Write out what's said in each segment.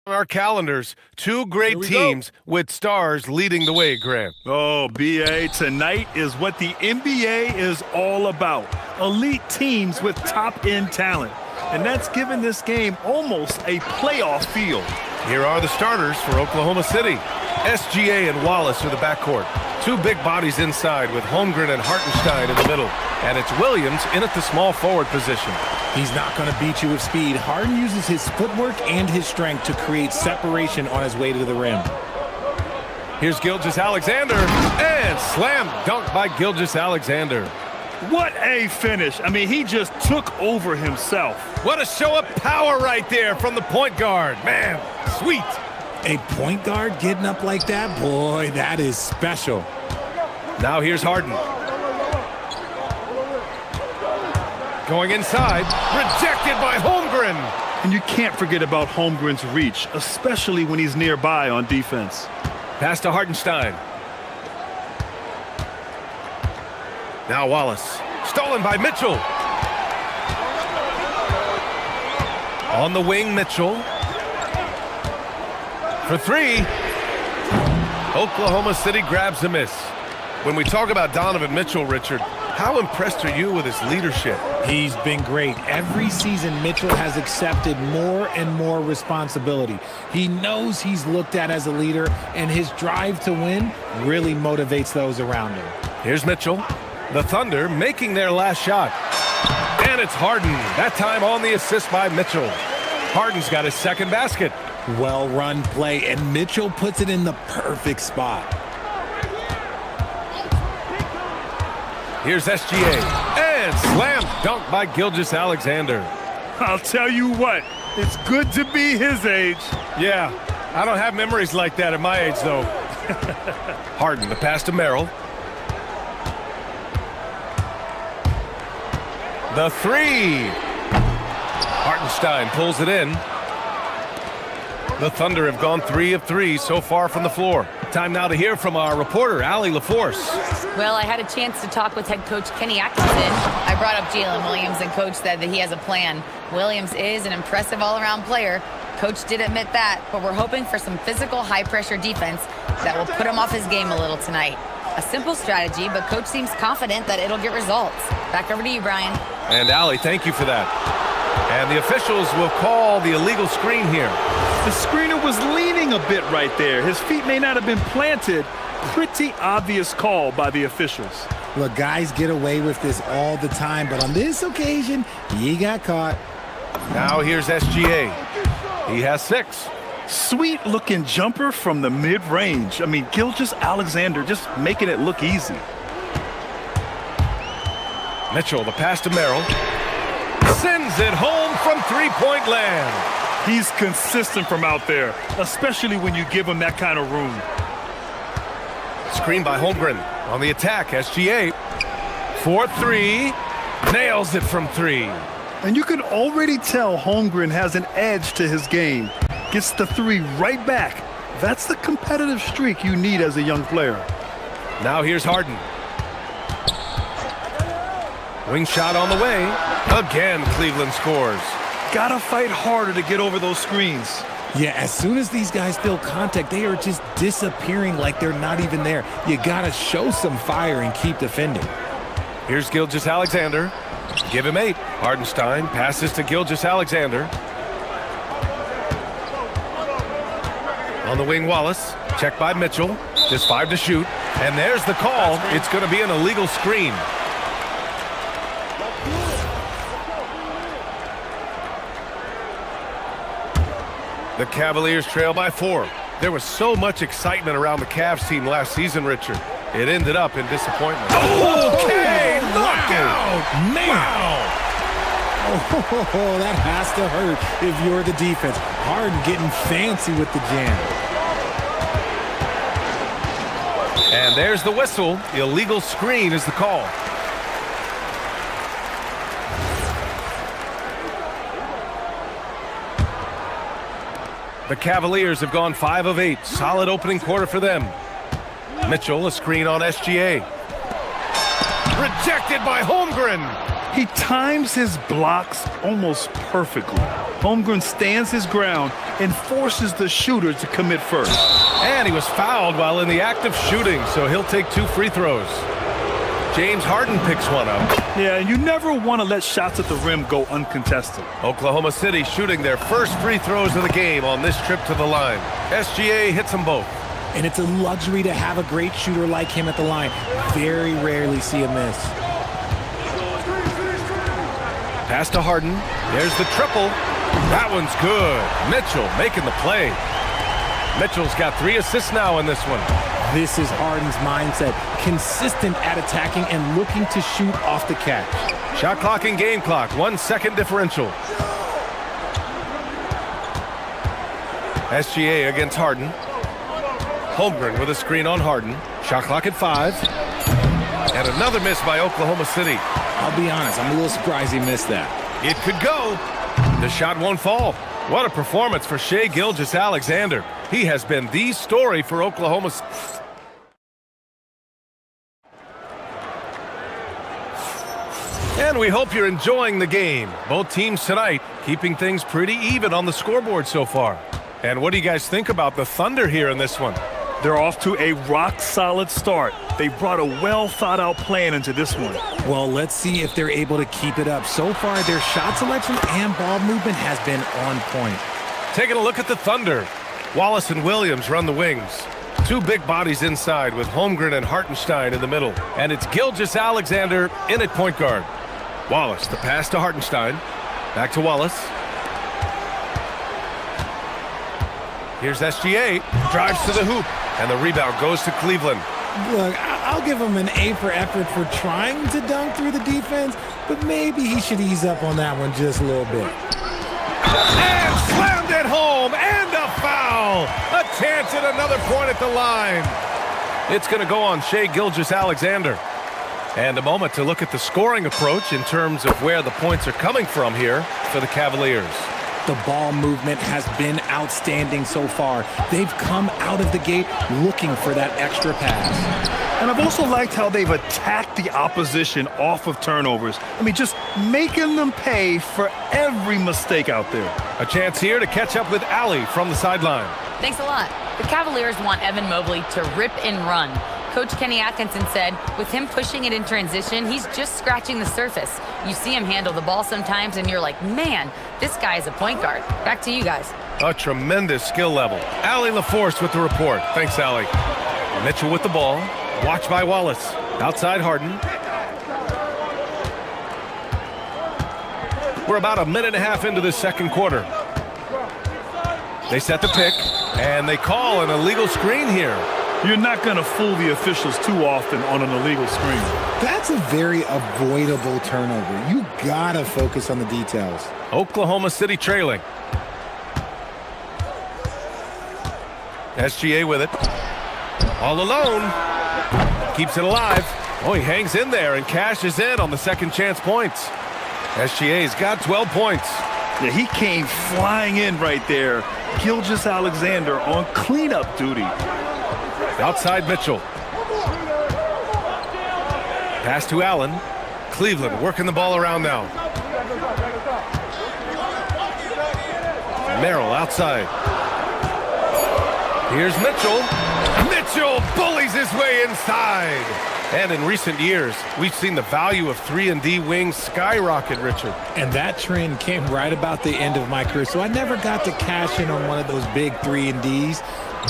Our calendars, two great teams with stars leading the way, Grant. Oh, BA, tonight is what the NBA is all about. Elite teams with top-end talent. And that's given this game almost a playoff feel. Here are the starters for Oklahoma City. SGA and Wallace are the backcourt. Two big bodies inside with Holmgren and Hartenstein in the middle. And it's Williams in at the small forward position. He's not going to beat you with speed. Harden uses his footwork and his strength to create separation on his way to the rim. Here's Gilgeous-Alexander, and slam dunk by Gilgeous-Alexander. What a finish. I mean, he just took over himself. What a show of power right there from the point guard. Man, sweet. A point guard getting up like that? Boy, that is special. Now here's Harden. Going inside, rejected by Holmgren. And you can't forget about Holmgren's reach, especially when he's nearby on defense. Pass to Hartenstein. Now Wallace. Stolen by Mitchell. On the wing, Mitchell. For three. Oklahoma City grabs a miss. When we talk about Donovan Mitchell, Richard, how impressed are you with his leadership? He's been great. Every season, Mitchell has accepted more and more responsibility. He knows he's looked at as a leader, and his drive to win really motivates those around him. Here's Mitchell. The Thunder making their last shot. And it's Harden. That time on the assist by Mitchell. Harden's got his second basket. Well-run play, and Mitchell puts it in the perfect spot. Here's SGA, and slam dunk by Gilgeous-Alexander. I'll tell you what, it's good to be his age. Yeah, I don't have memories like that at my age, though. Harden, the pass to Merrill. The three. Hartenstein pulls it in. The Thunder have gone 3 of 3 so far from the floor. Time now to hear from our reporter, Allie LaForce. Well, I had a chance to talk with head coach Kenny Atkinson. I brought up Jalen Williams, and coach said that he has a plan. Williams is an impressive all-around player. Coach did admit that, but we're hoping for some physical, high-pressure defense that will put him off his game a little tonight. A simple strategy, but coach seems confident that it'll get results. Back over to you, Brian. And Allie, thank you for that. And the officials will call the illegal screen here. The screener was leaning a bit right there. His feet may not have been planted. Pretty obvious call by the officials. Look, guys get away with this all the time, but on this occasion, he got caught. Now here's SGA. He has 6. Sweet-looking jumper from the mid-range. I mean, Gilgeous-Alexander just making it look easy. Mitchell, the pass to Merrill. Sends it home from three-point land. He's consistent from out there, especially when you give him that kind of room. Screen by Holmgren. On the attack, SGA. 4-3. Nails it from 3. And you can already tell Holmgren has an edge to his game. Gets the 3 right back. That's the competitive streak you need as a young player. Now here's Harden. Wing shot on the way. Again, Cleveland scores. Gotta fight harder to get over those screens. Yeah, as soon as these guys feel contact, they are just disappearing like they're not even there. You gotta show some fire and keep defending. Here's Gilgeous-Alexander. Give him 8. Hartenstein passes to Gilgeous-Alexander. On the wing, Wallace. Checked by Mitchell. Just 5 to shoot. And there's the call. It's going to be an illegal screen. The Cavaliers trail by 4. There was so much excitement around the Cavs team last season, Richard. It ended up in disappointment. Okay, knockout! Man! Wow. Oh, that has to hurt if you're the defense. Harden getting fancy with the jam. And there's the whistle. Illegal screen is the call. The Cavaliers have gone 5 of 8. Solid opening quarter for them. Mitchell, a screen on SGA. Rejected by Holmgren. He times his blocks almost perfectly. Holmgren stands his ground and forces the shooter to commit first. And he was fouled while in the act of shooting, so he'll take 2 free throws. James Harden picks one up. Yeah, and you never want to let shots at the rim go uncontested. Oklahoma City shooting their first free throws of the game on this trip to the line. SGA hits them both. And it's a luxury to have a great shooter like him at the line. Very rarely see a miss. Pass to Harden. There's the triple. That one's good. Mitchell making the play. Mitchell's got 3 assists now in this one. This is Harden's mindset. Consistent at attacking and looking to shoot off the catch. Shot clock and game clock. 1 second differential. SGA against Harden. Holmgren with a screen on Harden. Shot clock at 5. And another miss by Oklahoma City. I'll be honest, I'm a little surprised he missed that. It could go. The shot won't fall. What a performance for Shai Gilgeous-Alexander. He has been the story for Oklahoma. And we hope you're enjoying the game. Both teams tonight keeping things pretty even on the scoreboard so far. And what do you guys think about the Thunder here in this one? They're off to a rock-solid start. They brought a well-thought-out plan into this one. Well, let's see if they're able to keep it up. So far, their shot selection and ball movement has been on point. Taking a look at the Thunder. Wallace and Williams run the wings. 2 big bodies inside with Holmgren and Hartenstein in the middle. And it's Gilgeous-Alexander in at point guard. Wallace, the pass to Hartenstein. Back to Wallace. Here's SGA. Drives to the hoop. And the rebound goes to Cleveland. Look, I'll give him an A for effort for trying to dunk through the defense, but maybe he should ease up on that one just a little bit. And slammed it home, and a foul. A chance at another point at the line. It's going to go on Shai Gilgeous-Alexander. And a moment to look at the scoring approach in terms of where the points are coming from here for the Cavaliers. The ball movement has been outstanding so far. They've come out of the gate looking for that extra pass. And I've also liked how they've attacked the opposition off of turnovers. I mean, just making them pay for every mistake out there. A chance here to catch up with Allie from the sideline. Thanks a lot. The Cavaliers want Evan Mobley to rip and run. Coach Kenny Atkinson said, with him pushing it in transition, he's just scratching the surface. You see him handle the ball sometimes, and you're like, man, this guy is a point guard. Back to you guys. A tremendous skill level. Allie LaForce with the report. Thanks, Allie. Mitchell with the ball. Watched by Wallace. Outside Harden. We're about a minute and a half into this second quarter. They set the pick, and they call an illegal screen here. You're not going to fool the officials too often on an illegal screen. That's a very avoidable turnover. You gotta focus on the details. Oklahoma City trailing. SGA with it. All alone. Keeps it alive. Oh, he hangs in there and cashes in on the second chance points. SGA's got 12 points. Yeah, he came flying in right there. Gilgeous-Alexander on cleanup duty. Outside Mitchell. Pass to Allen. Cleveland working the ball around now. Merrill outside. Here's Mitchell. Mitchell bullies his way inside. And in recent years, we've seen the value of 3-and-D wings skyrocket, Richard. And that trend came right about the end of my career, so I never got to cash in on one of those big 3-and-Ds,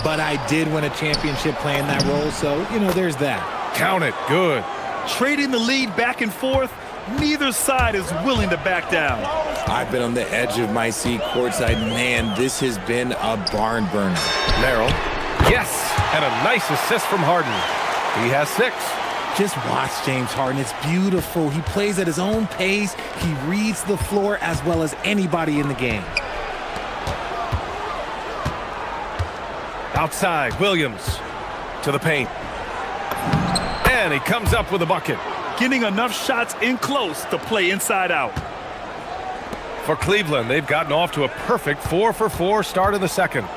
but I did win a championship playing that role, so, you know, there's that. Count it. Good. Trading the lead back and forth, neither side is willing to back down. I've been on the edge of my seat courtside. Man, this has been a barn burner. Merrill. Yes, and a nice assist from Harden. He has 6. Just watch James Harden. It's beautiful. He plays at his own pace. He reads the floor as well as anybody in the game. Outside, Williams to the paint. And he comes up with a bucket. Getting enough shots in close to play inside out. For Cleveland, they've gotten off to a perfect 4-for-4 start in the second.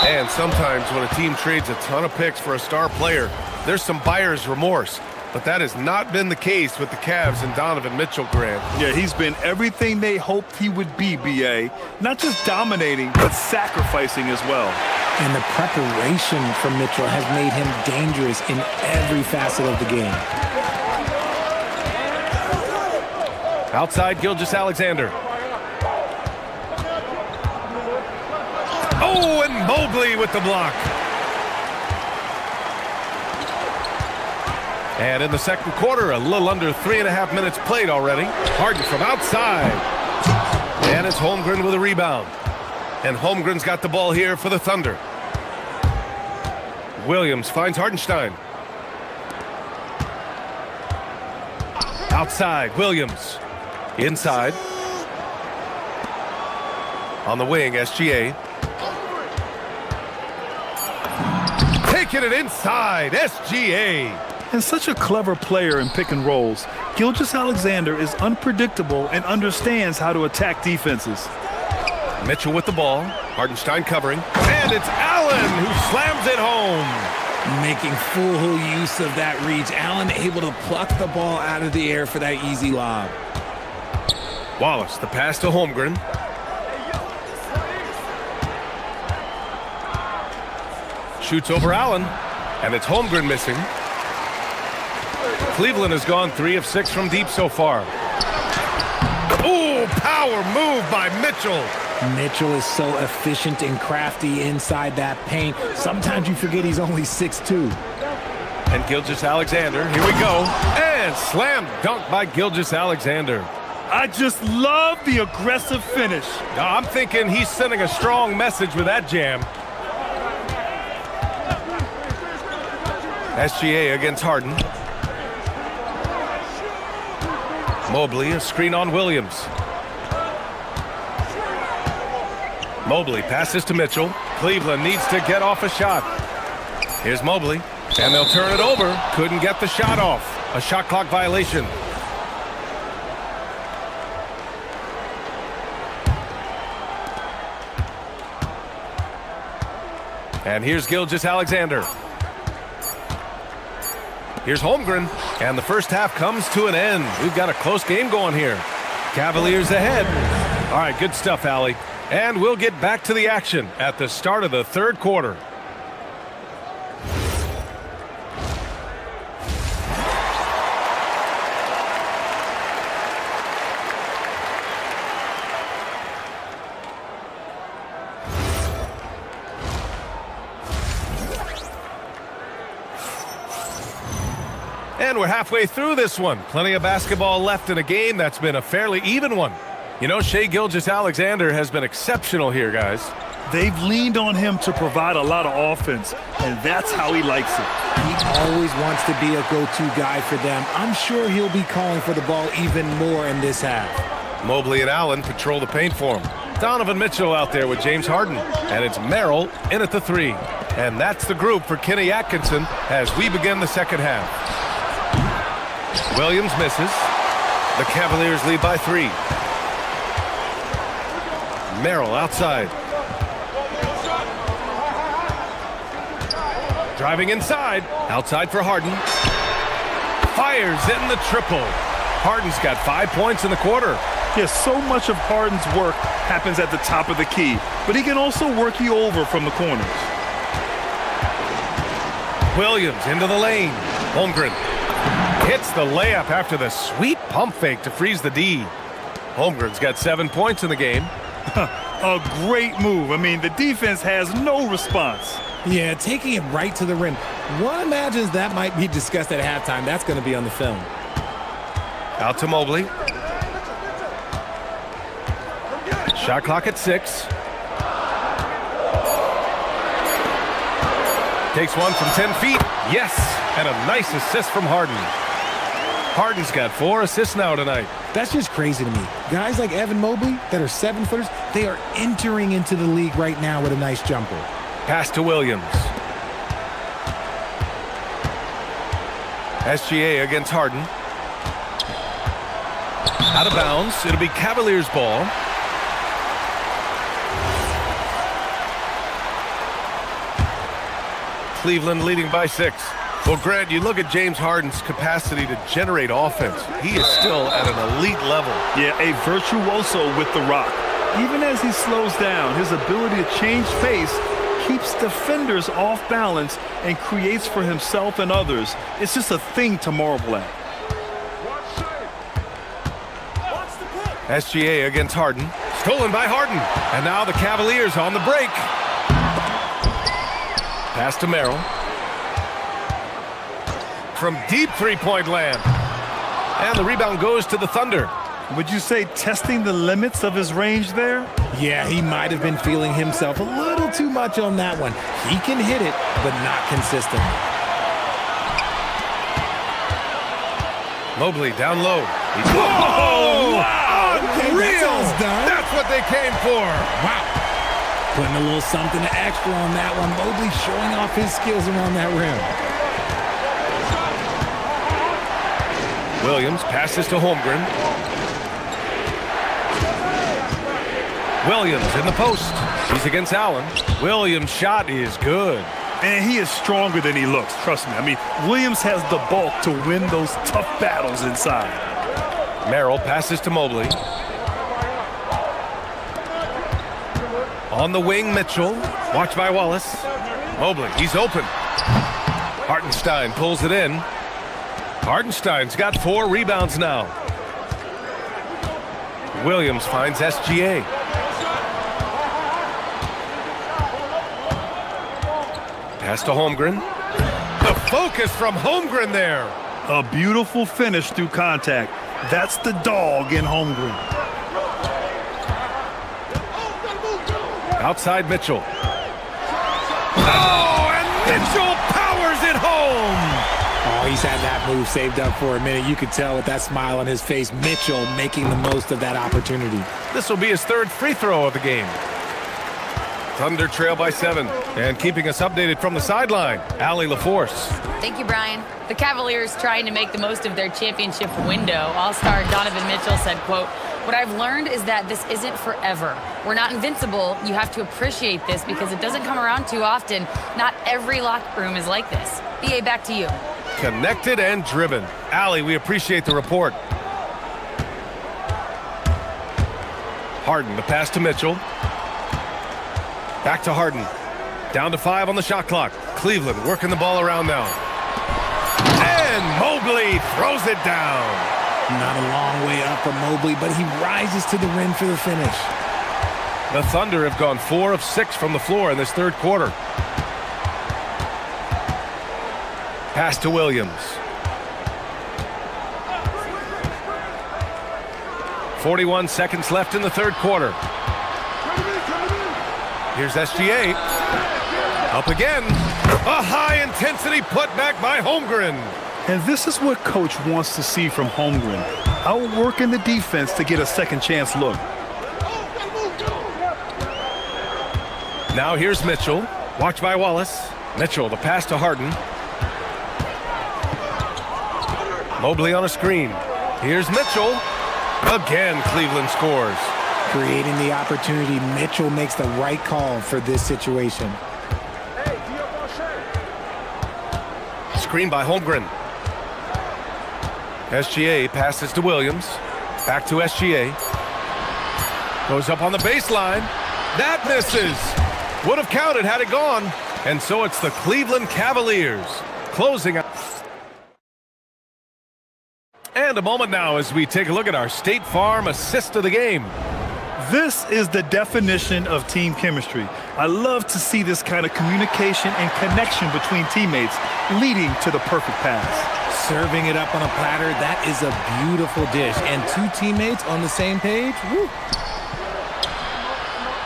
And sometimes when a team trades a ton of picks for a star player, there's some buyer's remorse. But that has not been the case with the Cavs and Donovan Mitchell, Grant. Yeah, he's been everything they hoped he would be, B.A. Not just dominating, but sacrificing as well. And the preparation from Mitchell has made him dangerous in every facet of the game. Outside, Gilgeous-Alexander. Oh, and Mobley with the block. And in the second quarter, a little under 3.5 minutes played already. Harden from outside. And it's Holmgren with a rebound. And Holmgren's got the ball here for the Thunder. Williams finds Hartenstein. Outside, Williams. Inside. On the wing, SGA. Taking it inside, SGA. And such a clever player in pick and rolls, Gilgeous-Alexander is unpredictable and understands how to attack defenses. Mitchell with the ball. Hartenstein covering. And it's Allen who slams it home. Making full use of that reach. Allen able to pluck the ball out of the air for that easy lob. Wallace, the pass to Holmgren. Shoots over Allen. And it's Holmgren missing. Cleveland has gone 3 of 6 from deep so far. Ooh, power move by Mitchell. Mitchell is so efficient and crafty inside that paint. Sometimes you forget he's only 6'2". And Gilgeous-Alexander, here we go. And slam dunk by Gilgeous-Alexander. I just love the aggressive finish. I'm thinking he's sending a strong message with that jam. SGA against Harden. Mobley, a screen on Williams. Mobley passes to Mitchell. Cleveland needs to get off a shot. Here's Mobley, and they'll turn it over. Couldn't get the shot off. A shot clock violation. And here's Gilgeous-Alexander. Here's Holmgren, and the first half comes to an end. We've got a close game going here. Cavaliers ahead. All right, good stuff, Allie. And we'll get back to the action at the start of the third quarter. And we're halfway through this one. Plenty of basketball left in a game that's been a fairly even one. You know, Shai Gilgeous-Alexander has been exceptional here, guys. They've leaned on him to provide a lot of offense, and that's how he likes it. He always wants to be a go-to guy for them. I'm sure he'll be calling for the ball even more in this half. Mobley and Allen patrol the paint for him. Donovan Mitchell out there with James Harden. And it's Merrill in at the 3. And that's the group for Kenny Atkinson as we begin the second half. Williams misses. The Cavaliers lead by 3. Merrill outside. Driving inside. Outside for Harden. Fires in the triple. Harden's got 5 points in the quarter. Yes, so much of Harden's work happens at the top of the key, but he can also work you over from the corners. Williams into the lane. Holmgren hits the layup after the sweet pump fake to freeze the D. Holmgren's got 7 points in the game. A great move. I mean, the defense has no response. Yeah, taking it right to the rim. One imagines that might be discussed at halftime. That's going to be on the film. Out to Mobley. Shot clock at 6. Takes one from 10 feet. Yes, and a nice assist from Harden. Harden's got 4 assists now tonight. That's just crazy to me. Guys like Evan Mobley that are 7-footers, they are entering into the league right now with a nice jumper. Pass to Williams. SGA against Harden. Out of bounds. It'll be Cavaliers ball. Cleveland leading by 6. Well, Grant, you look at James Harden's capacity to generate offense. He is still at an elite level. Yeah, a virtuoso with the rock. Even as he slows down, his ability to change pace keeps defenders off balance and creates for himself and others. It's just a thing to marvel at. SGA against Harden. Stolen by Harden. And now the Cavaliers on the break. Pass to Merrill. From deep three-point land. And the rebound goes to the Thunder. Would you say testing the limits of his range there? Yeah, he might have been feeling himself a little too much on that one. He can hit it, but not consistently. Mobley down low. Oh, wow! Okay, Real! done. That's what they came for. Wow. Putting a little something extra on that one. Mobley showing off his skills around that rim. Williams passes to Holmgren. Williams in the post. He's against Allen. Williams' shot is good. And he is stronger than he looks, trust me. I mean, Williams has the bulk to win those tough battles inside. Merrill passes to Mobley. On the wing, Mitchell. Watched by Wallace. Mobley, he's open. Hartenstein pulls it in. Hartenstein's got 4 rebounds now. Williams finds SGA. Pass to Holmgren. The focus from Holmgren there. A beautiful finish through contact. That's the dog in Holmgren. Outside Mitchell. Oh, and Mitchell powers it home. Oh, he's had that move saved up for a minute. You could tell with that smile on his face, Mitchell making the most of that opportunity. This will be his 3rd free throw of the game. Thunder trail by 7. And keeping us updated from the sideline, Allie LaForce. Thank you, Brian. The Cavaliers trying to make the most of their championship window. All-star Donovan Mitchell said, quote, "What I've learned is that this isn't forever. We're not invincible. You have to appreciate this because it doesn't come around too often. Not every locker room is like this." BA, back to you. Connected and driven. Allie, we appreciate the report. Harden, the pass to Mitchell. Back to Harden. Down to 5 on the shot clock. Cleveland working the ball around now. And Mobley throws it down. Not a long way up for Mobley, but he rises to the rim for the finish. The Thunder have gone 4 of 6 from the floor in this 3rd quarter. Pass to Williams. 41 seconds left in the 3rd quarter. Here's SGA. Up again. A high-intensity putback by Holmgren. And this is what Coach wants to see from Holmgren. Outworking the defense to get a second chance look. Now here's Mitchell. Watched by Wallace. Mitchell, the pass to Harden. Mobley on a screen. Here's Mitchell. Again, Cleveland scores. Creating the opportunity, Mitchell makes the right call for this situation. Screen by Holmgren. SGA passes to Williams. Back to SGA. Goes up on the baseline. That misses. Would have counted had it gone. And so it's the Cleveland Cavaliers closing out. And a moment now as we take a look at our State Farm assist of the game. This is the definition of team chemistry. I love to see this kind of communication and connection between teammates leading to the perfect pass. Serving it up on a platter, that is a beautiful dish. And 2 teammates on the same page, woo.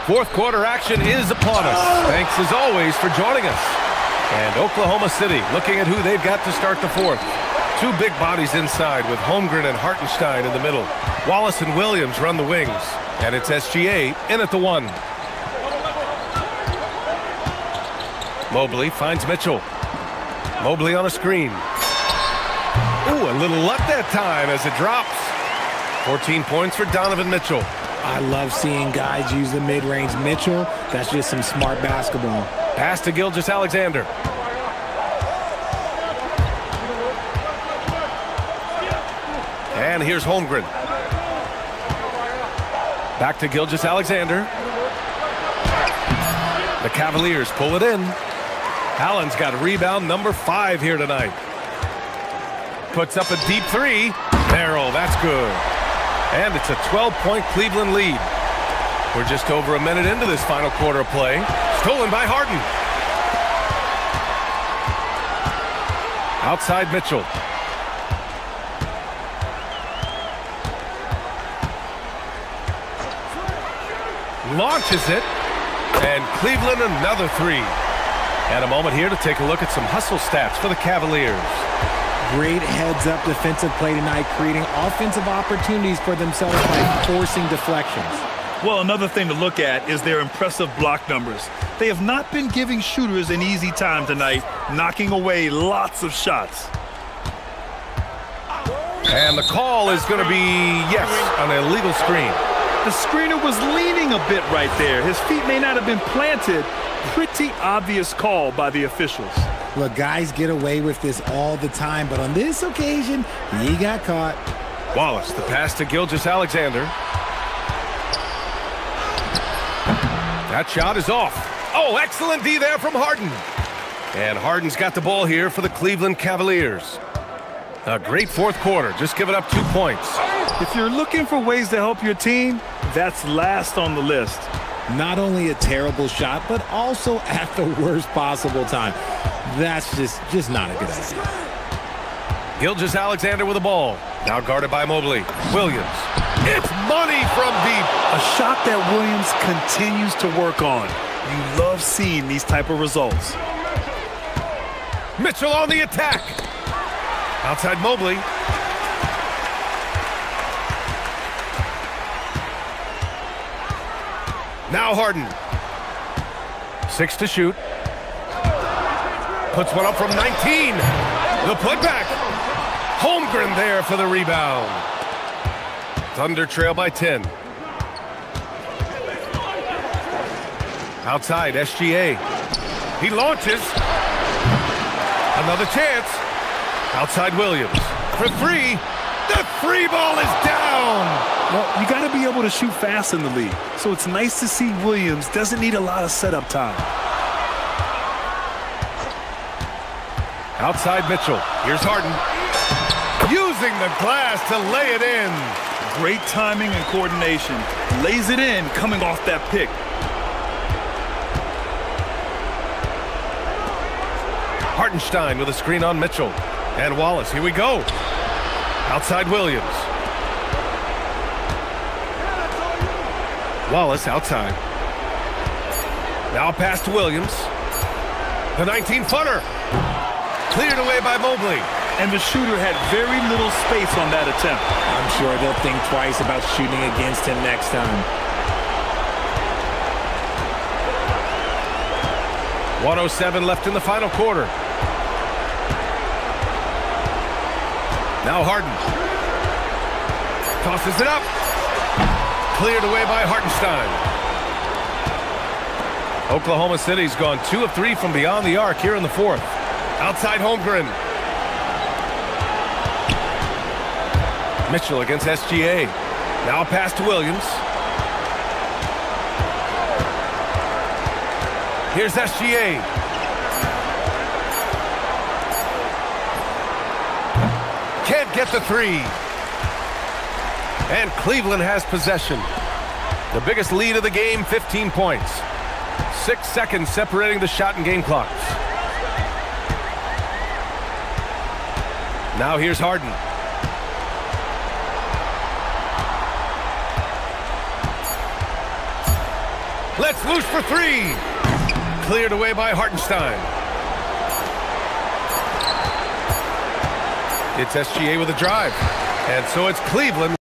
4th quarter action is upon us. Thanks as always for joining us. And Oklahoma City looking at who they've got to start the 4th. 2 big bodies inside with Holmgren and Hartenstein in the middle. Wallace and Williams run the wings. And it's SGA in at the 1. Mobley finds Mitchell. Mobley on a screen. Ooh, a little luck that time as it drops. 14 points for Donovan Mitchell. I love seeing guys use the mid-range. Mitchell, that's just some smart basketball. Pass to Gilgeous-Alexander. And here's Holmgren. Back to Gilgeous-Alexander. The Cavaliers pull it in. Allen's got rebound number 5 here tonight. Puts up a deep 3. Merrill, that's good. And it's a 12-point Cleveland lead. We're just over a minute into this final quarter of play. Stolen by Harden. Outside Mitchell. Launches it. And Cleveland another 3. And a moment here to take a look at some hustle stats for the Cavaliers. Great heads-up defensive play tonight, creating offensive opportunities for themselves by forcing deflections. Well, another thing to look at is their impressive block numbers. They have not been giving shooters an easy time tonight, knocking away lots of shots. And the call is going to be, yes, an illegal screen. The screener was leaning a bit right there. His feet may not have been planted. Pretty obvious call by the officials. Look, guys get away with this all the time, but on this occasion, he got caught. Wallace, the pass to Gilgeous-Alexander. That shot is off. Oh, excellent D there from Harden. And Harden's got the ball here for the Cleveland Cavaliers. A great fourth quarter, just giving up 2 points. If you're looking for ways to help your team, that's last on the list. Not only a terrible shot, but also at the worst possible time. That's just not a good idea. Gilgeous-Alexander with the ball. Now guarded by Mobley. Williams. It's money from deep. A shot that Williams continues to work on. You love seeing these type of results. Mitchell on the attack. Outside Mobley. Now Harden. 6 to shoot. Puts one up from 19. The putback. Holmgren there for the rebound. Thunder trail by 10. Outside SGA. He launches. Another chance. Outside Williams. For 3. The 3 ball is down. Well, you got to be able to shoot fast in the league. So it's nice to see Williams doesn't need a lot of setup time. Outside Mitchell. Here's Harden. Using the glass to lay it in. Great timing and coordination. Lays it in coming off that pick. Hartenstein with a screen on Mitchell. And Wallace, here we go. Outside Williams. Wallace outside. Now a pass to Williams. The 19-footer. Cleared away by Mobley. And the shooter had very little space on that attempt. I'm sure they'll think twice about shooting against him next time. 1:07 left in the final quarter. Now Harden. Tosses it up. Cleared away by Hartenstein. Oklahoma City's gone 2 of 3 from beyond the arc here in the fourth. Outside Holmgren. Mitchell against SGA. Now a pass to Williams. Here's SGA. Can't get the 3. And Cleveland has possession. The biggest lead of the game, 15 points. 6 seconds separating the shot and game clocks. Now here's Harden. Let's loose for 3. Cleared away by Hartenstein. It's SGA with a drive. And so it's Cleveland.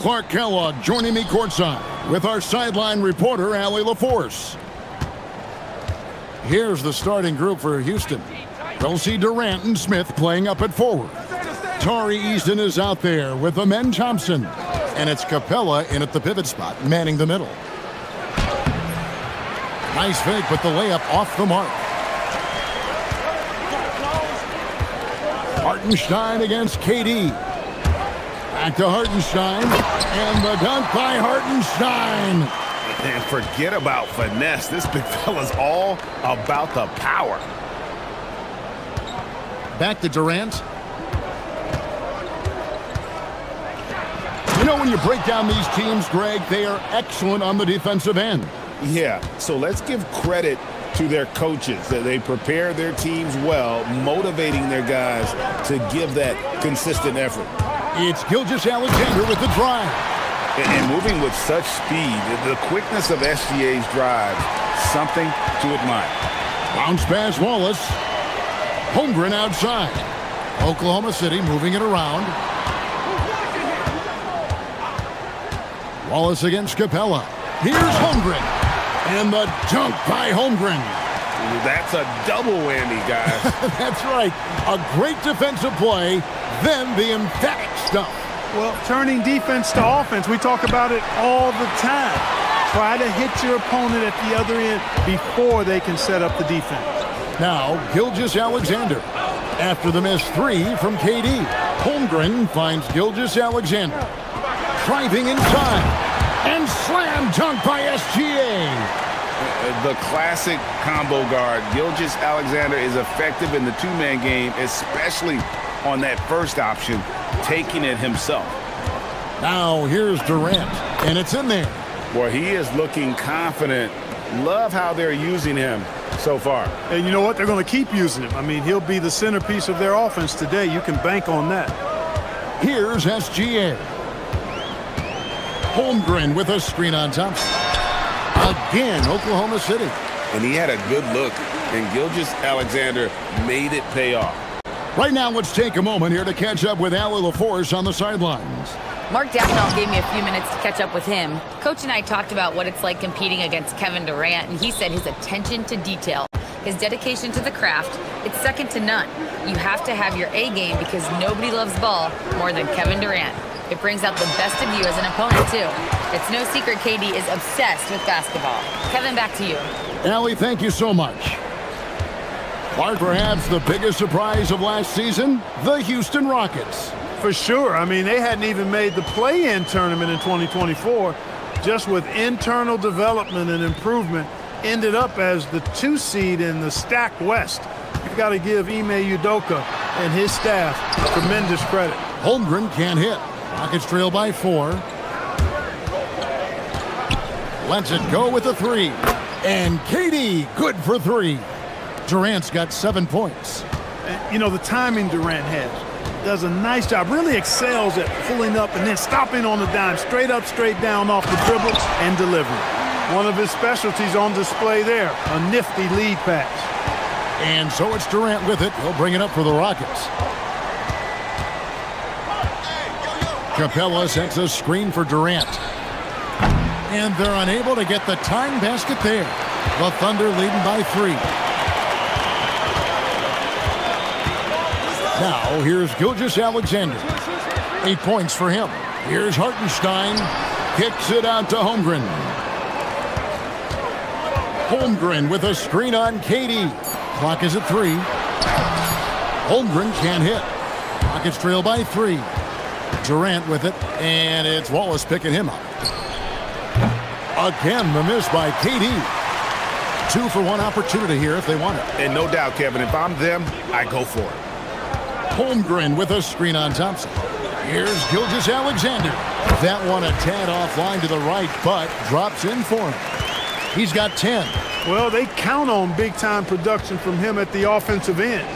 Clark Kellogg joining me courtside with our sideline reporter, Allie LaForce. Here's the starting group for Houston. We'll see Durant and Smith playing up at forward. Tari Easton is out there with Amen Thompson. And it's Capella in at the pivot spot, manning the middle. Nice fake, but the layup off the mark. Hartenstein against KD. Back to Hartenstein, and the dunk by Hartenstein. And forget about finesse. This big fella's all about the power. Back to Durant. You know, when you break down these teams, Greg, they are excellent on the defensive end. Yeah, so let's give credit to their coaches. That they prepare their teams well, motivating their guys to give that consistent effort. It's Gilgeous-Alexander with the drive. And moving with such speed, the quickness of SGA's drive, something to admire. Bounce pass Wallace. Holmgren outside. Oklahoma City moving it around. Wallace against Capella. Here's Holmgren. And the dunk by Holmgren. That's a double whammy, guys. That's right. A great defensive play, then the emphatic stuff. Well, turning defense to offense, we talk about it all the time. Try to hit your opponent at the other end before they can set up the defense. Now, Gilgeous-Alexander. After the missed three from KD, Holmgren finds Gilgeous-Alexander. Driving inside. And slam dunk by SGA. The classic combo guard. Gilgeous-Alexander is effective in the two-man game, especially on that first option, taking it himself. Now here's Durant, and it's in there. Boy, he is looking confident. Love how they're using him so far. And you know what? They're going to keep using him. I mean, he'll be the centerpiece of their offense today. You can bank on that. Here's SGA. Holmgren with a screen on Thompson. Again, Oklahoma City. And he had a good look, and Gilgeous-Alexander made it pay off. Right now, let's take a moment here to catch up with Allie LaForce on the sidelines. Mark Dagnall gave me a few minutes to catch up with him. Coach and I talked about what it's like competing against Kevin Durant, and he said his attention to detail, his dedication to the craft, it's second to none. You have to have your A game because nobody loves ball more than Kevin Durant. It brings out the best of you as an opponent, too. It's no secret KD is obsessed with basketball. Kevin, back to you. Allie, thank you so much. Clark, perhaps the biggest surprise of last season, the Houston Rockets. For sure. I mean, they hadn't even made the play-in tournament in 2024. Just with internal development and improvement, ended up as the 2 seed in the stacked West. You've got to give Ime Udoka and his staff tremendous credit. Holmgren can't hit. Rockets trail by 4. Lets it go with a 3. And KD, good for 3. Durant's got 7 points. And, you know, the timing Durant has. Does a nice job, really excels at pulling up and then stopping on the dime, straight up, straight down off the dribble and delivering. One of his specialties on display there, a nifty lead pass. And so it's Durant with it. He'll bring it up for the Rockets. Capella sets a screen for Durant. And they're unable to get the tying basket there. The Thunder leading by 3. Now, here's Gilgeous-Alexander. 8 points for him. Here's Hartenstein. Kicks it out to Holmgren. Holmgren with a screen on KD. Clock is at 3. Holmgren can't hit. Rockets trail by 3. Durant with it, and it's Wallace picking him up. Again, the miss by KD. 2 for 1 opportunity here if they want it. And no doubt, Kevin, if I'm them, I go for it. Holmgren with a screen on Thompson. Here's Gilgeous-Alexander. That one a tad offline to the right, but drops in for him. He's got 10. Well, they count on big-time production from him at the offensive end.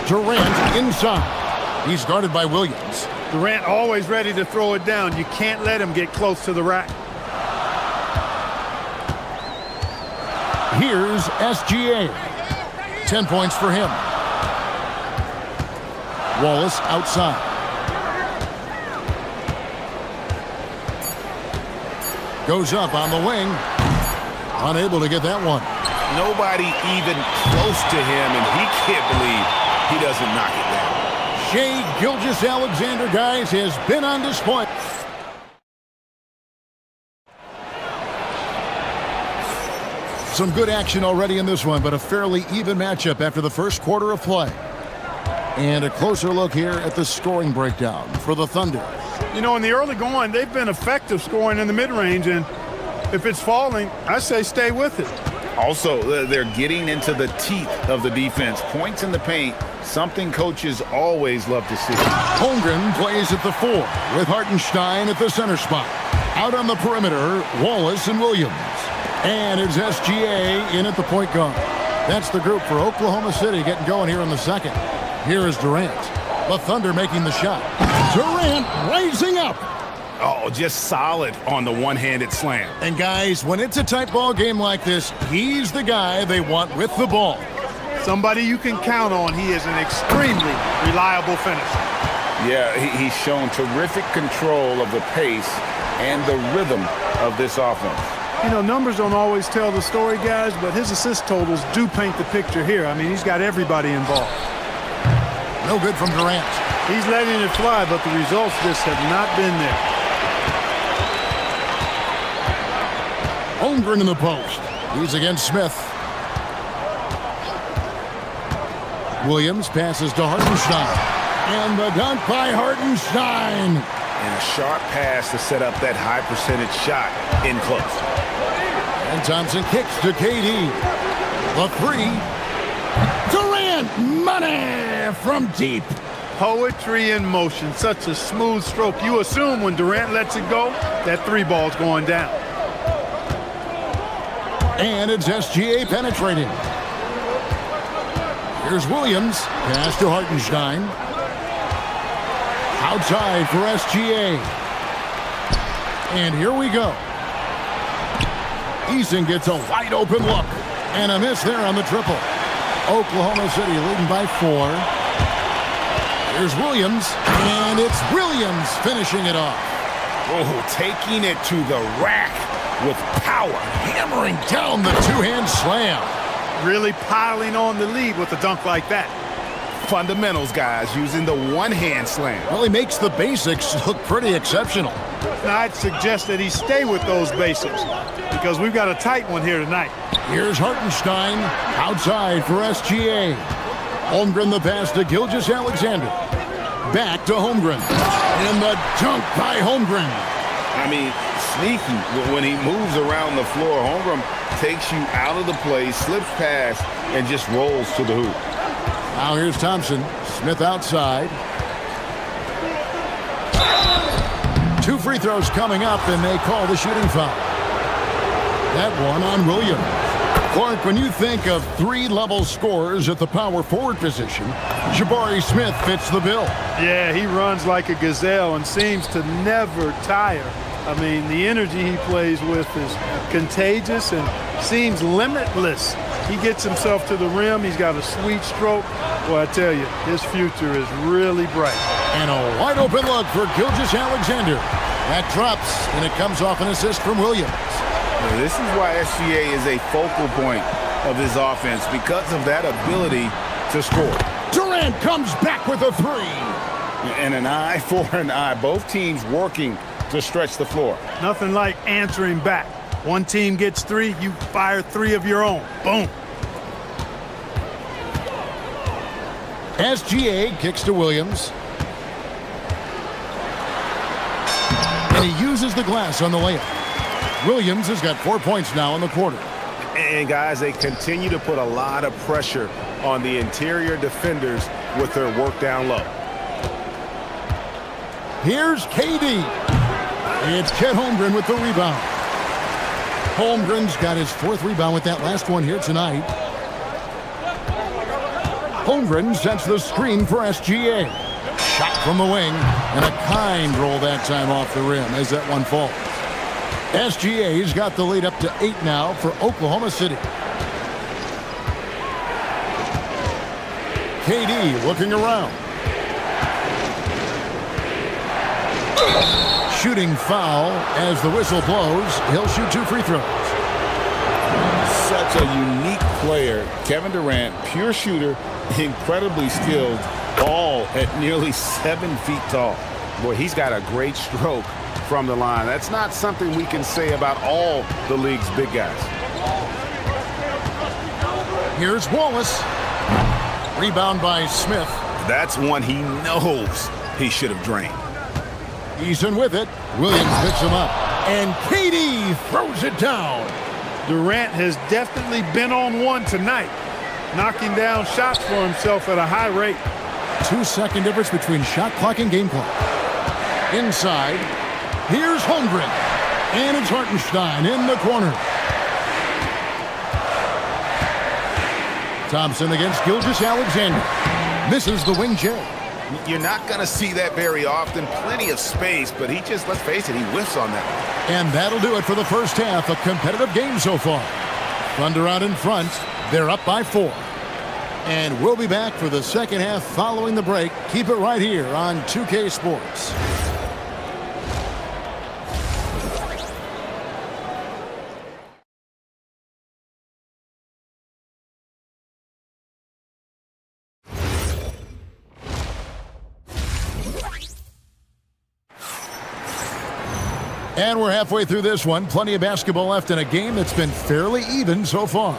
Durant inside. He's guarded by Williams. Durant always ready to throw it down. You can't let him get close to the rack. Here's SGA. 10 points for him. Wallace outside. Goes up on the wing. Unable to get that one. Nobody even close to him, and he can't believe he doesn't knock it down. Shai Gilgeous-Alexander, guys, has been on display. Some good action already in this one, but a fairly even matchup after the first quarter of play. And a closer look here at the scoring breakdown for the Thunder. You know, in the early going, they've been effective scoring in the mid-range, and if it's falling, I say stay with it. Also, they're getting into the teeth of the defense. Points in the paint, something coaches always love to see. Holmgren plays at the 4 with Hartenstein at the center spot. Out on the perimeter, Wallace and Williams. And it's SGA in at the point guard. That's the group for Oklahoma City getting going here in the second. Here is Durant. The Thunder making the shot. Durant raising up. Oh, just solid on the one-handed slam. And guys, when it's a tight ball game like this, he's the guy they want with the ball. Somebody you can count on. He is an extremely reliable finisher. Yeah, he's shown terrific control of the pace and the rhythm of this offense. You know, numbers don't always tell the story, guys, but his assist totals do paint the picture here. I mean, he's got everybody involved. No good from Durant. He's letting it fly, but the results just have not been there. Holmgren in the post. He's against Smith. Williams passes to Hartenstein. And the dunk by Hartenstein. And a sharp pass to set up that high percentage shot in close. And Thompson kicks to KD. The 3. Durant, money from deep. Poetry in motion, such a smooth stroke. You assume when Durant lets it go, that 3 ball's going down. And it's SGA penetrating. Here's Williams. Pass to Hartenstein. Outside for SGA. And here we go. Eason gets a wide open look. And a miss there on the triple. Oklahoma City leading by 4. Here's Williams. And it's Williams finishing it off. Oh, taking it to the rack with power. Hammering down the two-hand slam. Really piling on the lead with a dunk like that. Fundamentals, guys, using the one-hand slam. Well, he makes the basics look pretty exceptional. Now, I'd suggest that he stay with those basics because we've got a tight one here tonight. Here's Hartenstein outside for SGA. Holmgren the pass to Gilgeous-Alexander. Back to Holmgren. And the dunk by Holmgren. I mean, sneaky when he moves around the floor. Holmgren takes you out of the play, slips past, and just rolls to the hoop. Now here's Thompson. Smith outside. 2 free throws coming up, and they call the shooting foul. That one on Williams. Clark, when you think of 3-level scorers at the power forward position, Jabari Smith fits the bill. Yeah, he runs like a gazelle and seems to never tire. I mean, the energy he plays with is contagious and seems limitless. He gets himself to the rim. He's got a sweet stroke. Well, I tell you, his future is really bright. And a wide open look for Gilgeous-Alexander. That drops, and it comes off an assist from Williams. Now, this is why SGA is a focal point of this offense, because of that ability to score. Durant comes back with a 3. And an eye for an eye. Both teams working to stretch the floor. Nothing like answering back. One team gets 3, you fire 3 of your own. Boom. SGA kicks to Williams. And he uses the glass on the layup. Williams has got 4 points now in the quarter. And guys, they continue to put a lot of pressure on the interior defenders with their work down low. Here's KD. It's Chet Holmgren with the rebound. Holmgren's got his 4th rebound with that last one here tonight. Holmgren sets the screen for SGA. Shot from the wing, and a kind roll that time off the rim as that one falls. SGA's got the lead up to 8 now for Oklahoma City. KD looking around. shooting foul as the whistle blows. He'll shoot 2 free throws. Such a unique player. Kevin Durant, pure shooter, incredibly skilled, all at nearly 7 feet tall. Boy, he's got a great stroke from the line. That's not something we can say about all the league's big guys. Here's Wallace. Rebound by Smith. That's one he knows he should have drained. Eason with it. Williams picks him up. And KD throws it down. Durant has definitely been on one tonight, knocking down shots for himself at a high rate. 2-second difference between shot clock and game clock. Inside, here's Holmgren. And it's Hartenstein in the corner. Thompson against Gilgeous-Alexander. Misses the wing J. You're not going to see that very often. Plenty of space, but he just, let's face it, he whiffs on that. And that'll do it for the first half. A competitive game so far. Thunder out in front. They're up by 4. And we'll be back for the second half following the break. Keep it right here on 2K Sports. And we're halfway through this one. Plenty of basketball left in a game that's been fairly even so far.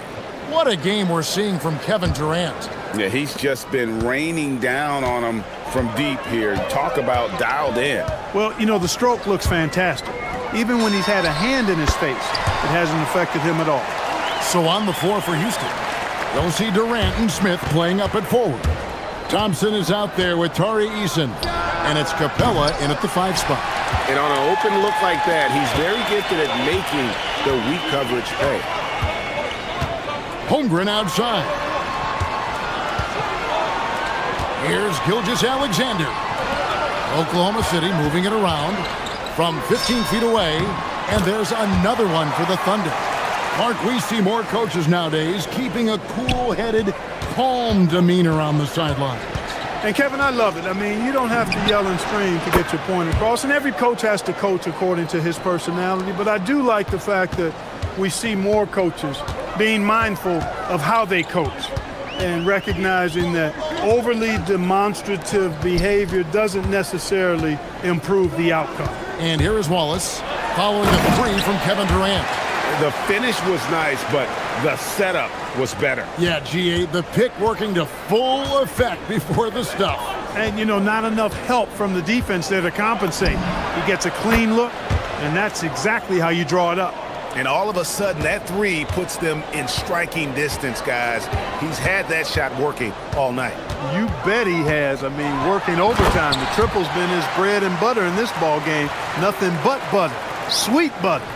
What a game we're seeing from Kevin Durant. Yeah, he's just been raining down on him from deep here. Talk about dialed in. Well, you know, the stroke looks fantastic. Even when he's had a hand in his face, it hasn't affected him at all. So on the floor for Houston, you'll see Durant and Smith playing up at forward. Thompson is out there with Tari Eason. And it's Capella in at the 5 spot. And on an open look like that, he's very gifted at making the weak coverage pay. Holmgren outside. Here's Gilgeous-Alexander. Oklahoma City moving it around from 15 feet away. And there's another one for the Thunder. Mark, we see more coaches nowadays keeping a cool-headed, calm demeanor on the sideline. And, Kevin, I love it. I mean, you don't have to yell and scream to get your point across. And every coach has to coach according to his personality. But I do like the fact that we see more coaches being mindful of how they coach and recognizing that overly demonstrative behavior doesn't necessarily improve the outcome. And here is Wallace following a 3 from Kevin Durant. The finish was nice, but the setup was better. Yeah, GA, the pick working to full effect before the stuff. And, you know, not enough help from the defense there to compensate. He gets a clean look, and that's exactly how you draw it up. And all of a sudden, that 3 puts them in striking distance, guys. He's had that shot working all night. You bet he has. I mean, working overtime. The triple's been his bread and butter in this ball game. Nothing but butter. Sweet butter.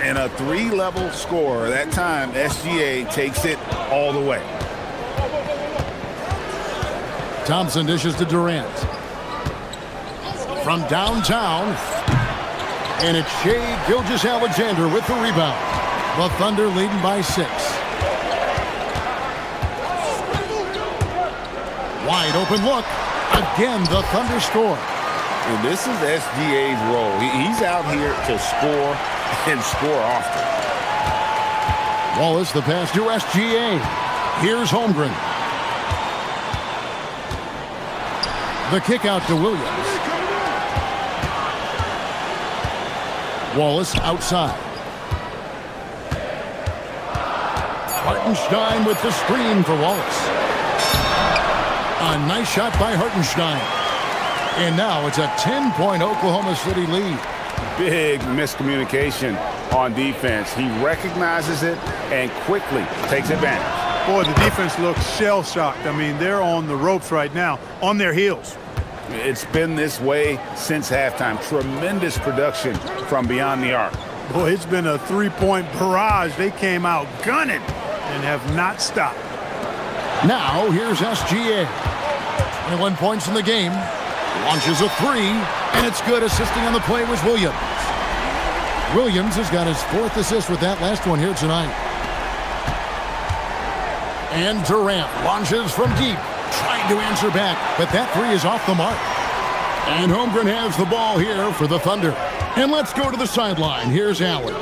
And a 3-level score. That time, SGA takes it all the way. Thompson dishes to Durant. From downtown. And it's Shai Gilgeous-Alexander with the rebound. The Thunder leading by 6. Wide open look. Again, the Thunder score. And this is SGA's role. He's out here to score and score often. Wallace, the pass to SGA. Here's Holmgren. The kick out to Williams. Wallace outside. Hartenstein with the screen for Wallace. A nice shot by Hartenstein. And now it's a 10-point Oklahoma City lead. Big miscommunication on defense. He recognizes it and quickly takes advantage. Boy, the defense looks shell-shocked. I mean, they're on the ropes right now, on their heels. It's been this way since halftime. Tremendous production from beyond the arc. Boy, it's been a 3-point barrage. They came out gunning and have not stopped. Now, here's SGA. 21 points in the game. Launches a 3, and it's good. Assisting on the play was Williams. Williams has got his 4th assist with that last one here tonight. And Durant launches from deep. Trying to answer back, but that 3 is off the mark. And Holmgren has the ball here for the Thunder. And let's go to the sideline. Here's Allen.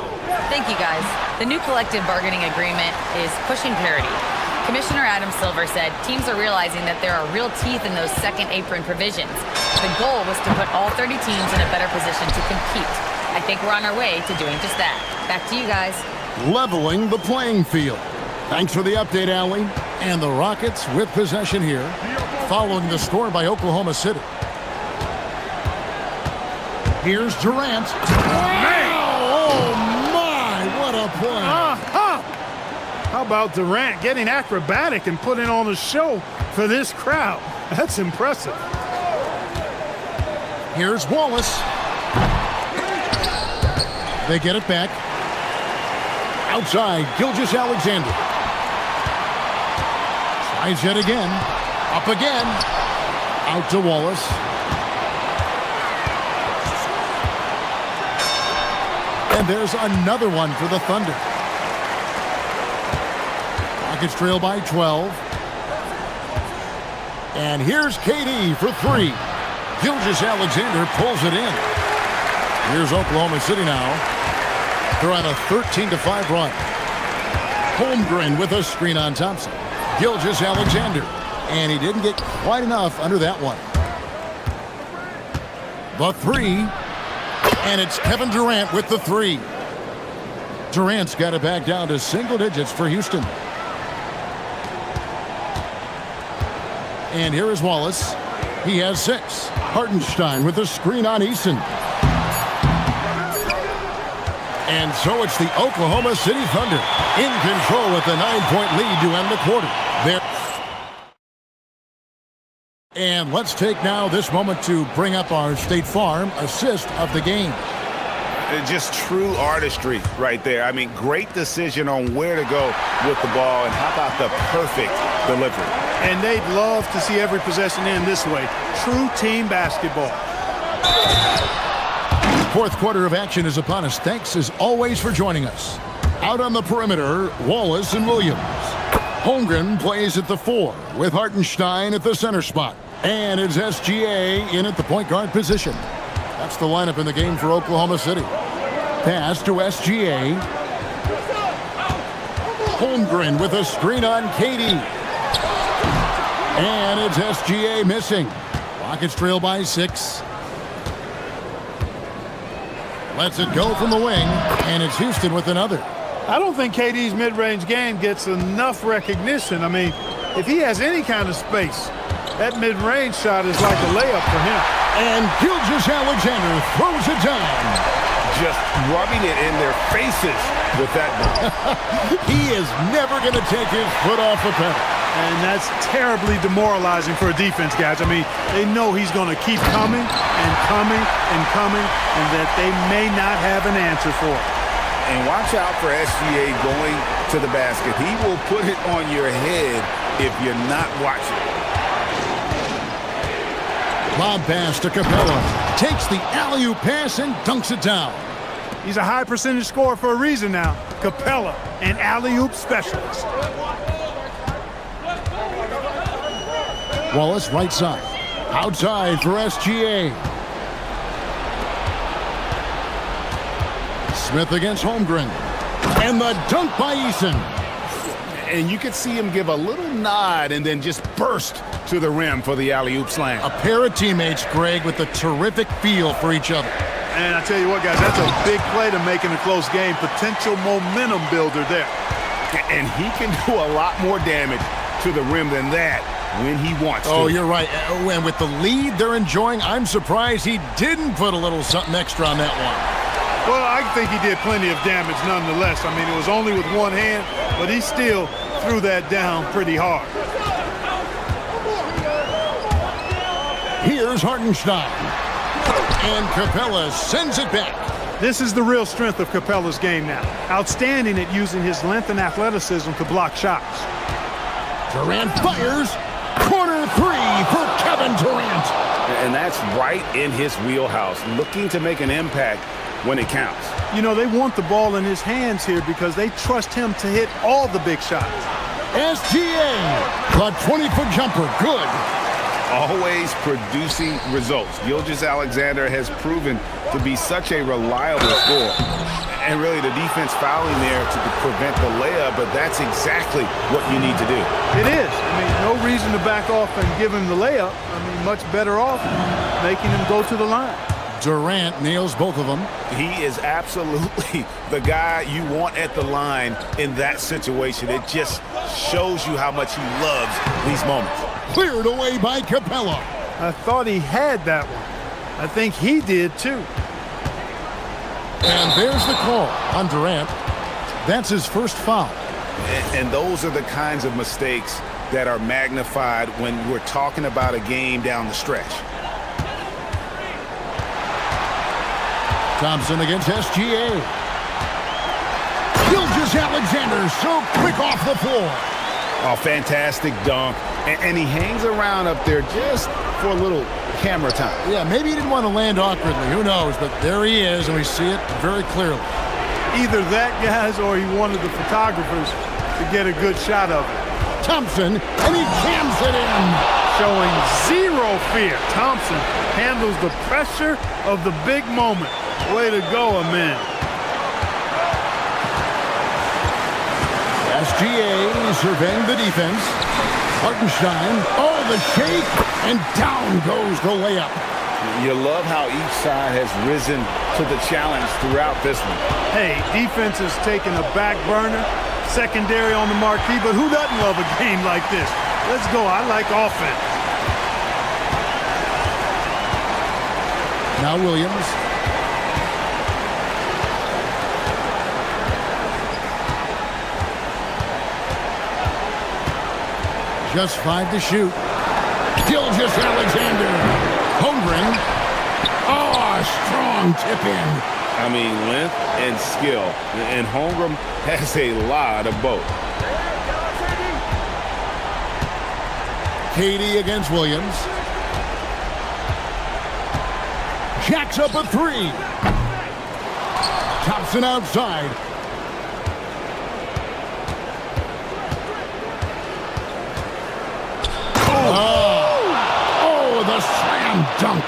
Thank you, guys. The new collective bargaining agreement is pushing parity. Commissioner Adam Silver said teams are realizing that there are real teeth in those second apron provisions. The goal was to put all 30 teams in a better position to compete. I think we're on our way to doing just that. Back to you guys. Leveling the playing field. Thanks for the update, Allie. And the Rockets with possession here, following the score by Oklahoma City. Here's Durant. Oh, my, what a play. How about Durant getting acrobatic and putting on a show for this crowd? That's impressive. Here's Wallace. They get it back. Outside, Gilgeous-Alexander. Tries yet again. Up again. Out to Wallace. And there's another one for the Thunder. Rockets trail by 12. And here's KD for three. Gilgeous-Alexander pulls it in. Here's Oklahoma City now. They're on a 13-5 run. Holmgren with a screen on Thompson. Gilgeous-Alexander. And he didn't get quite enough under that one. The three. And it's Kevin Durant with the three. Durant's got it back down to single digits for Houston. And here is Wallace. He has 6. Hartenstein with a screen on Eason. And so it's the Oklahoma City Thunder in control with a 9-point lead to end the quarter. There. And let's take now this moment to bring up our State Farm assist of the game. Just true artistry right there. I mean, great decision on where to go with the ball, and how about the perfect delivery? And they'd love to see every possession end this way. True team basketball. Fourth quarter of action is upon us. Thanks as always for joining us. Out on the perimeter, Wallace and Williams. Holmgren plays at the 4 with Hartenstein at the center spot. And it's SGA in at the point guard position. That's the lineup in the game for Oklahoma City. Pass to SGA. Holmgren with a screen on KD. And it's SGA missing. Rockets trail by 6. Lets it go from the wing, and it's Houston with another. I don't think KD's mid-range game gets enough recognition. I mean, if he has any kind of space, that mid-range shot is like a layup for him. And Gilgeous-Alexander throws it down. Just rubbing it in their faces with that ball. He is never going to take his foot off the pedal. And that's terribly demoralizing for a defense, guys. I mean, they know he's going to keep coming and coming and coming, and that they may not have an answer for it. And watch out for SGA going to the basket. He will put it on your head if you're not watching. Lob pass to Capella. Takes the alley-oop pass and dunks it down. He's a high percentage scorer for a reason now. Capella, an alley-oop specialist. Wallace right side. Outside for SGA. Smith against Holmgren. And the dunk by Eason. And you could see him give a little nod and then just burst to the rim for the alley-oop slam. A pair of teammates, Greg, with a terrific feel for each other. And I tell you what, guys, that's a big play to make in a close game. Potential momentum builder there. And he can do a lot more damage to the rim than that when he wants to. Oh, you're right. And with the lead they're enjoying, I'm surprised he didn't put a little something extra on that one. Well, I think he did plenty of damage nonetheless. I mean, it was only with one hand, but he still threw that down pretty hard. Here's Hartenstein. And Capella sends it back. This is the real strength of Capella's game now. Outstanding at using his length and athleticism to block shots. Durant fires. Corner 3 for Kevin Durant. And that's right in his wheelhouse, looking to make an impact when it counts. You know, they want the ball in his hands here because they trust him to hit all the big shots. SGA, the 20-foot jumper, good. always producing results. Gilgeous-Alexander has proven to be such a reliable scorer. And really the defense fouling there to prevent the layup, but that's exactly what you need to do. It is. I mean, no reason to back off and give him the layup. I mean, much better off making him go to the line. Durant nails both of them. He is absolutely the guy you want at the line in that situation. It just shows you how much he loves these moments. Cleared away by Capella. I thought he had that one. I think he did too. And there's the call on Durant. That's his first foul. And those are the kinds of mistakes that are magnified when we're talking about a game down the stretch. Thompson against SGA. Gilgeous-Alexander so quick off the floor. Oh, fantastic dunk. And he hangs around up there just for a little camera time. Yeah, maybe he didn't want to land awkwardly. Who knows? But there he is, and we see it very clearly. Either that, guys, or he wanted the photographers to get a good shot of it. Thompson, and he jams it in. Showing zero fear. Thompson handles the pressure of the big moment. Way to go, man. SGA surveying the defense. Hartenstein, oh, the shake, and down goes the layup. You love how each side has risen to the challenge throughout this one. Hey, defense has taken a back burner, secondary on the marquee, but who doesn't love a game like this? Let's go. I like offense. Now Williams. Just 5 to shoot. Gilgeous-Alexander. Holmgren. Oh, a strong tip in. I mean, length and skill. And Holmgren has a lot of both. Katie against Williams. Jacks up a 3. Thompson outside. Oh, the slam dunk.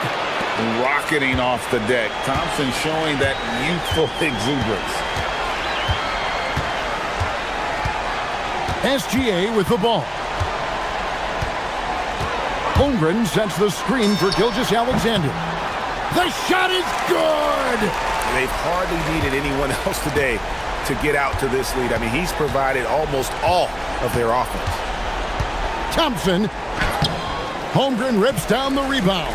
Rocketing off the deck. Thompson showing that youthful exuberance. SGA with the ball. Holmgren sets the screen for Gilgeous-Alexander. The shot is good! They've hardly needed anyone else today to get out to this lead. I mean, he's provided almost all of their offense. Thompson. Holmgren rips down the rebound.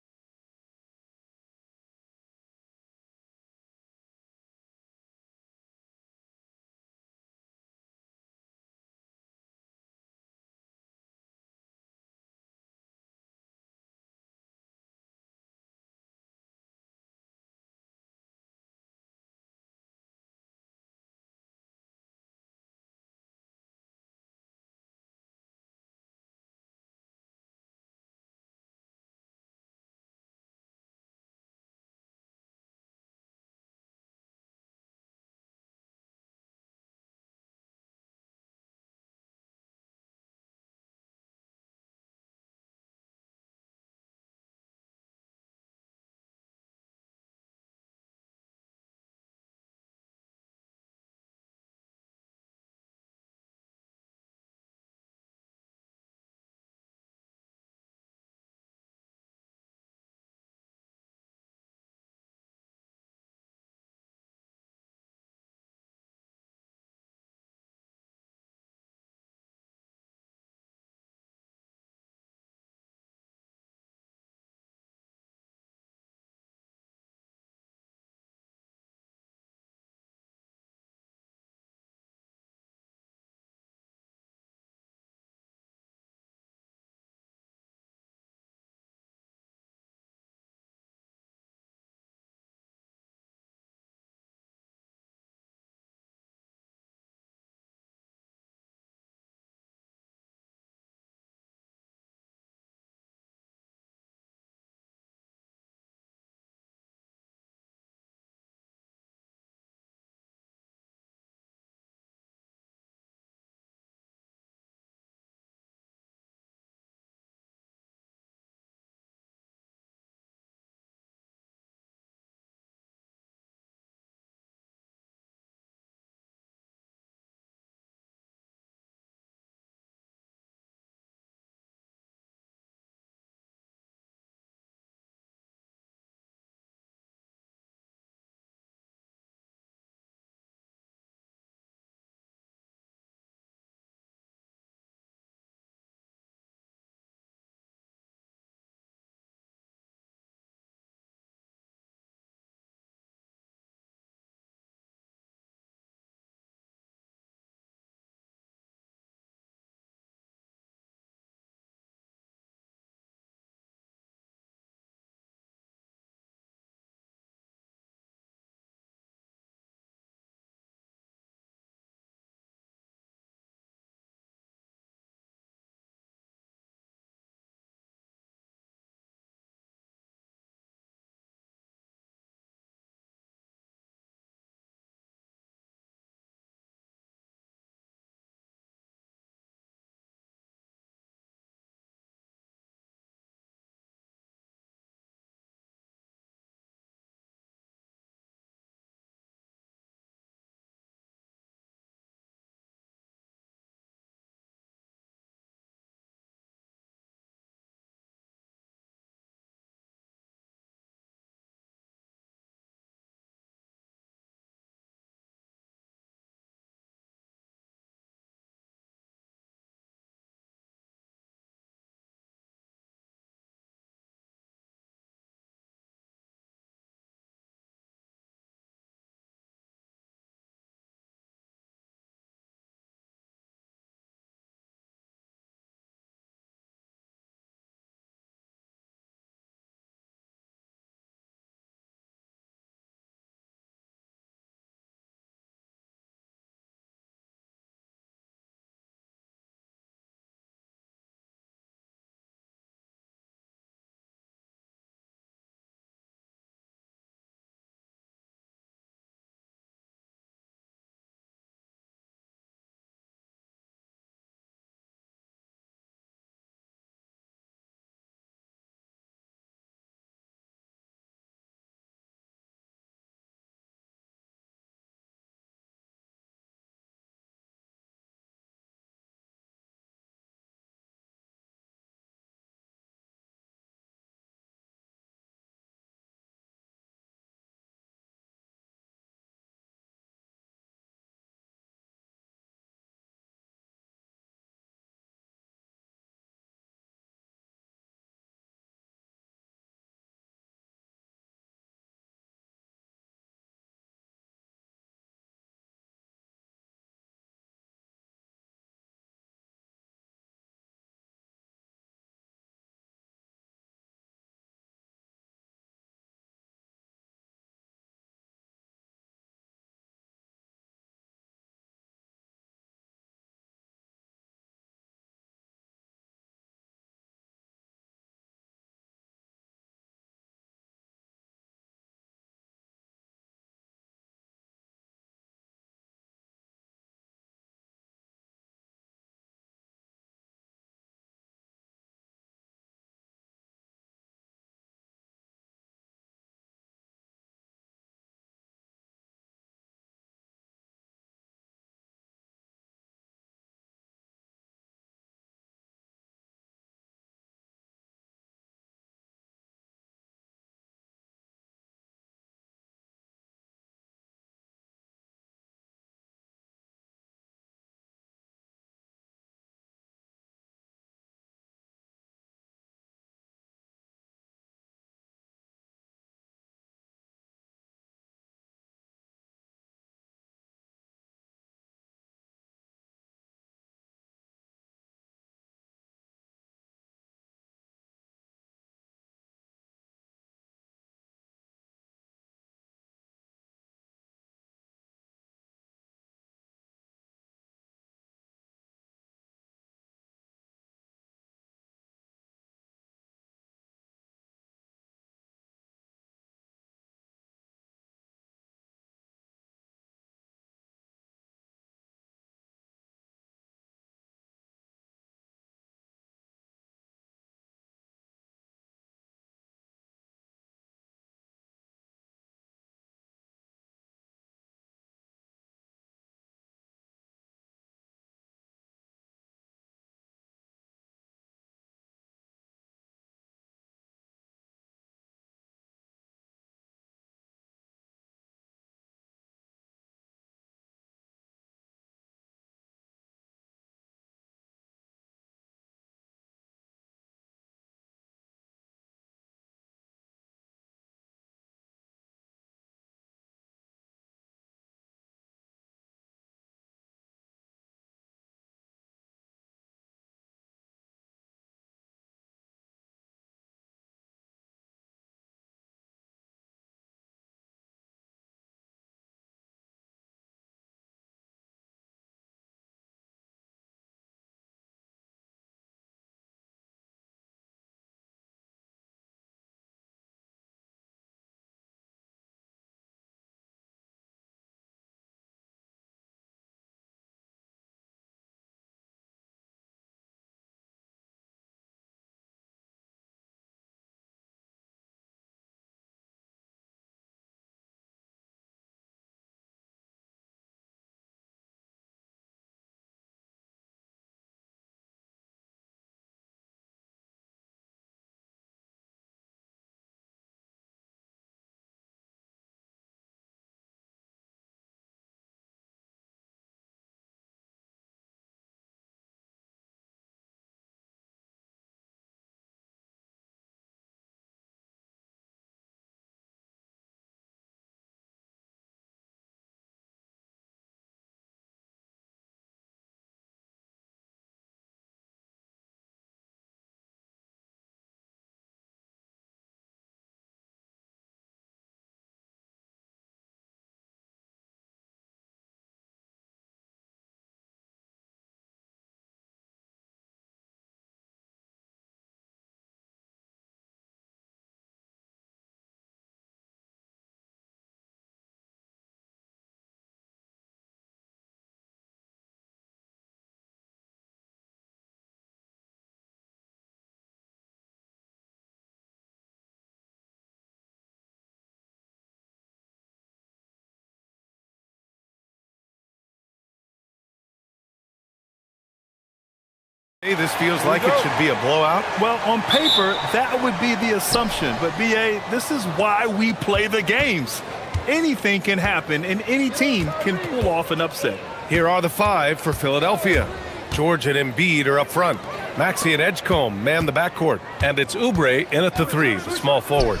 Hey, this feels like it should be a blowout. Well, on paper, that would be the assumption. But, B.A., this is why we play the games. Anything can happen, and any team can pull off an upset. Here are the 5 for Philadelphia. George and Embiid are up front. Maxey and Edgecombe man the backcourt. And it's Oubre in at the 3, the small forward.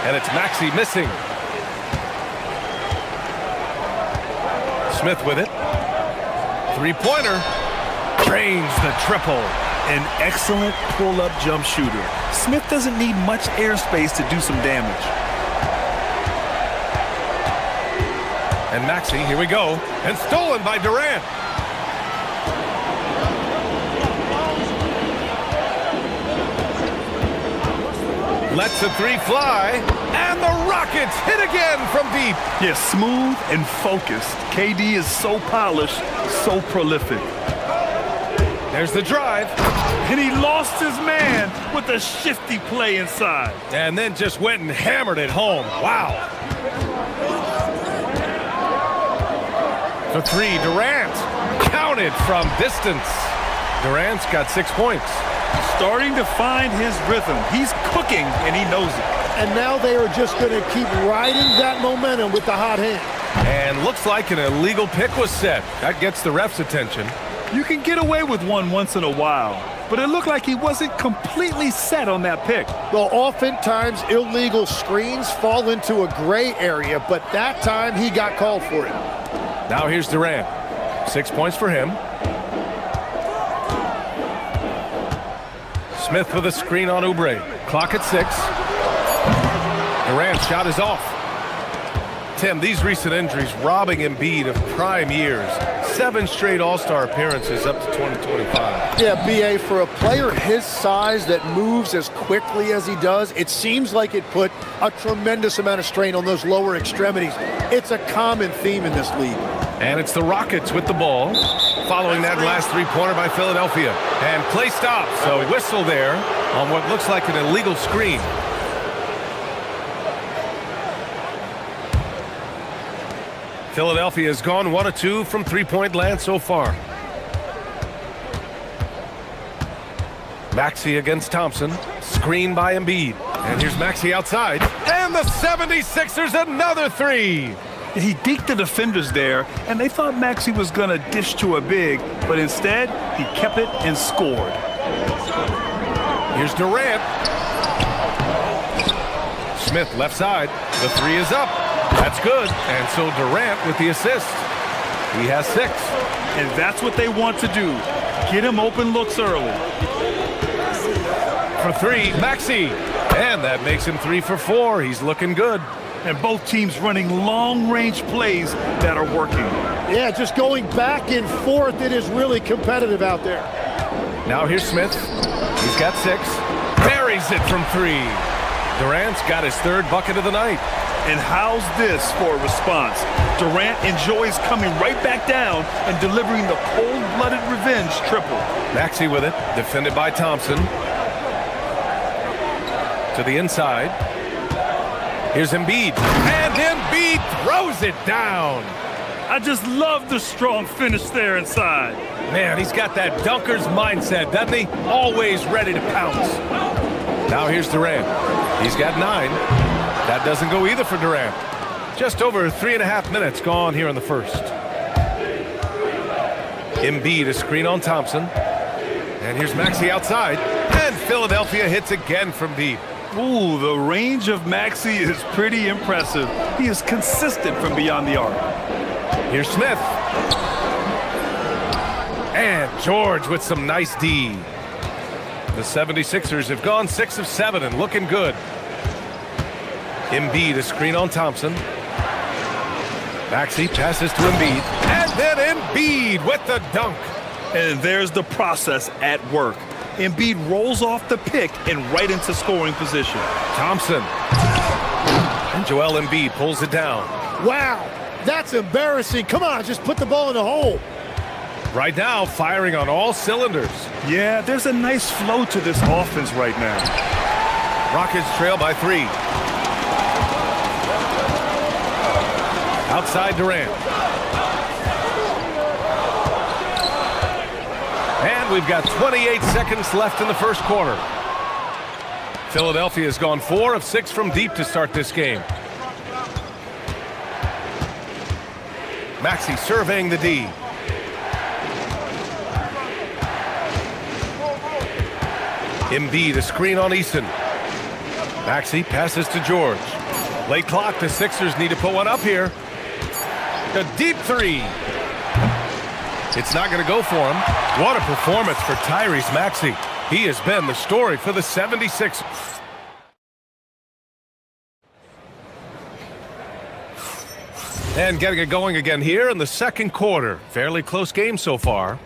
And it's Maxey missing. Smith with it. Three-pointer. Drains the triple. An excellent pull-up jump shooter. Smith doesn't need much airspace to do some damage. And Maxey, here we go. And stolen by Durant. Lets the 3 fly. And the Rockets hit again from deep. Yeah, smooth and focused. KD is so polished, so prolific. There's the drive. And he lost his man with a shifty play inside. And then just went and hammered it home. Wow. The 3, Durant. Counted from distance. Durant's got 6 points. Starting to find his rhythm. He's cooking, and he knows it. And now they are just going to keep riding that momentum with the hot hand. And looks like an illegal pick was set. That gets the ref's attention. You can get away with one once in a while, but it looked like he wasn't completely set on that pick. Well, oftentimes illegal screens fall into a gray area, but that time he got called for it. Now here's Durant. 6 points for him. Smith with a screen on Oubre. Clock at 6. Durant's shot is off. Tim, these recent injuries robbing Embiid of prime years. 7 straight All-Star appearances up to 2025. Yeah, B.A., for a player his size that moves as quickly as he does, it seems like it put a tremendous amount of strain on those lower extremities. It's a common theme in this league. And it's the Rockets with the ball, following that last 3-pointer by Philadelphia. And play stops, so whistle there on what looks like an illegal screen. Philadelphia has gone 1 of 2 from 3-point land so far. Maxey against Thompson. Screen by Embiid. And here's Maxey outside. And the 76ers another 3. He deked the defenders there, and they thought Maxey was going to dish to a big, but instead, he kept it and scored. Here's Durant. Smith left side. The 3 is up. That's good. And so Durant with the assist. He has 6. And that's what they want to do. Get him open looks early. For 3, Maxey. And that makes him 3 for 4. He's looking good. And both teams running long-range plays that are working. Yeah, just going back and forth, it is really competitive out there. Now here's Smith. He's got 6. Buries it from 3. Durant's got his 3rd bucket of the night. And how's this for a response? Durant enjoys coming right back down and delivering the cold-blooded revenge triple. Maxey with it, defended by Thompson. To the inside. Here's Embiid. And Embiid throws it down. I just love the strong finish there inside. Man, he's got that dunker's mindset, doesn't he? Always ready to pounce. Now here's Durant. He's got 9. That doesn't go either for Durant. Just over 3.5 minutes gone here in the first. Embiid, a screen on Thompson. And here's Maxey outside. And Philadelphia hits again from deep. Ooh, the range of Maxey is pretty impressive. He is consistent from beyond the arc. Here's Smith. And George with some nice D. The 76ers have gone 6 of 7 and looking good. Embiid, a screen on Thompson. Maxey passes to Embiid. And then Embiid with the dunk. And there's the process at work. Embiid rolls off the pick and right into scoring position. Thompson. And Joel Embiid pulls it down. Wow, that's embarrassing. Come on, just put the ball in the hole. Right now, firing on all cylinders. Yeah, there's a nice flow to this offense right now. Rockets trail by 3. Outside Durant. we've got 28 seconds left in the first quarter. Philadelphia has gone 4 of 6 from deep to start this game. Maxey surveying the D. Embiid, a screen on Eason. Maxey passes to George. Late clock, the Sixers need to put one up here. A deep three. It's not going to go for him. What a performance for Tyrese Maxey. He has been the story for the 76ers. And getting it going again here in the second quarter. Fairly close game so far.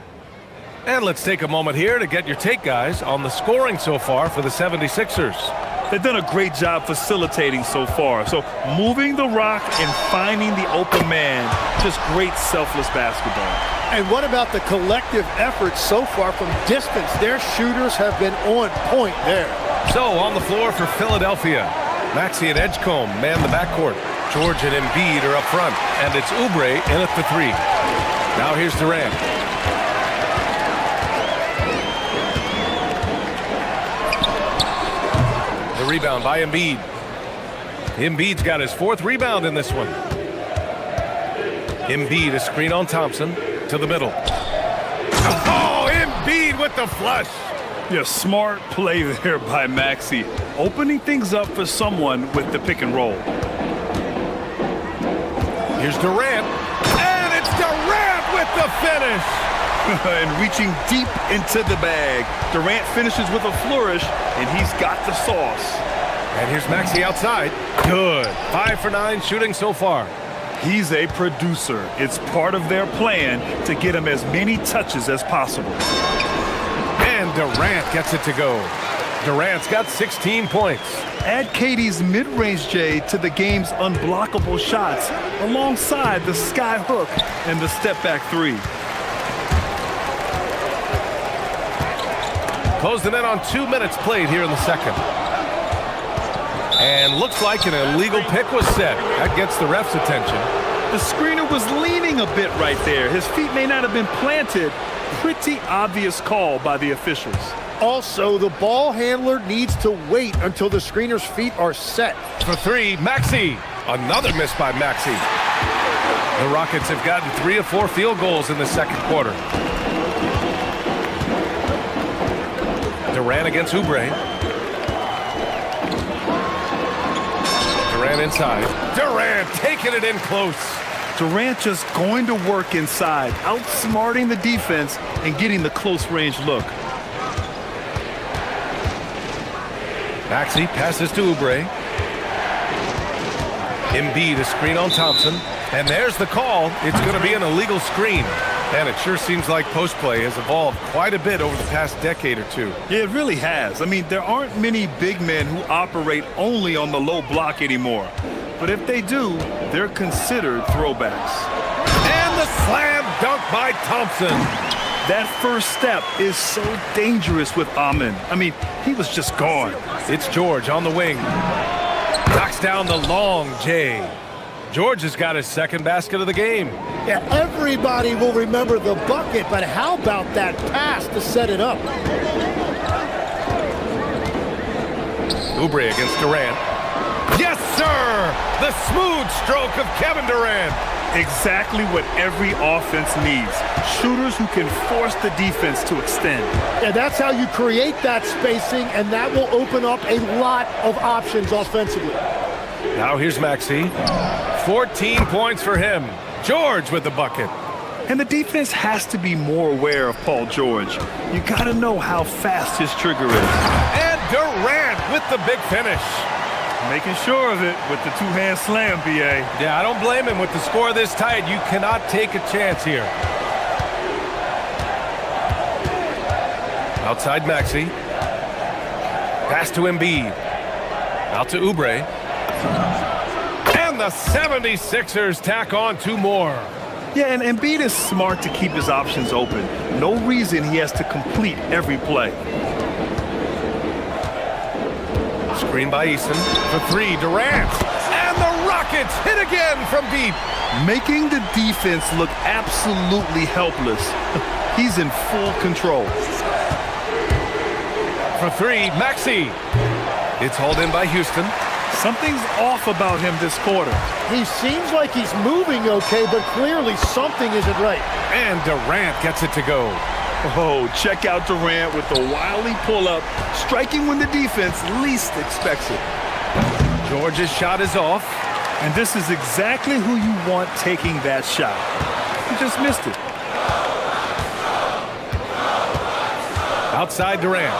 And let's take a moment here to get your take, guys, on the scoring so far for the 76ers. They've done a great job facilitating so far. So moving the rock and finding the open man. Just great selfless basketball. And what about the collective effort so far from distance? Their shooters have been on point there. So on the floor for Philadelphia. Maxey and Edgecombe man the backcourt. George and Embiid are up front. And it's Oubre in at the 3. Now here's Durant. The rebound by Embiid. Embiid's got his 4th rebound in this one. Embiid, a screen on Thompson. To the middle. Oh, Embiid with the flush. Yeah, smart play there by Maxey. Opening things up for someone with the pick and roll. Here's Durant. And it's Durant with the finish. And reaching deep into the bag. Durant finishes with a flourish, and he's got the sauce. And here's Maxey outside. Good. 5 for 9 shooting so far. He's a producer. It's part of their plan to get him as many touches as possible. And Durant gets it to go. Durant's got 16 points. Add KD's mid-range J to the game's unblockable shots alongside the sky hook and the step-back 3. Closing in on 2 minutes played here in the second. And looks like an illegal pick was set. That gets the ref's attention. The screener was leaning a bit right there. His feet may not have been planted. Pretty obvious call by the officials. Also, the ball handler needs to wait until the screener's feet are set. For 3, Maxey. Another miss by Maxey. The Rockets have gotten 3 of 4 field goals in the second quarter. Durant against Oubre. Durant inside. Durant taking it in close. Durant just going to work inside, outsmarting the defense and getting the close range look. Maxey passes to Oubre. Embiid, a screen on Thompson. And there's the call. It's going to be an illegal screen. And it sure seems like post play has evolved quite a bit over the past decade or two. Yeah, it really has. I mean, there aren't many big men who operate only on the low block anymore. But if they do, they're considered throwbacks. And the slam dunk by Thompson. That first step is so dangerous with Amin. I mean, he was just gone. It's George on the wing. Knocks down the long J. George has got his second basket of the game. Yeah, everybody will remember the bucket, but how about that pass to set it up? Oubre against Durant. Yes, sir! The smooth stroke of Kevin Durant. Exactly what every offense needs. Shooters who can force the defense to extend. Yeah, that's how you create that spacing, and that will open up a lot of options offensively. Now here's Maxey. 14 points for him. George with the bucket. And the defense has to be more aware of Paul George. You got to know how fast his trigger is. And Durant with the big finish. Making sure of it with the two-hand slam, B.A. Yeah, I don't blame him. With the score this tight, you cannot take a chance here. Outside Maxey. Pass to Embiid. Out to Oubre. And the 76ers tack on 2 more. Yeah, and Embiid is smart to keep his options open. No reason he has to complete every play. Screen by Eason for 3, Durant. And the Rockets hit again from deep. Making the defense look absolutely helpless. He's in full control. For three, Maxey. It's hauled in by Houston. Something's off about him this quarter. He seems like he's moving okay, but clearly something isn't right. And Durant gets it to go. Oh, check out Durant with the wily pull-up, striking when the defense least expects it. George's shot is off. And this is exactly who you want taking that shot. He just missed it. Outside Durant.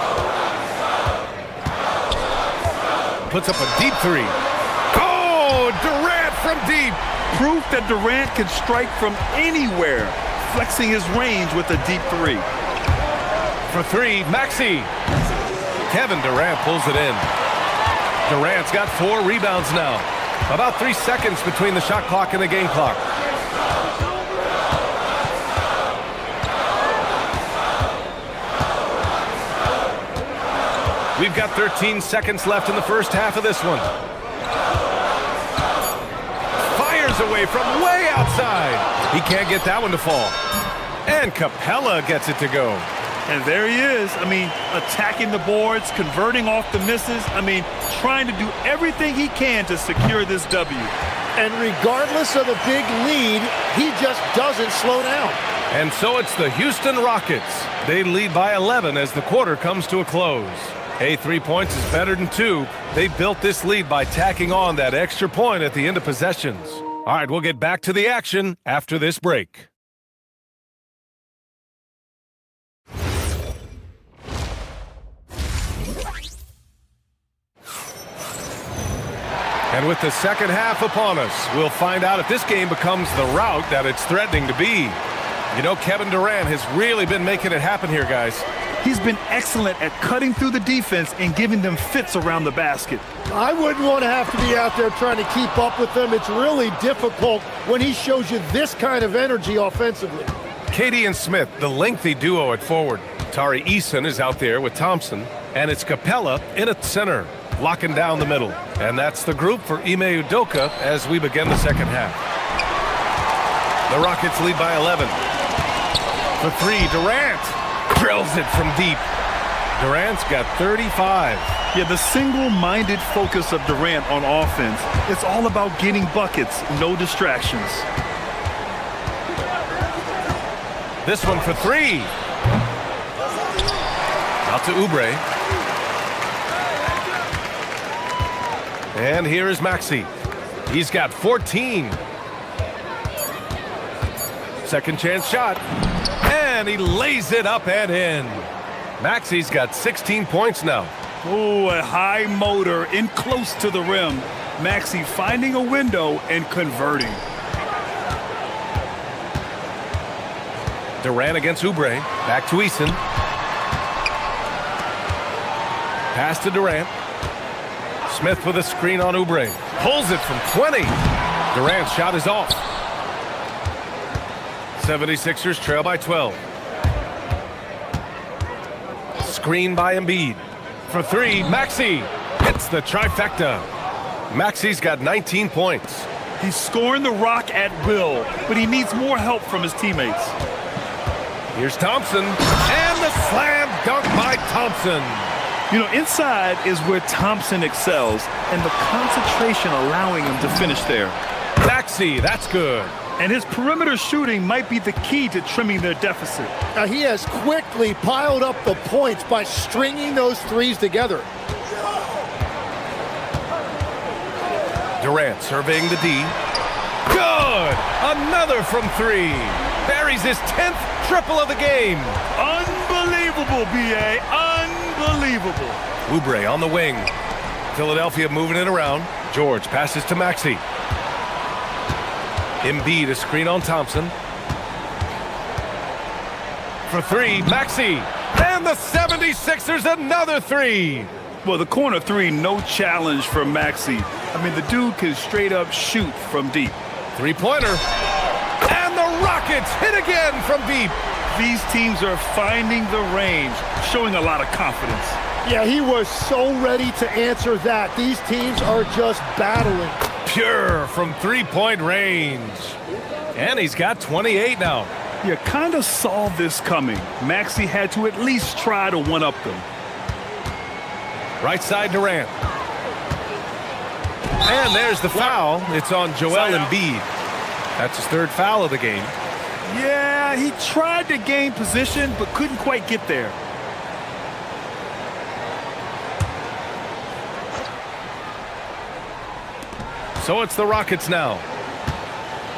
Puts up a deep three. Oh, Durant from deep. Proof that Durant can strike from anywhere, flexing his range with a deep three. For three, Maxey. Kevin Durant pulls it in. Durant's got 4 rebounds now. About 3 seconds between the shot clock and the game clock. We've got 13 seconds left in the first half of this one. Fires away from way outside. He can't get that one to fall. And Capella gets it to go. And there he is. I mean, attacking the boards, converting off the misses. I mean, trying to do everything he can to secure this W. And regardless of the big lead, he just doesn't slow down. And so it's the Houston Rockets. They lead by 11 as the quarter comes to a close. Hey, 3 points is better than 2. They built this lead by tacking on that extra point at the end of possessions. All right, we'll get back to the action after this break. And with the second half upon us, we'll find out if this game becomes the rout that it's threatening to be. You know, Kevin Durant has really been making it happen here, guys. He's been excellent at cutting through the defense and giving them fits around the basket. I wouldn't want to have to be out there trying to keep up with them. It's really difficult when he shows you this kind of energy offensively. Katie and Smith, the lengthy duo at forward. Tari Eason is out there with Thompson, and it's Capella in at center, locking down the middle. And that's the group for Ime Udoka as we begin the second half. The Rockets lead by 11. For three, Durant drills it from deep. Durant's got 35. Yeah, the single-minded focus of Durant on offense, it's all about getting buckets, no distractions. This one for three. Out to Oubre. And here is Maxey. He's got 14. Second chance shot. And he lays it up and in. Maxey's got 16 points now. Oh, a high motor in close to the rim. Maxey finding a window and converting. Durant against Oubre. Back to Eason. Pass to Durant. Smith with a screen on Oubre. Pulls it from 20. Durant's shot is off. 76ers trail by 12. Screen by Embiid. For three, Maxey hits the trifecta. Maxey's got 19 points. He's scoring the rock at will, but he needs more help from his teammates. Here's Thompson, and the slam dunk by Thompson. You know, inside is where Thompson excels, and the concentration allowing him to finish there. Maxey, that's good. And his perimeter shooting might be the key to trimming their deficit. Now, he has quickly piled up the points by stringing those threes together. Durant surveying the D. Good! Another from three. Buries his 10th triple of the game. Unbelievable, B.A. Unbelievable. Oubre on the wing. Philadelphia moving it around. George passes to Maxey. Embiid a screen on Thompson. For three, Maxey. And the 76ers another three. Well, the corner three, no challenge for Maxey. I mean, the dude can straight up shoot from deep. Three-pointer. And the Rockets hit again from deep. These teams are finding the range, showing a lot of confidence. Yeah, he was so ready to answer that. These teams are just battling. Pure from three-point range. And he's got 28 now. You kind of saw this coming. Maxey had to at least try to one-up them. Right side Durant. And there's the foul. It's on Joel Embiid. That's his third foul of the game. Yeah, he tried to gain position, but couldn't quite get there. So it's the Rockets now.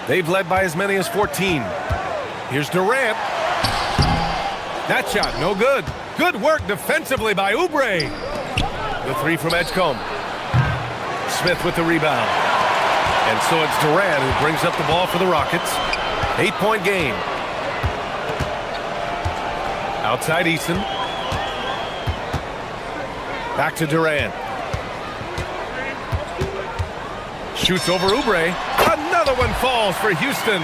They've led by as many as 14. Here's Durant. That shot, no good. Good work defensively by Oubre. The three from Edgecombe. Smith with the rebound. And so it's Durant who brings up the ball for the Rockets. 8-point game. Outside Eason. Back to Durant. Shoots over Oubre. Another one falls for Houston.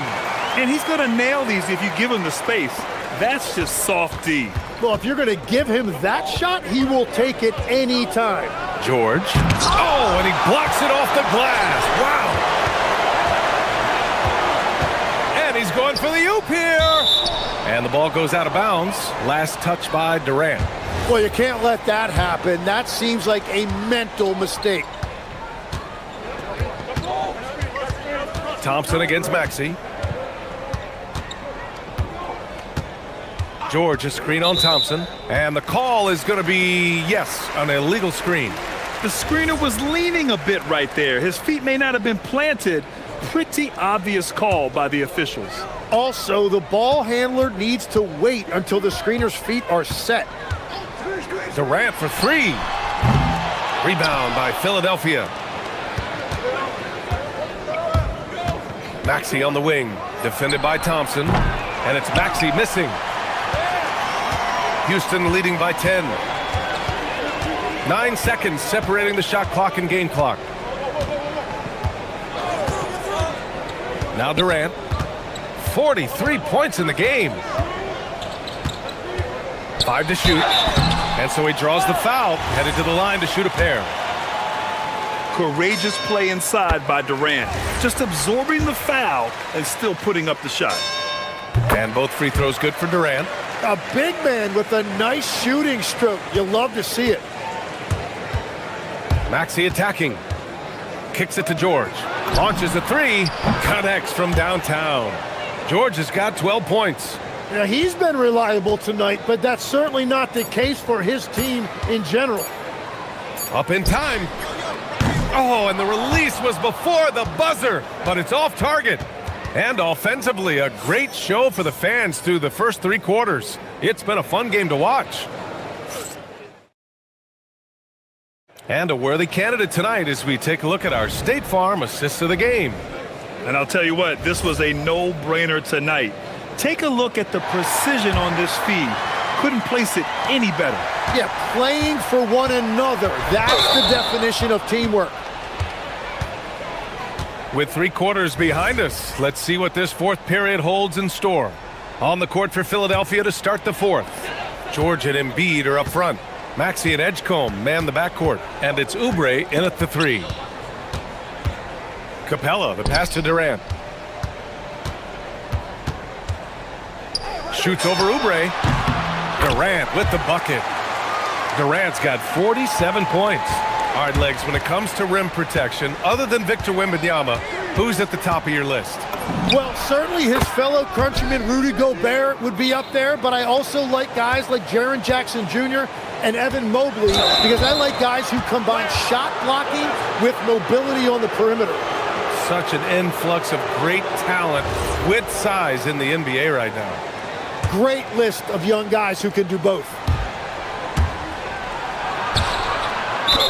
And he's going to nail these if you give him the space. That's just soft D. Well, if you're going to give him that shot, he will take it any time. George. Oh, and he blocks it off the glass. Wow. And he's going for the oop here. And the ball goes out of bounds. Last touch by Durant. Well, you can't let that happen. That seems like a mental mistake. Thompson against Maxey. George, a screen on Thompson. And the call is going to be, yes, an illegal screen. The screener was leaning a bit right there. His feet may not have been planted. Pretty obvious call by the officials. Also, the ball handler needs to wait until the screener's feet are set. Durant for three. Rebound by Philadelphia. Maxey on the wing, defended by Thompson. And it's Maxey missing. Houston leading by 10. 9 seconds separating the shot clock and game clock. Now Durant. 43 points in the game. 5 to shoot. And so he draws the foul, headed to the line to shoot a pair. Courageous play inside by Durant. Just absorbing the foul and still putting up the shot. And both free throws good for Durant. A big man with a nice shooting stroke. You love to see it. Maxey attacking. Kicks it to George. Launches a three. Connects from downtown. George has got 12 points. Now, he's been reliable tonight, but that's certainly not the case for his team in general. Up in time. Oh, and the release was before the buzzer, but it's off target. And offensively, a great show for the fans through the first 3 quarters. It's been a fun game to watch. And a worthy candidate tonight as we take a look at our State Farm assists of the game. And I'll tell you what, this was a no-brainer tonight. Take a look at the precision on this feed. Couldn't place it any better. Yeah, playing for one another. That's the definition of teamwork. With 3 quarters behind us, let's see what this 4th period holds in store. On the court for Philadelphia to start the 4th. George and Embiid are up front. Maxey and Edgecombe man the backcourt. And it's Oubre in at the 3. Capella, the pass to Durant. Shoots over Oubre. Durant with the bucket. Durant's got 47 points. All right, Legs, when it comes to rim protection, other than Victor Wembanyama, who's at the top of your list? Well, certainly his fellow countryman Rudy Gobert would be up there, but I also like guys like Jaren Jackson Jr. and Evan Mobley because I like guys who combine shot blocking with mobility on the perimeter. Such an influx of great talent with size in the NBA right now. Great list of young guys who can do both.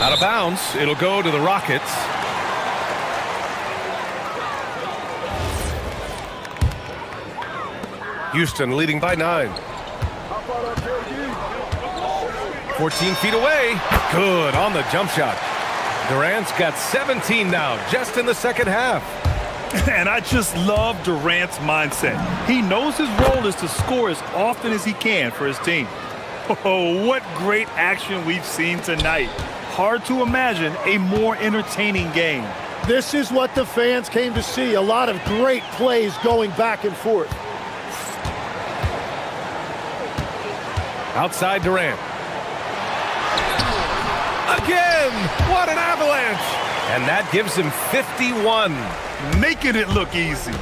Out of bounds, it'll go to the Rockets. Houston leading by 9. 14 feet away. Good on the jump shot. Durant's got 17 now, just in the second half. And I just love Durant's mindset. He knows his role is to score as often as he can for his team. Oh, what great action we've seen tonight. Hard to imagine a more entertaining game. This is what the fans came to see. A lot of great plays going back and forth. Outside Durant. Again! What an avalanche! And that gives him 51. Making it look easy.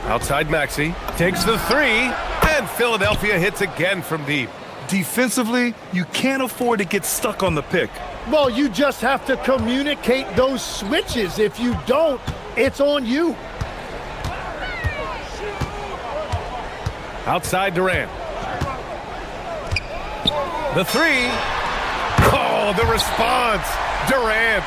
Outside Maxey. Takes the three. And Philadelphia hits again from deep. Defensively, you can't afford to get stuck on the pick. Well, you just have to communicate those switches. If you don't, it's on you. Outside Durant. The three. Oh, the response. Durant.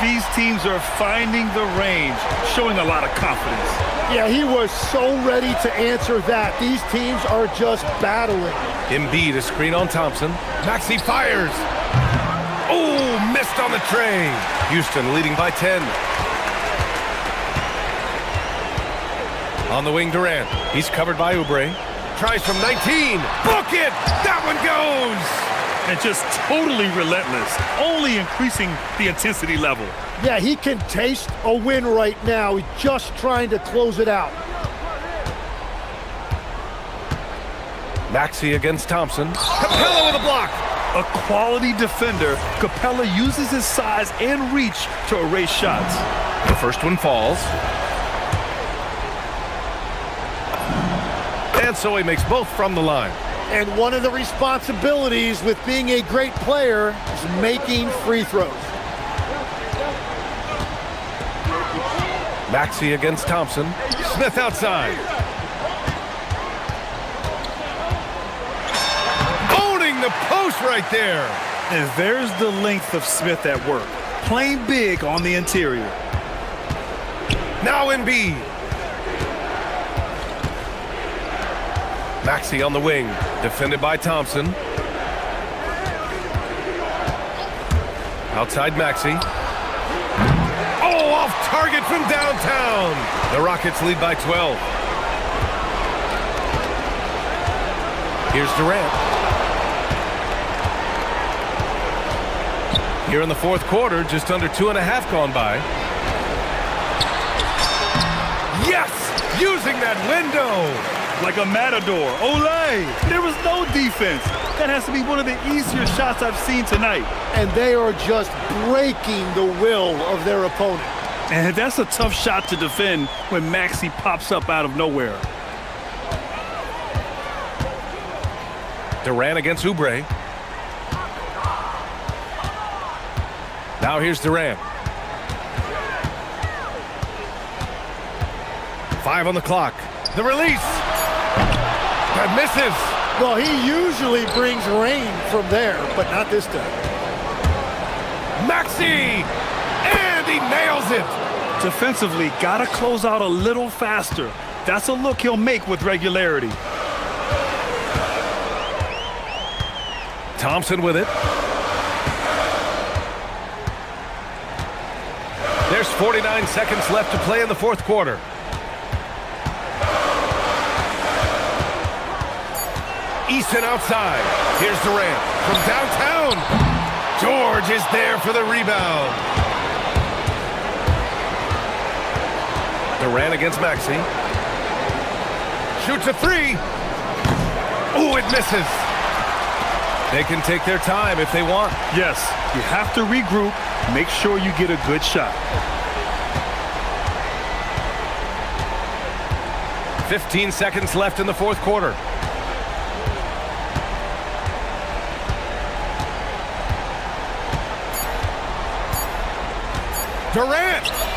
These teams are finding the range, showing a lot of confidence. Yeah, he was so ready to answer that. These teams are just battling. Embiid, a screen on Thompson. Maxey fires. Oh, missed on the tray. Houston leading by 10. On the wing, Durant. He's covered by Oubre. Tries from 19. Book it! That one goes! And just totally relentless, only increasing the intensity level. Yeah, he can taste a win right now. He's just trying to close it out. Maxey against Thompson. Capella with a block. A quality defender, Capella uses his size and reach to erase shots. The first one falls. And so he makes both from the line. And one of the responsibilities with being a great player is making free throws. Maxey against Thompson. Smith outside. Owning the post right there. And there's the length of Smith at work, playing big on the interior. Now Embiid. Maxey on the wing, defended by Thompson. Outside Maxey. Oh, off target from downtown. The Rockets lead by 12. Here's Durant. Here in the fourth quarter, just under 2.5 gone by. Yes! Using that window! Like a matador. Olay! There was no defense. That has to be one of the easier shots I've seen tonight. And they are just breaking the will of their opponent. And that's a tough shot to defend when Maxey pops up out of nowhere. Durant against Oubre. Now here's Durant. 5 on the clock. The release. That misses. Well, he usually brings rain from there, but not this time. Maxey! And he nails it. Defensively, gotta close out a little faster. That's a look he'll make with regularity. Thompson with it. There's 49 seconds left to play in the fourth quarter. Easton outside. Here's Durant from downtown. George is there for the rebound. Durant against Maxey. Shoots a three. Ooh, it misses. They can take their time if they want. Yes, you have to regroup. Make sure you get a good shot. 15 seconds left in the fourth quarter. Durant!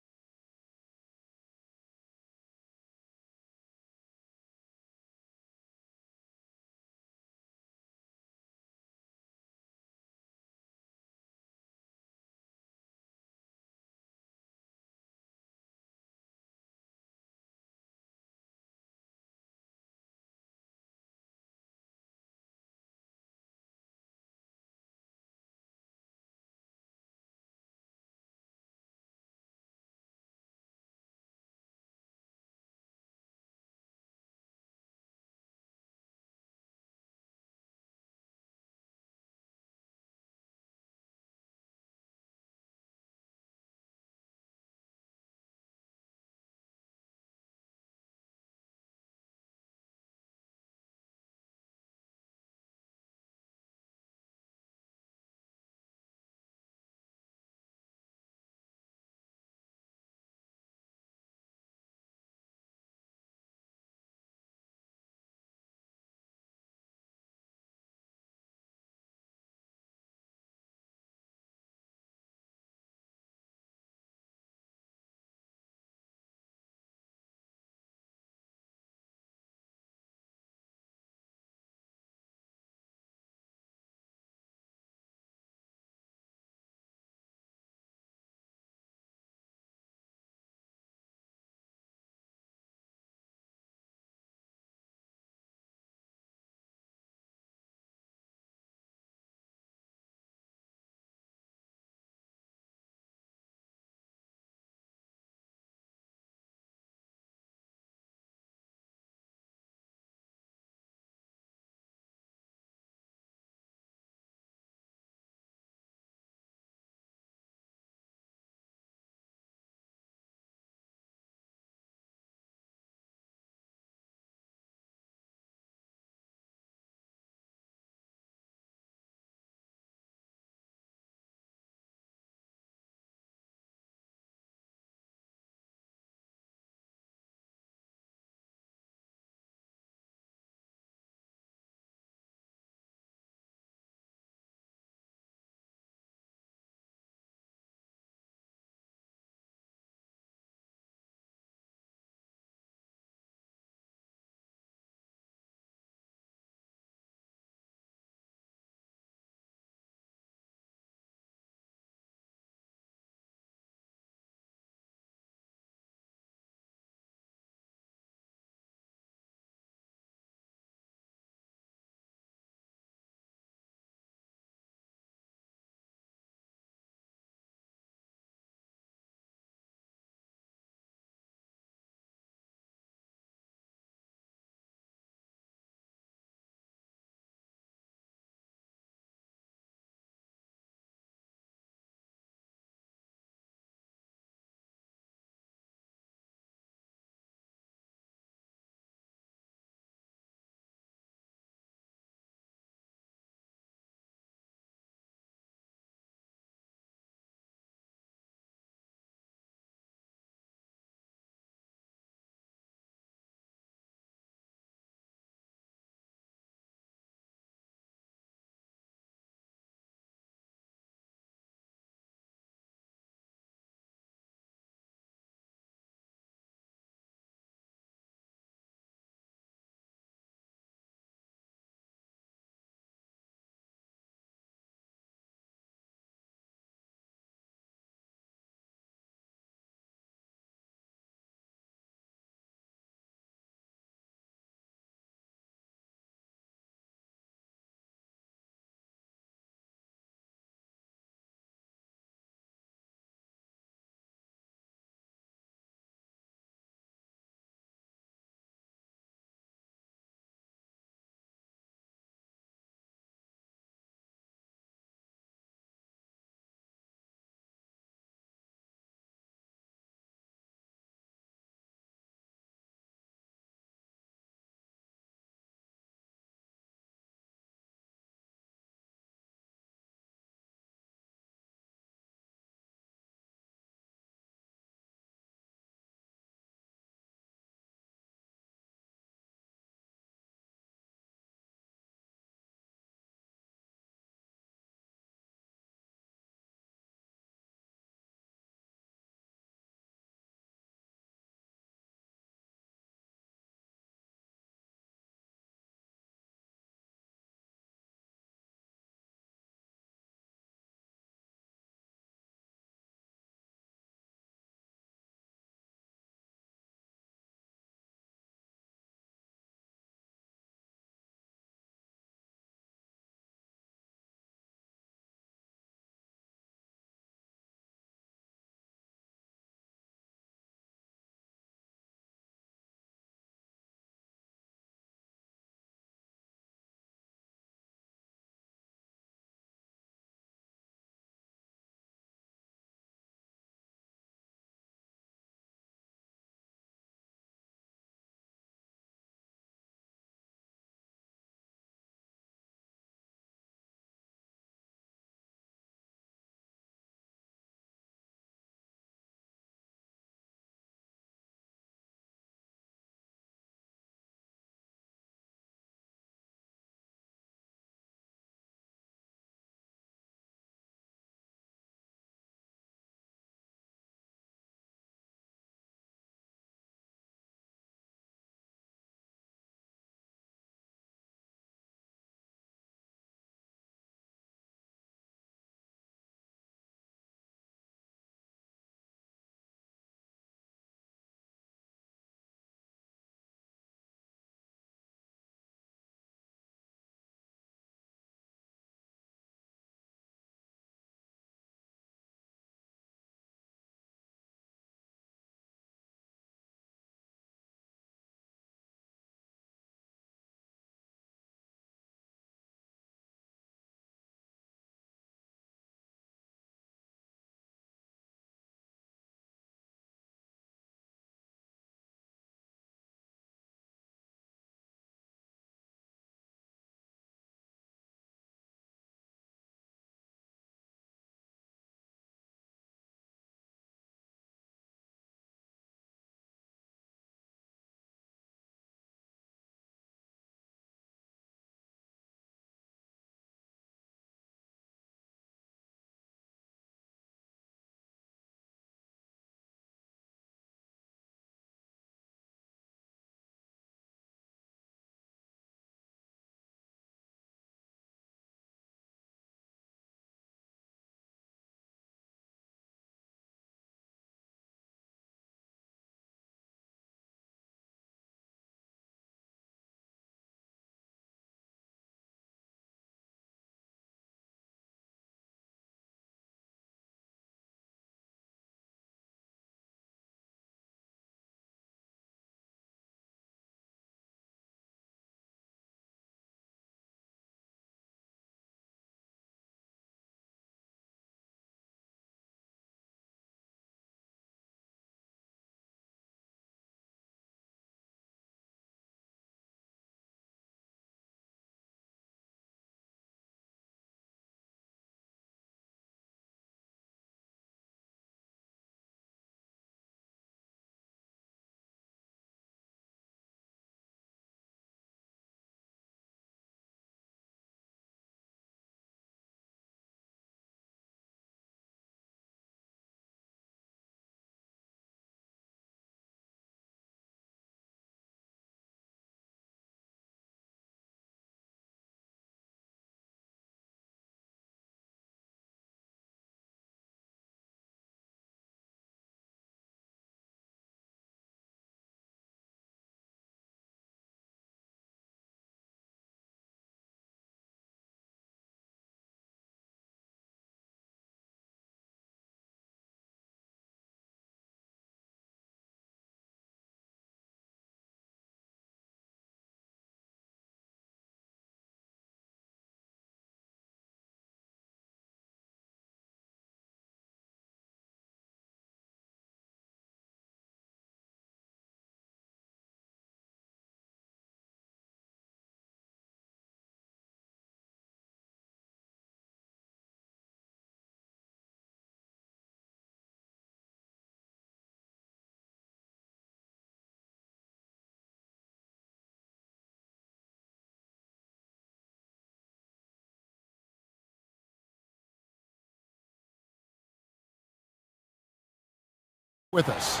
With us.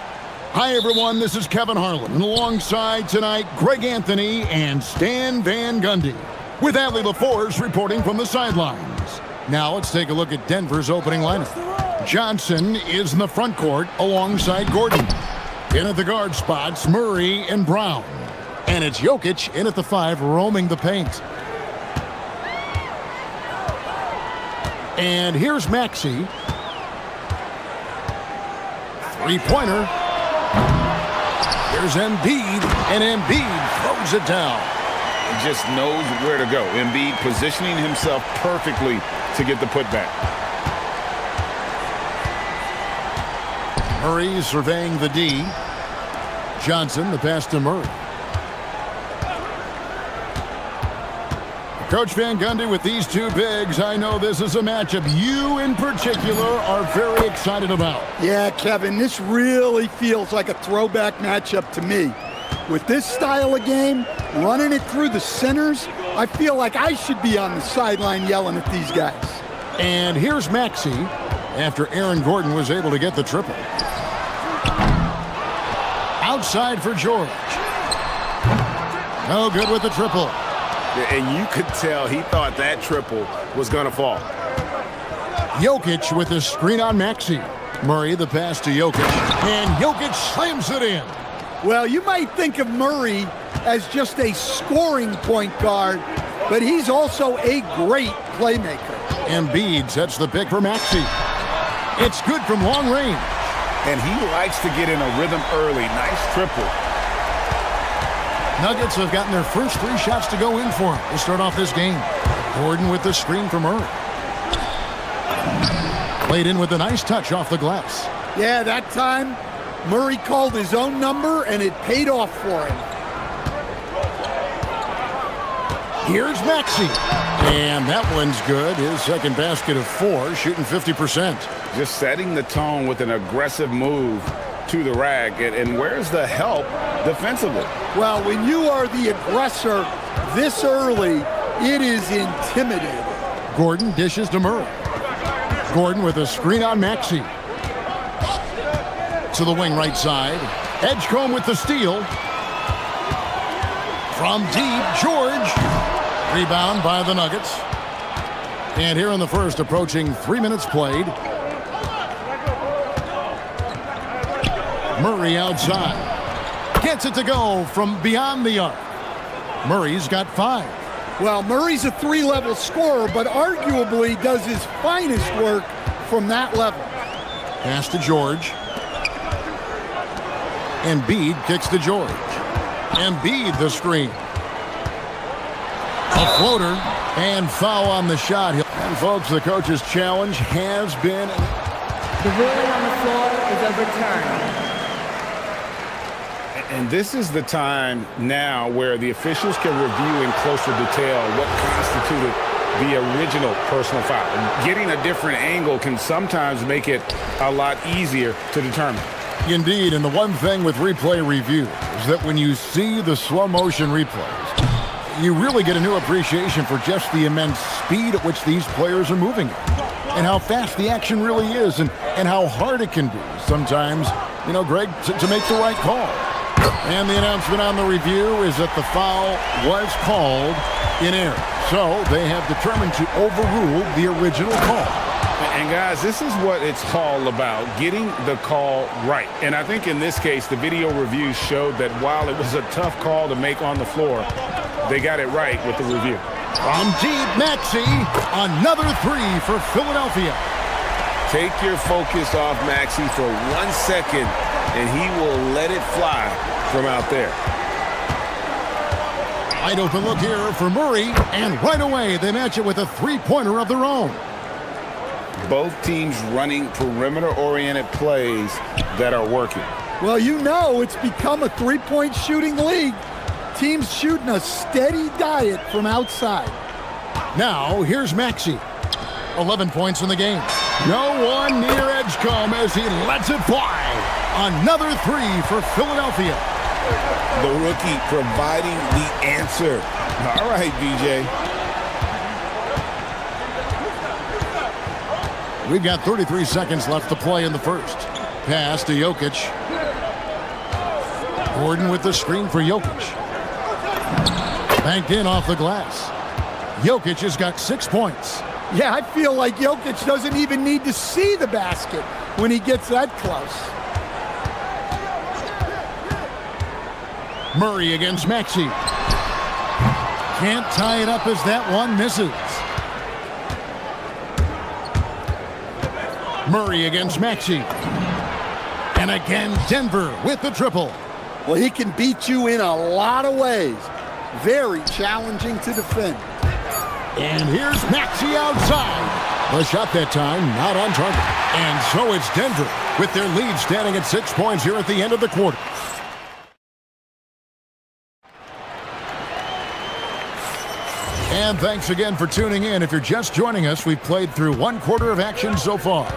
Hi, everyone. This is Kevin Harlan, and alongside tonight, Greg Anthony and Stan Van Gundy, with Allie LaForce reporting from the sidelines. Now let's take a look at Denver's opening lineup. Johnson is in the front court alongside Gordon. In at the guard spots, Murray and Brown. And it's Jokic in at the 5, roaming the paint. And here's Maxey. Three-pointer. Here's Embiid, and Embiid throws it down. He just knows where to go. Embiid positioning himself perfectly to get the putback. Murray surveying the D. Johnson, the pass to Murray. Coach Van Gundy, with these two bigs, I know this is a matchup you in particular are very excited about. Yeah, Kevin, this really feels like a throwback matchup to me. With this style of game, running it through the centers, I feel like I should be on the sideline yelling at these guys. And here's Maxey after Aaron Gordon was able to get the triple. Outside for George. No good with the triple. And you could tell he thought that triple was going to fall. Jokic with a screen on Maxey. Murray the pass to Jokic. And Jokic slams it in. Well, you might think of Murray as just a scoring point guard, but he's also a great playmaker. Embiid sets the pick for Maxey. It's good from long range. And he likes to get in a rhythm early. Nice triple. Nuggets have gotten their first 3 shots to go in for him to start off this game. Gordon with the screen for Murray. Played in with a nice touch off the glass. Yeah, that time Murray called his own number and it paid off for him. Here's Maxey. And that one's good. His second basket of 4, shooting 50%. Just setting the tone with an aggressive move to the rack. And where's the help defensively? Well, when you are the aggressor this early, it is intimidating. Gordon dishes to Murray. Gordon with a screen on Maxey. To the wing right side. Edgecombe with the steal. From deep, George. Rebound by the Nuggets. And here in the first, approaching 3 minutes played. Murray outside. Gets it to go from beyond the arc. Murray's got 5. Well, Murray's a 3-level scorer, but arguably does his finest work from that level. Pass to George. Embiid kicks to George. Embiid the screen. A floater and foul on the shot. And folks, the coach's challenge has been... The ruling on the floor is overturned. And this is the time now where the officials can review in closer detail what constituted the original personal foul. Getting a different angle can sometimes make it a lot easier to determine. Indeed, and the one thing with replay review is that when you see the slow motion replays, you really get a new appreciation for just the immense speed at which these players are moving and how fast the action really is and how hard it can be sometimes, you know, Greg, to make the right call. And the announcement on the review is that the foul was called in error. So they have determined to overrule the original call. And guys, this is what it's all about, getting the call right. And I think in this case, the video review showed that while it was a tough call to make on the floor, they got it right with the review. From deep, Maxey, another 3 for Philadelphia. Take your focus off Maxey for 1 second, and he will let it fly from out there. Wide open look here for Murray, and right away they match it with a 3-pointer of their own. Both teams running perimeter-oriented plays that are working. Well, you know it's become a 3-point shooting league. Teams shooting a steady diet from outside. Now, here's Maxey. 11 points in the game. No one near Edgecombe as he lets it fly. Another 3 for Philadelphia. The rookie providing the answer. All right, BJ. We've got 33 seconds left to play in the first. pass to Jokic. Gordon with the screen for Jokic. Banked in off the glass. Jokic has got 6 points. Yeah, I feel like Jokic doesn't even need to see the basket when he gets that close. Murray against Maxey. Can't tie it up as that one misses. Murray against Maxey. And again, Denver with the triple. Well, he can beat you in a lot of ways. Very challenging to defend. And here's Maxey outside. The shot that time not on target. And so it's Denver with their lead standing at 6 points here at the end of the quarter. And thanks again for tuning in. If you're just joining us, we've played through 1 quarter of action so far.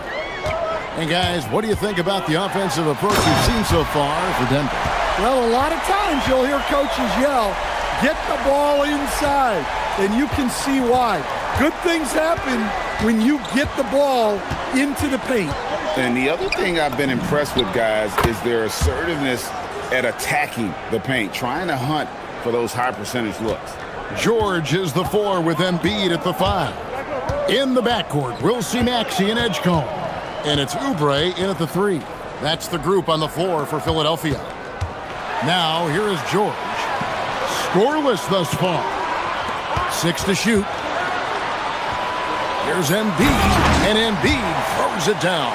And guys, what do you think about the offensive approach you've seen so far for Denver? Well, a lot of times you'll hear coaches yell, get the ball inside, and you can see why. Good things happen when you get the ball into the paint. And the other thing I've been impressed with, guys, is their assertiveness at attacking the paint, trying to hunt for those high percentage looks. George is the 4 with Embiid at the 5. In the backcourt, we'll see Maxey and Edgecombe. And it's Oubre in at the 3. That's the group on the floor for Philadelphia. Now, here is George. Scoreless thus far. 6 to shoot. Here's Embiid, and Embiid throws it down.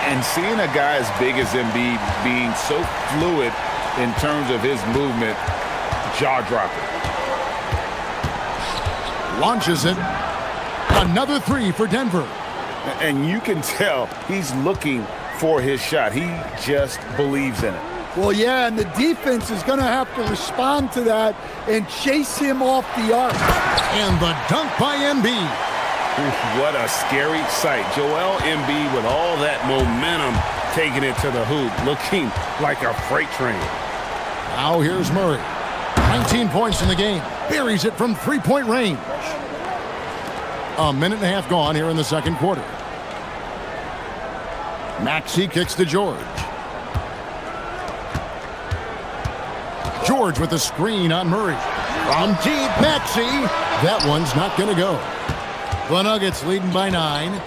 And seeing a guy as big as Embiid being so fluid in terms of his movement, jaw-dropping. Launches it. Another 3 for Denver. And you can tell he's looking for his shot. He just believes in it. Well, yeah, and the defense is going to have to respond to that and chase him off the arc. And the dunk by Embiid. What a scary sight. Joel Embiid with all that momentum taking it to the hoop, looking like a freight train. Now here's Murray. 19 points in the game. Buries it from 3-point range. A minute and a half gone here in the second quarter. Maxey kicks to George. George with the screen on Murray. From deep, Maxey. That one's not going to go. The Nuggets leading by 9.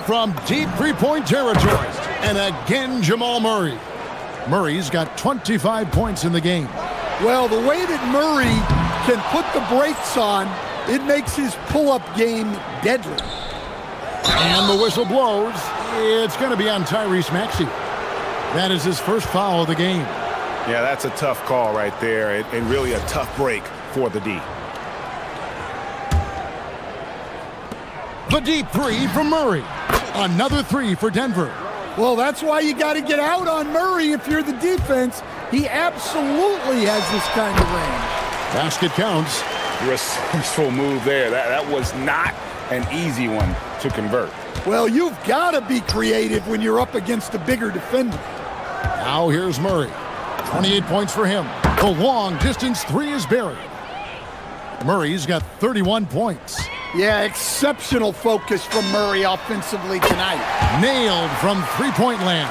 From deep 3-point territory. And again, Jamal Murray. Murray's got 25 points in the game. Well, the way that Murray can put the brakes on, it makes his pull-up game deadly. And the whistle blows. It's going to be on Tyrese Maxey. That is his first foul of the game. Yeah, that's a tough call right there, and really a tough break for the D. The deep 3 from Murray. Another 3 for Denver. Well, that's why you got to get out on Murray if you're the defense. He absolutely has this kind of range. Basket counts. Resourceful move there. That was not an easy one to convert. Well, you've got to be creative when you're up against a bigger defender. Now here's Murray. 28 points for him. The long distance 3 is buried. Murray's got 31 points. Yeah, exceptional focus from Murray offensively tonight. Nailed from 3-point land.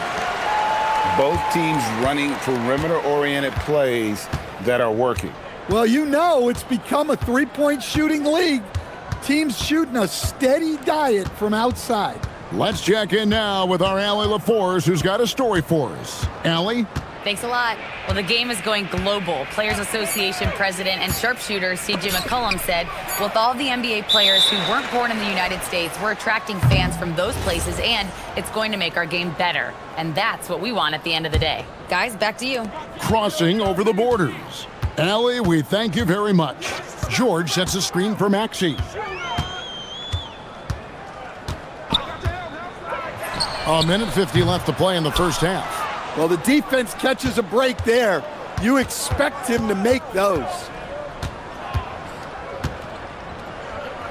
Both teams running perimeter-oriented plays that are working. Well, you know it's become a 3-point shooting league. Teams shooting a steady diet from outside. Let's check in now with our Allie LaForce, who's got a story for us. Allie? Thanks a lot. Well, the game is going global. Players Association president and sharpshooter C.J. McCollum said, with all the NBA players who weren't born in the United States, we're attracting fans from those places, and it's going to make our game better. And that's what we want at the end of the day. Guys, back to you. Crossing over the borders. Allie, we thank you very much. George sets a screen for Maxey. A minute 50 left to play in the first half. Well, the defense catches a break there. You expect him to make those.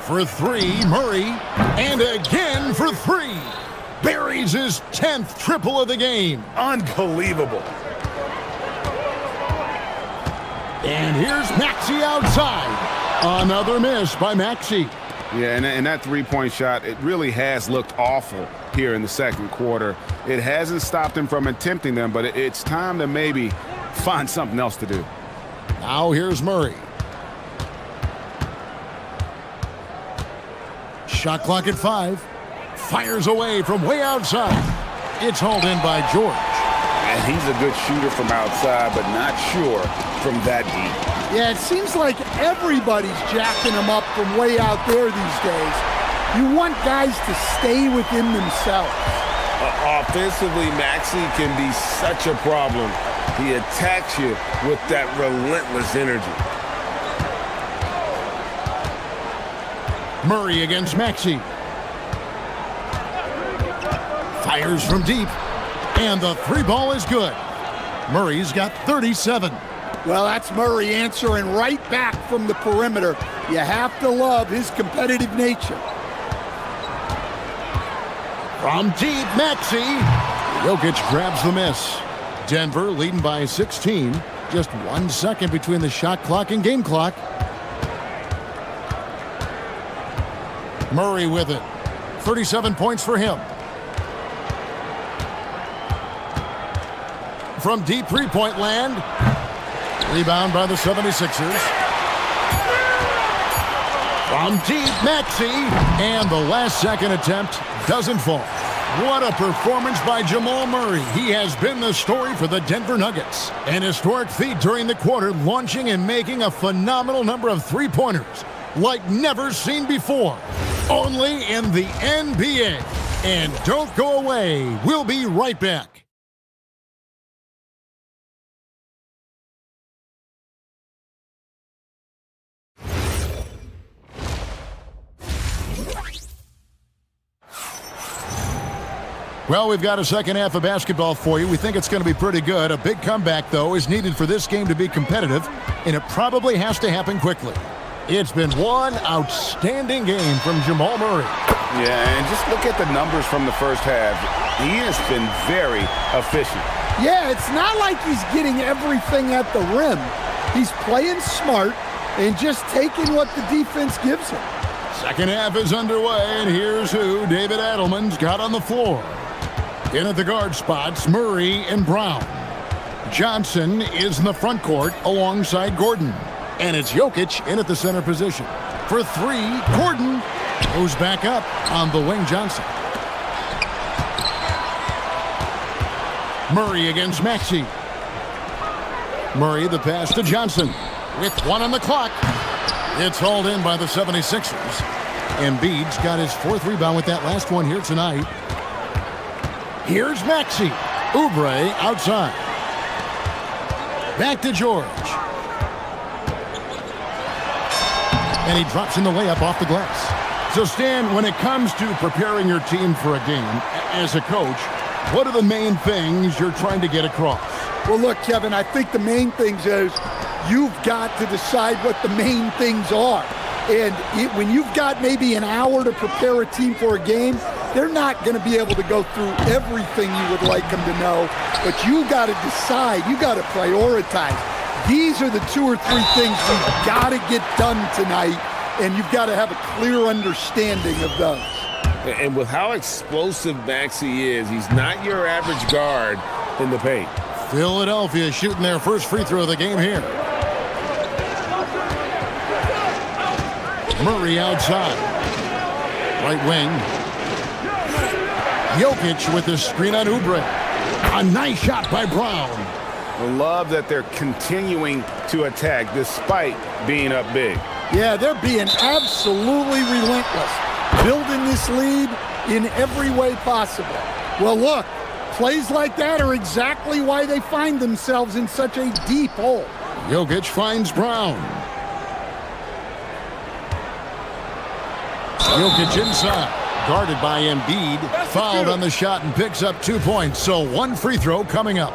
For 3, Murray. And again for 3. Buries his 10th triple of the game. Unbelievable. And here's Maxey outside. Another miss by Maxey. Yeah, and that three-point shot, it really has looked awful here in the second quarter. It hasn't stopped him from attempting them, but it's time to maybe find something else to do. Now here's Murray. Shot clock at 5. Fires away from way outside. It's hauled in by George. And he's a good shooter from outside, but not sure from that deep. Yeah, it seems like everybody's jacking him up from way out there these days. You want guys to stay within themselves. Offensively, Maxey can be such a problem. He attacks you with that relentless energy. Murray against Maxey. Fires from deep. And the three ball is good. Murray's got 37. Well, that's Murray answering right back from the perimeter. You have to love his competitive nature. From deep, Maxey. Jokic grabs the miss. Denver leading by 16. Just 1 second between the shot clock and game clock. Murray with it. 37 points for him. From deep three-point land. Rebound by the 76ers. From deep, Maxey. And the last second attempt doesn't fall. What a performance by Jamal Murray. He has been the story for the Denver Nuggets. An historic feat during the quarter, launching and making a phenomenal number of three-pointers like never seen before. Only in the NBA. And don't go away. We'll be right back. Well, we've got a second half of basketball for you. We think it's going to be pretty good. A big comeback, though, is needed for this game to be competitive, and it probably has to happen quickly. It's been one outstanding game from Jamal Murray. Yeah, and just look at the numbers from the first half. He has been very efficient. Yeah, it's not like he's getting everything at the rim. He's playing smart and just taking what the defense gives him. Second half is underway, and here's who David Adelman's got on the floor. In at the guard spots, Murray and Brown. Johnson is in the front court alongside Gordon. And it's Jokic in at the center position. For three, Gordon goes back up on the wing. Johnson. Murray against Maxey. Murray the pass to Johnson. With 1 on the clock. It's hauled in by the 76ers. Embiid's got his 4th rebound with that last one here tonight. Here's Maxey. Oubre outside. Back to George. And he drops in the layup off the glass. So, Stan, when it comes to preparing your team for a game, as a coach, what are the main things you're trying to get across? Well, look, Kevin, I think the main things is you've got to decide what the main things are. And when you've got maybe an hour to prepare a team for a game, they're not going to be able to go through everything you would like them to know. But you got to decide. You got to prioritize. These are the 2 or 3 things we've got to get done tonight, and you've got to have a clear understanding of those. And with how explosive Maxey is, he's not your average guard in the paint. Philadelphia shooting their first free throw of the game here. Murray outside. Right wing. Jokic with the screen on Oubre. A nice shot by Brown. I love that they're continuing to attack despite being up big. Yeah, they're being absolutely relentless, building this lead in every way possible. Well, look, plays like that are exactly why they find themselves in such a deep hole. Jokic finds Brown. Jokic inside. Guarded by Embiid. Fouled on the shot and picks up 2 points. So 1 free throw coming up.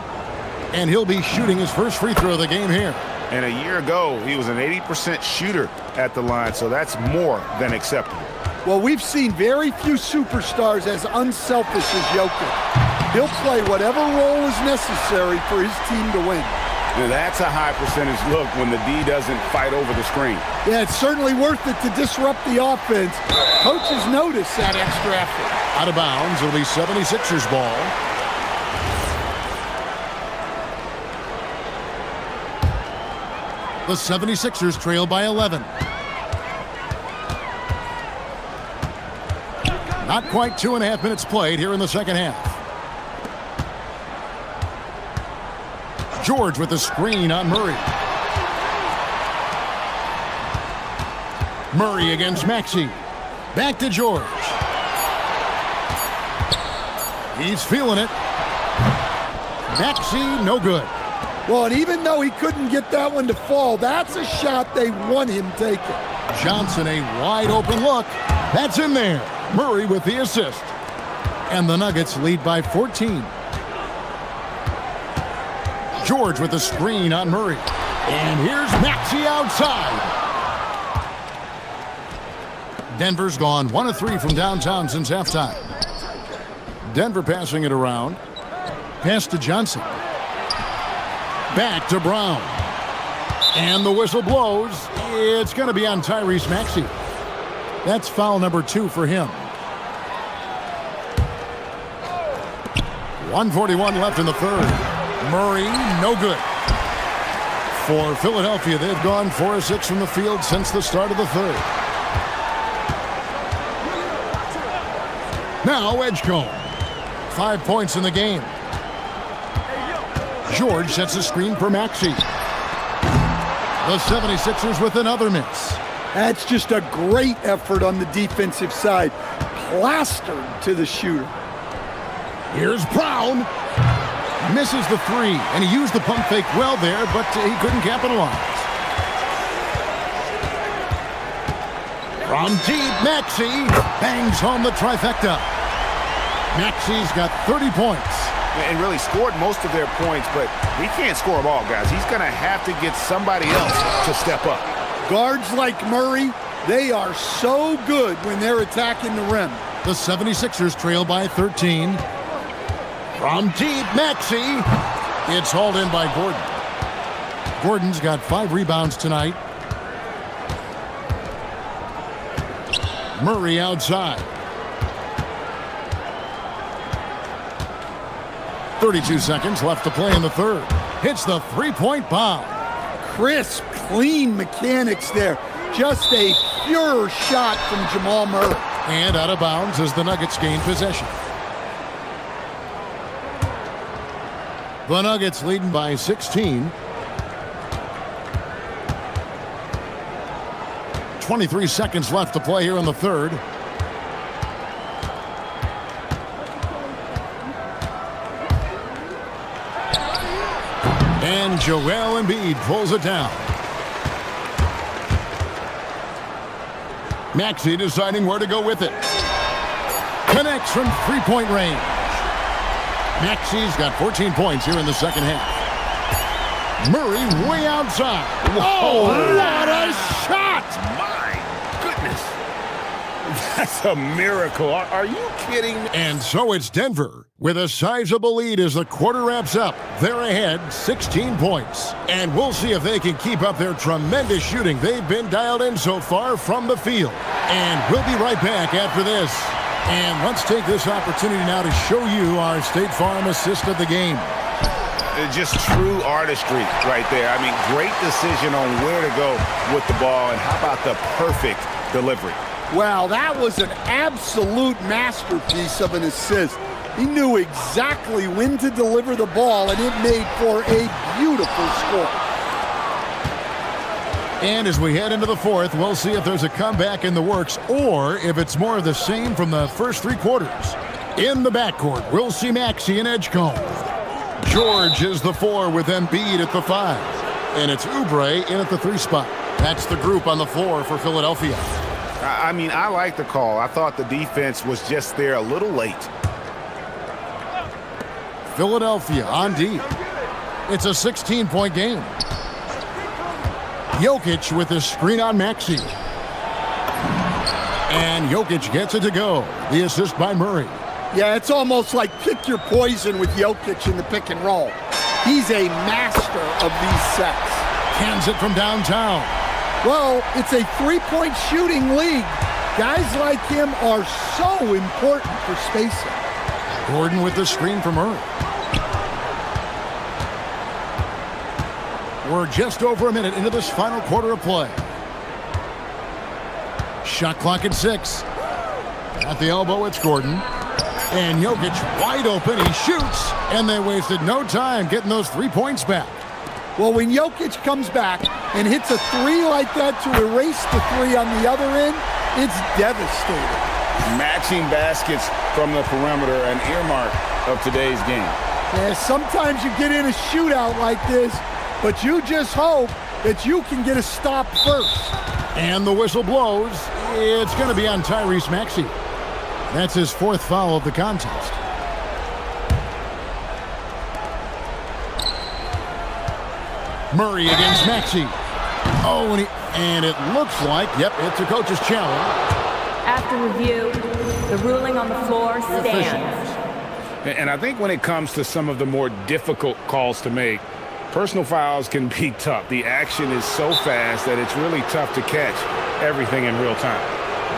And he'll be shooting his first free throw of the game here. And a year ago, he was an 80% shooter at the line, so that's more than acceptable. Well, we've seen very few superstars as unselfish as Jokic. He'll play whatever role is necessary for his team to win. Now, that's a high percentage look when the D doesn't fight over the screen. Yeah, it's certainly worth it to disrupt the offense. Coaches notice that extra effort. Out of bounds, it'll be 76ers ball. The 76ers trail by 11. Not quite 2.5 minutes played here in the second half. George with the screen on Murray. Murray against Maxey. Back to George. He's feeling it. Maxey, no good. Well, and even though he couldn't get that one to fall, that's a shot they want him taking. Johnson, a wide open look. That's in there. Murray with the assist. And the Nuggets lead by 14. George with the screen on Murray. And here's Maxey outside. Denver's gone 1 of 3 from downtown since halftime. Denver passing it around. Pass to Johnson. Back to Brown. And the whistle blows. It's going to be on Tyrese Maxey. That's foul number 2 for him. 1:41 left in the third. Murray, no good. For Philadelphia, they've gone 4 of 6 from the field since the start of the third. Now Edgecombe. 5 points in the game. George sets a screen for Maxey. The 76ers with another miss. That's just a great effort on the defensive side. Plastered to the shooter. Here's Brown. Misses the 3, and he used the pump fake well there, but he couldn't capitalize. From deep, Maxey bangs home the trifecta. Maxey's got 30 points. And really scored most of their points, but he can't score them all, guys. He's going to have to get somebody else to step up. Guards like Murray, they are so good when they're attacking the rim. The 76ers trail by 13. From deep, Maxey. It's hauled in by Gordon. Gordon's got 5 rebounds tonight. Murray outside. 32 seconds left to play in the third. Hits the three-point bomb. Crisp, clean mechanics there. Just a pure shot from Jamal Murray. And out of bounds as the Nuggets gain possession. The Nuggets leading by 16. 23 seconds left to play here in the third. And Joel Embiid pulls it down. Maxey deciding where to go with it. Connects from three-point range. Maxey's got 14 points here in the second half. Murray way outside. Whoa, what a shot! My goodness. That's a miracle. Are you kidding me? And so it's Denver with a sizable lead as the quarter wraps up. They're ahead 16 points. And we'll see if they can keep up their tremendous shooting. They've been dialed in so far from the field. And we'll be right back after this. And let's take this opportunity now to show you our State Farm assist of the game. Just true artistry right there. I mean, great decision on where to go with the ball. And how about the perfect delivery? Wow, that was an absolute masterpiece of an assist. He knew exactly when to deliver the ball, and it made for a beautiful score. And as we head into the fourth, we'll see if there's a comeback in the works or if it's more of the same from the first 3 quarters. In the backcourt, we'll see Maxey and Edgecombe. George is the 4 with Embiid at the 5. And it's Oubre in at the 3 spot. That's the group on the floor for Philadelphia. I mean, I like the call. I thought the defense was just there a little late. Philadelphia on D. It's a 16-point game. Jokic with a screen on Maxey. And Jokic gets it to go. The assist by Murray. Yeah, it's almost like pick your poison with Jokic in the pick and roll. He's a master of these sets. Cans it from downtown. Well, it's a three-point shooting league. Guys like him are so important for spacing. Gordon with the screen from Murray. We're just over a minute into this final quarter of play. Shot clock at 6. At the elbow, it's Gordon. And Jokic wide open. He shoots. And they wasted no time getting those 3 points back. Well, when Jokic comes back and hits a three like that to erase the three on the other end, it's devastating. Matching baskets from the perimeter, an earmark of today's game. Yeah, sometimes you get in a shootout like this, but you just hope that you can get a stop first. And the whistle blows. It's going to be on Tyrese Maxey. That's his 4th foul of the contest. Murray against Maxey. Oh, and it looks like, yep, it's a coach's challenge. After review, the ruling on the floor stands. And I think when it comes to some of the more difficult calls to make, personal fouls can be tough. The action is so fast that it's really tough to catch everything in real time.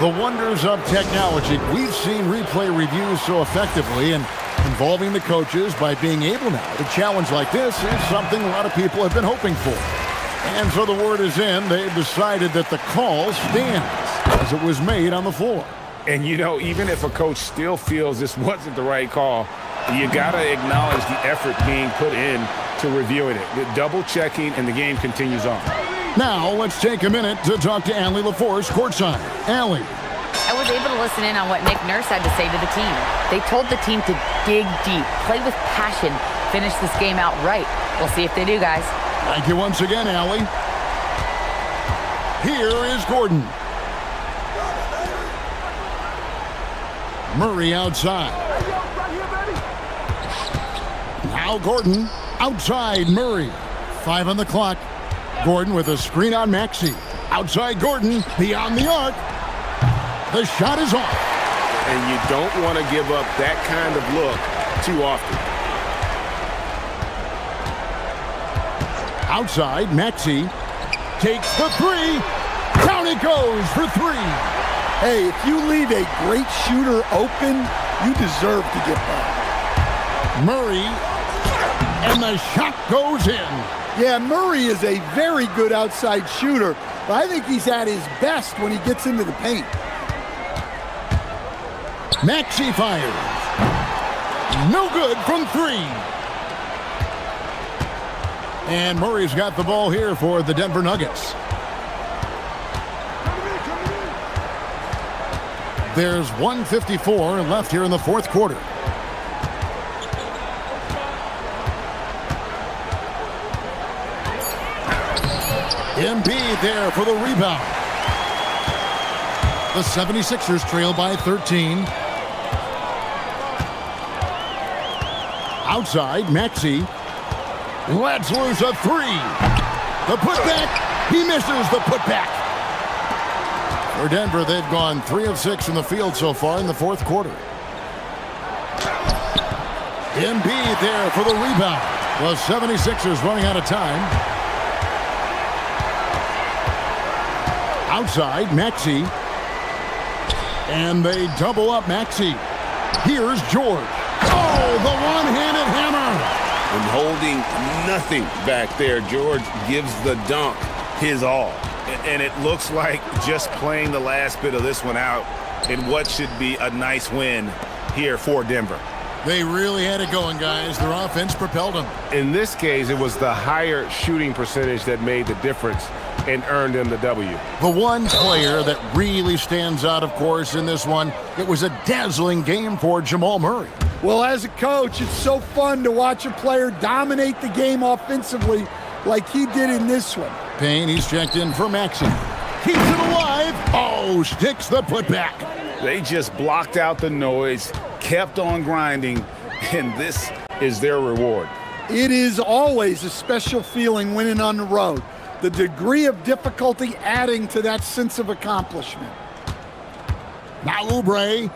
The wonders of technology. We've seen replay reviews so effectively, and involving the coaches by being able now to challenge like this is something a lot of people have been hoping for. And so the word is in. They've decided that the call stands as it was made on the floor. And, you know, even if a coach still feels this wasn't the right call, you got to acknowledge the effort being put in to reviewing it. The double checking, and the game continues on. Now, let's take a minute to talk to Allie LaForce courtside. Allie. I was able to listen in on what Nick Nurse had to say to the team. They told the team to dig deep, play with passion, finish this game out right. We'll see if they do, guys. Thank you once again, Allie. Here is Gordon. Murray outside. Now Gordon outside Murray. 5 on the clock. Gordon with a screen on Maxey. Outside Gordon, beyond the arc. The shot is off. And you don't want to give up that kind of look too often. Outside, Maxey takes the 3. Down it goes for 3. Hey, if you leave a great shooter open, you deserve to get by. Murray, and the shot goes in. Yeah, Murray is a very good outside shooter, but I think he's at his best when he gets into the paint. Maxey fires. No good from 3. And Murray's got the ball here for the Denver Nuggets. There's 1:54 left here in the 4th quarter. Embiid there for the rebound. The 76ers trail by 13. Outside, Maxey lets loose a 3. The putback, he misses the putback. For Denver, they've gone 3 of 6 from the field so far in the 4th quarter. Embiid there for the rebound. The 76ers running out of time. Outside, Maxey. And they double up Maxey. Here's George. Oh, the one-handed hammer. And holding nothing back there, George gives the dunk his all. And it looks like just playing the last bit of this one out in what should be a nice win here for Denver. They really had it going, guys. Their offense propelled them. In this case, it was the higher shooting percentage that made the difference and earned them the W. The one player that really stands out, of course, in this one, it was a dazzling game for Jamal Murray. Well, as a coach, it's so fun to watch a player dominate the game offensively like he did in this one. Payne, he's checked in for Maxey. Keeps it alive. Oh, sticks the putback. They just blocked out the noise, kept on grinding, and this is their reward. It is always a special feeling winning on the road. The degree of difficulty adding to that sense of accomplishment. Now Oubre.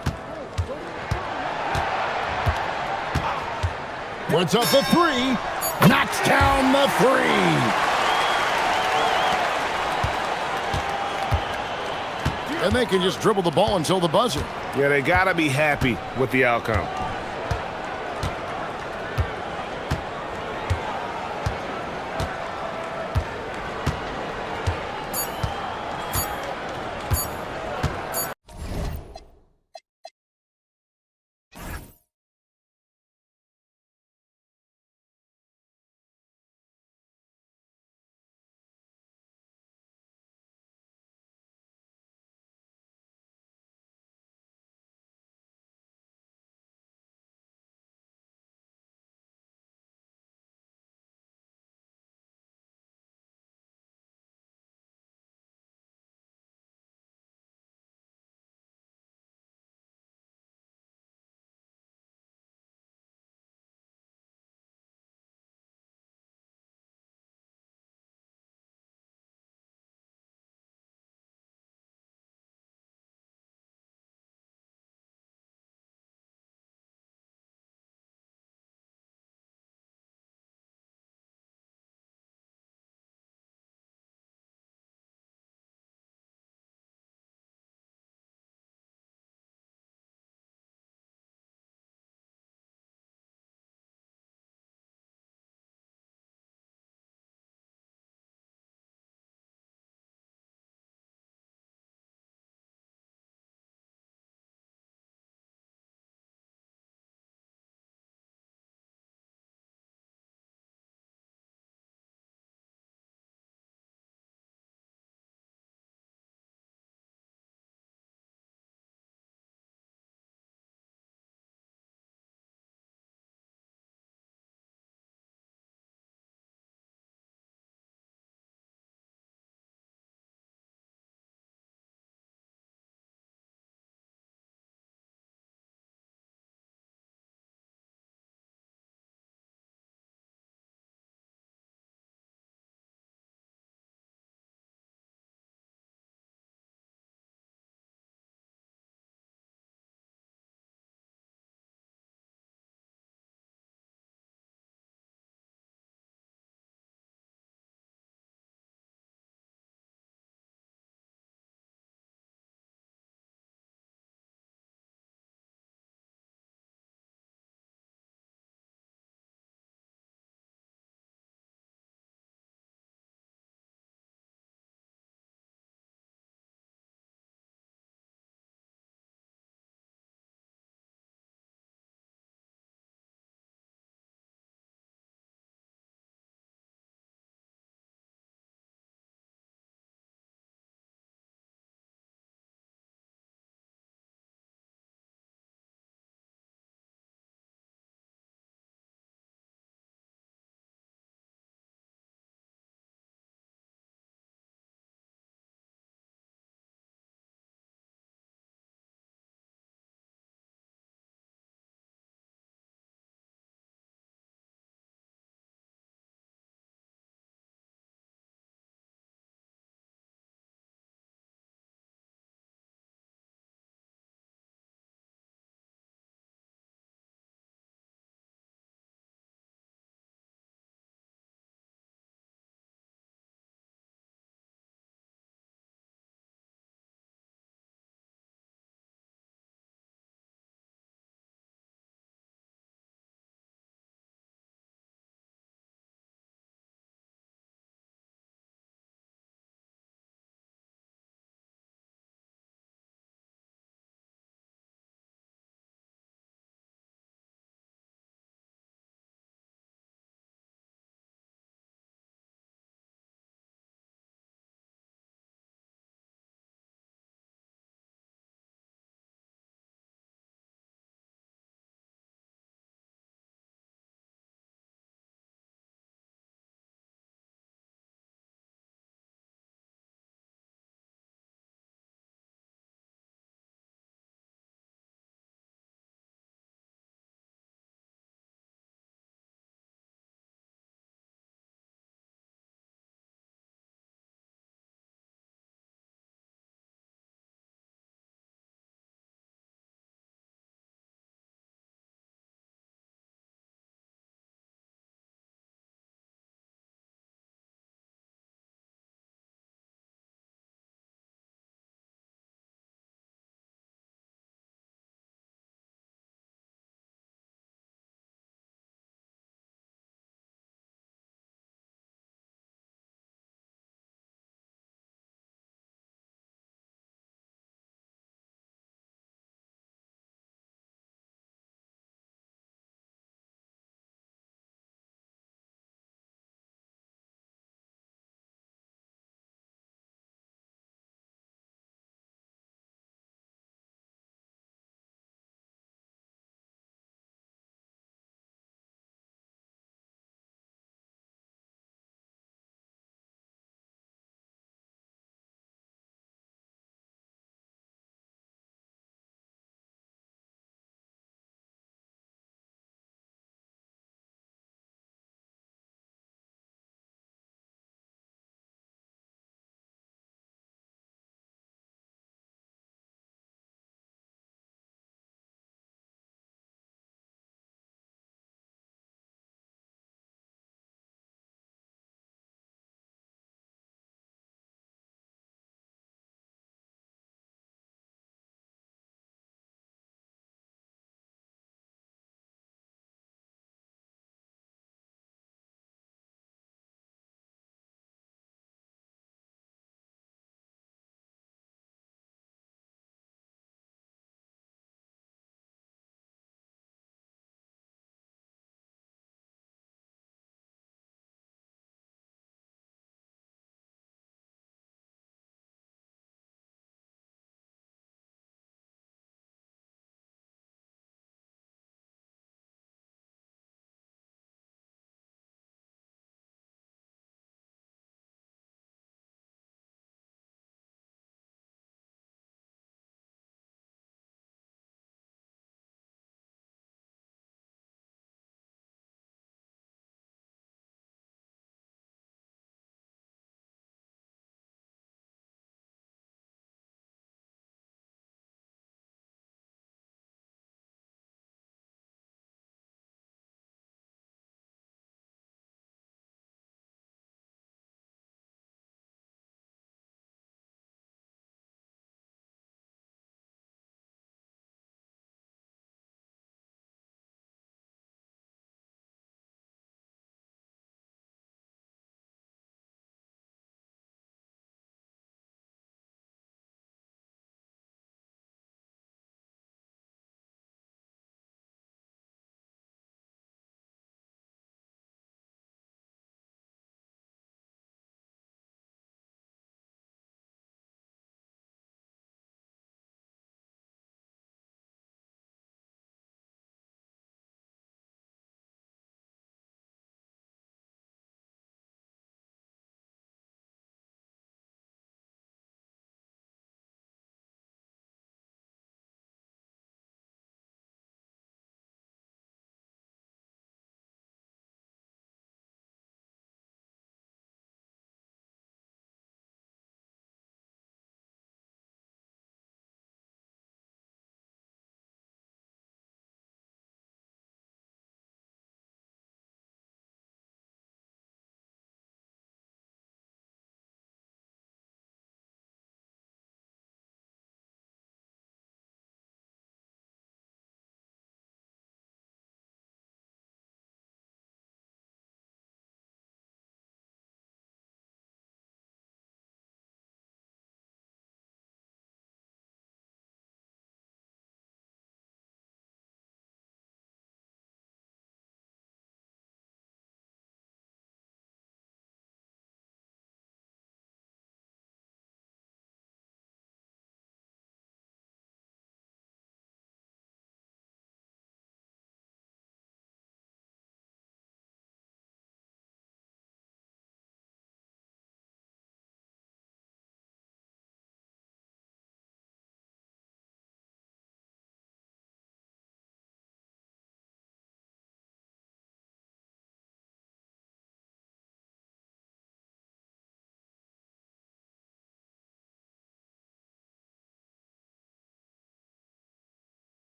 Puts up the three. Knocks down the three. And they can just dribble the ball until the buzzer. Yeah, they got to be happy with the outcome.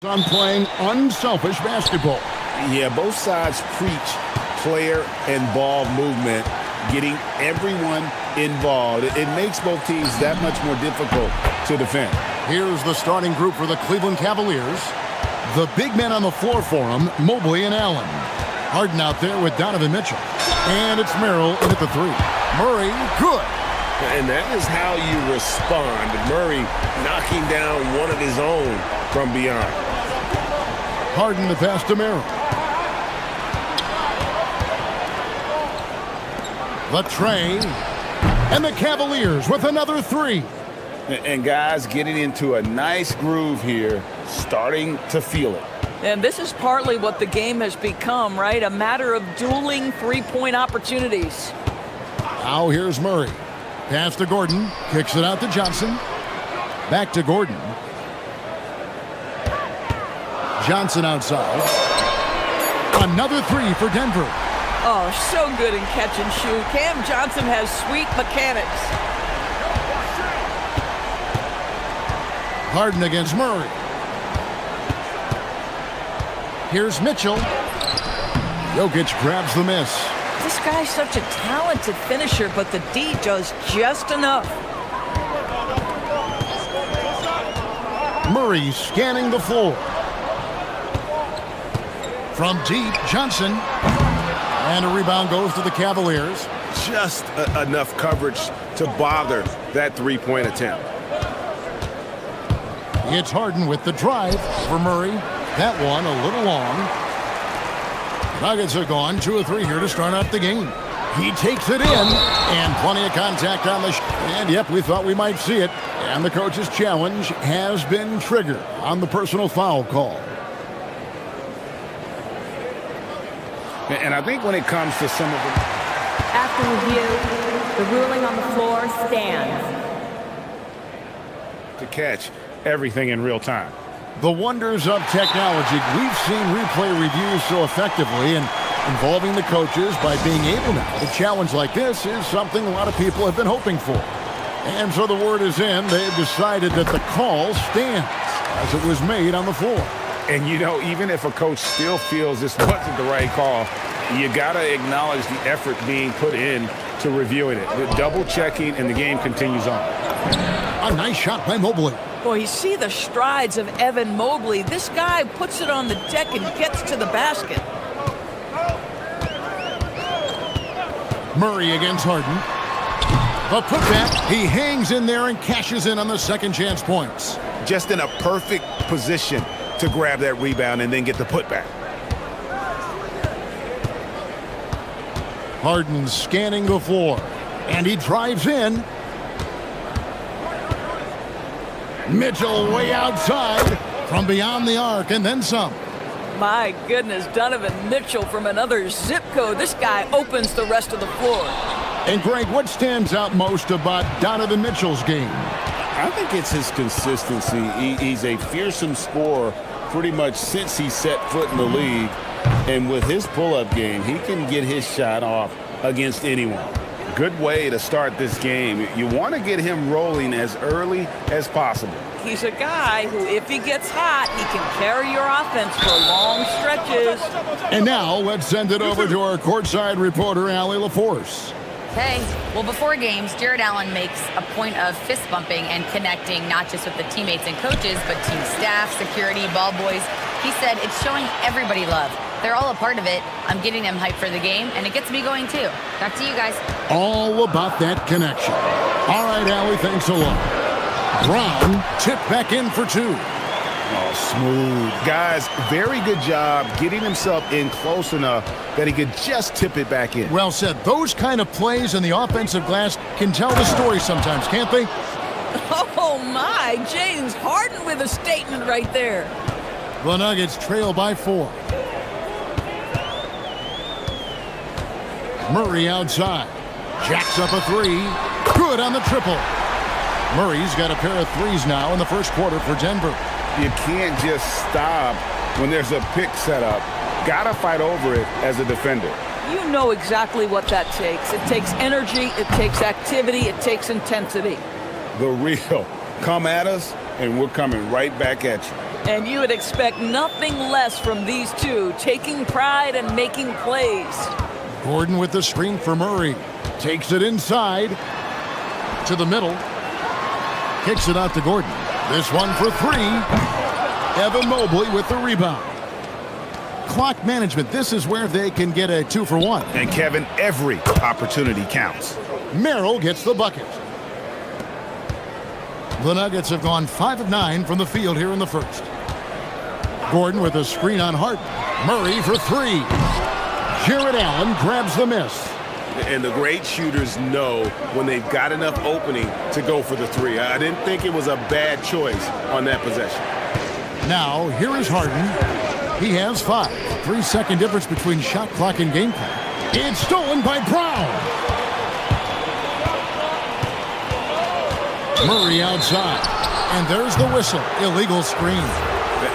On playing unselfish basketball. Yeah, both sides preach player and ball movement, getting everyone involved. It makes both teams that much more difficult to defend. Here's the starting group for the Cleveland Cavaliers. The big men on the floor for them, Mobley and Allen. Harden out there with Donovan Mitchell. And it's Merrill in at the three. Murray, good. And that is how you respond. Murray knocking down one of his own from beyond. Harden the pass to Merrill. The tray. And the Cavaliers with another three. And guys getting into a nice groove here, starting to feel it. And this is partly what the game has become, right? A matter of dueling three-point opportunities. Now here's Murray. Pass to Gordon. Kicks it out to Johnson. Back to Gordon. Johnson outside. Another three for Denver. Oh, so good in catch and shoot. Cam Johnson has sweet mechanics. Harden against Murray. Here's Mitchell. Jokic grabs the miss. This guy's such a talented finisher, but the D does just enough. Murray scanning the floor. From deep, Johnson. And a rebound goes to the Cavaliers. Just enough coverage to bother that three-point attempt. It's Harden with the drive for Murray. That one a little long. Nuggets are gone 2 of 3 here to start out the game. He takes it in, and plenty of contact on the and yep, we thought we might see it. And the coach's challenge has been triggered on the personal foul call. And I think when it comes to some of the... After review, the ruling on the floor stands. to catch everything in real time. The wonders of technology. We've seen replay reviews so effectively, and involving the coaches by being able now to challenge like this is something a lot of people have been hoping for. And so the word is in. They've decided that the call stands as it was made on the floor. And, you know, even if a coach still feels this wasn't the right call, you got to acknowledge the effort being put in to reviewing it. The double checking, and the game continues on. A nice shot by Mobley. Boy, you see the strides of Evan Mobley. This guy puts it on the deck and gets to the basket. Murray against Harden. The putback. He hangs in there and cashes in on the second chance points. Just in a perfect position to grab that rebound and then get the putback. Harden scanning the floor. And he drives in. Mitchell way outside from beyond the arc and then some. My goodness, Donovan Mitchell from another zip code. This guy opens the rest of the floor. And Greg, what stands out most about Donovan Mitchell's game? I think it's his consistency. He's a fearsome scorer pretty much since he set foot in the league. And with his pull-up game, he can get his shot off against anyone. Good way to start this game. You want to get him rolling as early as possible. He's a guy who, if he gets hot, he can carry your offense for long stretches. And now let's send it over to our courtside reporter, Allie LaForce. Hey, well, before games, Jared Allen makes a point of fist bumping and connecting not just with the teammates and coaches, but team staff, security, ball boys. He said it's showing everybody love. They're all a part of it. I'm getting them hyped for the game, and it gets me going too. Back to you guys. All about that connection. All right, Allie, thanks a lot. Brown tipped back in for two. Oh, smooth. Guys, very good job getting himself in close enough that he could just tip it back in. Well said. Those kind of plays in the offensive glass can tell the story sometimes, can't they? Oh, my. James Harden with a statement right there. The Nuggets trail by 4. Murray outside. Jacks up a 3. Good on the triple. Murray's got a pair of threes now in the first quarter for Denver. You can't just stop when there's a pick set up. Gotta fight over it as a defender. You know exactly what that takes. It takes energy, it takes activity, it takes intensity. The real. Come at us, and we're coming right back at you. And you would expect nothing less from these two, taking pride and making plays. Gordon with the screen for Murray. Takes it inside to the middle. Kicks it out to Gordon. This one for three. Evan Mobley with the rebound. Clock management. This is where they can get a 2-for-1. And Kevin, every opportunity counts. Merrill gets the bucket. The Nuggets have gone 5 of 9 from the field here in the first. Gordon with a screen on Harden. Murray for three. Jared Allen grabs the miss. And the great shooters know when they've got enough opening to go for the three. I didn't think it was a bad choice on that possession. Now, here is Harden. He has 5. 3-second difference between shot clock and game clock. It's stolen by Brown. Murray outside. And there's the whistle. Illegal screen.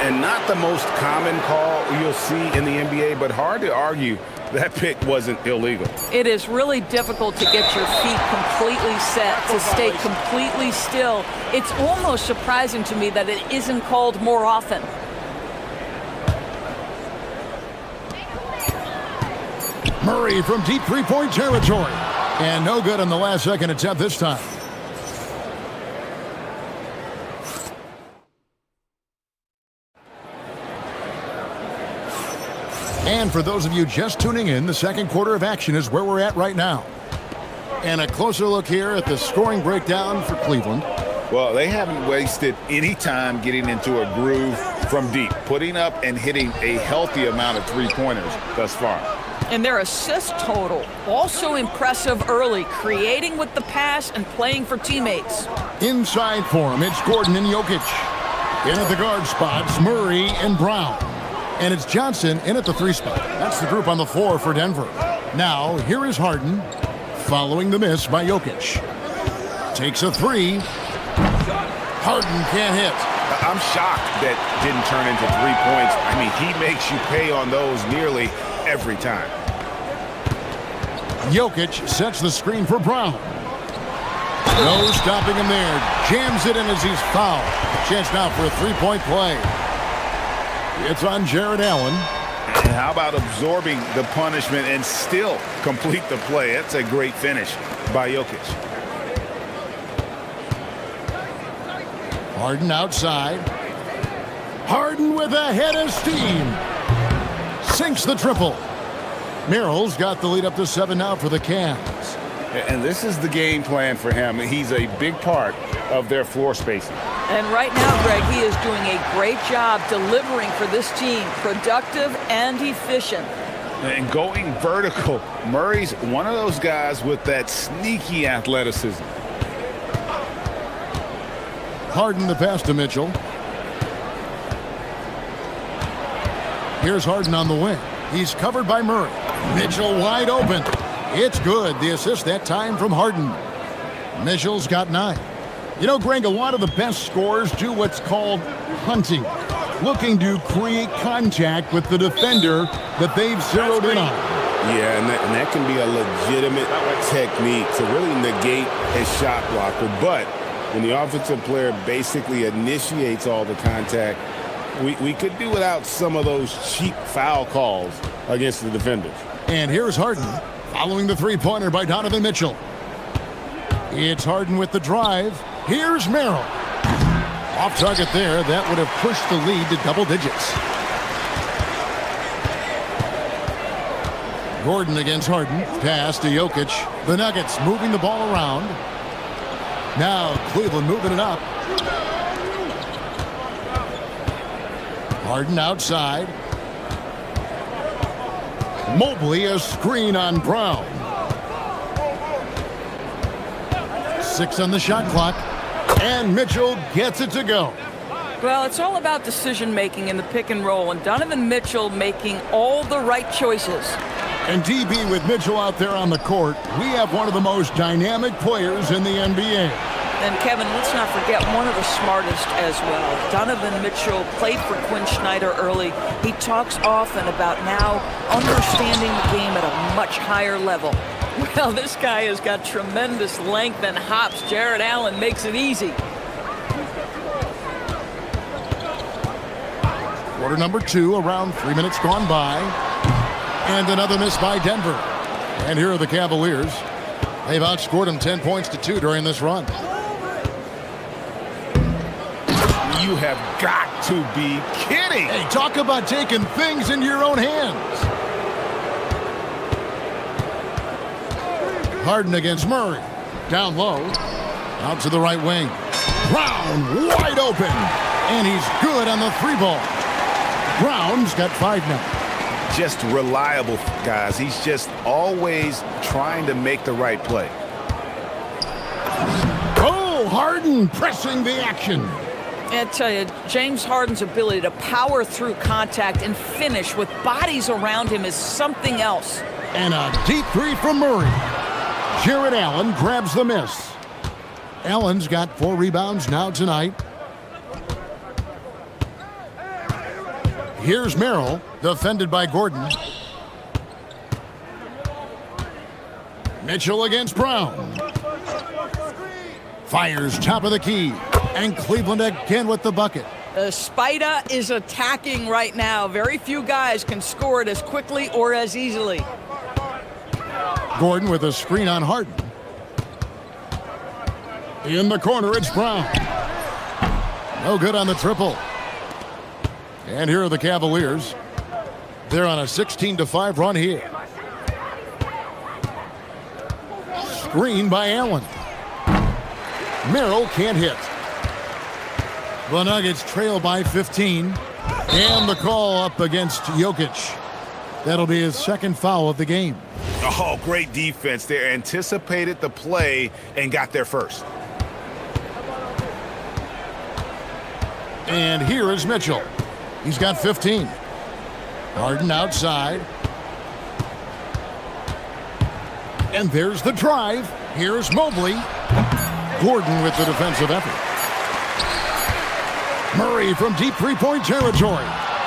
And not the most common call you'll see in the NBA, but hard to argue that pick wasn't illegal. It is really difficult to get your feet completely set, to stay completely still. It's almost surprising to me that it isn't called more often. Murray from deep three-point territory. And no good on the last second attempt this time. And for those of you just tuning in, the second quarter of action is where we're at right now. And a closer look here at the scoring breakdown for Cleveland. Well, they haven't wasted any time getting into a groove from deep, putting up and hitting a healthy amount of three-pointers thus far. And their assist total, also impressive early, creating with the pass and playing for teammates. Inside for him, it's Gordon and Jokic. In at the guard spots, Murray and Brown. And it's Johnson in at the 3 spot. That's the group on the floor for Denver. Now, here is Harden, following the miss by Jokic. Takes a 3. Harden can't hit. I'm shocked that didn't turn into 3 points. I mean, he makes you pay on those nearly every time. Jokic sets the screen for Brown. No stopping him there. Jams it in as he's fouled. Chance now for a 3-point play. It's on Jared Allen. And how about absorbing the punishment and still complete the play? That's a great finish by Jokic. Harden outside. Harden with a head of steam. Sinks the triple. Merrill's got the lead up to 7 now for the Cavs. And this is the game plan for him. He's a big part of their floor spacing. And right now, Greg, he is doing a great job delivering for this team, productive and efficient. And going vertical, Murray's one of those guys with that sneaky athleticism. Harden the pass to Mitchell. Here's Harden on the wing. He's covered by Murray. Mitchell wide open. It's good. The assist that time from Harden. Mitchell's got 9. You know, Greg, a lot of the best scorers do what's called hunting, looking to create contact with the defender that they've zeroed in on. Yeah, and that can be a legitimate technique to really negate a shot blocker. But when the offensive player basically initiates all the contact, we could do without some of those cheap foul calls against the defenders. And here's Harden, following the three-pointer by Donovan Mitchell. It's Harden with the drive. Here's Merrill. Off target there. That would have pushed the lead to double digits. Gordon against Harden. Pass to Jokic. The Nuggets moving the ball around. Now Cleveland moving it up. Harden outside. Mobley a screen on Brown. 6 on the shot clock. And Mitchell gets it to go. Well, it's all about decision-making in the pick and roll, and Donovan Mitchell making all the right choices. And DB with Mitchell out there on the court, we have one of the most dynamic players in the NBA. And Kevin, let's not forget one of the smartest as well. Donovan Mitchell played for Quinn Snyder early. He talks often about now understanding the game at a much higher level. Well, this guy has got tremendous length and hops. Jared Allen makes it easy. Quarter number 2, around 3 minutes gone by. And another miss by Denver. And here are the Cavaliers. They've outscored them 10 points to 2 during this run. You have got to be kidding. Hey, talk about taking things into your own hands. Harden against Murray. Down low. Out to the right wing. Brown wide open. And he's good on the 3-ball. Brown's got 5 now. Just reliable, guys. He's just always trying to make the right play. Oh, Harden pressing the action. I tell you, James Harden's ability to power through contact and finish with bodies around him is something else. And a deep 3 from Murray. Jared Allen grabs the miss. Allen's got 4 rebounds now tonight. Here's Merrill, defended by Gordon. Mitchell against Brown. Fires top of the key. And Cleveland again with the bucket. Spider is attacking right now. Very few guys can score it as quickly or as easily. Gordon with a screen on Harden. In the corner, it's Brown. No good on the triple. And here are the Cavaliers. They're on a 16-5 run here. Screen by Allen. Merrill can't hit. The Nuggets trail by 15. And the call up against Jokic. That'll be his second foul of the game. Oh, great defense there. Anticipated the play and got there first. And here is Mitchell. He's got 15. Harden outside. And there's the drive. Here's Mobley. Gordon with the defensive effort. Murray from deep three-point territory.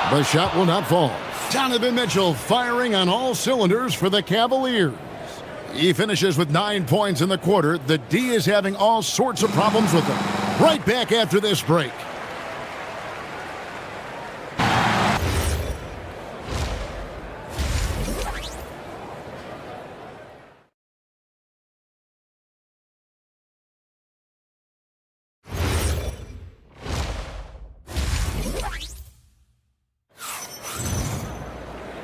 The shot will not fall. Donovan Mitchell firing on all cylinders for the Cavaliers. He finishes with 9 points in the quarter. The D is having all sorts of problems with him. Right back after this break.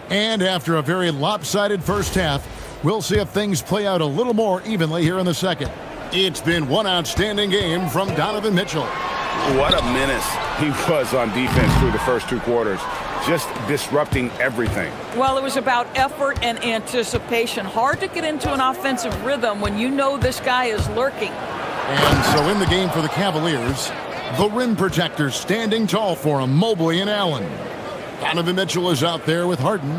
And after a very lopsided first half, we'll see if things play out a little more evenly here in the second. It's been one outstanding game from Donovan Mitchell. What a menace he was on defense through the first 2 quarters. Just disrupting everything. Well, it was about effort and anticipation. Hard to get into an offensive rhythm when you know this guy is lurking. And so in the game for the Cavaliers, the rim protectors standing tall for him, Mobley and Allen. Donovan Mitchell is out there with Harden.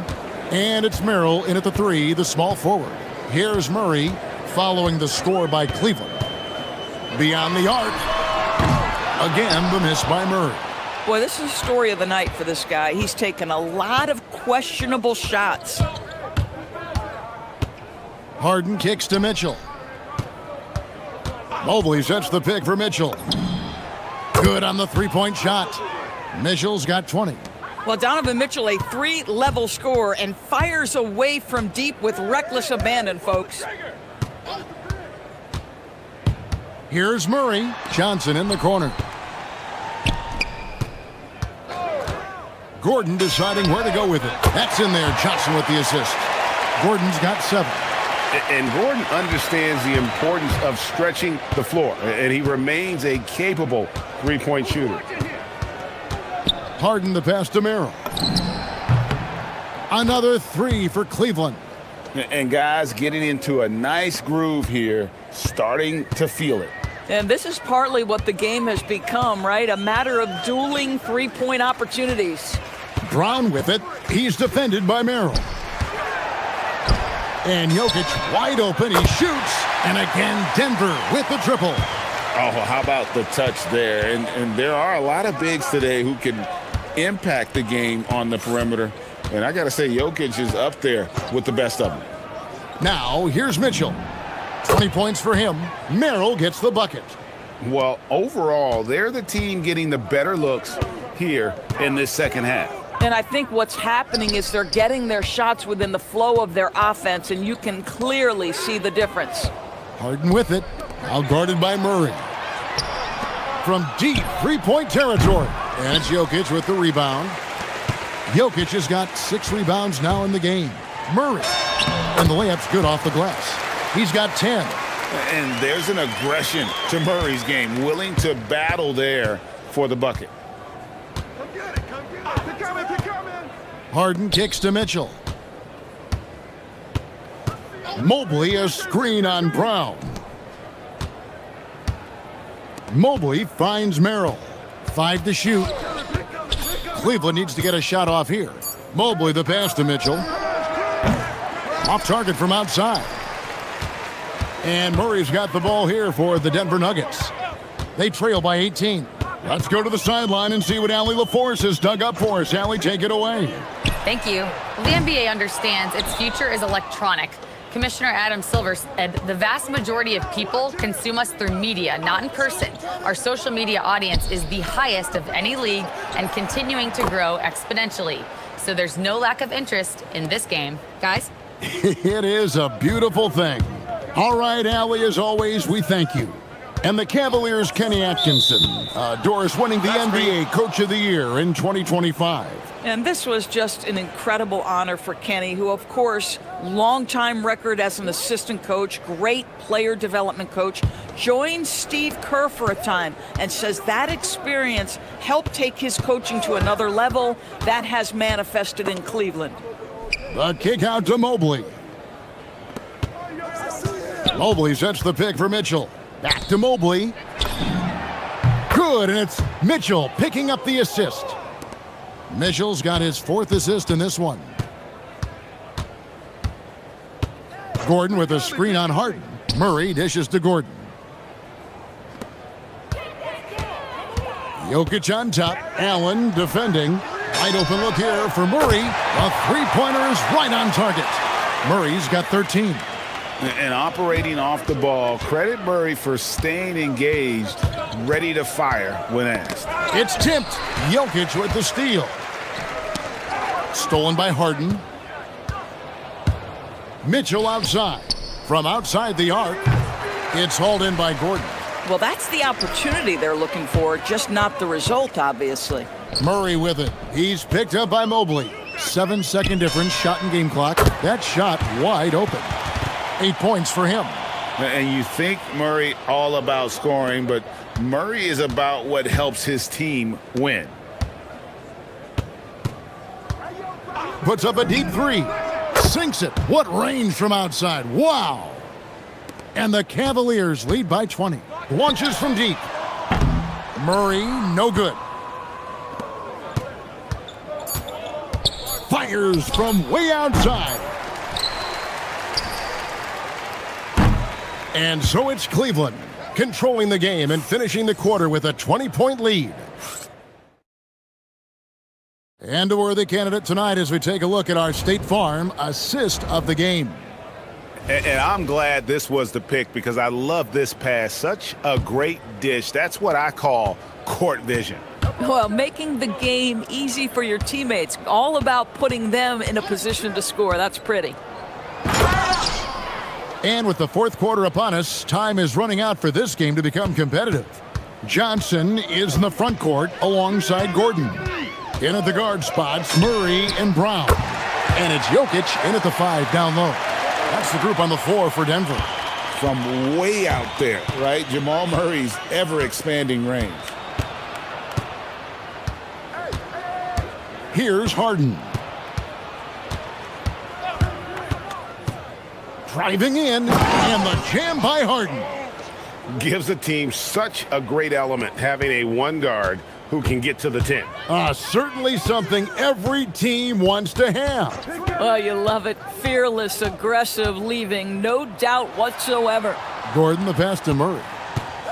And it's Merrill in at the 3, the small forward. Here's Murray following the score by Cleveland. Beyond the arc. Again, the miss by Murray. Boy, this is the story of the night for this guy. He's taken a lot of questionable shots. Harden kicks to Mitchell. Mobley sets the pick for Mitchell. Good on the 3-point shot. Mitchell's got 20. Well, Donovan Mitchell, a 3-level scorer, and fires away from deep with reckless abandon, folks. Here's Murray. Johnson in the corner. Gordon deciding where to go with it. That's in there. Johnson with the assist. Gordon's got 7. And Gordon understands the importance of stretching the floor, and he remains a capable 3-point shooter. Harden the pass to Merrill. Another 3 for Cleveland. And guys getting into a nice groove here, starting to feel it. And this is partly what the game has become, right? A matter of dueling 3-point opportunities. Brown with it. He's defended by Merrill. And Jokic wide open. He shoots. And again, Denver with the triple. Oh, how about the touch there? And there are a lot of bigs today who can impact the game on the perimeter. And I got to say, Jokic is up there with the best of them. Now, here's Mitchell. 20 points for him. Merrill gets the bucket. Well, overall, they're the team getting the better looks here in this second half. And I think what's happening is they're getting their shots within the flow of their offense, and you can clearly see the difference. Harden with it. Now guarded by Murray. From deep three-point territory. And it's Jokic with the rebound. Jokic has got 6 rebounds now in the game. Murray. And the layup's good off the glass. He's got 10. And there's an aggression to Murray's game, willing to battle there for the bucket. Harden kicks to Mitchell. Mobley, a screen on Brown. Mobley finds Merrill. 5 to shoot. Cleveland needs to get a shot off here. Mobley the pass to Mitchell. Off target from outside. And Murray's got the ball here for the Denver Nuggets. They trail by 18. Let's go to the sideline and see what Allie LaForce has dug up for us. Allie, take it away. Thank you. Well, the NBA understands its future is electronic. Commissioner Adam Silver said the vast majority of people consume us through media, not in person. Our social media audience is the highest of any league and continuing to grow exponentially. So there's no lack of interest in this game. Guys? It is a beautiful thing. All right, Allie, as always, we thank you. And the Cavaliers' Kenny Atkinson, Doris winning the NBA Coach of the Year in 2025. And this was just an incredible honor for Kenny, who, of course, longtime record as an assistant coach, great player development coach, joined Steve Kerr for a time and says that experience helped take his coaching to another level. That has manifested in Cleveland. The kick out to Mobley. Mobley sets the pick for Mitchell. Back to Mobley. Good, and it's Mitchell picking up the assist. Mitchell's got his 4th assist in this one. Gordon with a screen on Harden. Murray dishes to Gordon. Jokic on top. Allen defending. Wide open look here for Murray. A three-pointer is right on target. Murray's got 13. And operating off the ball, credit Murray for staying engaged, ready to fire when asked. It's tipped. Jokic with the steal. Stolen by Harden. Mitchell outside. From outside the arc, it's hauled in by Gordon. Well, that's the opportunity they're looking for, just not the result, obviously. Murray with it. He's picked up by Mobley. 7-second difference, shot and game clock. That shot wide open. 8 points for him. And you think Murray all about scoring, but Murray is about what helps his team win. Puts up a deep 3. Sinks it. What range from outside. Wow. And the Cavaliers lead by 20. Launches from deep. Murray, no good. Fires from way outside. And so it's Cleveland, controlling the game and finishing the quarter with a 20-point lead. And a worthy candidate tonight as we take a look at our State Farm assist of the game. And I'm glad this was the pick because I love this pass. Such a great dish. That's what I call court vision. Well, making the game easy for your teammates. All about putting them in a position to score. That's pretty. And with the 4th quarter upon us, time is running out for this game to become competitive. Johnson is in the front court alongside Gordon. In at the guard spots, Murray and Brown. And it's Jokic in at the 5 down low. That's the group on the floor for Denver. From way out there, right? Jamal Murray's ever-expanding range. Here's Harden. Driving in, and the jam by Harden. Gives the team such a great element having a one guard who can get to the 10. Certainly something every team wants to have. Oh, you love it. Fearless, aggressive, leaving, no doubt whatsoever. Gordon the pass to Murray.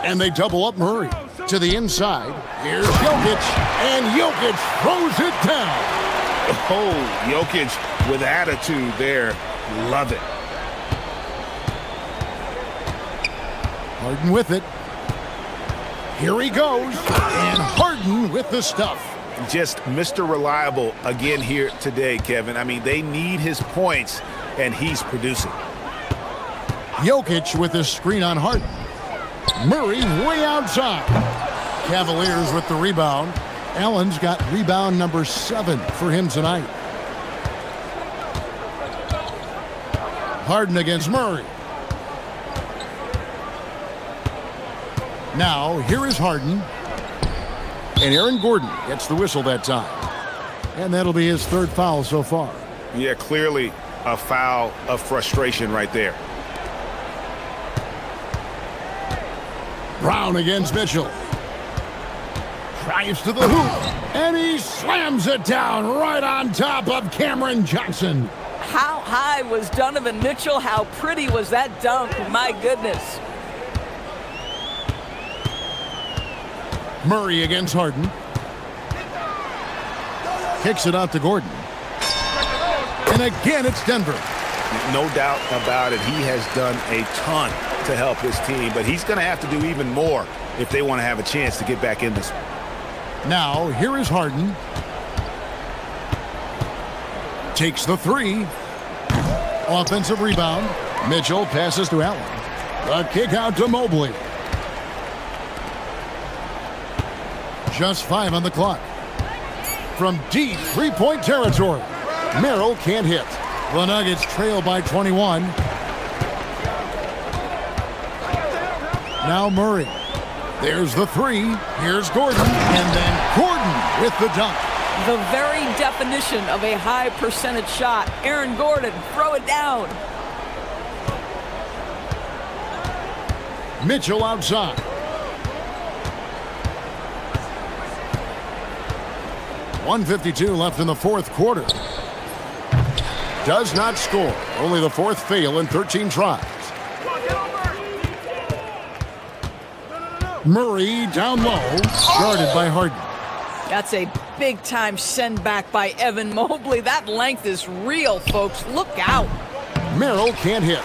And they double up Murray. To the inside. Here's Jokic. And Jokic throws it down. Oh, Jokic with attitude there. Love it. Harden with it. Here he goes. And Harden with the stuff. Just Mr. Reliable again here today, Kevin. I mean, they need his points, and he's producing. Jokic with the screen on Harden. Murray way outside. Cavaliers with the rebound. Allen's got rebound number 7 for him tonight. Harden against Murray. Now, here is Harden. And Aaron Gordon gets the whistle that time. And that'll be his 3rd foul so far. Yeah, clearly a foul of frustration right there. Brown against Mitchell. Drives to the hoop. And he slams it down right on top of Cameron Johnson. How high was Donovan Mitchell? How pretty was that dunk? My goodness. Murray against Harden. Kicks it out to Gordon. And again, it's Denver. No doubt about it. He has done a ton to help his team, but he's going to have to do even more if they want to have a chance to get back in this. Now, here is Harden. Takes the 3. Offensive rebound. Mitchell passes to Allen. A kick out to Mobley. Just 5 on the clock. From deep 3-point territory. Merrill can't hit. The Nuggets trail by 21. Now Murray. There's the 3. Here's Gordon. And then Gordon with the dunk. The very definition of a high percentage shot. Aaron Gordon, throw it down. Mitchell outside. .152 left in the 4th quarter. Does not score. Only the 4th fail in 13 tries. Murray down low. Guarded by Harden. That's a big-time send-back by Evan Mobley. That length is real, folks. Look out. Merrill can't hit.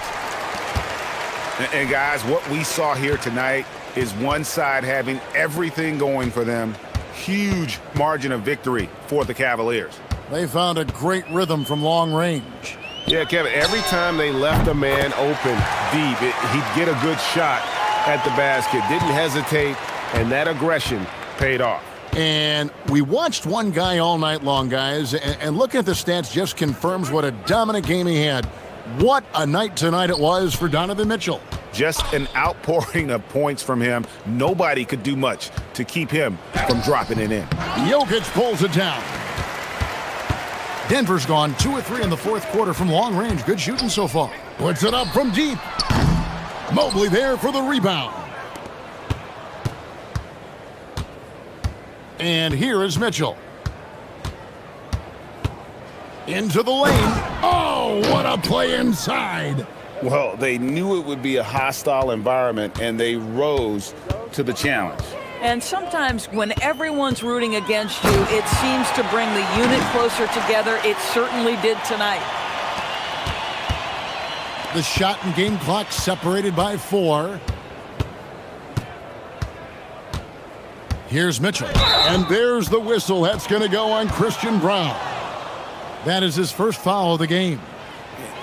And guys, what we saw here tonight is one side having everything going for them. Huge margin of victory for the Cavaliers. They found a great rhythm from long range. Yeah, Kevin, every time they left a man open deep, he'd get a good shot at the basket. Didn't hesitate, and that aggression paid off. And we watched one guy all night long, guys, and looking at the stats just confirms what a dominant game he had. What a night tonight it was for Donovan Mitchell. Just an outpouring of points from him. Nobody could do much to keep him from dropping it in. Jokic pulls it down. Denver's gone 2 of 3 in the 4th quarter from long range. Good shooting so far. Puts it up from deep. Mobley there for the rebound. And here is Mitchell. Into the lane. Oh, what a play inside. Well, they knew it would be a hostile environment, and they rose to the challenge. And sometimes when everyone's rooting against you, it seems to bring the unit closer together. It certainly did tonight. The shot and game clock separated by 4. Here's Mitchell. And there's the whistle. That's going to go on Christian Brown. That is his first foul of the game.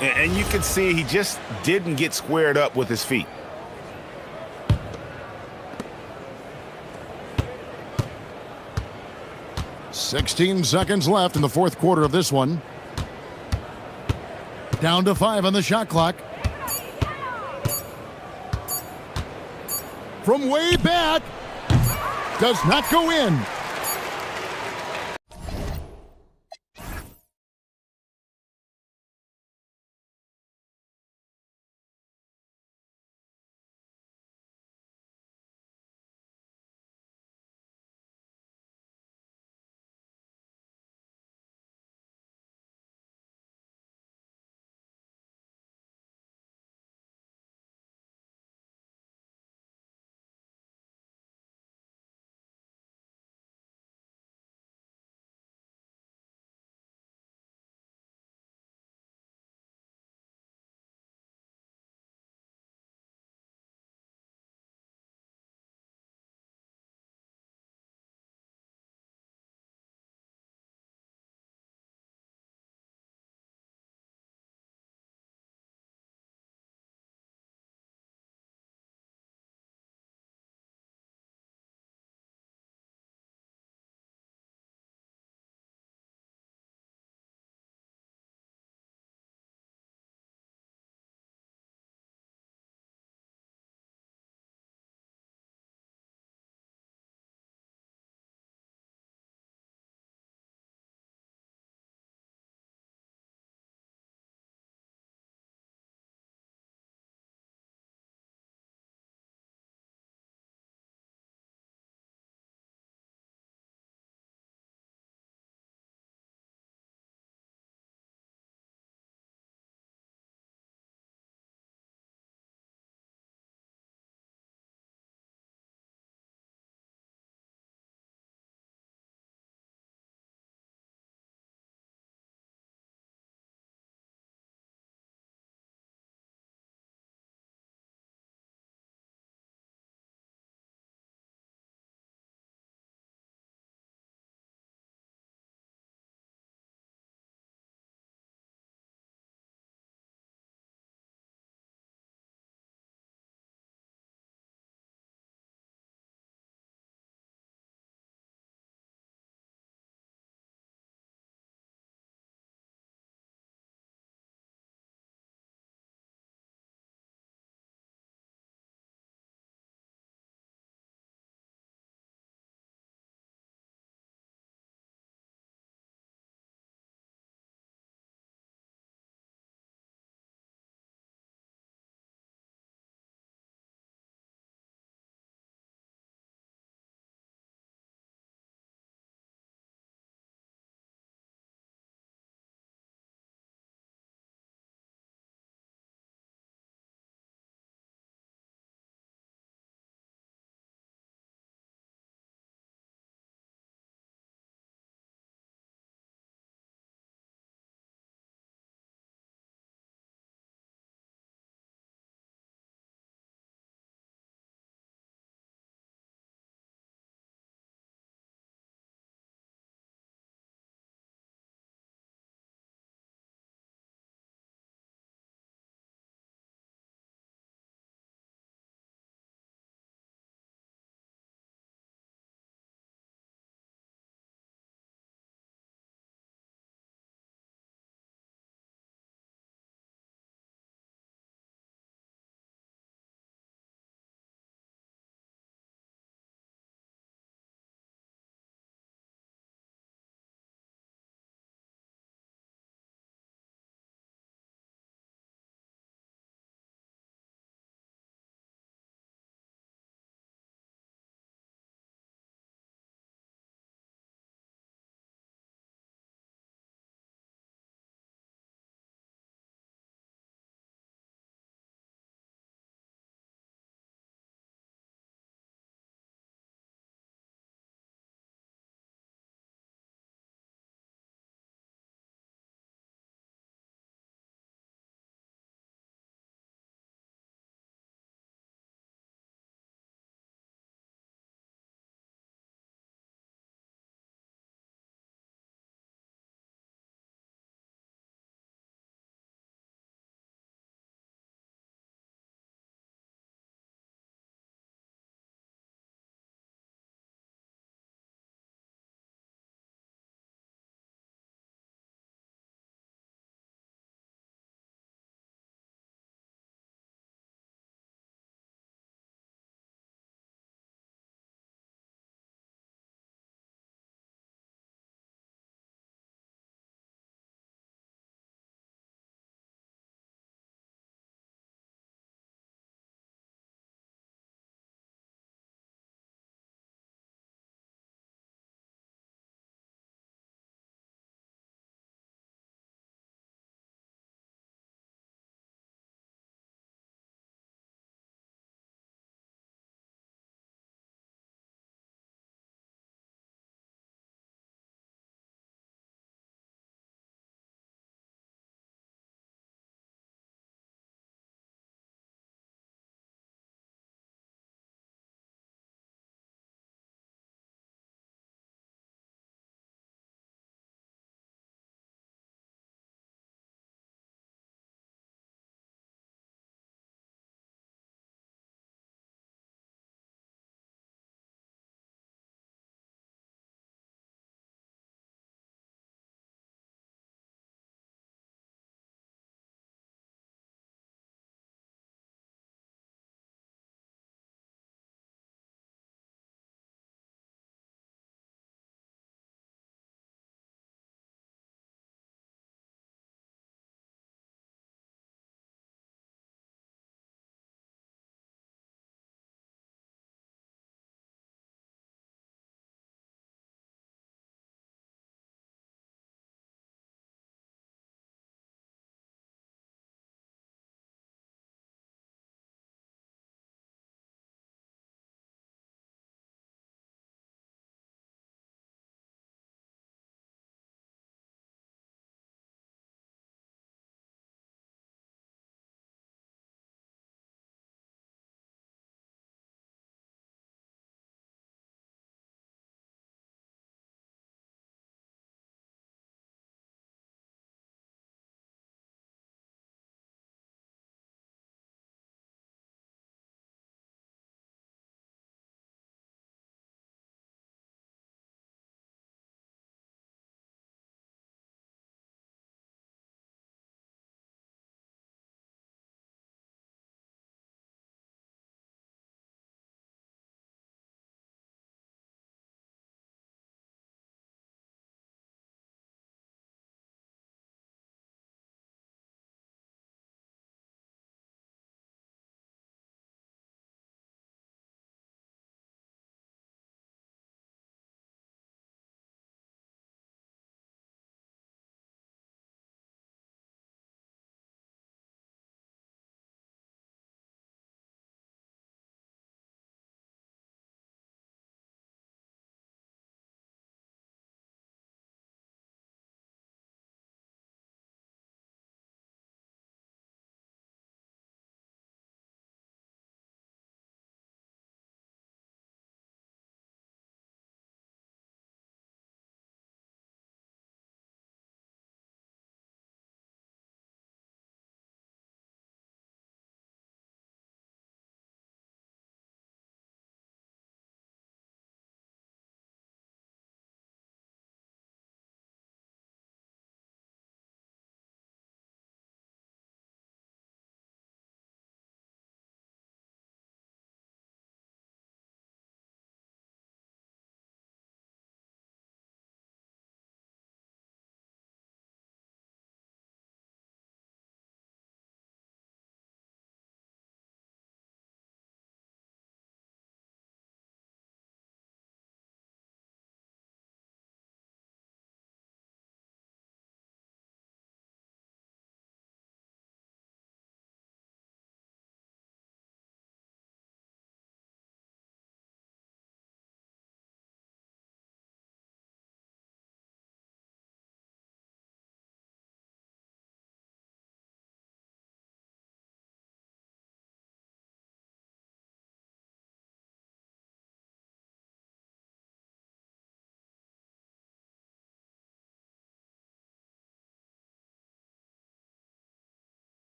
And you can see he just didn't get squared up with his feet. "16 seconds left in the 4th quarter of this one. Down to 5 on the shot clock. From way back. Does not go in.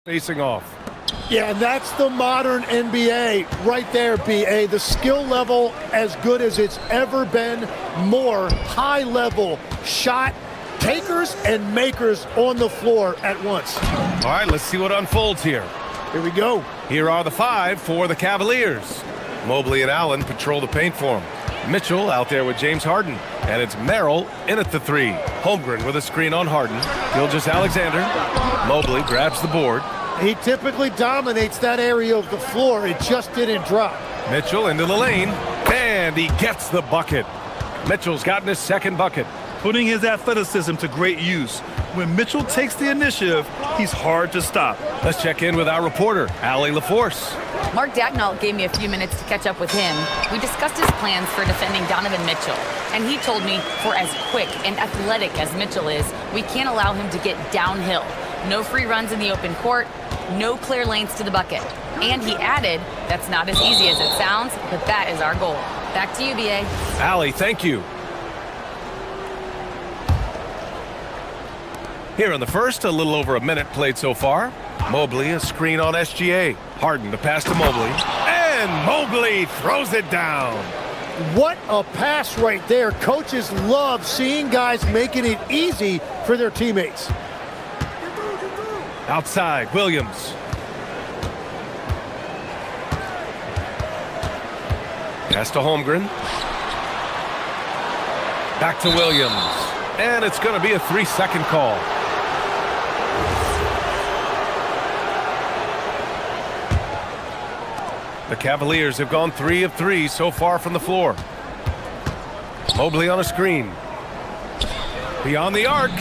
facing off. Yeah, and that's the modern NBA right there, B.A. The skill level as good as it's ever been. More high-level shot takers and makers on the floor at once. All right, let's see what unfolds here. Here we go. Here are the 5 for the Cavaliers. Mobley and Allen patrol the paint for him. Mitchell out there with James Harden. And it's Merrill in at the 3. Holmgren with a screen on Harden. Gilgeous-Alexander. Mobley grabs the board. He typically dominates that area of the floor. It just didn't drop. Mitchell into the lane. And he gets the bucket. Mitchell's gotten his second bucket. Putting his athleticism to great use. When Mitchell takes the initiative, he's hard to stop. Let's check in with our reporter, Allie LaForce. Mark Dagnall gave me a few minutes to catch up with him. We discussed his plans for defending Donovan Mitchell. And he told me for as quick and athletic as Mitchell is, we can't allow him to get downhill. No free runs in the open court, no clear lanes to the bucket. And he added, that's not as easy as it sounds, but that is our goal. Back to you, B.A. Allie, thank you. Here in the first, a little over a minute played so far. Mobley, a screen on SGA. Harden to pass to Mobley. And Mobley throws it down. What a pass right there. Coaches love seeing guys making it easy for their teammates. Outside, Williams. Pass to Holmgren. Back to Williams. And it's going to be a 3-second call. The Cavaliers have gone 3 of 3 so far from the floor. Mobley on a screen. Beyond the arc.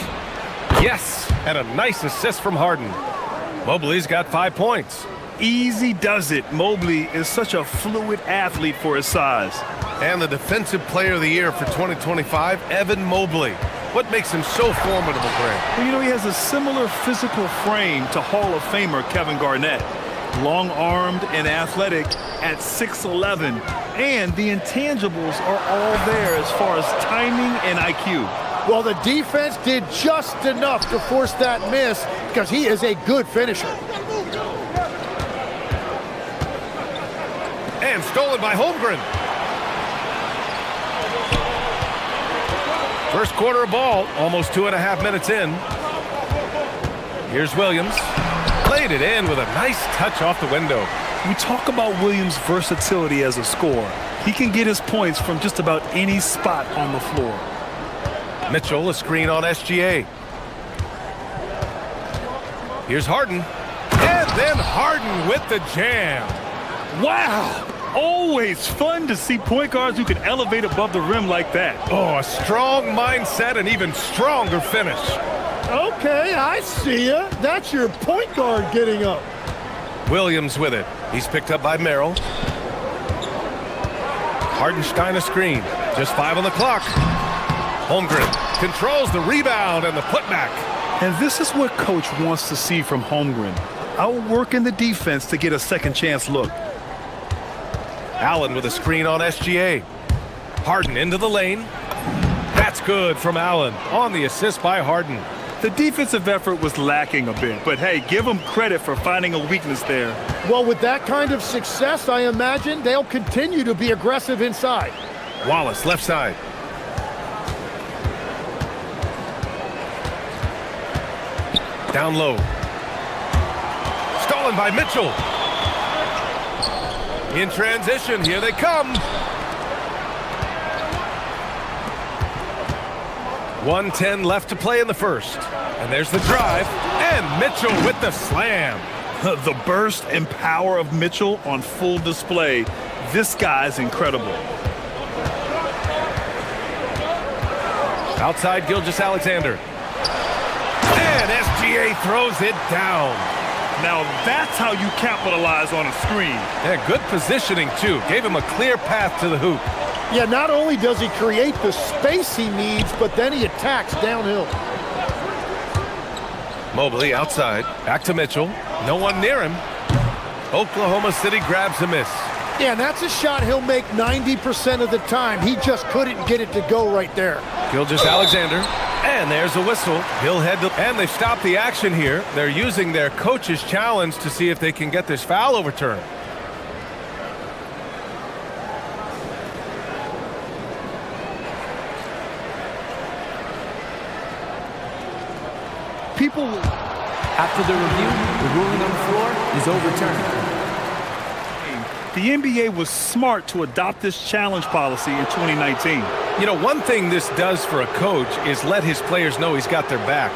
Yes, and a nice assist from Harden. Mobley's got 5 points. Easy does it. Mobley is such a fluid athlete for his size. And the Defensive Player of the Year for 2025, Evan Mobley. What makes him so formidable, Grant? Well, you know, he has a similar physical frame to Hall of Famer Kevin Garnett. Long-armed and athletic at 6'11", and the intangibles are all there as far as timing and IQ. Well, the defense did just enough to force that miss because he is a good finisher. And stolen by Holmgren. First quarter of ball, almost 2.5 minutes in. Here's Williams. Played it in with a nice touch off the window. We talk about Williams' versatility as a scorer. He can get his points from just about any spot on the floor. Mitchell, a screen on SGA. Here's Harden. And then Harden with the jam. Wow! Always fun to see point guards who can elevate above the rim like that. Oh, a strong mindset and even stronger finish. Okay, I see ya. That's your point guard getting up. Williams with it. He's picked up by Merrill. Hardenstein a screen. Just 5 on the clock. Holmgren controls the rebound and the putback. And this is what coach wants to see from Holmgren. Outworking the defense to get a second chance look. Allen with a screen on SGA. Harden into the lane. That's good from Allen on the assist by Harden. The defensive effort was lacking a bit, but hey, give them credit for finding a weakness there. Well, with that kind of success, I imagine they'll continue to be aggressive inside. Wallace, left side. Down low. Stolen by Mitchell. In transition, here they come. 1:10 left to play in the first. And there's the drive. And Mitchell with the slam. The burst and power of Mitchell on full display. This guy's incredible. Outside Gilgeous-Alexander. And SGA throws it down. Now that's how you capitalize on a screen. Yeah, good positioning, too. Gave him a clear path to the hoop. Yeah, not only does he create the space he needs, but then he attacks downhill. Mobley outside. Back to Mitchell. No one near him. Oklahoma City grabs a miss. Yeah, and that's a shot he'll make 90% of the time. He just couldn't get it to go right there. Gilgeous-Alexander And there's a whistle. He'll head to... And they stop the action here. They're using their coach's challenge to see if they can get this foul overturned. People... After the review, the ruling on the floor is overturned. The NBA was smart to adopt this challenge policy in 2019. You know, one thing this does for a coach is let his players know he's got their back.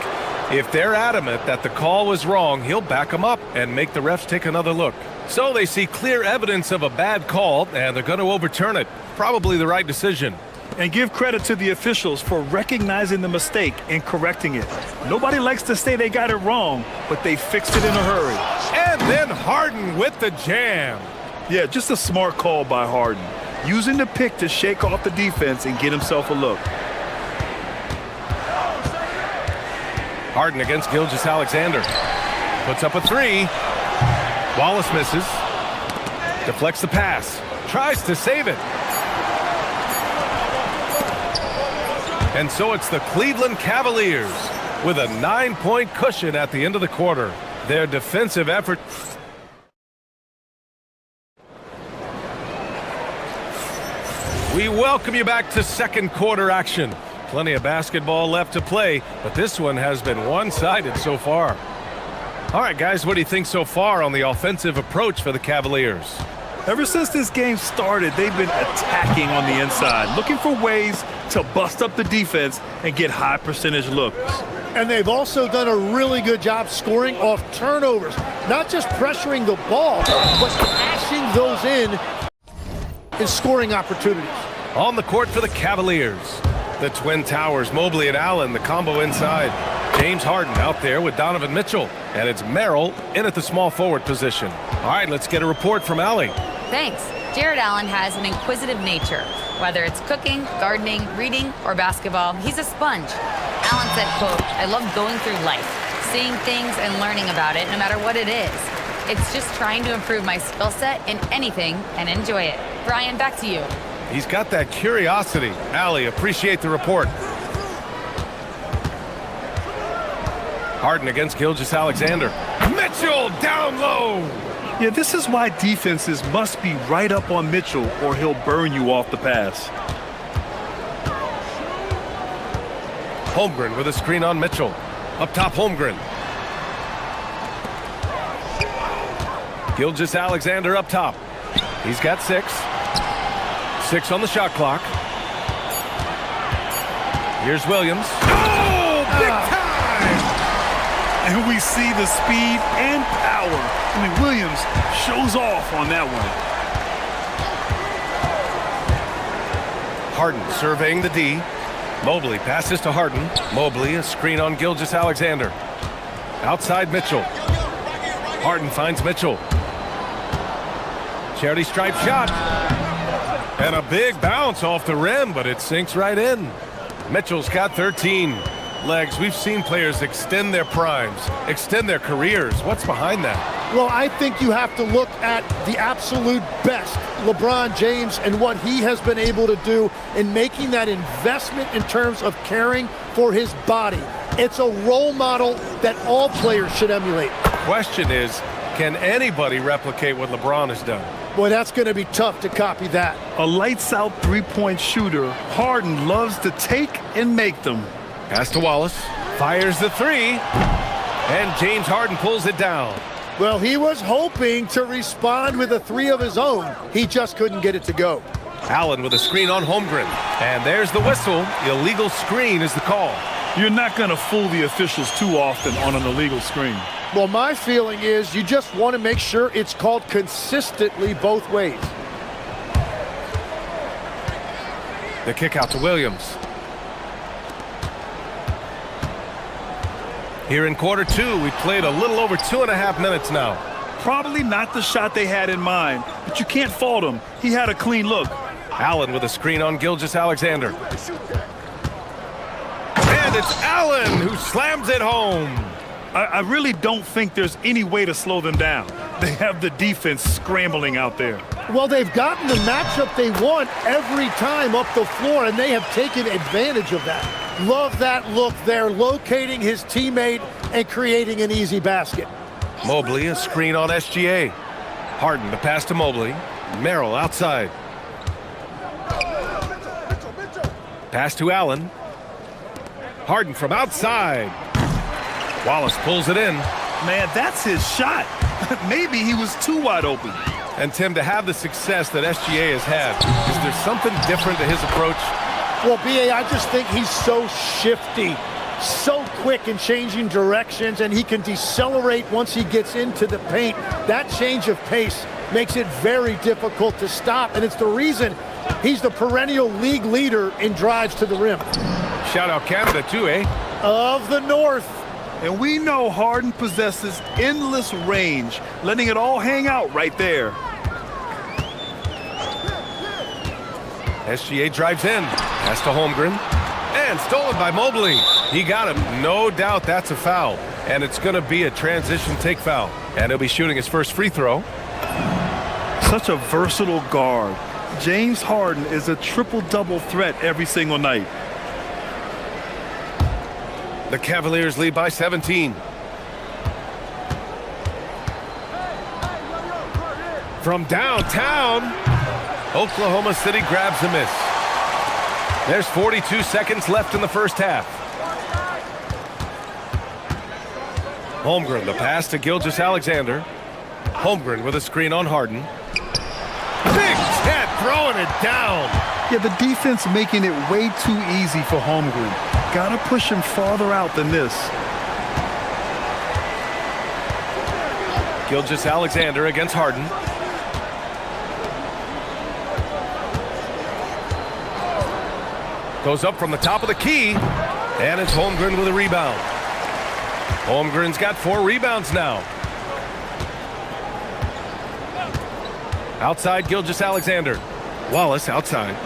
If they're adamant that the call was wrong, he'll back them up and make the refs take another look. So they see clear evidence of a bad call, and they're going to overturn it. Probably the right decision. And give credit to the officials for recognizing the mistake and correcting it. Nobody likes to say they got it wrong, but they fixed it in a hurry. And then Harden with the jam. Yeah, just a smart call by Harden. Using the pick to shake off the defense and get himself a look. Harden against Gilgeous-Alexander. Puts up a three. Wallace misses. Deflects the pass. Tries to save it. And so it's the Cleveland Cavaliers with a 9-point cushion at the end of the quarter. Their defensive effort... We welcome you back to second quarter action. Plenty of basketball left to play, but this one has been one-sided so far. All right, guys, what do you think so far on the offensive approach for the Cavaliers? Ever since this game started, they've been attacking on the inside, looking for ways to bust up the defense and get high percentage looks. And they've also done a really good job scoring off turnovers. Not just pressuring the ball, but cashing those in scoring opportunities. On the court for the Cavaliers, the Twin Towers, Mobley and Allen, the combo inside. James Harden out there with Donovan Mitchell. And it's Merrill in at the small forward position. All right, let's get a report from Allie. Thanks. Jared Allen has an inquisitive nature. Whether it's cooking, gardening, reading, or basketball, he's a sponge. Allen said, quote, "I love going through life, seeing things and learning about it no matter what it is. It's just trying to improve my skill set in anything and enjoy it." Brian, back to you. He's got that curiosity. Allie, appreciate the report. Harden against Gilgeous-Alexander. Mitchell down low. Yeah, this is why defenses must be right up on Mitchell or he'll burn you off the pass. Holmgren with a screen on Mitchell. Up top, Holmgren. Gilgeous-Alexander up top. He's got 6. 6 on the shot clock. Here's Williams. Oh, big time! And we see the speed and power. I mean, Williams shows off on that one. Harden surveying the D. Mobley passes to Harden. Mobley, a screen on Gilgeous-Alexander. Outside Mitchell. Harden finds Mitchell. Charity stripe shot. And a big bounce off the rim, but it sinks right in. Mitchell's got 13. Legs, we've seen players extend their primes, extend their careers. What's behind that? Well, I think you have to look at the absolute best, LeBron James, and what he has been able to do in making that investment in terms of caring for his body. It's a role model that all players should emulate. Question is, can anybody replicate what LeBron has done? Boy, that's going to be tough to copy that. A lights-out three-point shooter, Harden loves to take and make them. Pass to Wallace. Fires the 3. And James Harden pulls it down. Well, he was hoping to respond with a 3 of his own. He just couldn't get it to go. Allen with a screen on Holmgren. And there's the whistle. Illegal screen is the call. You're not going to fool the officials too often on an illegal screen. Well, my feeling is you just want to make sure it's called consistently both ways. The kick out to Williams. Here in quarter 2, we played a little over 2.5 minutes now. Probably not the shot they had in mind, but you can't fault him. He had a clean look. Allen with a screen on Gilgeous-Alexander. And it's Allen who slams it home. I really don't think there's any way to slow them down. They have the defense scrambling out there. Well, they've gotten the matchup they want every time up the floor, and they have taken advantage of that. Love that look there, locating his teammate and creating an easy basket. Mobley, a screen on SGA. Harden, the pass to Mobley. Merrill outside. Pass to Allen. Harden from outside. Wallace pulls it in. Man, that's his shot. Maybe he was too wide open. And Tim, to have the success that SGA has had, is there something different to his approach? Well, B.A., I just think he's so shifty, so quick in changing directions, and he can decelerate once he gets into the paint. That change of pace makes it very difficult to stop, and it's the reason he's the perennial league leader in drives to the rim. Shout out Canada too, eh? Of the North. And we know Harden possesses endless range, letting it all hang out right there. SGA drives in. Pass to Holmgren. And stolen by Mobley. He got him. No doubt that's a foul. And it's going to be a transition take foul. And he'll be shooting his first free throw. Such a versatile guard. James Harden is a triple-double threat every single night. The Cavaliers lead by 17. From downtown, Oklahoma City grabs a miss. There's 42 seconds left in the first half. Holmgren, the pass to Gilgeous-Alexander. Holmgren with a screen on Harden. Big Ted throwing it down. Yeah, the defense making it way too easy for Holmgren. Gotta push him farther out than this. Gilgeous-Alexander against Harden. Goes up from the top of the key. And it's Holmgren with a rebound. Holmgren's got 4 rebounds now. Outside Gilgeous-Alexander. Wallace outside.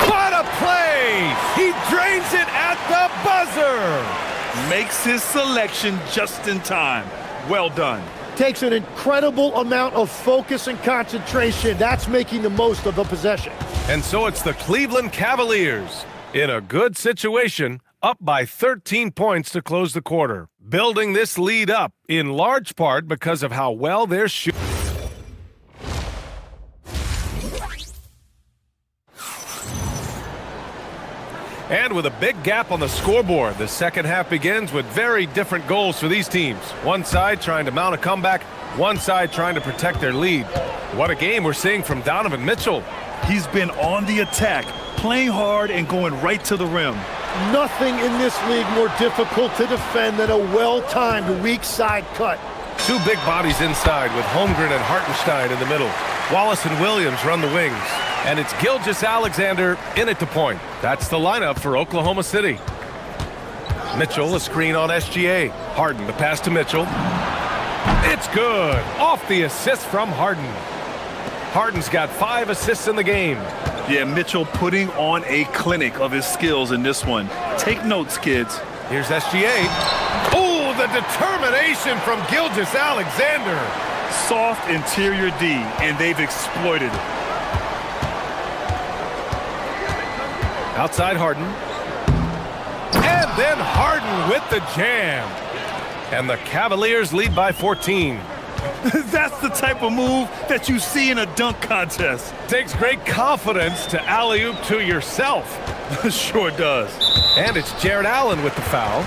What a play! He drains it at the buzzer! Makes his selection just in time. Well done. Takes an incredible amount of focus and concentration. That's making the most of the possession. And so it's the Cleveland Cavaliers in a good situation, up by 13 points to close the quarter, building this lead up in large part because of how well they're shooting. And with a big gap on the scoreboard, the second half begins with very different goals for these teams. One side trying to mount a comeback, one side trying to protect their lead. What a game we're seeing from Donovan Mitchell. He's been on the attack, playing hard and going right to the rim. Nothing in this league more difficult to defend than a well-timed weak side cut. 2 big bodies inside with Holmgren and Hartenstein in the middle. Wallace and Williams run the wings. And it's Gilgeous-Alexander in at the point. That's the lineup for Oklahoma City. Mitchell, a screen on SGA. Harden, the pass to Mitchell. It's good. Off the assist from Harden. Harden's got 5 assists in the game. Yeah, Mitchell putting on a clinic of his skills in this one. Take notes, kids. Here's SGA. Oh, the determination from Gilgeous-Alexander. Soft interior D, and they've exploited it. Outside Harden. And then Harden with the jam. And the Cavaliers lead by 14. That's the type of move that you see in a dunk contest. Takes great confidence to alley-oop to yourself. Sure does. And it's Jared Allen with the foul.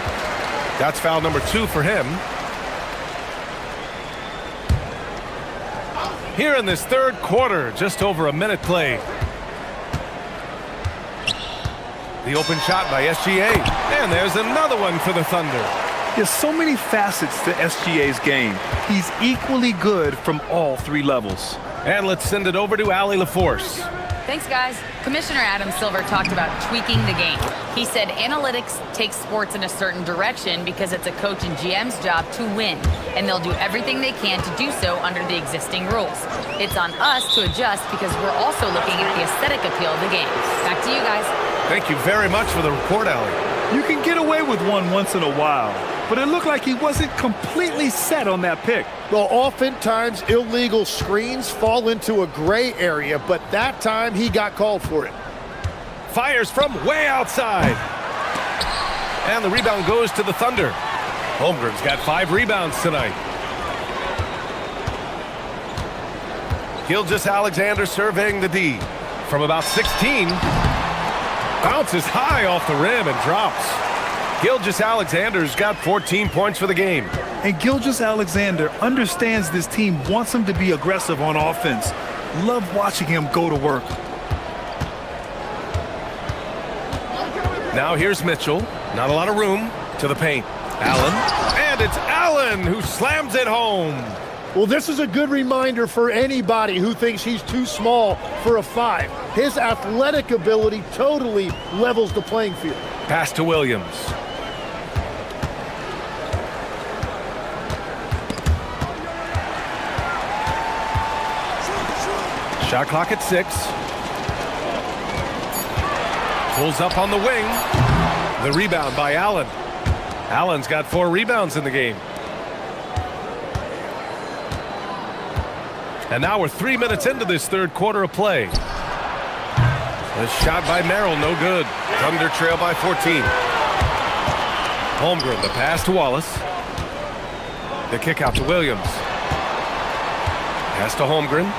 That's foul number 2 for him. Here in this third quarter, just over a minute played. The open shot by SGA. And there's another one for the Thunder. There's so many facets to SGA's game. He's equally good from all 3 levels. And let's send it over to Allie LaForce. Thanks, guys. Commissioner Adam Silver talked about tweaking the game. He said analytics takes sports in a certain direction because it's a coach and GM's job to win, and they'll do everything they can to do so under the existing rules. It's on us to adjust because we're also looking at the aesthetic appeal of the game. Back to you guys. Thank you very much for the report, Allie. You can get away with one once in a while, but it looked like he wasn't completely set on that pick. Well, oftentimes illegal screens fall into a gray area, but that time he got called for it. fires from way outside. And the rebound goes to the Thunder. Holmgren's got 5 rebounds tonight. Gilgeous-Alexander surveying the D. From about 16. Bounces high off the rim and drops. Gilgeous-Alexander's got 14 points for the game. And Gilgeous-Alexander understands this team wants him to be aggressive on offense. Love watching him go to work. Now here's Mitchell. Not a lot of room to the paint. Allen. And it's Allen who slams it home. Well, this is a good reminder for anybody who thinks he's too small for a 5. His athletic ability totally levels the playing field. Pass to Williams. Shot clock at 6. Pulls up on the wing. The rebound by Allen. Allen's got 4 rebounds in the game. And now we're 3 minutes into this third quarter of play. The shot by Merrill, no good. Thunder trail by 14. Holmgren, the pass to Wallace. The kick out to Williams. Pass to Holmgren.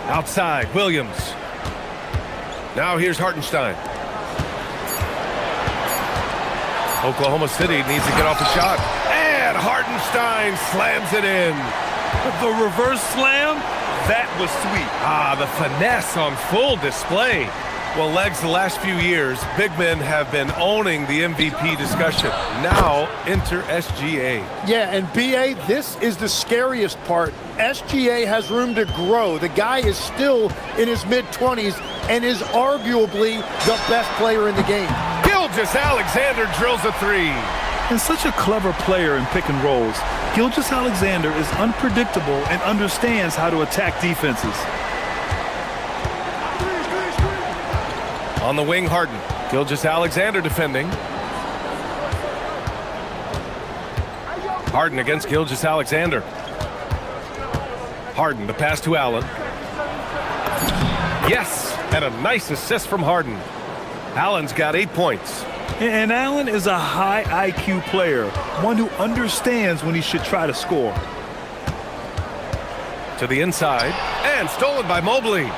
Outside, Williams. Now here's Hartenstein. Oklahoma City needs to get off the shot. And Hartenstein slams it in. The reverse slam, that was sweet. The finesse on full display. Well, Legs, the last few years, big men have been owning the MVP discussion. Now, enter SGA. Yeah, and BA, this is the scariest part. SGA has room to grow. The guy is still in his mid-20s and is arguably the best player in the game. Gilgeous-Alexander drills a 3. And such a clever player in pick and rolls. Gilgeous-Alexander is unpredictable and understands how to attack defenses. On the wing, Harden. Gilgeous-Alexander defending. Harden against Gilgeous-Alexander. Harden, the pass to Allen. Yes, and a nice assist from Harden. Allen's got 8 points. And Allen is a high IQ player, one who understands when he should try to score. To the inside, and stolen by Mobley.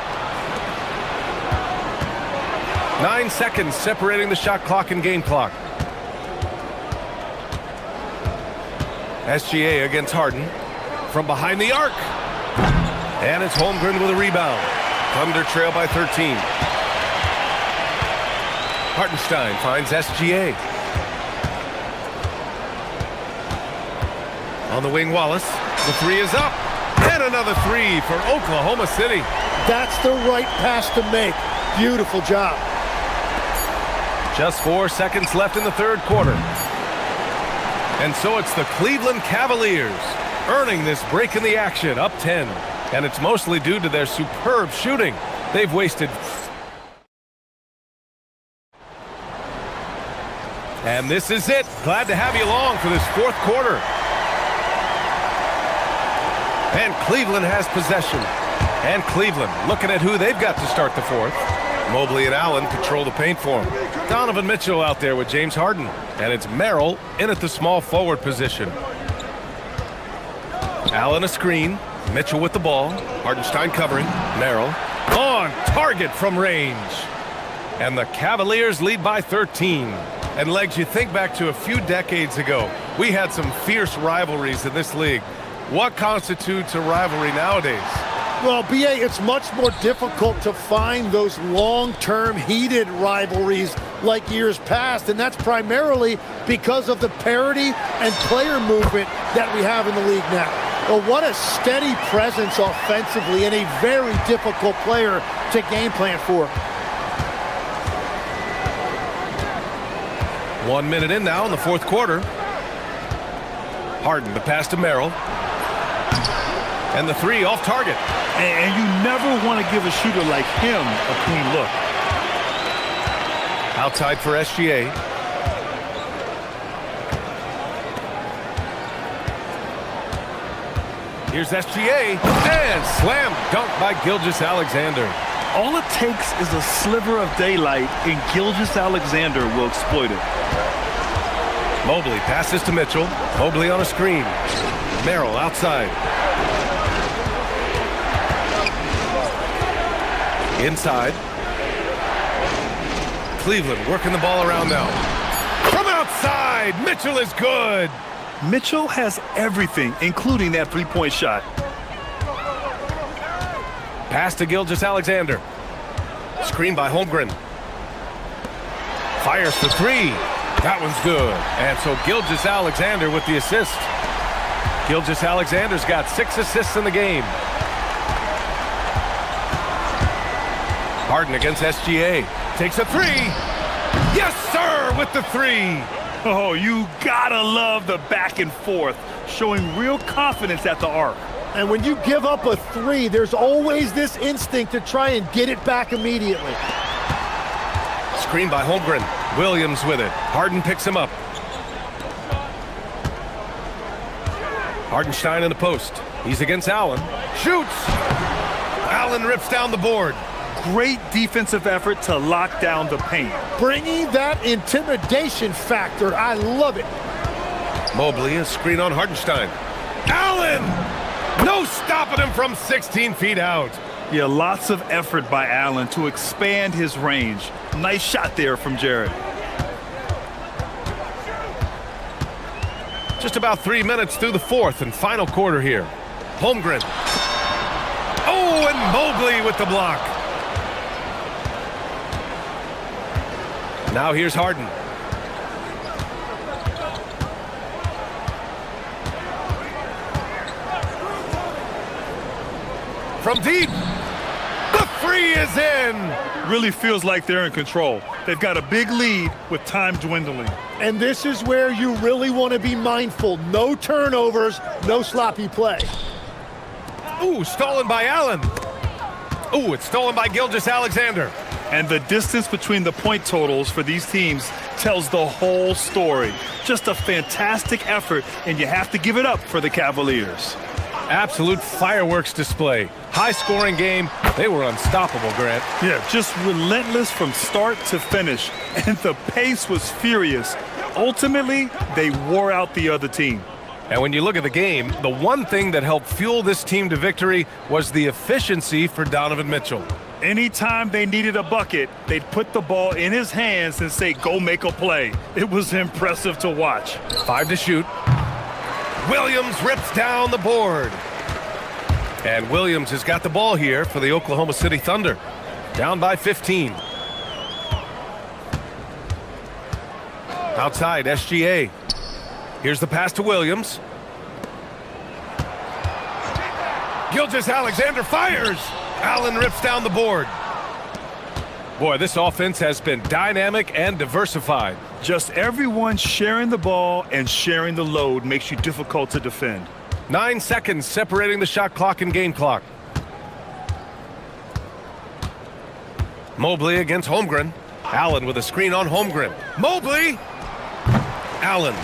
9 seconds separating the shot clock and game clock. SGA against Harden. From behind the arc. And it's Holmgren with a rebound. Thunder trail by 13. Hartenstein finds SGA. On the wing, Wallace. The 3 is up. And another 3 for Oklahoma City. That's the right pass to make. Beautiful job. Just 4 seconds left in the third quarter. And so it's the Cleveland Cavaliers earning this break in the action, up 10. And it's mostly due to their superb shooting. They've wasted. And this is it. Glad to have you along for this fourth quarter. And Cleveland has possession. And Cleveland looking at who they've got to start the fourth. Mobley and Allen control the paint for him. Donovan Mitchell out there with James Harden. And it's Merrill in at the small forward position. Allen a screen. Mitchell with the ball. Hartenstein covering. Merrill on target from range. And the Cavaliers lead by 13. And Legs, you think back to a few decades ago, we had some fierce rivalries in this league. What constitutes a rivalry nowadays? Well, BA, it's much more difficult to find those long-term heated rivalries like years past, and that's primarily because of the parity and player movement that we have in the league now. Well, what a steady presence offensively and a very difficult player to game plan for. 1 minute in now in the fourth quarter. Harden, the pass to Merrill. And the 3 off target. And you never want to give a shooter like him a clean look. Outside for SGA. Here's SGA, and slam dunk by Gilgeous-Alexander. All it takes is a sliver of daylight, and Gilgeous-Alexander will exploit it. Mobley passes to Mitchell. Mobley on a screen. Merrill outside. Inside. Cleveland working the ball around now. From outside, Mitchell is good. Mitchell has everything, including that three-point shot. Pass to Gilgeous-Alexander. Screen by Holmgren. Fires for three. That one's good. And so Gilgeous-Alexander with the assist. Gilgeous-Alexander's got 6 assists in the game. Harden against SGA. Takes a three. Yes, sir, with the three. Oh, you gotta love the back and forth, showing real confidence at the arc. And when you give up a three, there's always this instinct to try and get it back immediately. Screen by Holmgren. Williams with it. Harden picks him up. Hardenstein in the post. He's against Allen. Shoots! Allen rips down the board. Great defensive effort to lock down the paint. Bringing that intimidation factor. I love it. Mobley, a screen on Hardenstein. Allen! No stopping him from 16 feet out. Yeah, lots of effort by Allen to expand his range. Nice shot there from Jared. Just about 3 minutes through the fourth and final quarter here. Holmgren. Oh, and Mobley with the block. Now here's Harden. From deep. The three is in. Really feels like they're in control. They've got a big lead with time dwindling. And this is where you really want to be mindful. No turnovers, no sloppy play. Ooh, stolen by Allen. Ooh, it's stolen by Gilgeous-Alexander. And the distance between the point totals for these teams tells the whole story. Just a fantastic effort, and you have to give it up for the Cavaliers. Absolute fireworks display. High-scoring game. They were unstoppable, Grant. Yeah, just relentless from start to finish. And the pace was furious. Ultimately, they wore out the other team. And when you look at the game, the one thing that helped fuel this team to victory was the efficiency for Donovan Mitchell. Anytime they needed a bucket, they'd put the ball in his hands and say, go make a play. It was impressive to watch. 5 to shoot. Williams rips down the board. And Williams has got the ball here for the Oklahoma City Thunder. Down by 15. Outside, SGA. Here's the pass to Williams. Gilgeous-Alexander fires. Allen rips down the board. Boy, this offense has been dynamic and diversified. Just everyone sharing the ball and sharing the load makes you difficult to defend. 9 seconds separating the shot clock and game clock. Mobley against Holmgren. Allen with a screen on Holmgren. Mobley! Allen.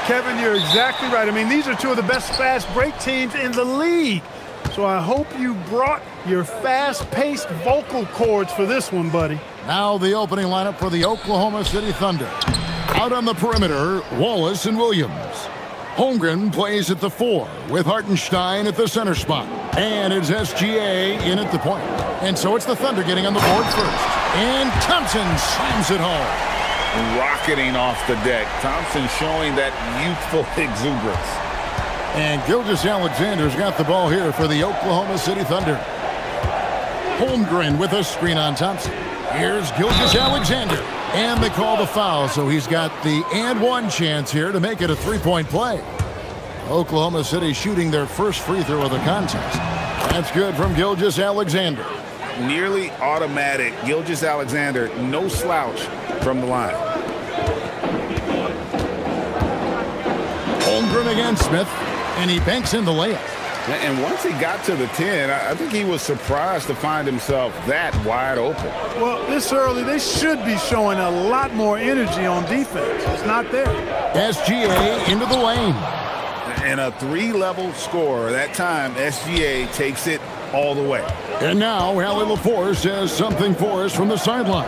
Kevin, you're exactly right. I mean, these are two of the best fast break teams in the league. So I hope you brought your fast-paced vocal cords for this one, buddy. Now the opening lineup for the Oklahoma City Thunder. Out on the perimeter, Wallace and Williams. Holmgren plays at the 4 with Hartenstein at the center spot. And it's SGA in at the point. And so it's the Thunder getting on the board first. And Thompson slams it home. Rocketing off the deck. Thompson showing that youthful exuberance. And Gilgeous-Alexander's got the ball here for the Oklahoma City Thunder. Holmgren with a screen on Thompson. Here's Gilgeous-Alexander. And they call the foul, so he's got the and one chance here to make it a three-point play. Oklahoma City shooting their first free throw of the contest. That's good from Gilgeous-Alexander. Nearly automatic. Gilgeous-Alexander, no slouch from the line. Holmgren against Smith, and he banks in the layup. And once he got to the 10, I think he was surprised to find himself that wide open. Well, this early, they should be showing a lot more energy on defense. It's not there. SGA into the lane. And a three-level scorer. That time, SGA takes it all the way. And now, Allie LaForce says something for us from the sideline.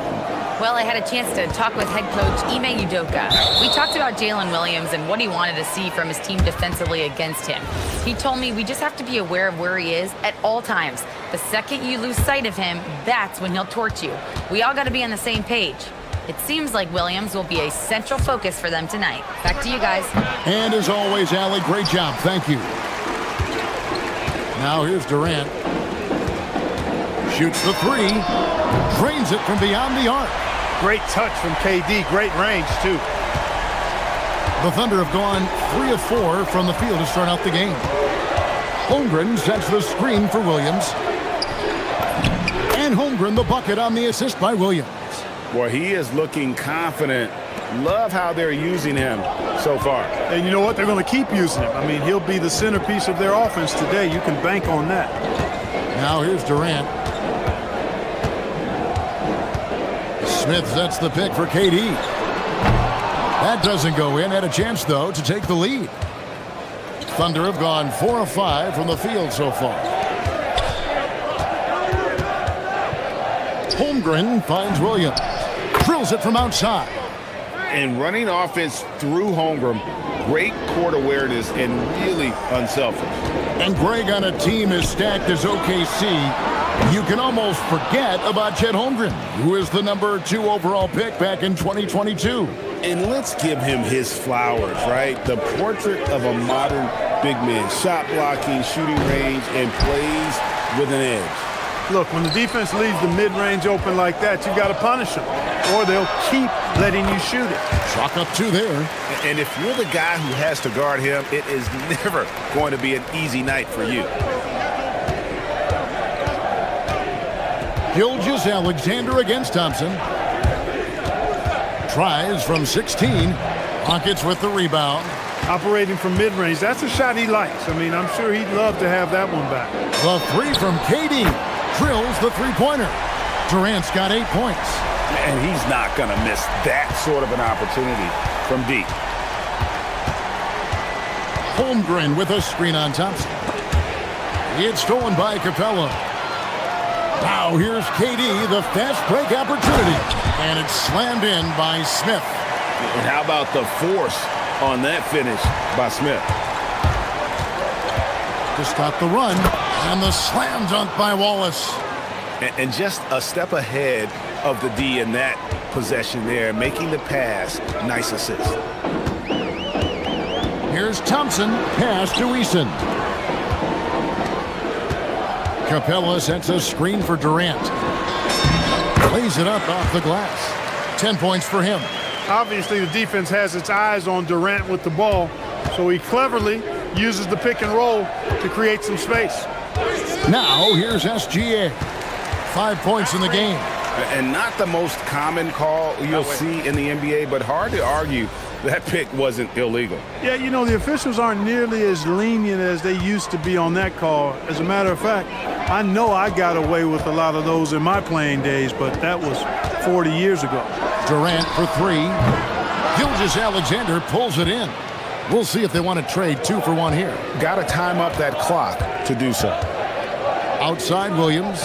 Well, I had a chance to talk with head coach Ime Udoka. We talked about Jalen Williams and what he wanted to see from his team defensively against him. He told me we just have to be aware of where he is at all times. The second you lose sight of him, that's when he'll torch you. We all got to be on the same page. It seems like Williams will be a central focus for them tonight. Back to you guys. And as always, Allie, great job. Thank you. Now here's Durant. Shoots the 3. Drains it from beyond the arc. Great touch from KD. Great range, too. The Thunder have gone 3 of 4 from the field to start out the game. Holmgren sets the screen for Williams. And Holmgren the bucket on the assist by Williams. Boy, he is looking confident. Love how they're using him so far. And you know what? They're going to keep using him. I mean, he'll be the centerpiece of their offense today. You can bank on that. Now here's Durant. Smith sets the pick for KD. That doesn't go in. Had a chance, though, to take the lead. Thunder have gone 4 of 5 from the field so far. Holmgren finds Williams. Drills it from outside. And running offense through Holmgren, great court awareness and really unselfish. And Greg, on a team as stacked as OKC, you can almost forget about Chet Holmgren, who is the number 2 overall pick back in 2022. And let's give him his flowers, right? The portrait of a modern big man. Shot blocking, shooting range, and plays with an edge. Look, when the defense leaves the mid-range open like that, you got to punish them, or they'll keep letting you shoot it. Chalk up 2 there. And if you're the guy who has to guard him, it is never going to be an easy night for you. Gilgeous-Alexander against Thompson. Tries from 16. Rockets with the rebound. Operating from mid-range, that's a shot he likes. I mean, I'm sure he'd love to have that one back. The 3 from KD. Drills the three-pointer. Durant's got 8 points. And he's not going to miss that sort of an opportunity from deep. Holmgren with a screen on Thompson. It's stolen by Capella. Now here's KD, the fast break opportunity. And it's slammed in by Smith. And how about the force on that finish by Smith? To stop the run. And the slam dunk by Wallace. And just a step ahead of the D in that possession there, making the pass. Nice assist. Here's Thompson. Pass to Eason. Capella sets a screen for Durant. Lays it up off the glass. 10 points for him. Obviously, the defense has its eyes on Durant with the ball, so he cleverly uses the pick and roll to create some space. Now, here's SGA. 5 points in the game. And not the most common call you'll see in the NBA, but hard to argue that pick wasn't illegal. Yeah, you know, the officials aren't nearly as lenient as they used to be on that call. As a matter of fact, I know I got away with a lot of those in my playing days, but that was 40 years ago. Durant for 3. Gilgeous-Alexander pulls it in. We'll see if they want to trade 2 for 1 here. Got to time up that clock to do so. Outside Williams.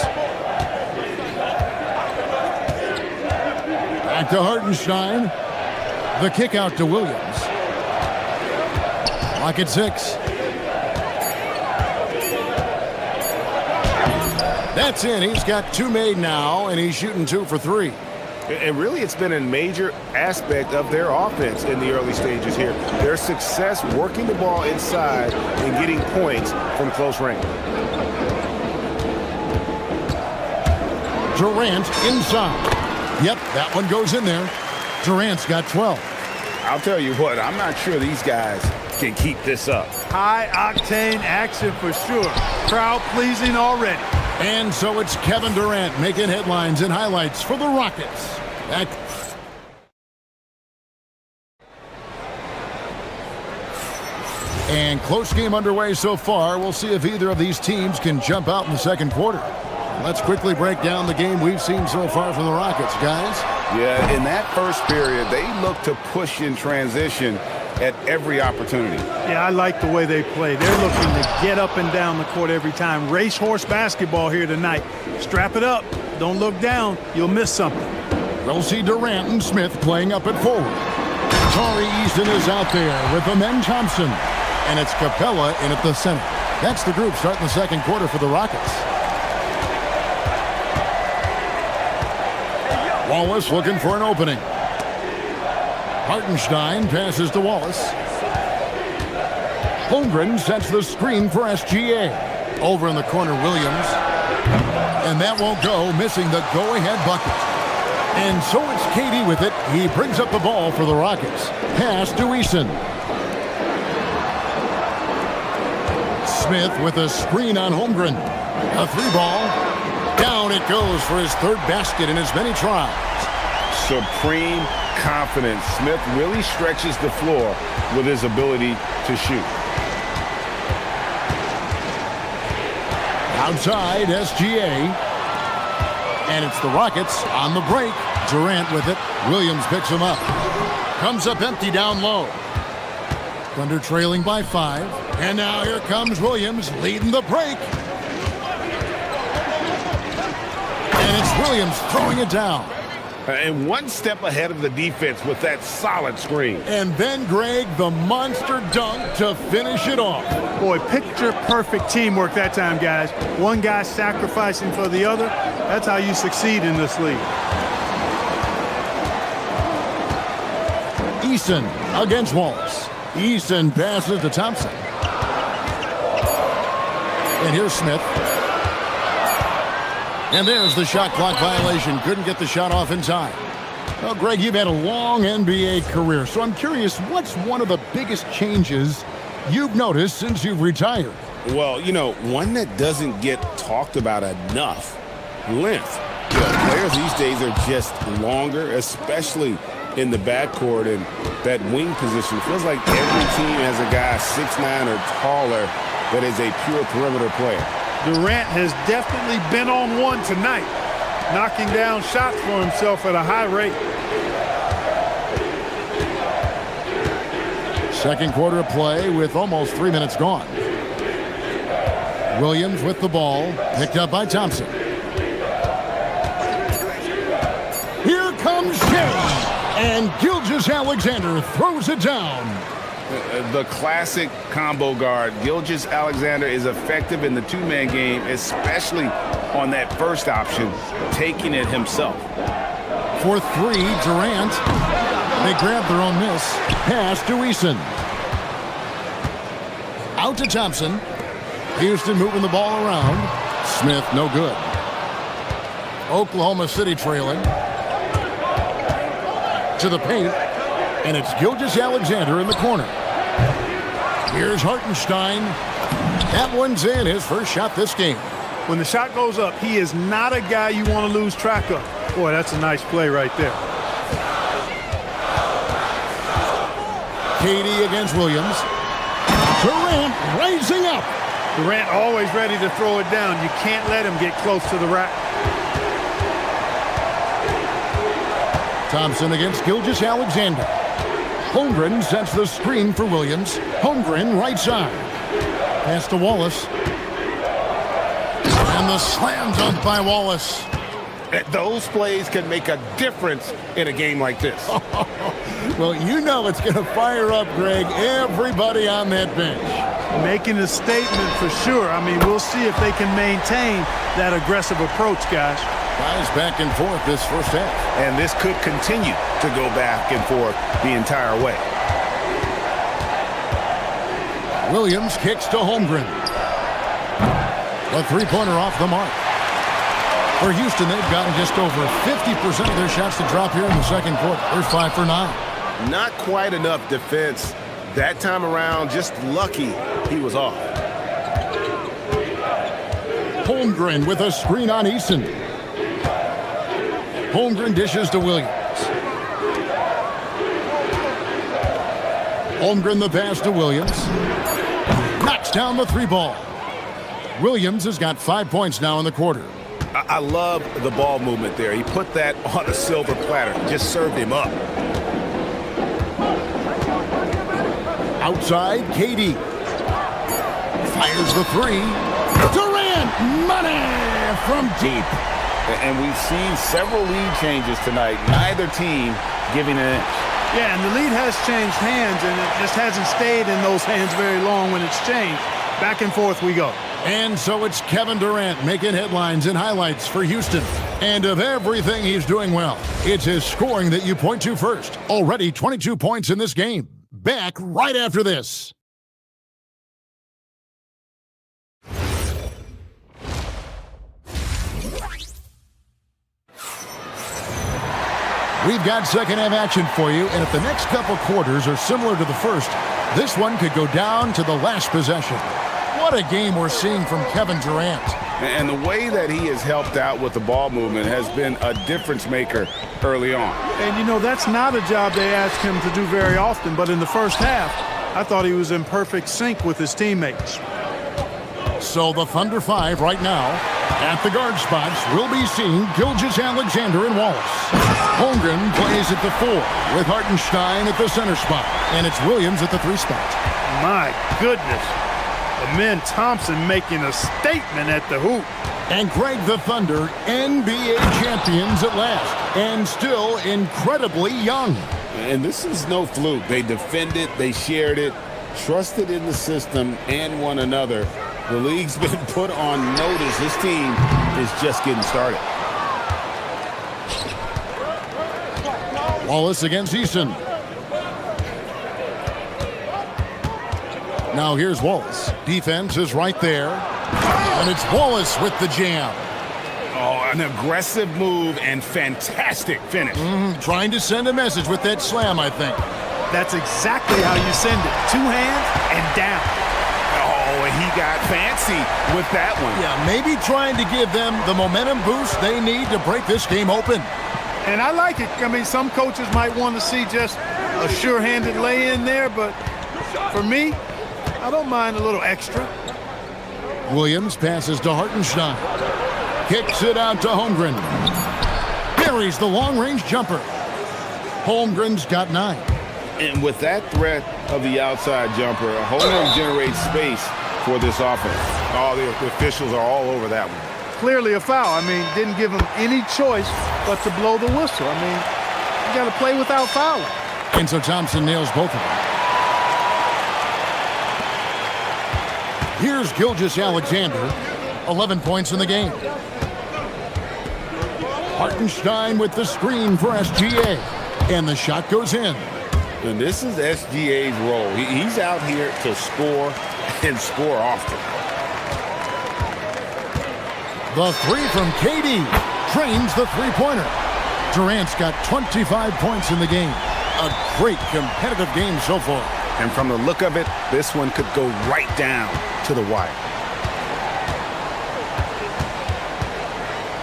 Back to Hartenstein. The kick out to Williams. Clock at 6. That's in. He's got 2 made now, and he's shooting 2 for 3. And really, it's been a major aspect of their offense in the early stages here. Their success working the ball inside and getting points from close range. Durant inside. Yep, that one goes in there. Durant's got 12. I'll tell you what, I'm not sure these guys can keep this up. High-octane action for sure. Crowd-pleasing already. And so it's Kevin Durant making headlines and highlights for the Rockets. And close game underway so far. We'll see if either of these teams can jump out in the second quarter. Let's quickly break down the game we've seen so far from the Rockets, guys. Yeah, in that first period, they look to push in transition at every opportunity. Yeah, I like the way they play. They're looking to get up and down the court every time. Racehorse basketball here tonight. Strap it up. Don't look down. You'll miss something. We'll see Durant and Smith playing up at forward. Tari Eason is out there with Amen Thompson. And it's Capella in at the center. That's the group starting the second quarter for the Rockets. Wallace looking for an opening. Hartenstein passes to Wallace. Holmgren sets the screen for SGA. Over in the corner, Williams. And that won't go, missing the go-ahead bucket. And so it's Katie with it. He brings up the ball for the Rockets. Pass to Eason. Smith with a screen on Holmgren. A 3-ball. Down it goes for his 3rd basket in as many tries. Supreme confidence. Smith really stretches the floor with his ability to shoot. Outside, SGA. And it's the Rockets on the break. Durant with it. Williams picks him up. Comes up empty down low. Thunder trailing by 5. And now here comes Williams leading the break. And it's Williams throwing it down. And one step ahead of the defense with that solid screen. And then, Greg, the monster dunk to finish it off. Boy, picture-perfect teamwork that time, guys. One guy sacrificing for the other. That's how you succeed in this league. Eason against Wallace. Eason passes to Thompson. And here's Smith. And there's the shot clock violation. Couldn't get the shot off in time. Well, Greg, you've had a long NBA career, so I'm curious, what's one of the biggest changes you've noticed since you've retired? Well, you know, one that doesn't get talked about enough, length. You know, players these days are just longer, especially in the backcourt and that wing position. It feels like every team has a guy 6'9" or taller that is a pure perimeter player. Durant has definitely been on one tonight, knocking down shots for himself at a high rate. Second quarter of play with almost 3 minutes gone. Williams with the ball, picked up by Thompson. Here comes Shea, and Gilgeous-Alexander throws it down. The classic combo guard. Gilgeous-Alexander is effective in the 2-man game, especially on that first option, taking it himself. For 3, Durant. They grab their own miss. Pass to Eason. Out to Thompson. Houston moving the ball around. Smith, no good. Oklahoma City trailing. To the paint. And it's Gilgeous-Alexander in the corner. Here's Hartenstein. That one's in, his first shot this game. When the shot goes up, he is not a guy you want to lose track of. Boy, that's a nice play right there. Katie against Williams. Durant raising up. Durant always ready to throw it down. You can't let him get close to the rack. Thompson against Gilgeous-Alexander. Holmgren sets the screen for Williams. Holmgren right side. Pass to Wallace. And the slam dunk by Wallace. Those plays can make a difference in a game like this. Well, you know it's going to fire up, Greg, everybody on that bench. Making a statement for sure. I mean, we'll see if they can maintain that aggressive approach, guys. Guys back and forth this first half. And this could continue to go back and forth the entire way. Williams kicks to Holmgren. A three-pointer off the mark. For Houston, they've gotten just over 50% of their shots to drop here in the second quarter. They're 5 for 9. Not quite enough defense that time around. Just lucky he was off. Holmgren with a screen on Eason. Holmgren dishes to Williams. Holmgren the pass to Williams. Knocks down the three ball. Williams has got 5 points now in the quarter. I love the ball movement there. He put that on a silver platter. Just served him up. Outside, KD. Fires the three. Durant, money from deep. And we've seen several lead changes tonight. Neither team giving an inch. Yeah, and the lead has changed hands, and it just hasn't stayed in those hands very long when it's changed. Back and forth we go. And so it's Kevin Durant making headlines and highlights for Houston. And of everything he's doing well, it's his scoring that you point to first. Already 22 points in this game. Back right after this. We've got second half action for you, and if the next couple quarters are similar to the first, this one could go down to the last possession. What a game we're seeing from Kevin Durant. And the way that he has helped out with the ball movement has been a difference maker early on. And, you know, that's not a job they ask him to do very often, but in the first half, I thought he was in perfect sync with his teammates. So the Thunder 5 right now. At the guard spots, we'll be seeing Gilgeous-Alexander and Wallace. Holmgren plays at the 4 with Hartenstein at the center spot. And it's Williams at the 3 spot. My goodness. Amen Thompson making a statement at the hoop. And Greg, the Thunder, NBA champions at last. And still incredibly young. And this is no fluke. They defended, they shared it, trusted in the system and one another. The league's been put on notice. This team is just getting started. Wallace against Eason. Now here's Wallace. Defense is right there. And it's Wallace with the jam. Oh, an aggressive move and fantastic finish. Trying to send a message with that slam, I think. That's exactly how you send it. 2 hands and down. Oh, and he got fancy with that one. Yeah, maybe trying to give them the momentum boost they need to break this game open. And I like it. I mean, some coaches might want to see just a sure-handed lay-in there, but for me, I don't mind a little extra. Williams passes to Hartenstein. Kicks it out to Holmgren. Buries the long-range jumper. Holmgren's got 9. And with that threat of the outside jumper, Holmgren generates space for this offense. Oh, the officials are all over that one. Clearly a foul. I mean, didn't give him any choice but to blow the whistle. I mean, you got to play without fouling. And so Thompson nails both of them. Here's Gilgeous-Alexander, 11 points in the game. Hartenstein with the screen for SGA. And the shot goes in. And this is SGA's role. He's out here to score and score often. The 3 from KD trains the three-pointer. Durant's got 25 points in the game. A great competitive game so far. And from the look of it, this one could go right down to the wire.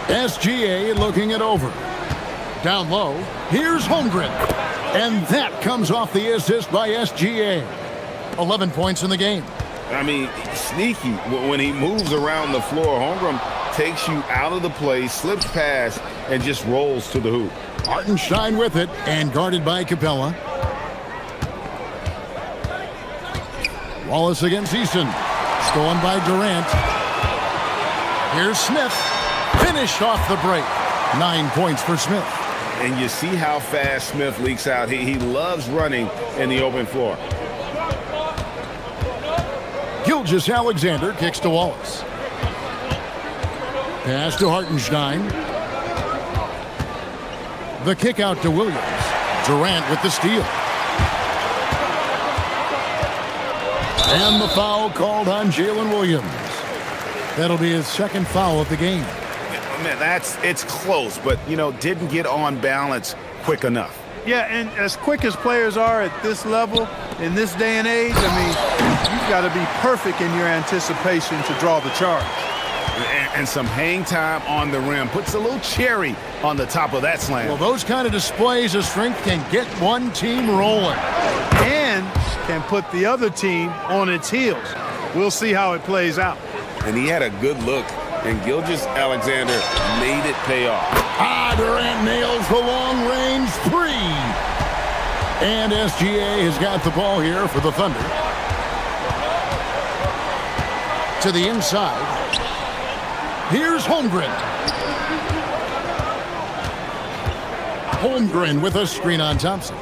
SGA looking it over. Down low, here's Holmgren. And that comes off the assist by SGA. 11 points in the game. I mean, sneaky. When he moves around the floor, Holmgren takes you out of the play, slips past, and just rolls to the hoop. Hartenstein with it, and guarded by Capella. Wallace against Eason. Stolen by Durant. Here's Smith. Finished off the break. 9 points for Smith. And you see how fast Smith leaks out. He loves running in the open floor. Gilgeous-Alexander kicks to Wallace. Pass to Hartenstein. The kick out to Williams. Durant with the steal. And the foul called on Jalen Williams. That'll be his second foul of the game. Man, it's close, but, didn't get on balance quick enough. Yeah, and as quick as players are at this level, in this day and age, you've got to be perfect in your anticipation to draw the charge. And some hang time on the rim. Puts a little cherry on the top of that slam. Well, those kind of displays of strength can get one team rolling. And can put the other team on its heels. We'll see how it plays out. And he had a good look, and Gilgeous-Alexander made it pay off. Durant nails the long-range three. And SGA has got the ball here for the Thunder. To the inside. Here's Holmgren. Holmgren with a screen on Thompson.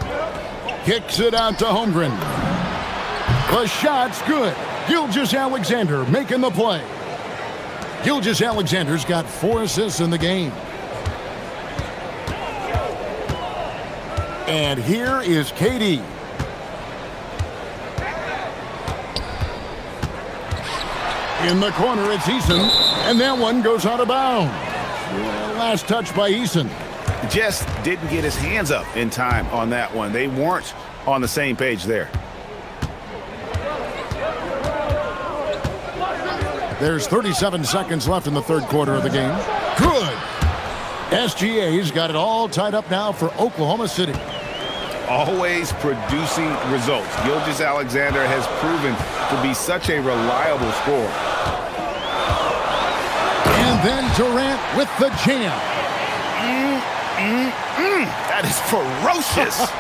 Kicks it out to Holmgren. The shot's good. Gilgeous-Alexander making the play. Gilgeous-Alexander's got 4 assists in the game. And here is KD. In the corner, it's Eason. And that one goes out of bounds. Last touch by Eason. Just didn't get his hands up in time on that one. They weren't on the same page there. There's 37 seconds left in the third quarter of the game. Good. SGA's got it all tied up now for Oklahoma City. Always producing results. Gilgeous-Alexander has proven to be such a reliable scorer. And then Durant with the jam. That is ferocious.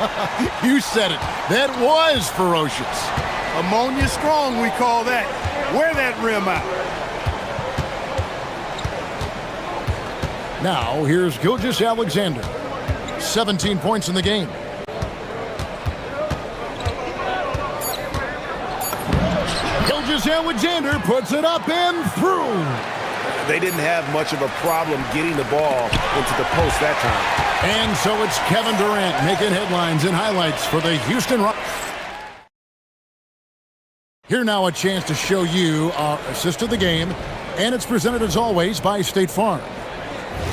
You said it. That was ferocious. Ammonia strong, we call that. Wear that rim out. Now, here's Gilgeous-Alexander. 17 points in the game. Gilgeous-Alexander puts it up and through. They didn't have much of a problem getting the ball into the post that time. And so it's Kevin Durant making headlines and highlights for the Houston Rockets. Here now a chance to show you our assist of the game, and it's presented as always by State Farm.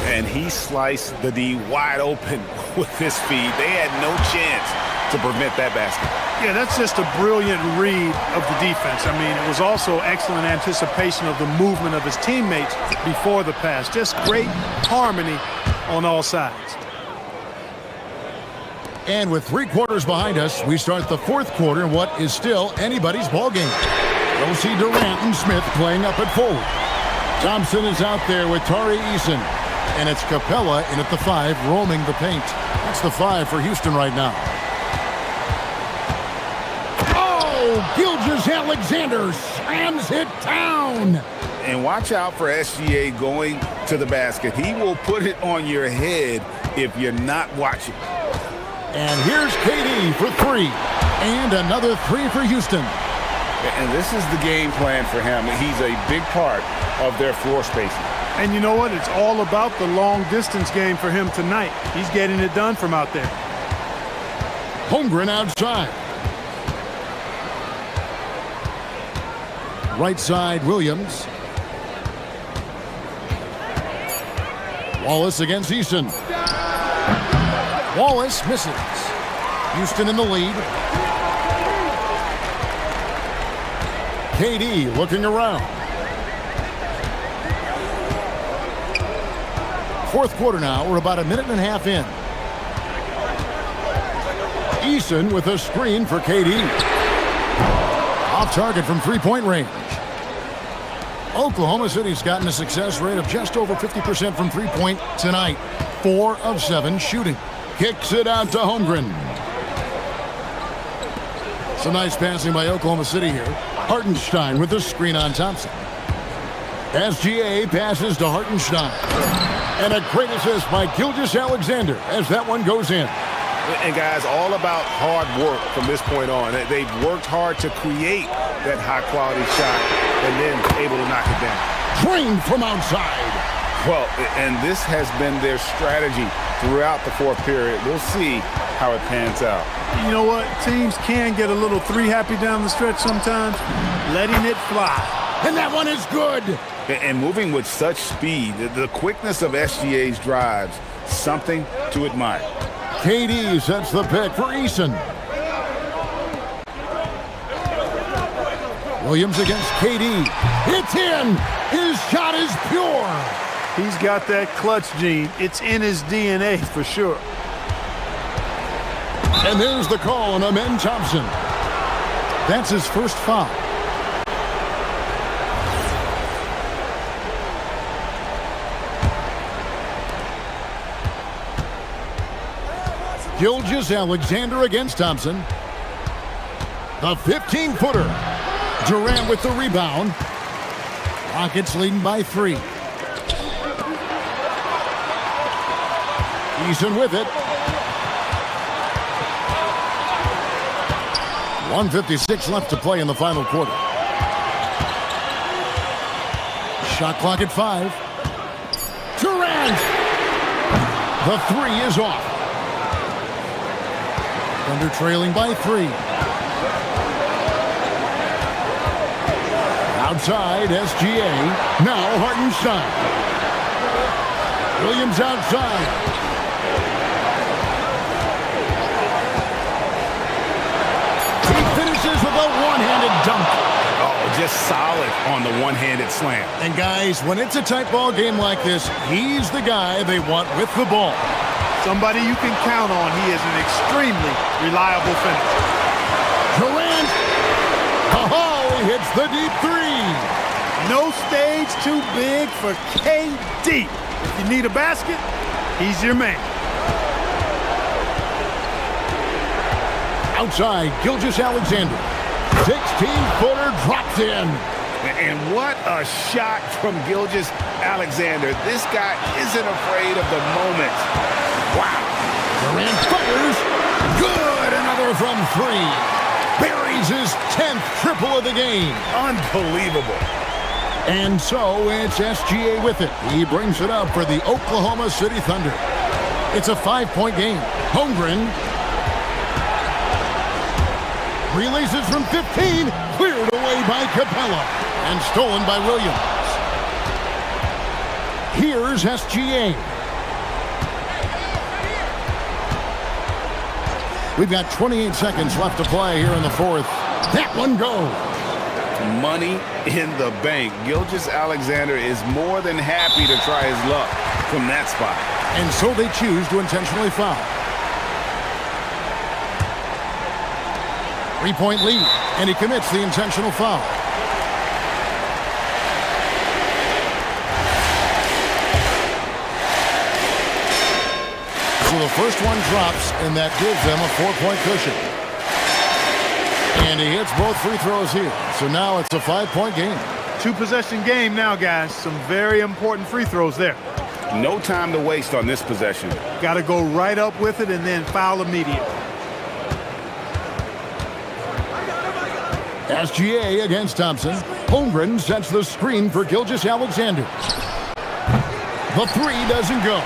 And he sliced the D wide open with his feed. They had no chance to prevent that basket. Yeah, that's just a brilliant read of the defense. It was also excellent anticipation of the movement of his teammates before the pass. Just great harmony on all sides. And with 3 quarters behind us, we start the fourth quarter in what is still anybody's ball game. We'll see Durant and Smith playing up at forward. Thompson is out there with Tari Eason. And it's Capella in at the 5, roaming the paint. That's the 5 for Houston right now. Oh, Gilgeous-Alexander slams it down. And watch out for SGA going to the basket. He will put it on your head if you're not watching. And here's KD for 3. And another 3 for Houston. And this is the game plan for him. He's a big part of their floor spacing. And you know what? It's all about the long-distance game for him tonight. He's getting it done from out there. Holmgren outside. Right side, Williams. Wallace against Easton. Wallace misses. Houston in the lead. KD looking around. Fourth quarter now. We're about a minute and a half in. Eason with a screen for KD. Off target from three-point range. Oklahoma City's gotten a success rate of just over 50% from three-point tonight. 4 of 7 shooting. Kicks it out to Holmgren. Some nice passing by Oklahoma City here. Hartenstein with the screen on Thompson. SGA passes to Hartenstein. And a great assist by Gilgeous-Alexander as that one goes in. And guys, all about hard work from this point on. They've worked hard to create that high-quality shot and then able to knock it down. Drained from outside. Well, and this has been their strategy throughout the fourth period. We'll see how it pans out. You know what? Teams can get a little three-happy down the stretch sometimes, letting it fly. And that one is good. And moving with such speed, the quickness of SGA's drives, something to admire. KD sets the pick for Eason. Williams against KD. It's in. His shot is pure. He's got that clutch gene. It's in his DNA for sure. And there's the call on Amen Thompson. That's his first foul. Gilgeous-Alexander against Thompson. The 15-footer. Durant with the rebound. Rockets leading by 3. Eason with it. 1:56 left to play in the final quarter. Shot clock at 5. Durant! The 3 is off. Thunder trailing by 3. Outside, SGA. Now Hartenstein. Williams outside. He finishes with a one-handed dunk. Oh, just solid on the one-handed slam. And guys, when it's a tight ball game like this, he's the guy they want with the ball. Somebody you can count on. He is an extremely reliable finisher. Durant. Oh, he hits the deep 3. No stage too big for KD. If you need a basket, he's your man. Outside, Gilgeous-Alexander. 16-footer drops in. And what a shot from Gilgeous-Alexander. This guy isn't afraid of the moment. Wow. Durant fires. Good. Another from 3. Buries his 10th triple of the game. Unbelievable. And so it's SGA with it. He brings it up for the Oklahoma City Thunder. It's a 5-point game. Holmgren releases from 15. Cleared away by Capella. And stolen by Williams. Here's SGA. We've got 28 seconds left to play here in the fourth. That one goes. Money in the bank. Gilgeous-Alexander is more than happy to try his luck from that spot. And so they choose to intentionally foul. 3-point lead, and he commits the intentional foul. So the first one drops, and that gives them a 4-point cushion. And he hits both free throws here. So now it's a 5-point game. 2-possession game now, guys. Some very important free throws there. No time to waste on this possession. Got to go right up with it and then foul immediately. SGA against Thompson. Holmgren sets the screen for Gilgeous-Alexander. The 3 doesn't go.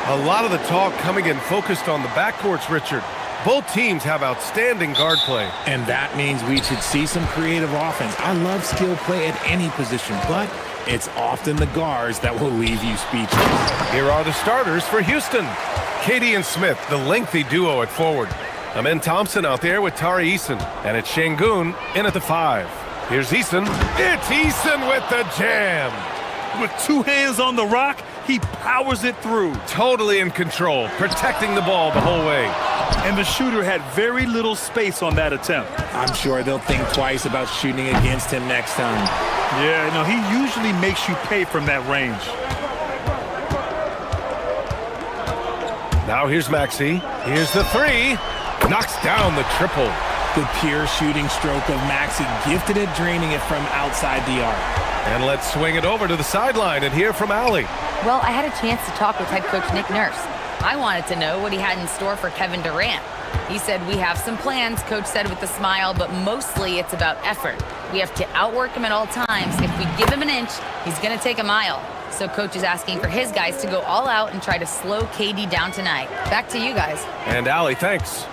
A lot of the talk coming in focused on the backcourts, Richard. Both teams have outstanding guard play. And that means we should see some creative offense. I love skill play at any position, but it's often the guards that will leave you speechless. Here are the starters for Houston. Katie and Smith, the lengthy duo at forward. Amin Thompson out there with Tari Eason. And it's Şengün in at the 5. Here's Eason. It's Eason with the jam. With two hands on the rock, he powers it through. Totally in control, protecting the ball the whole way. And the shooter had very little space on that attempt. I'm sure they'll think twice about shooting against him next time. Yeah, no, he usually makes you pay from that range. Now here's Maxey. Here's the 3. Knocks down the triple. The pure shooting stroke of Maxey, gifted at draining it from outside the arc. And let's swing it over to the sideline and hear from Allie. Well, I had a chance to talk with head coach Nick Nurse. I wanted to know what he had in store for Kevin Durant. He said, we have some plans, coach said with a smile, but mostly it's about effort. We have to outwork him at all times. If we give him an inch, he's going to take a mile. So coach is asking for his guys to go all out and try to slow KD down tonight. Back to you guys. And Allie, thanks.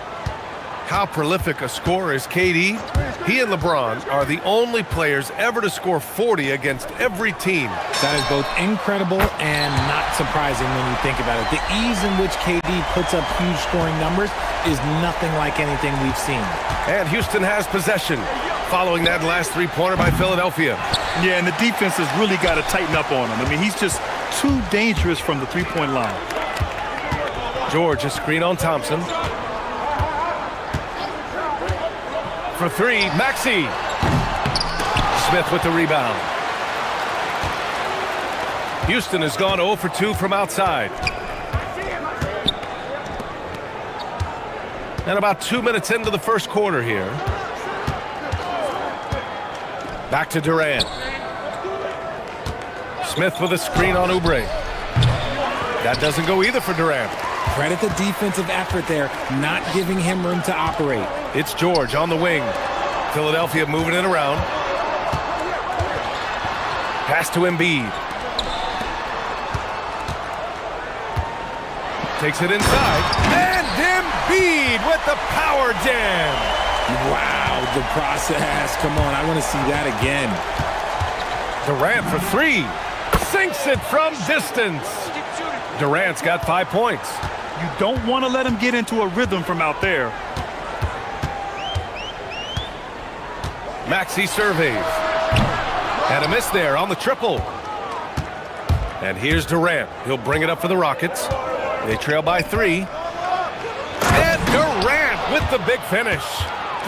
How prolific a scorer is KD? He and LeBron are the only players ever to score 40 against every team. That is both incredible and not surprising when you think about it. The ease in which KD puts up huge scoring numbers is nothing like anything we've seen. And Houston has possession, following that last three-pointer by Philadelphia. Yeah, and the defense has really got to tighten up on him. I mean, he's just too dangerous from the three-point line. George, a screen on Thompson. For 3, Maxey. Smith with the rebound. Houston has gone 0 for 2 from outside. And about 2 minutes into the first quarter here. Back to Durant. Smith with a screen on Oubre. That doesn't go either for Durant. Credit the defensive effort there, not giving him room to operate. It's George on the wing. Philadelphia moving it around. Pass to Embiid. Takes it inside. And Embiid with the power jam. Wow, the process. Come on, I want to see that again. Durant for 3. Sinks it from distance. Durant's got 5 points. You don't want to let him get into a rhythm from out there. Maxey surveys. And a miss there on the triple. And here's Durant. He'll bring it up for the Rockets. They trail by 3. And Durant with the big finish.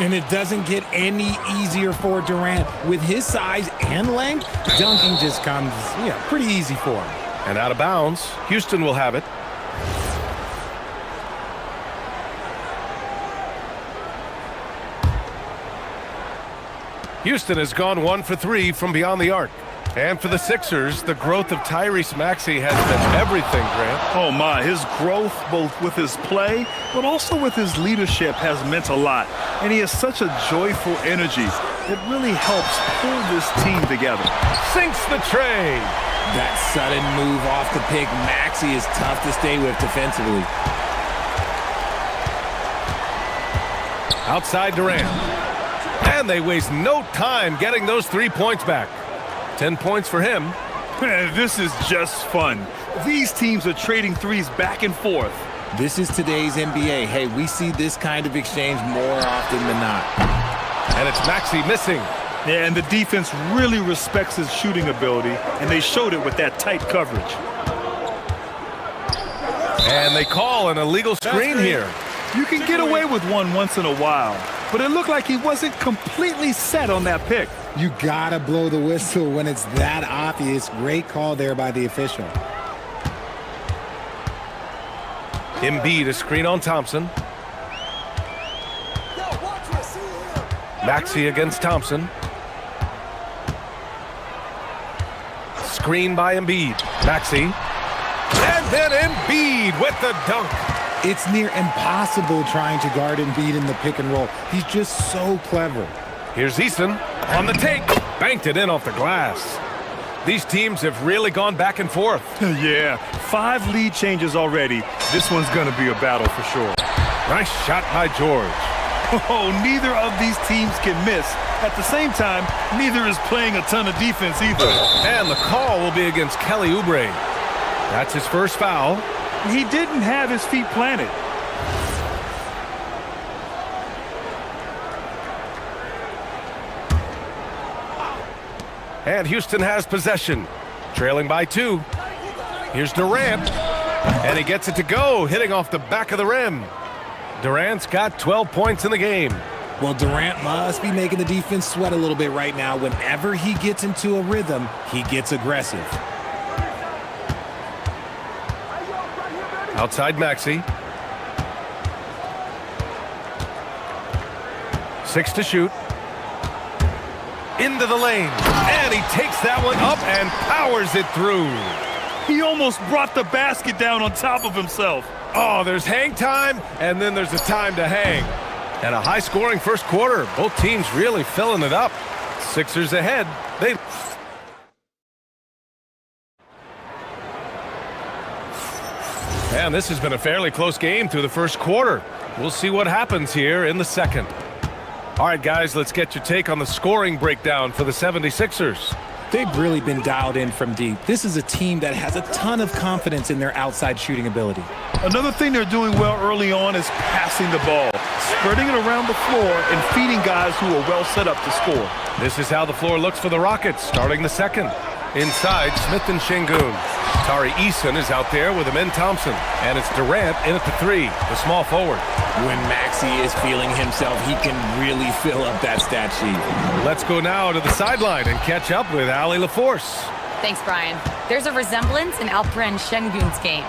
And it doesn't get any easier for Durant. With his size and length, dunking just comes, pretty easy for him. And out of bounds, Houston will have it. Houston has gone 1 for 3 from beyond the arc. And for the Sixers, the growth of Tyrese Maxey has been everything, Grant. Oh my, his growth both with his play, but also with his leadership has meant a lot. And he has such a joyful energy. It really helps pull this team together. Sinks the tray. That sudden move off the pick, Maxey is tough to stay with defensively. Outside Durant. And they waste no time getting those 3 points back. 10 points for him. This is just fun. These teams are trading threes back and forth. This is today's NBA. Hey, we see this kind of exchange more often than not. And it's Maxey missing. Yeah, and the defense really respects his shooting ability, and they showed it with that tight coverage. And they call an illegal screen here. You can get away with one once in a while, but it looked like he wasn't completely set on that pick. You gotta blow the whistle when it's that obvious. Great call there by the official. Embiid, a screen on Thompson. Maxey against Thompson. Screen by Embiid. Maxey. And then Embiid with the dunk. It's near impossible trying to guard Embiid in the pick and roll. He's just so clever. Here's Eason on the take. Banked it in off the glass. These teams have really gone back and forth. Yeah, 5 lead changes already. This one's going to be a battle for sure. Nice shot by George. Oh, neither of these teams can miss. At the same time, neither is playing a ton of defense either. And the call will be against Kelly Oubre. That's his first foul. He didn't have his feet planted. And Houston has possession, trailing by 2. Here's Durant, and he gets it to go, hitting off the back of the rim. Durant's got 12 points in the game. Well, Durant must be making the defense sweat a little bit right now. Whenever he gets into a rhythm, he gets aggressive. Outside Maxey. 6 to shoot. Into the lane, and he takes that one up and powers it through. He almost brought the basket down on top of himself. Oh, there's hang time, and then there's a time to hang. And a high-scoring first quarter. Both teams really filling it up. Sixers ahead. And this has been a fairly close game through the first quarter. We'll see what happens here in the second. All right, guys, let's get your take on the scoring breakdown for the 76ers. They've really been dialed in from deep. This is a team that has a ton of confidence in their outside shooting ability. Another thing they're doing well early on is passing the ball, spreading it around the floor and feeding guys who are well set up to score. This is how the floor looks for the Rockets, starting the second. Inside, Smith and Şengün. Tari Eason is out there with Amin Thompson. And it's Durant in at the 3, the small forward. When Maxey is feeling himself, he can really fill up that stat sheet. Let's go now to the sideline and catch up with Ali LaForce. Thanks, Brian. There's a resemblance in Alperen Şengün's game.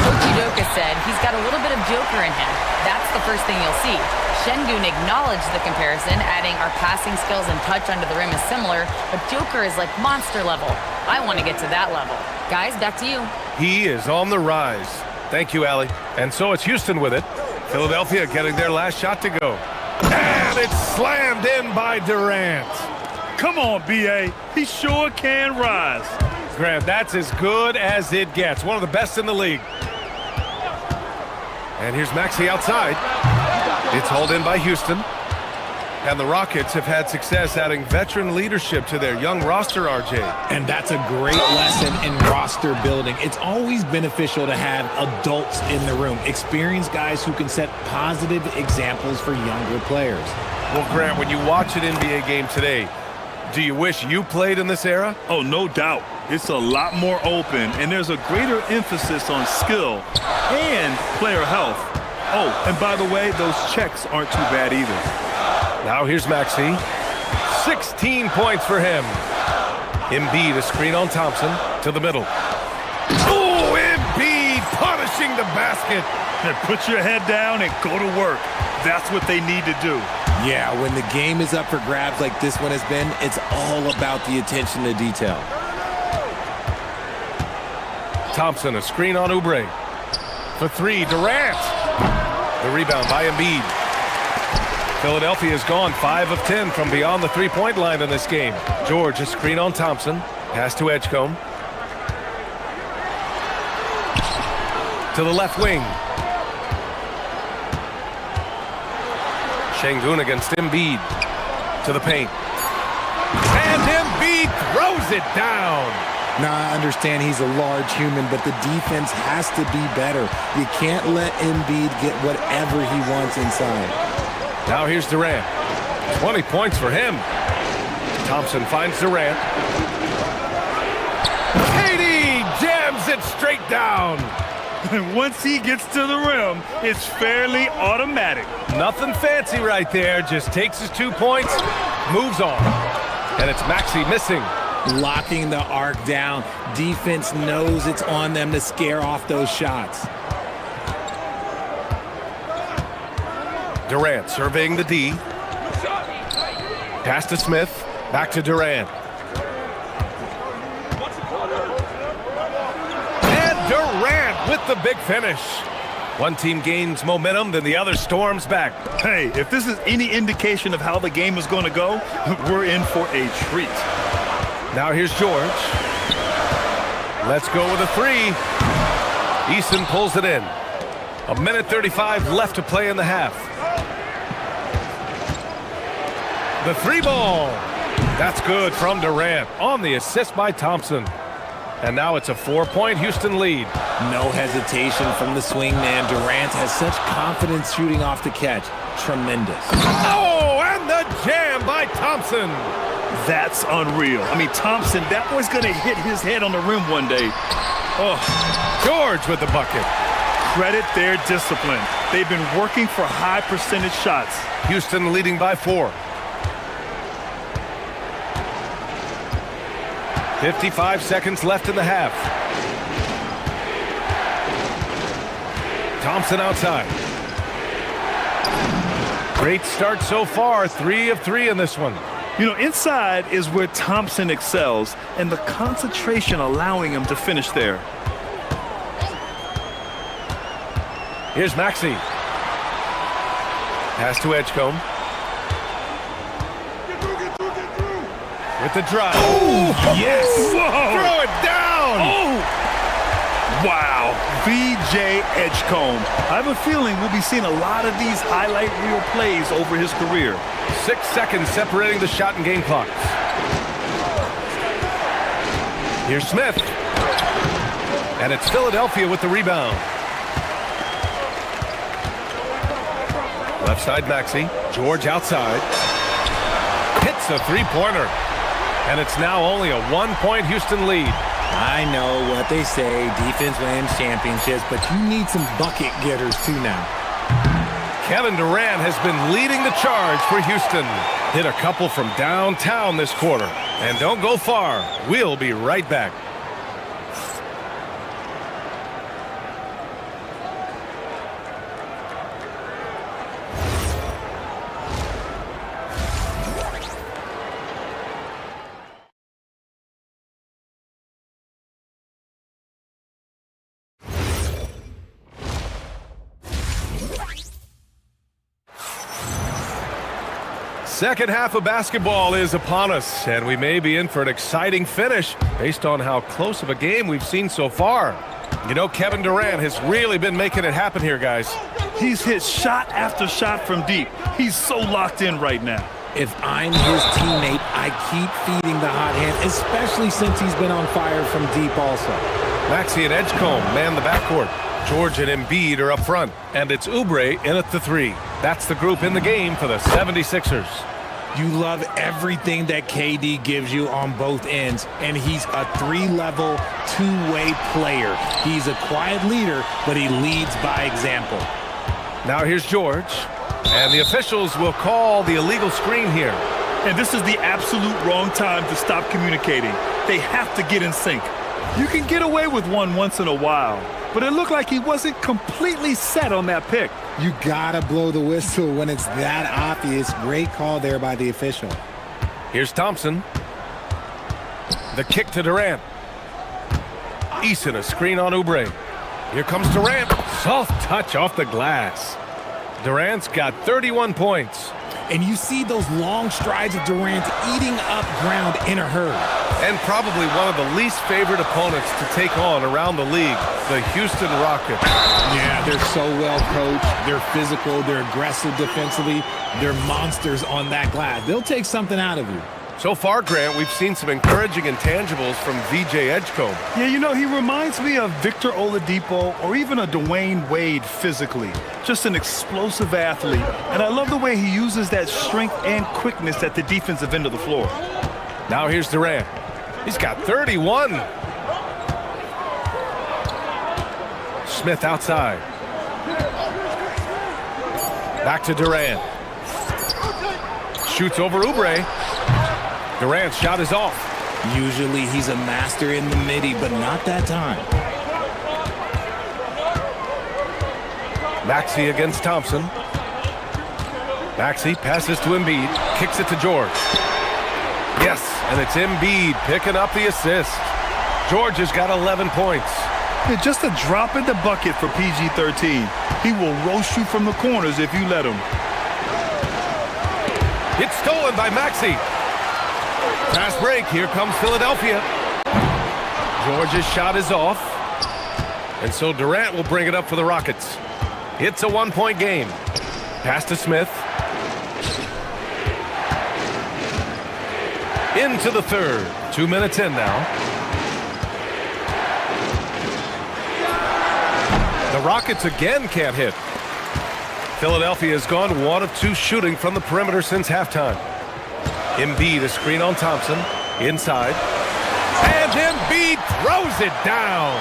Coach Udoka said he's got a little bit of Joker in him. That's the first thing you'll see. Şengün acknowledged the comparison, adding our passing skills and touch under the rim is similar, but Joker is like monster level. I want to get to that level. Guys, back to you. He is on the rise. Thank you, Ali. And so it's Houston with it. Philadelphia getting their last shot to go. And it's slammed in by Durant. Come on, B.A. He sure can rise. Grant, that's as good as it gets. One of the best in the league. And here's Maxey outside. It's hauled in by Houston. And the Rockets have had success adding veteran leadership to their young roster, RJ. And that's a great lesson in roster building. It's always beneficial to have adults in the room, experienced guys who can set positive examples for younger players. Well, Grant, when you watch an NBA game today, do you wish you played in this era? Oh, no doubt. It's a lot more open, and there's a greater emphasis on skill and player health. Oh, and by the way, those checks aren't too bad either. Now here's Maxey. 16 points for him. Embiid, a screen on Thompson to the middle. Oh, Embiid punishing the basket. And put your head down and go to work. That's what they need to do. Yeah, when the game is up for grabs like this one has been, it's all about the attention to detail. Thompson, a screen on Oubre. For 3, Durant. The rebound by Embiid. Philadelphia has gone 5 of 10 from beyond the three-point line in this game. George, a screen on Thompson. Pass to Edgecombe. To the left wing. Şengün against Embiid. To the paint. And Embiid throws it down. Now, I understand he's a large human, but the defense has to be better. You can't let Embiid get whatever he wants inside. Now here's Durant. 20 points for him. Thompson finds Durant. KD jams it straight down. And once he gets to the rim, it's fairly automatic. Nothing fancy right there. Just takes his 2 points, moves on. And it's Maxey missing. Locking the arc down. Defense knows it's on them to scare off those shots. Durant surveying the D. Pass to Smith. Back to Durant. And Durant with the big finish. One team gains momentum, then the other storms back. Hey, if this is any indication of how the game is going to go, we're in for a treat. Now here's George. Let's go with a three. Eason pulls it in. 1:35 left to play in the half. The three ball. That's good from Durant on the assist by Thompson. And now it's a 4-point Houston lead. No hesitation from the swingman. Durant has such confidence shooting off the catch. Tremendous. Oh, and the jam by Thompson. That's unreal. I mean, Thompson, that boy's going to hit his head on the rim one day. Oh, George with the bucket. Credit their discipline. They've been working for high percentage shots. Houston leading by 4. 55 seconds left in the half. Thompson outside. Great start so far. 3 of 3 in this one. You know, inside is where Thompson excels, and the concentration allowing him to finish there. Here's Maxey. Pass to Edgecombe. With the drive. Oh, yes! Whoa. Throw it down! Oh! Wow, VJ Edgecombe. I have a feeling we'll be seeing a lot of these highlight reel plays over his career. 6 seconds separating the shot and game clocks. Here's Smith. And it's Philadelphia with the rebound. Left side Maxey. George outside. Hits a three-pointer. And it's now only a 1-point Houston lead. I know what they say, defense wins championships, but you need some bucket getters too now. Kevin Durant has been leading the charge for Houston. Hit a couple from downtown this quarter. And don't go far. We'll be right back. Second half of basketball is upon us, and we may be in for an exciting finish based on how close of a game we've seen so far. You know, Kevin Durant has really been making it happen here, guys. He's hit shot after shot from deep. He's so locked in right now. If I'm his teammate, I keep feeding the hot hand, especially since he's been on fire from deep also. Maxey and Edgecombe man the backcourt. George and Embiid are up front, and it's Oubre in at the 3. That's the group in the game for the 76ers. You love everything that KD gives you on both ends, and he's a 3-level, 2-way player. He's a quiet leader, but he leads by example. Now here's George, and the officials will call the illegal screen here. And this is the absolute wrong time to stop communicating. They have to get in sync. You can get away with one once in a while, but it looked like he wasn't completely set on that pick. You gotta blow the whistle when it's that obvious. Great call there by the official. Here's Thompson. The kick to Durant. Eason, a screen on Oubre. Here comes Durant. Soft touch off the glass. Durant's got 31 points. And you see those long strides of Durant eating up ground in a hurry. And probably one of the least favorite opponents to take on around the league, the Houston Rockets. Yeah, they're so well coached. They're physical. They're aggressive defensively. They're monsters on that glass. They'll take something out of you. So far, Grant, we've seen some encouraging intangibles from VJ Edgecombe. Yeah, you know, he reminds me of Victor Oladipo or even a Dwayne Wade physically. Just an explosive athlete. And I love the way he uses that strength and quickness at the defensive end of the floor. Now here's Durant. He's got 31. Smith outside. Back to Durant. Shoots over Oubre. Durant's shot is off. Usually he's a master in the midi, but not that time. Maxey against Thompson. Maxey passes to Embiid. Kicks it to George. Yes, and it's Embiid picking up the assist. George has got 11 points. Yeah, just a drop in the bucket for PG-13. He will roast you from the corners if you let him. It's stolen by Maxey. Fast break. Here comes Philadelphia. George's shot is off. And so Durant will bring it up for the Rockets. It's a one-point game. Pass to Smith. Into the third. 2 minutes in now. The Rockets again can't hit. Philadelphia has gone 1 of 2 shooting from the perimeter since halftime. Embiid, a screen on Thompson. Inside. And Embiid throws it down.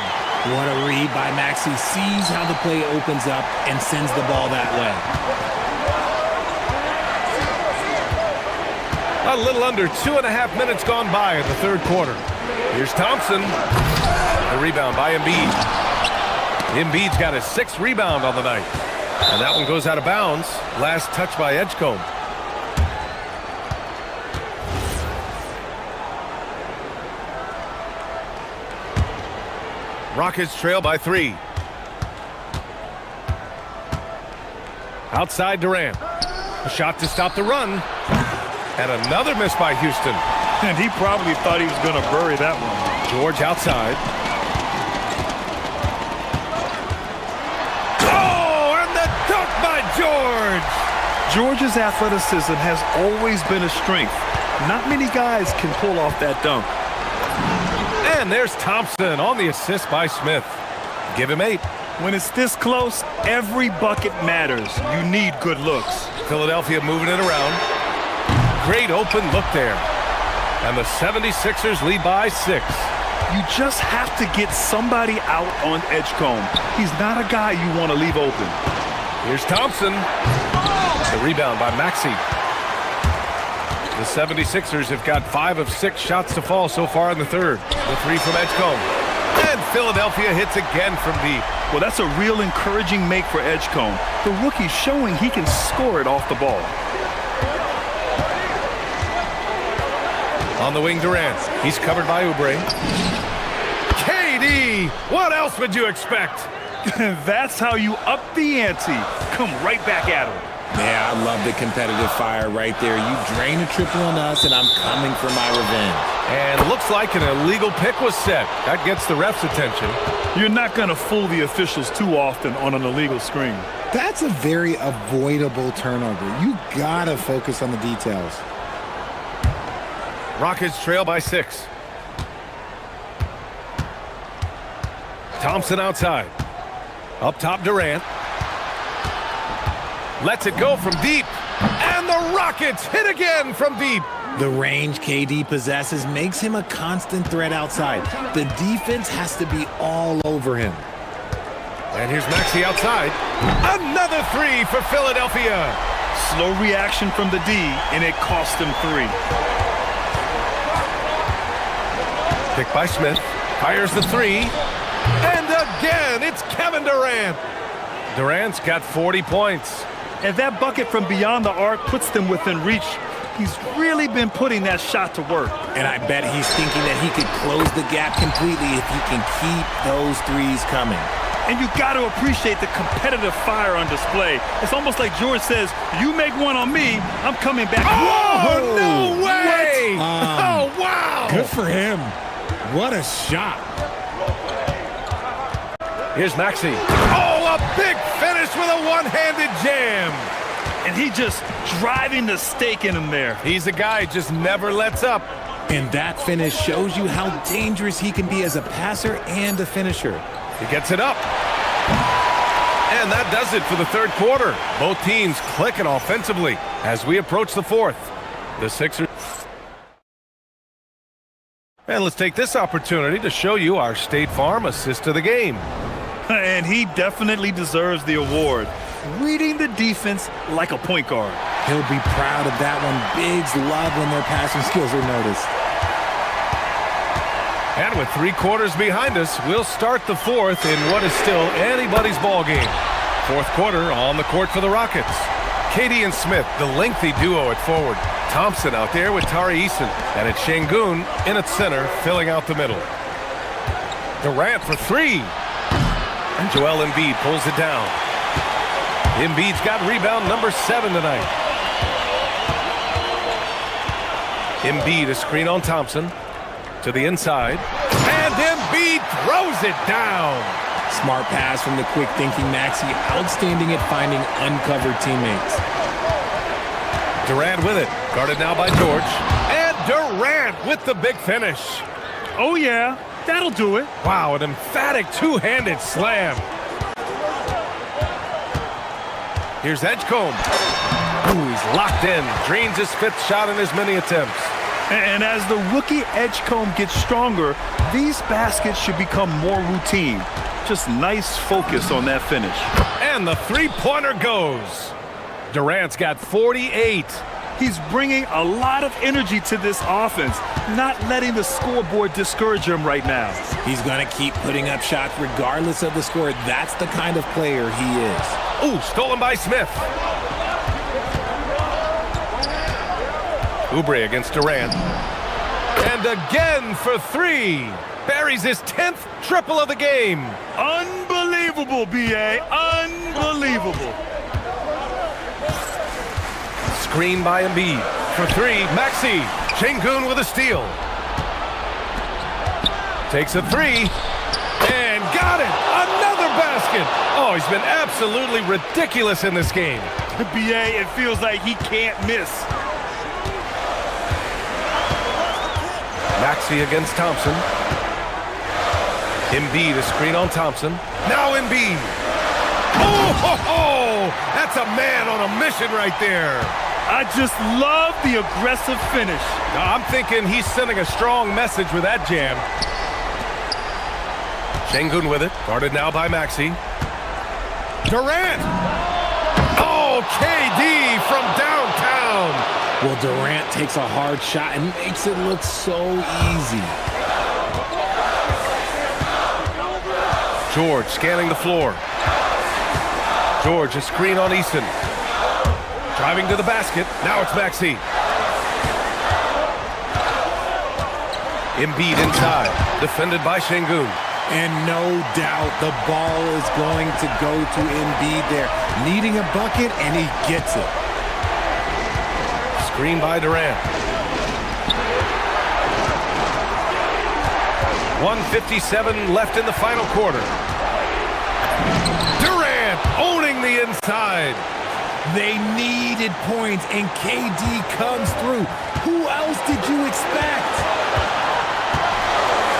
What a read by Maxey. Sees how the play opens up and sends the ball that way. A little under 2.5 minutes gone by in the third quarter. Here's Thompson. The rebound by Embiid. Embiid's got his 6th rebound on the night. And that one goes out of bounds. Last touch by Edgecombe. Rockets trail by 3. Outside Durant. A shot to stop the run. And another miss by Houston. And he probably thought he was going to bury that one. George outside. Oh, and the dunk by George! George's athleticism has always been a strength. Not many guys can pull off that dunk. And there's Thompson on the assist by Smith. Give him 8. When it's this close, every bucket matters. You need good looks. Philadelphia moving it around. Great open look there. And the 76ers lead by 6. You just have to get somebody out on Edgecombe. He's not a guy you want to leave open. Here's Thompson. The rebound by Maxey. The 76ers have got 5 of 6 shots to fall so far in the third. The 3 from Edgecombe. And Philadelphia hits again from deep. Well, that's a real encouraging make for Edgecombe. The rookie's showing he can score it off the ball. On the wing, Durant. He's covered by Oubre. KD! What else would you expect? That's how you up the ante. Come right back at him. Yeah, I love the competitive fire right there. You drain a triple on us, and I'm coming for my revenge. And looks like an illegal pick was set. That gets the ref's attention. You're not going to fool the officials too often on an illegal screen. That's a very avoidable turnover. You got to focus on the details. Rockets trail by 6. Thompson outside. Up top, Durant. Lets it go from deep. And the Rockets hit again from deep. The range KD possesses makes him a constant threat outside. The defense has to be all over him. And here's Maxey outside. Another 3 for Philadelphia. Slow reaction from the D, and it cost him 3. Pick by Smith. Fires the 3. And again, it's Kevin Durant. Durant's got 40 points. And that bucket from beyond the arc puts them within reach. He's really been putting that shot to work. And I bet he's thinking that he could close the gap completely if he can keep those 3s coming. And you got to appreciate the competitive fire on display. It's almost like George says, you make one on me, I'm coming back. Oh, no way! Oh, wow! Good for him. What a shot. Here's Maxey. Oh, a big finish with a one-handed jam. And he just driving the stake in him there. He's a guy who just never lets up. And that finish shows you how dangerous he can be as a passer and a finisher. He gets it up. And that does it for the third quarter. Both teams clicking offensively as we approach the fourth. The Sixers. And let's take this opportunity to show you our State Farm assist of the game. And he definitely deserves the award. Reading the defense like a point guard. He'll be proud of that one. Bigs love when their passing skills are noticed. And with 3 quarters behind us, we'll start the fourth in what is still anybody's ball game. Fourth quarter on the court for the Rockets. KD and Smith, the lengthy duo at forward. Thompson out there with Tari Eason. And it's Şengün in at center, filling out the middle. Durant for 3. And Joel Embiid pulls it down. Embiid's got rebound number 7 tonight. Embiid, a screen on Thompson. To the inside. And Embiid He throws it down. Smart pass from the quick-thinking Maxey. Outstanding at finding uncovered teammates. Durant with it. Guarded now by George. And Durant with the big finish. Oh, yeah. That'll do it. Wow, an emphatic two-handed slam. Here's Edgecombe. Ooh, he's locked in. Drains his fifth shot in as many attempts. And as the rookie Edgecombe gets stronger, these baskets should become more routine. Just nice focus on that finish. And the three-pointer goes. Durant's got 48. He's bringing a lot of energy to this offense, not letting the scoreboard discourage him right now. He's going to keep putting up shots regardless of the score. That's the kind of player he is. Ooh, stolen by Smith. Oubre against Durant. And again for three. Buries his 10th triple of the game. Unbelievable, B.A. Unbelievable. Screen by Embiid. For three, Maxey. Şengün with a steal. Takes a three. And got it. Another basket. Oh, he's been absolutely ridiculous in this game. B.A., it feels like he can't miss. Maxey against Thompson. Embiid, a screen on Thompson. Now Embiid. Oh, that's a man on a mission right there. I just love the aggressive finish. I'm thinking he's sending a strong message with that jam. Şengün with it. Guarded now by Maxey. Durant. Oh, KD from downtown. Well, Durant takes a hard shot and makes it look so easy. George scanning the floor. George, a screen on Easton. Driving to the basket. Now it's Maxey. Embiid inside. Defended by Şengün. And no doubt the ball is going to go to Embiid there. Needing a bucket, and he gets it. Screen by Durant. 1:57 left in the final quarter. Durant owning the inside. They needed points, and KD comes through. Who else did you expect?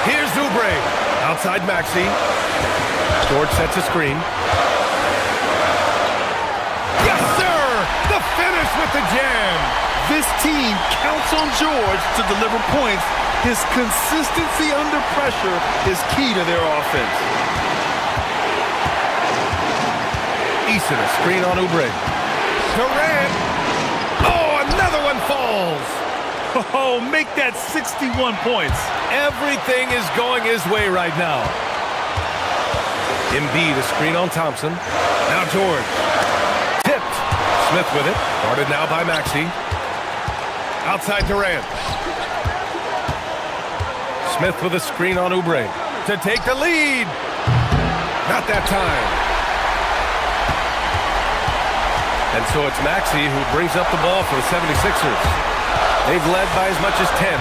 Here's Oubre. Outside Maxey. George sets a screen. Yes, sir! The finish with the jam. This team counts on George to deliver points. His consistency under pressure is key to their offense. Easton, a screen on Oubre. Durant. Oh, another one falls. Oh, make that 61 points. Everything is going his way right now. Embiid, a screen on Thompson. Now George. Tipped. Smith with it. Guarded now by Maxey. Outside Durant. Smith with a screen on Oubre. To take the lead. Not that time. And so it's Maxey who brings up the ball for the 76ers. They've led by as much as 10.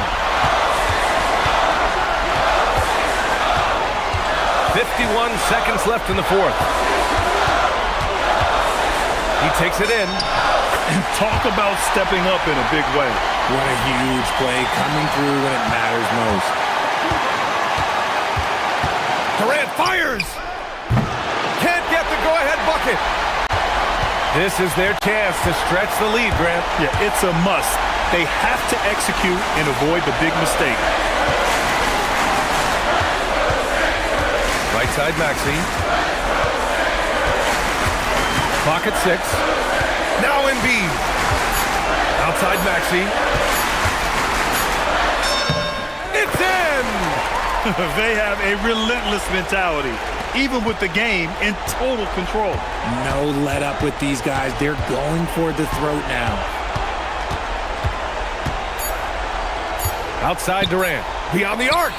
51 seconds left in the fourth. He takes it in. And talk about stepping up in a big way. What a huge play, coming through when it matters most. Durant fires! Can't get the go-ahead bucket. This is their chance to stretch the lead, Grant. Yeah, it's a must. They have to execute and avoid the big mistake. Right side Maxey. Clock at 6. Now Embiid. Outside Maxey. It's in! They have a relentless mentality, even with the game in total control. No let up with these guys. They're going for the throat now. Outside Durant. Beyond the arc.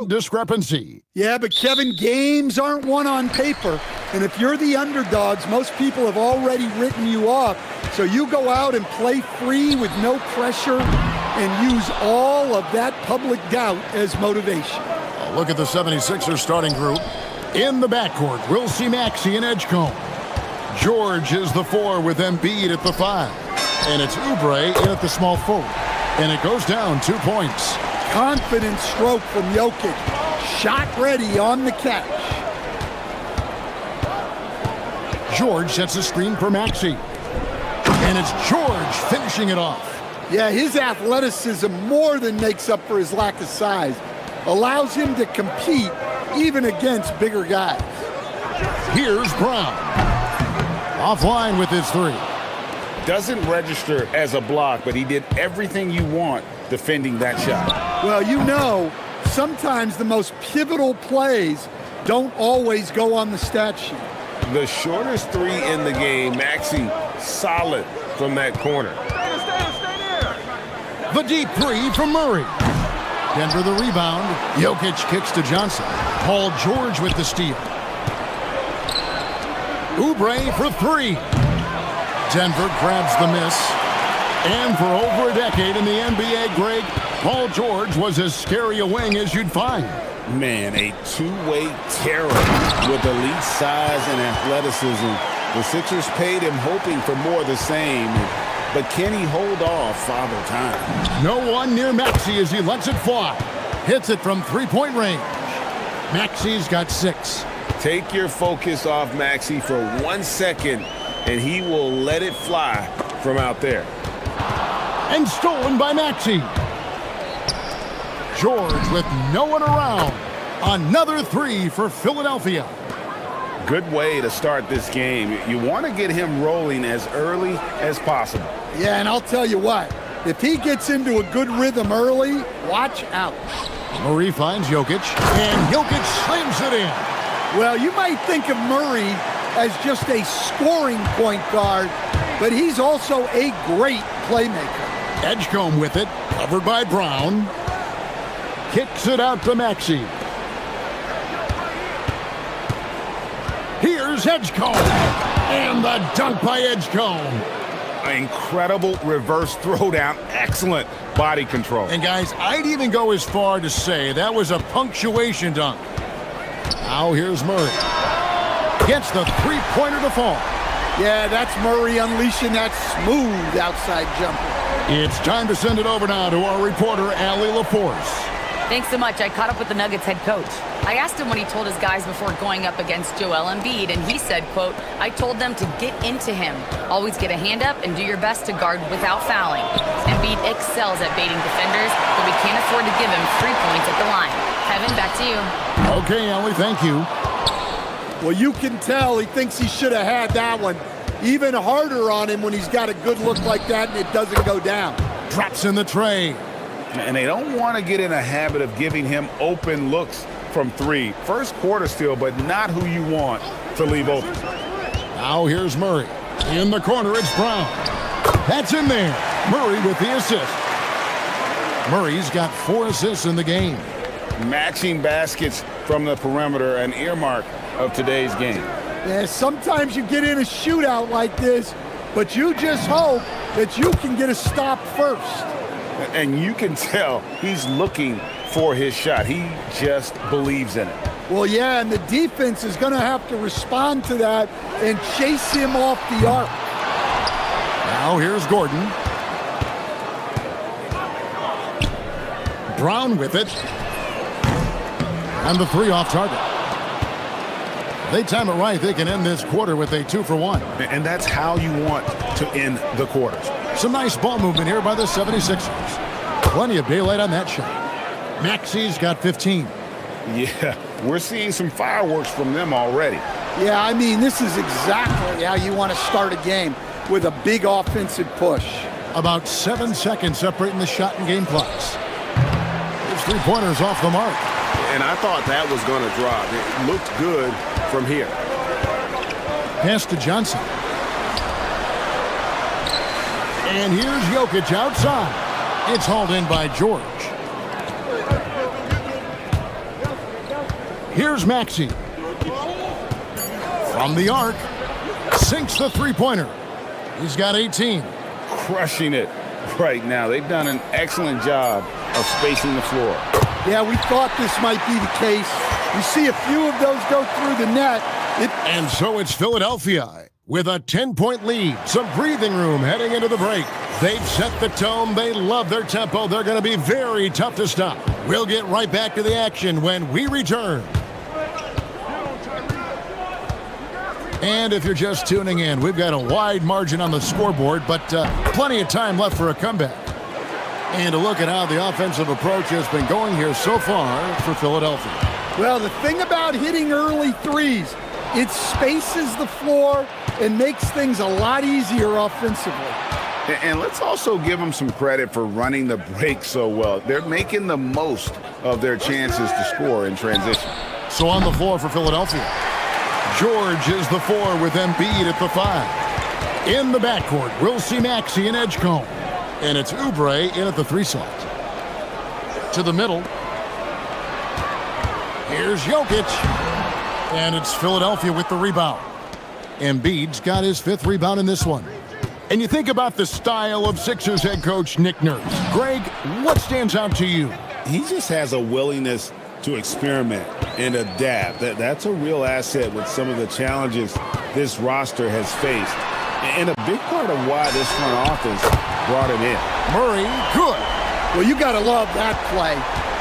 discrepancy. Yeah, but Kevin, games aren't won on paper. And if you're the underdogs, most people have already written you off. So you go out and play free with no pressure and use all of that public doubt as motivation. Look at the 76ers starting group. In the backcourt, we'll see Maxey and Edgecombe. George is the 4 with Embiid at the 5. And it's Oubre in at the small forward. And it goes down 2 points. Confident stroke from Jokic. Shot ready on the catch. George sets a screen for Maxey. And it's George finishing it off. Yeah, his athleticism more than makes up for his lack of size. Allows him to compete even against bigger guys. Here's Brown. Offline with his 3. Doesn't register as a block, but he did everything you want defending that shot. Well, you know, sometimes the most pivotal plays don't always go on the stat sheet. The shortest 3 in the game, Maxey solid from that corner. The deep 3 from Murray. Denver the rebound. Jokic kicks to Johnson. Paul George with the steal. Oubre for 3. Denver grabs the miss. And for over a decade in the NBA, Greg, Paul George was as scary a wing as you'd find. Man, a two-way terror with elite size and athleticism. The Sixers paid him hoping for more of the same. But can he hold off Father Time? No one near Maxey as he lets it fly. Hits it from 3-point range. Maxey's got 6. Take your focus off Maxey for 1 second, and he will let it fly from out there. And stolen by Maxey. George with no one around. Another 3 for Philadelphia. Good way to start this game. You want to get him rolling as early as possible. Yeah, and I'll tell you what, if he gets into a good rhythm early, watch out. Murray finds Jokic, and Jokic slams it in. Well, you might think of Murray as just a scoring point guard, but he's also a great playmaker. Edgecombe with it, covered by Brown. Kicks it out to Maxey. Here's Edgecombe. And the dunk by Edgecombe. Incredible reverse throwdown. Excellent body control. And guys, I'd even go as far to say that was a punctuation dunk. Now here's Murray. Gets the 3-pointer to fall. Yeah, that's Murray unleashing that smooth outside jumper. It's time to send it over now to our reporter, Allie LaForce. Thanks so much. I caught up with the Nuggets head coach. I asked him what he told his guys before going up against Joel Embiid, and he said, quote, "I told them to get into him. Always get a hand up and do your best to guard without fouling. Embiid excels at baiting defenders, but we can't afford to give him 3 points at the line." Kevin, back to you. Okay, Allie, thank you. Well, you can tell he thinks he should have had that one. Even harder on him when he's got a good look like that and it doesn't go down. Drops in the tray. And they don't want to get in a habit of giving him open looks from 3. First quarter still, but not who you want to leave open. Now here's Murray. In the corner, it's Brown. That's in there. Murray with the assist. Murray's got 4 assists in the game. Matching baskets from the perimeter, an earmark of today's game. Yeah, sometimes you get in a shootout like this, but you just hope that you can get a stop first. And you can tell he's looking for his shot. He just believes in it. Well, yeah, and the defense is going to have to respond to that and chase him off the arc. Now here's Gordon. Brown with it. And the 3 off target. They time it right. They can end this quarter with a 2-for-1. And that's how you want to end the quarters. Some nice ball movement here by the 76ers. Plenty of daylight on that shot. Maxey's got 15. Yeah, we're seeing some fireworks from them already. Yeah, I mean, this is exactly how you want to start a game, with a big offensive push. About 7 seconds separating the shot and game clocks. His 3-pointer's off the mark. And I thought that was going to drop. It looked good from here. Pass to Johnson. And here's Jokic outside. It's hauled in by George. Here's Maxey. From the arc, sinks the three-pointer. He's got 18. Crushing it right now. They've done an excellent job of spacing the floor. Yeah, we thought this might be the case. You see a few of those go through the net. And so it's Philadelphia with a 10-point lead. Some breathing room heading into the break. They've set the tone. They love their tempo. They're going to be very tough to stop. We'll get right back to the action when we return. And if you're just tuning in, we've got a wide margin on the scoreboard, but plenty of time left for a comeback. And a look at how the offensive approach has been going here so far for Philadelphia. Well, the thing about hitting early threes, it spaces the floor and makes things a lot easier offensively. And let's also give them some credit for running the break so well. They're making the most of their chances to score in transition. So on the floor for Philadelphia, George is the 4 with Embiid at the 5. In the backcourt, we'll see Maxey and Edgecombe. And it's Oubre in at the 3 slot. To the middle. Here's Jokic. And it's Philadelphia with the rebound. Embiid's got his 5th rebound in this one. And you think about the style of Sixers head coach Nick Nurse. Greg, what stands out to you? He just has a willingness to experiment and adapt. That's a real asset with some of the challenges this roster has faced. And a big part of why this front office brought him in. Murray, good. Well, you got to love that play.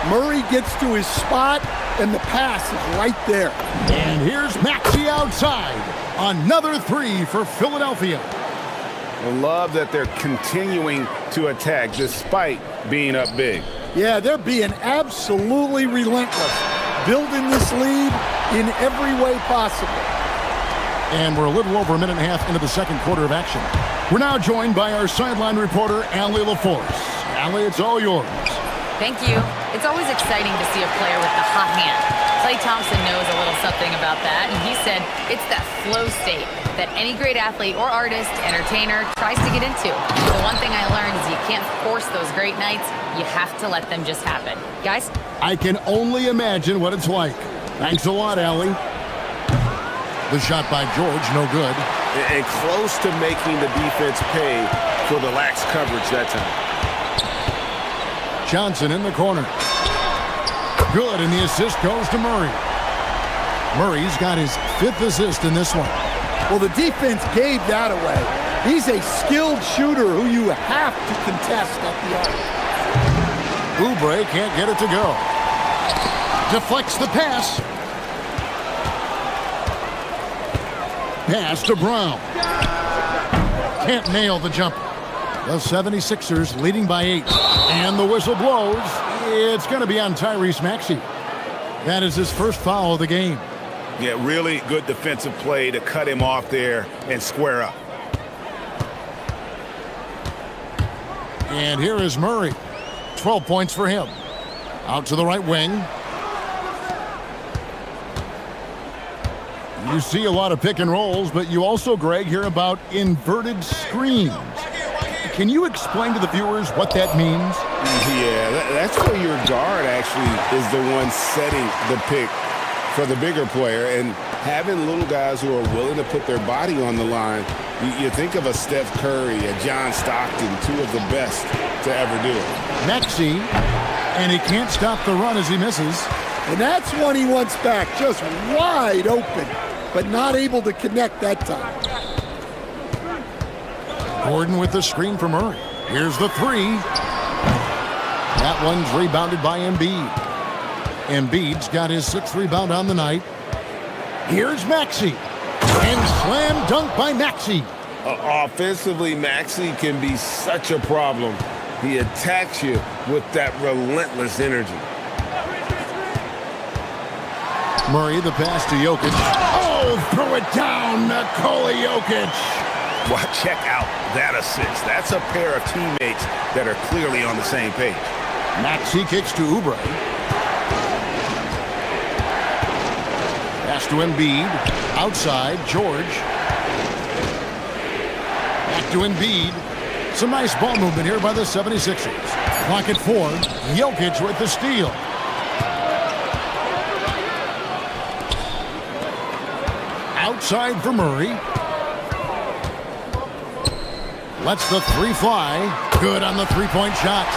Murray gets to his spot, and the pass is right there. And here's Maxey outside. Another 3 for Philadelphia. I love that they're continuing to attack despite being up big. Yeah, they're being absolutely relentless, building this lead in every way possible. And we're a little over a minute and a half into the second quarter of action. We're now joined by our sideline reporter, Allie LaForce. Allie, it's all yours. Thank you. It's always exciting to see a player with the hot hand. Klay Thompson knows a little something about that, and he said it's that flow state that any great athlete or artist, entertainer, tries to get into. The one thing I learned is you can't force those great nights. You have to let them just happen. Guys? I can only imagine what it's like. Thanks a lot, Allie. The shot by George, no good. And close to making the defense pay for the lax coverage that time. Johnson in the corner. Good, and the assist goes to Murray. Murray's got his 5th assist in this one. Well, the defense gave that away. He's a skilled shooter who you have to contest at the arc. Oubre can't get it to go. Deflects the pass. Pass to Brown. Can't nail the jumper. The 76ers leading by 8. And the whistle blows. It's going to be on Tyrese Maxey. That is his first foul of the game. Yeah, really good defensive play to cut him off there and square up. And here is Murray. 12 points for him. Out to the right wing. You see a lot of pick and rolls, but you also, Greg, hear about inverted screens. Can you explain to the viewers what that means? Yeah, that's where your guard actually is the one setting the pick for the bigger player, and having little guys who are willing to put their body on the line. You think of a Steph Curry, a John Stockton, 2 of the best to ever do it. Maxey, and he can't stop the run as he misses. And that's one he wants back, just wide open, but not able to connect that time. Gordon with the screen for Murray. Here's the 3. That one's rebounded by Embiid. Embiid's got his 6th rebound on the night. Here's Maxey. And slam dunk by Maxey. Offensively, Maxey can be such a problem. He attacks you with that relentless energy. Murray, the pass to Jokic. Oh, throw it down, Nikola Jokic. Well, check out that assist. That's a pair of teammates that are clearly on the same page. Maxey kicks to Oubre. Pass to Embiid. Outside, George. Back to Embiid. Some nice ball movement here by the 76ers. Clock at 4. Jokic with the steal. outside for Murray. Lets the three fly. Good on the three-point shot.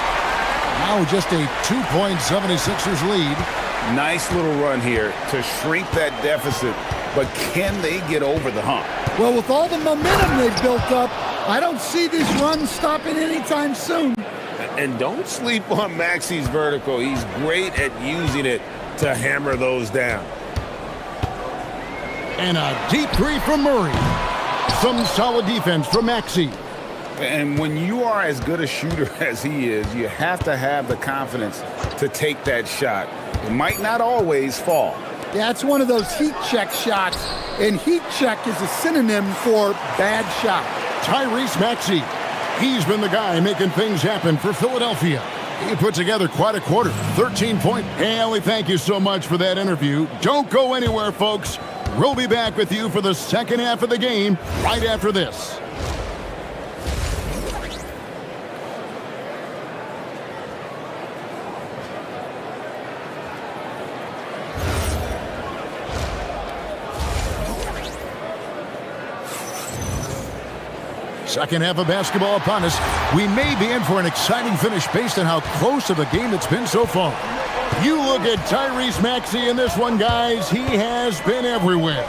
Now just a 2-point 76ers lead. Nice little run here to shrink that deficit, but can they get over the hump? Well, with all the momentum they've built up, I don't see this run stopping anytime soon. And don't sleep on Maxi's vertical. He's great at using it to hammer those down. And a deep three from Murray. Some solid defense from Maxi. And when you are as good a shooter as he is, you have to have the confidence to take that shot. It might not always fall. Yeah, it's one of those heat check shots, and heat check is a synonym for bad shot. Tyrese Maxey. He's been the guy making things happen for Philadelphia. He put together quite a quarter, 13 points. Hey, Allie, thank you so much for that interview. Don't go anywhere, folks. We'll be back with you for the second half of the game right after this. Second half of basketball upon us. We may be in for an exciting finish based on how close of a game it's been so far. You look at Tyrese Maxey in this one, guys. He has been everywhere.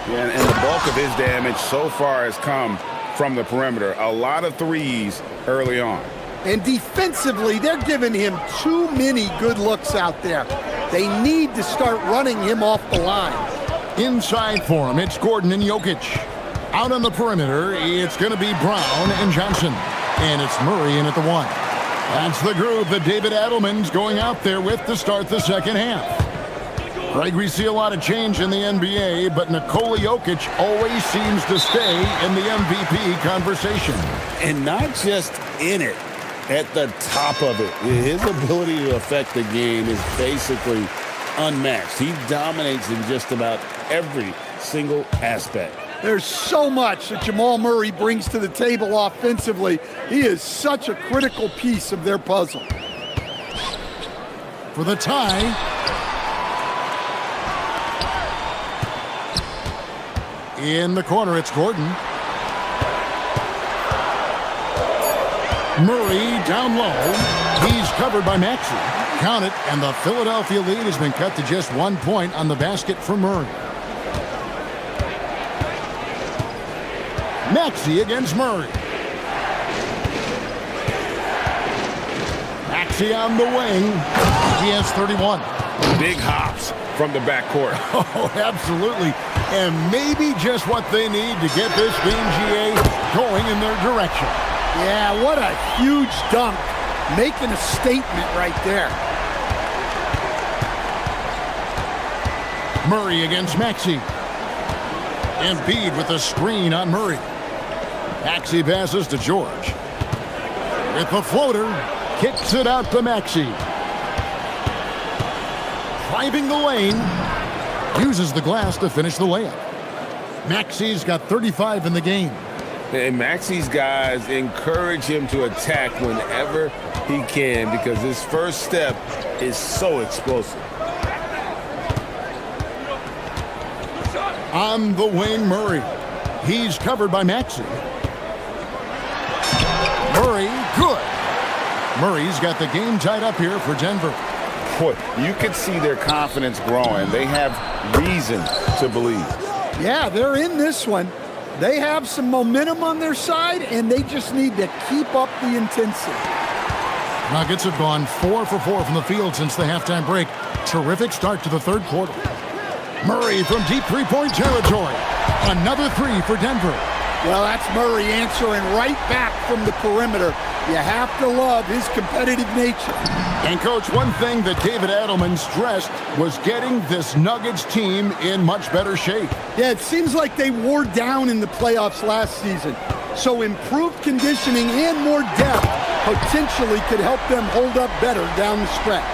Yeah, and the bulk of his damage so far has come from the perimeter. A lot of threes early on. And defensively, they're giving him too many good looks out there. They need to start running him off the line. Inside for him, it's Gordon and Jokic. Out on the perimeter, it's going to be Brown and Johnson. And it's Murray in at the one. That's the group that David Adelman's going out there with to start the second half. Greg, we see a lot of change in the NBA, but Nikola Jokic always seems to stay in the MVP conversation. And not just in it, at the top of it. His ability to affect the game is basically unmatched. He dominates in just about every single aspect. There's so much that Jamal Murray brings to the table offensively. He is such a critical piece of their puzzle. For the tie. In the corner, it's Gordon. Murray down low. He's covered by Maxey. Count it, and the Philadelphia lead has been cut to just 1 point on the basket for Murray. Maxey against Murray. Maxey on the wing. He has 31. Big hops from the backcourt. Oh, absolutely. And maybe just what they need to get this game, GA, going in their direction. Yeah, what a huge dunk. Making a statement right there. Murray against Maxey. Embiid with a screen on Murray. Maxey passes to George. With the floater, kicks it out to Maxey. Driving the lane, uses the glass to finish the layup. Maxey's got 35 in the game. And Maxey's guys encourage him to attack whenever he can because his first step is so explosive. On the wing, Murray. He's covered by Maxey. Murray, good. Murray's got the game tied up here for Denver. Boy, you can see their confidence growing. They have reason to believe. Yeah, they're in this one. They have some momentum on their side, and they just need to keep up the intensity. Nuggets have gone 4 for 4 from the field since the halftime break. Terrific start to the third quarter. Murray from deep three-point territory. Another three for Denver. Well, that's Murray answering right back from the perimeter. You have to love his competitive nature. And, Coach, one thing that David Adelman stressed was getting this Nuggets team in much better shape. Yeah, it seems like they wore down in the playoffs last season. So improved conditioning and more depth potentially could help them hold up better down the stretch.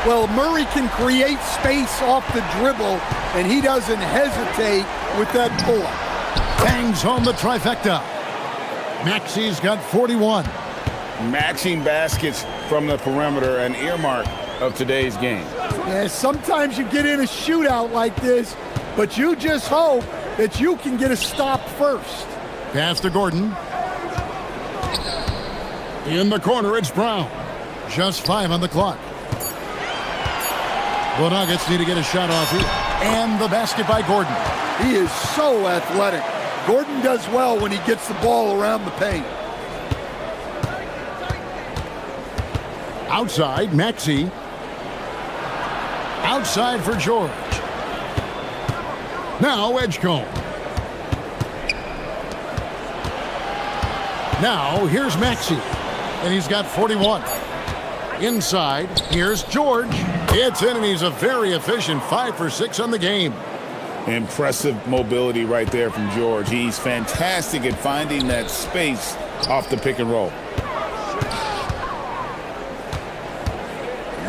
Well, Murray can create space off the dribble, and he doesn't hesitate with that pull-up. Bangs home the trifecta. Maxey's got 41. Matching baskets from the perimeter, an earmark of today's game. Yeah, sometimes you get in a shootout like this, but you just hope that you can get a stop first. Pass to Gordon. In the corner, it's Brown. Just 5 on the clock. The Nuggets need to get a shot off here. And the basket by Gordon. He is so athletic. Gordon does well when he gets the ball around the paint. Outside, Maxey. Outside for George. Now Edgecombe. Now here's Maxey. And he's got 41. Inside, here's George. It's in, and he's a very efficient 5 for 6 on the game. Impressive mobility right there from George. He's fantastic at finding that space off the pick and roll.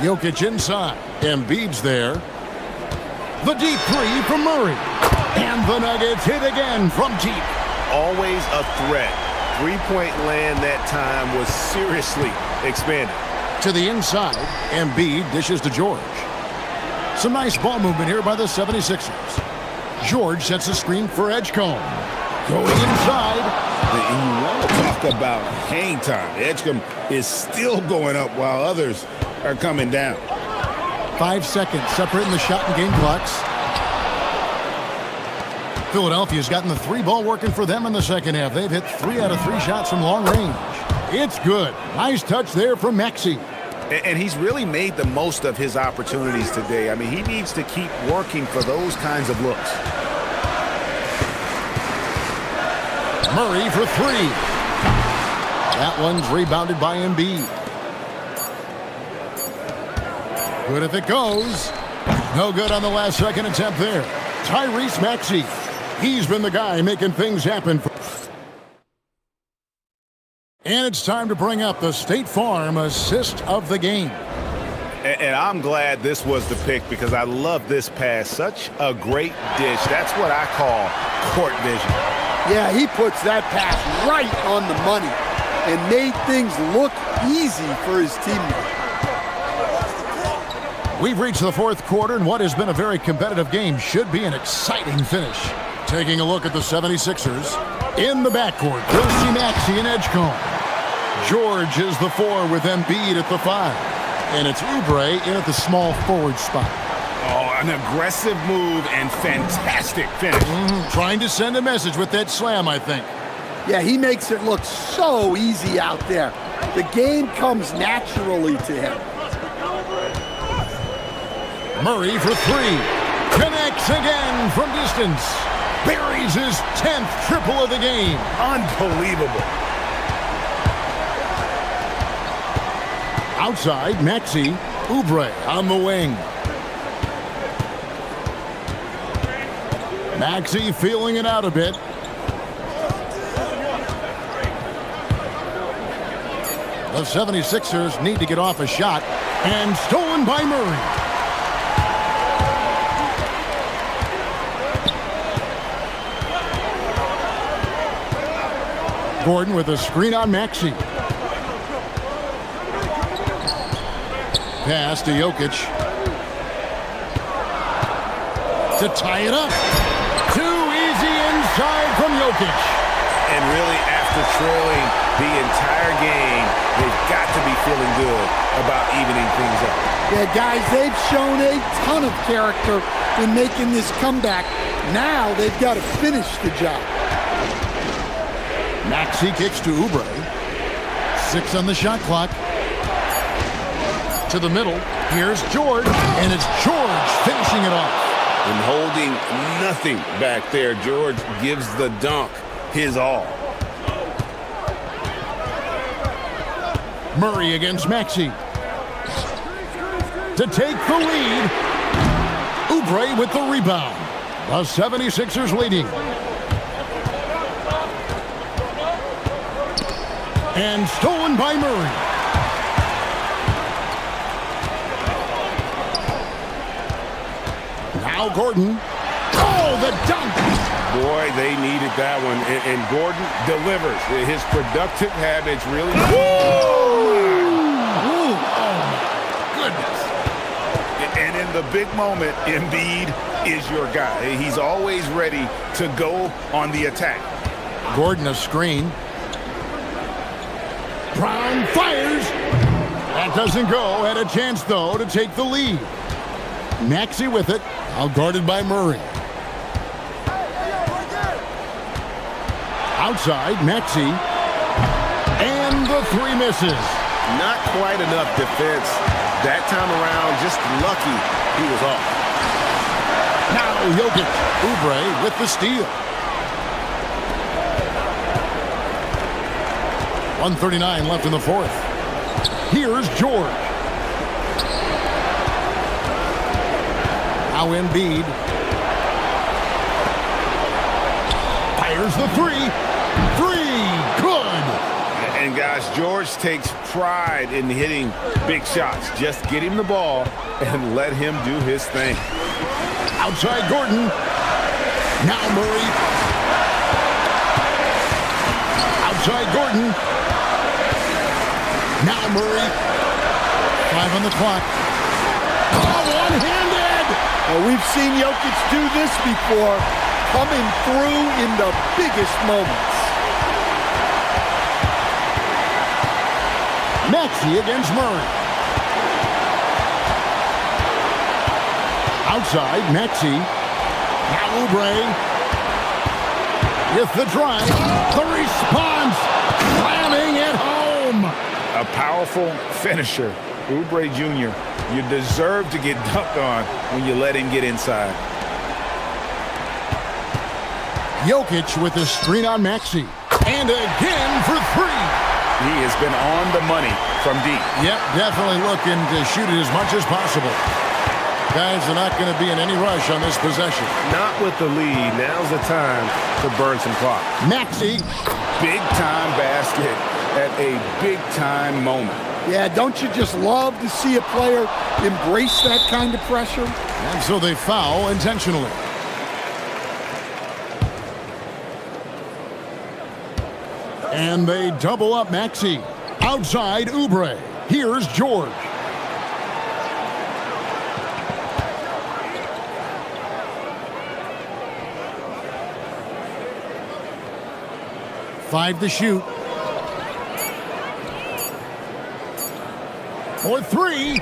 Jokic inside. Embiid's there. The deep three from Murray. And the Nuggets hit again from deep. Always a threat. Three-point land that time was seriously expanded. To the inside, Embiid dishes to George. Some nice ball movement here by the 76ers. George sets a screen for Edgecombe. Going inside. And you want to talk about hang time. Edgecombe is still going up while others are coming down. 5 seconds separating the shot and game clocks. Philadelphia's gotten the 3-ball working for them in the second half. They've hit 3 out of 3 shots from long range. It's good. Nice touch there from Maxey. And he's really made the most of his opportunities today. I mean, he needs to keep working for those kinds of looks. Murray for 3. That one's rebounded by Embiid. Good if it goes. No good on the last second attempt there. Tyrese Maxey. He's been the guy making things happen. And it's time to bring up the State Farm assist of the game. And I'm glad this was the pick because I love this pass. Such a great dish. That's what I call court vision. Yeah, he puts that pass right on the money and made things look easy for his teammate. We've reached the 4th quarter, and what has been a very competitive game should be an exciting finish. Taking a look at the 76ers. In the backcourt, we'll see Maxey and Edgecombe. George is the 4 with Embiid at the 5. And it's Oubre in at the small forward spot. Oh, an aggressive move and fantastic finish. Trying to send a message with that slam, I think. Yeah, he makes it look so easy out there. The game comes naturally to him. Murray for 3. Connects again from distance. Buries his 10th triple of the game. Unbelievable. Outside, Maxey. Oubre on the wing. Maxey feeling it out a bit. The 76ers need to get off a shot. And stolen by Murray. Gordon with a screen on Maxey. Pass to Jokic. To tie it up. Too easy inside from Jokic. And really, after trailing the entire game, they've got to be feeling good about evening things up. Yeah, guys, they've shown a ton of character in making this comeback. Now they've got to finish the job. Maxey kicks to Oubre. 6 on the shot clock. To the middle. Here's George. And it's George finishing it off. And holding nothing back there. George gives the dunk his all. Murray against Maxey. To take the lead. Oubre with the rebound. The 76ers leading. And stolen by Murray. Now Gordon. Oh, the dunk! Boy, they needed that one. And Gordon delivers. His productive habits really... Oh, my goodness. And in the big moment, Embiid is your guy. He's always ready to go on the attack. Gordon a screen. Brown fires. That doesn't go. Had a chance, though, to take the lead. Maxey with it. Out guarded by Murray. Outside, Maxey. And the three misses. Not quite enough defense. That time around, just lucky he was off. Now Jokic. Oubre with the steal. 1:39 left in the fourth. Here's George. Now Embiid. Fires the three. Good. And guys, George takes pride in hitting big shots. Just get him the ball and let him do his thing. Outside Gordon. Now Murray. Outside Gordon. Now Murray. 5 on the clock. Oh, one-handed! Well, we've seen Jokic do this before, coming through in the biggest moments. Maxey against Murray. Outside, Maxey. Now Oubre. With the drive. The response. Slamming it home. A powerful finisher. Oubre Jr., you deserve to get dunked on when you let him get inside. Jokic with the screen on Maxey. And again for three. He has been on the money from deep. Yep, definitely looking to shoot it as much as possible. Guys are not going to be in any rush on this possession. Not with the lead. Now's the time to burn some clock. Maxey. Big-time basket at a big-time moment. Yeah, don't you just love to see a player embrace that kind of pressure? And so they foul intentionally. And they double up Maxey. Outside Oubre. Here's George. Five to shoot. For three.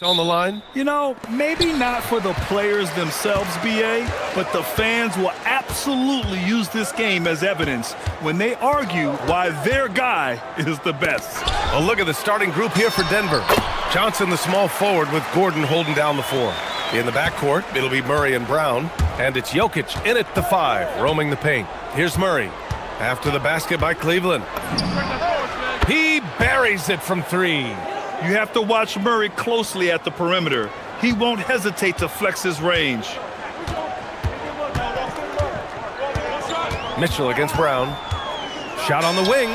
On the line. You know, maybe not for the players themselves, BA, but the fans will absolutely use this game as evidence when they argue why their guy is the best. A look at the starting group here for Denver. Johnson, the small forward, with Gordon holding down the 4. In the backcourt, it'll be Murray and Brown. And it's Jokic in at the 5, roaming the paint. Here's Murray. After the basket by Cleveland. He buries it from 3. You have to watch Murray closely at the perimeter. He won't hesitate to flex his range. Mitchell against Brown. Shot on the wing.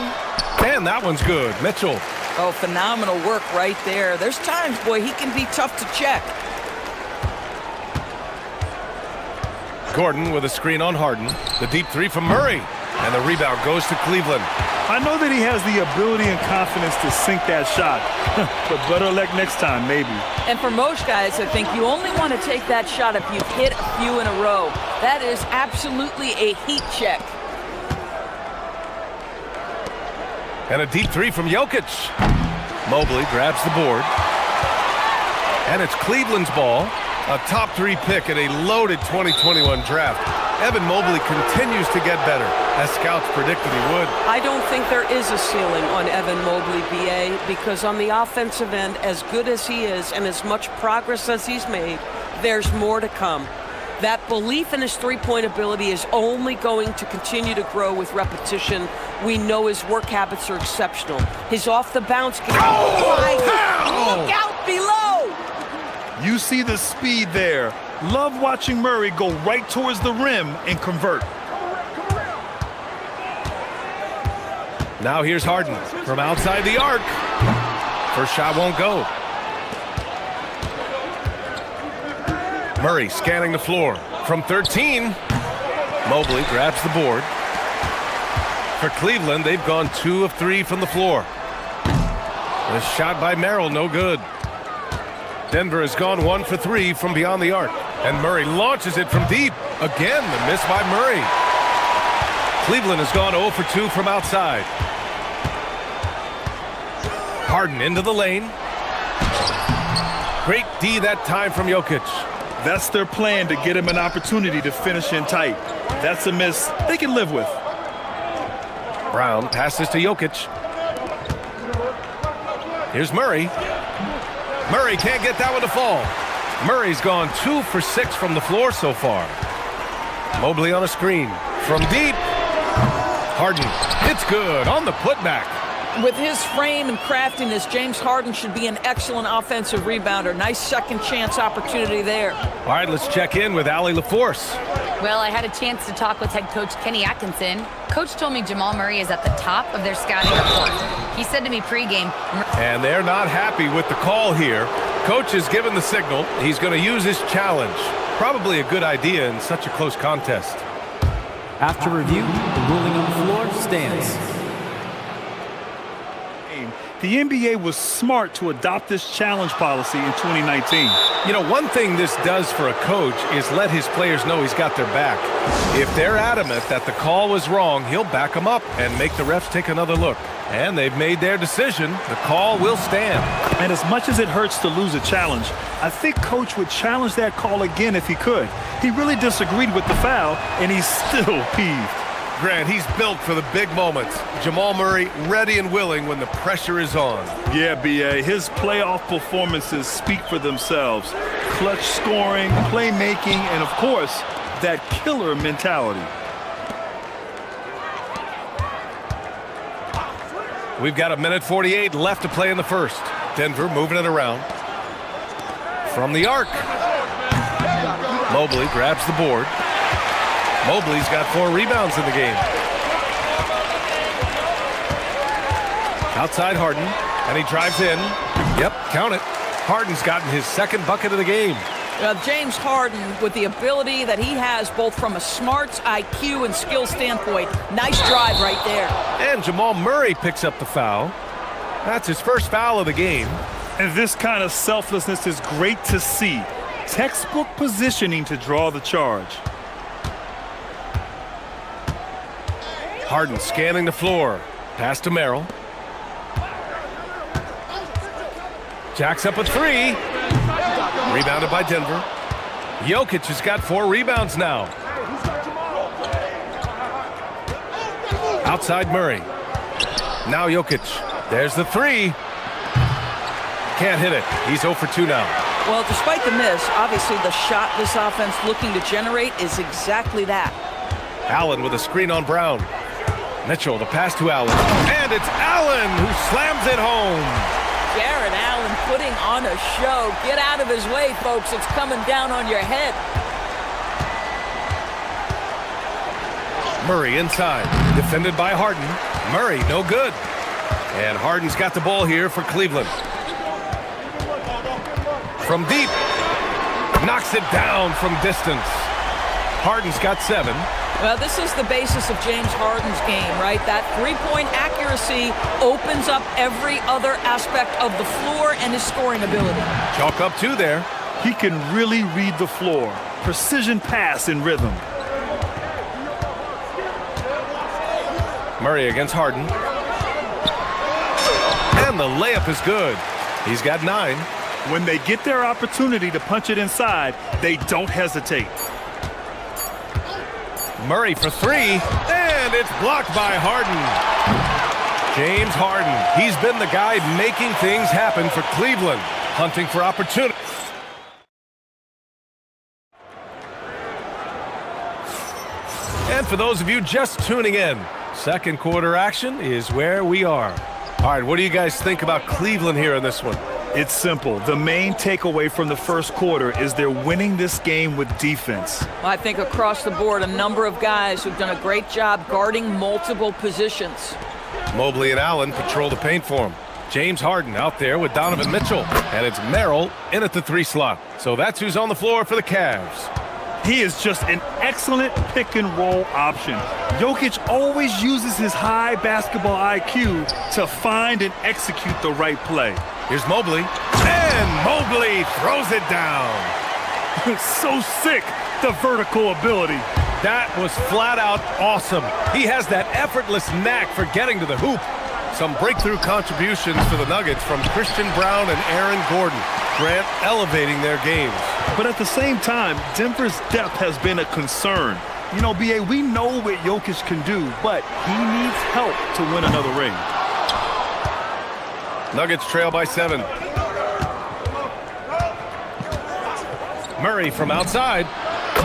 And that one's good. Mitchell. Oh, phenomenal work right there. There's times, boy, he can be tough to check. Gordon with a screen on Harden. The deep 3 from Murray. And the rebound goes to Cleveland. I know that he has the ability and confidence to sink that shot, but better luck next time, maybe. And for most guys, I think you only want to take that shot if you've hit a few in a row. That is absolutely a heat check. And a deep 3 from Jokic. Mobley grabs the board. And it's Cleveland's ball. A top 3 pick in a loaded 2021 draft. Evan Mobley continues to get better, as scouts predicted he would. I don't think there is a ceiling on Evan Mobley, BA, because on the offensive end, as good as he is and as much progress as he's made, there's more to come. That belief in his three-point ability is only going to continue to grow with repetition. We know his work habits are exceptional. His off-the-bounce game. Oh, my God. Look out below! You see the speed there. Love watching Murray go right towards the rim and convert. Now here's Harden from outside the arc. First shot won't go. Murray scanning the floor from 13. Mobley grabs the board. For Cleveland, they've gone 2 of 3 from the floor. The shot by Merrill, no good. Denver has gone 1 for 3 from beyond the arc. And Murray launches it from deep. Again, the miss by Murray. Cleveland has gone 0 for 2 from outside. Harden into the lane. Great D that time from Jokic. That's their plan, to get him an opportunity to finish in tight. That's a miss they can live with. Brown passes to Jokic. Here's Murray. Murray can't get that one to fall. Murray's gone 2 for 6 from the floor so far. Mobley on a screen. From deep. Harden. It's good on the putback. With his frame and craftiness, James Harden should be an excellent offensive rebounder. Nice second chance opportunity there. All right, let's check in with Allie LaForce. Well, I had a chance to talk with head coach Kenny Atkinson. Coach told me Jamal Murray is at the top of their scouting report. He said to me pregame. And they're not happy with the call here. Coach has given the signal. He's going to use his challenge. Probably a good idea in such a close contest. After review, the ruling on the floor stands. The NBA was smart to adopt this challenge policy in 2019. You know, one thing this does for a coach is let his players know he's got their back. If they're adamant that the call was wrong, he'll back them up and make the refs take another look. And they've made their decision. The call will stand. And as much as it hurts to lose a challenge, I think Coach would challenge that call again if he could. He really disagreed with the foul, and he's still peeved. Grant, he's built for the big moments. Jamal Murray ready and willing when the pressure is on. Yeah, B.A., his playoff performances speak for themselves. Clutch scoring, playmaking, and of course, that killer mentality. We've got 1:48 left to play in the first. Denver moving it around. From the arc. Mobley grabs the board. Mobley's got 4 rebounds in the game. Outside Harden, and he drives in. Yep, count it. Harden's gotten his second bucket of the game. James Harden, with the ability that he has both from a smarts, IQ, and skill standpoint, nice drive right there. And Jamal Murray picks up the foul. That's his first foul of the game. And this kind of selflessness is great to see. Textbook positioning to draw the charge. Harden scanning the floor. Pass to Merrill. Jacks up a 3. Rebounded by Denver. Jokic has got 4 rebounds now. Outside Murray. Now Jokic. There's the 3. Can't hit it. He's 0 for 2 now. Well, despite the miss, obviously the shot this offense looking to generate is exactly that. Allen with a screen on Brown. Mitchell, the pass to Allen. And it's Allen who slams it home. Jared Allen putting on a show. Get out of his way, folks. It's coming down on your head. Murray inside. Defended by Harden. Murray, no good. And Harden's got the ball here for Cleveland. From deep. Knocks it down from distance. Harden's got 7. Well, this is the basis of James Harden's game, right? That three-point accuracy opens up every other aspect of the floor and his scoring ability. Chalk up 2 there. He can really read the floor. Precision pass in rhythm. Murray against Harden. And the layup is good. He's got 9. When they get their opportunity to punch it inside, they don't hesitate. Murray for 3, and it's blocked by Harden. James Harden, he's been the guy making things happen for Cleveland, hunting for opportunity. And for those of you just tuning in, second quarter action is where we are. All right, what do you guys think about Cleveland here in this one? It's simple. The main takeaway from the first quarter is they're winning this game with defense. I think across the board, a number of guys who've done a great job guarding multiple positions. Mobley and Allen patrol the paint for him. James Harden out there with Donovan Mitchell. And it's Merrill in at the 3 slot. So that's who's on the floor for the Cavs. He is just an excellent pick-and-roll option. Jokic always uses his high basketball IQ to find and execute the right play. Here's Mobley, and Mobley throws it down. So sick, the vertical ability. That was flat out awesome. He has that effortless knack for getting to the hoop. Some breakthrough contributions for the Nuggets from Christian Brown and Aaron Gordon. Grant elevating their games. But at the same time, Denver's depth has been a concern. You know, B.A., we know what Jokic can do, but he needs help to win another ring. Nuggets trail by 7. Murray from outside.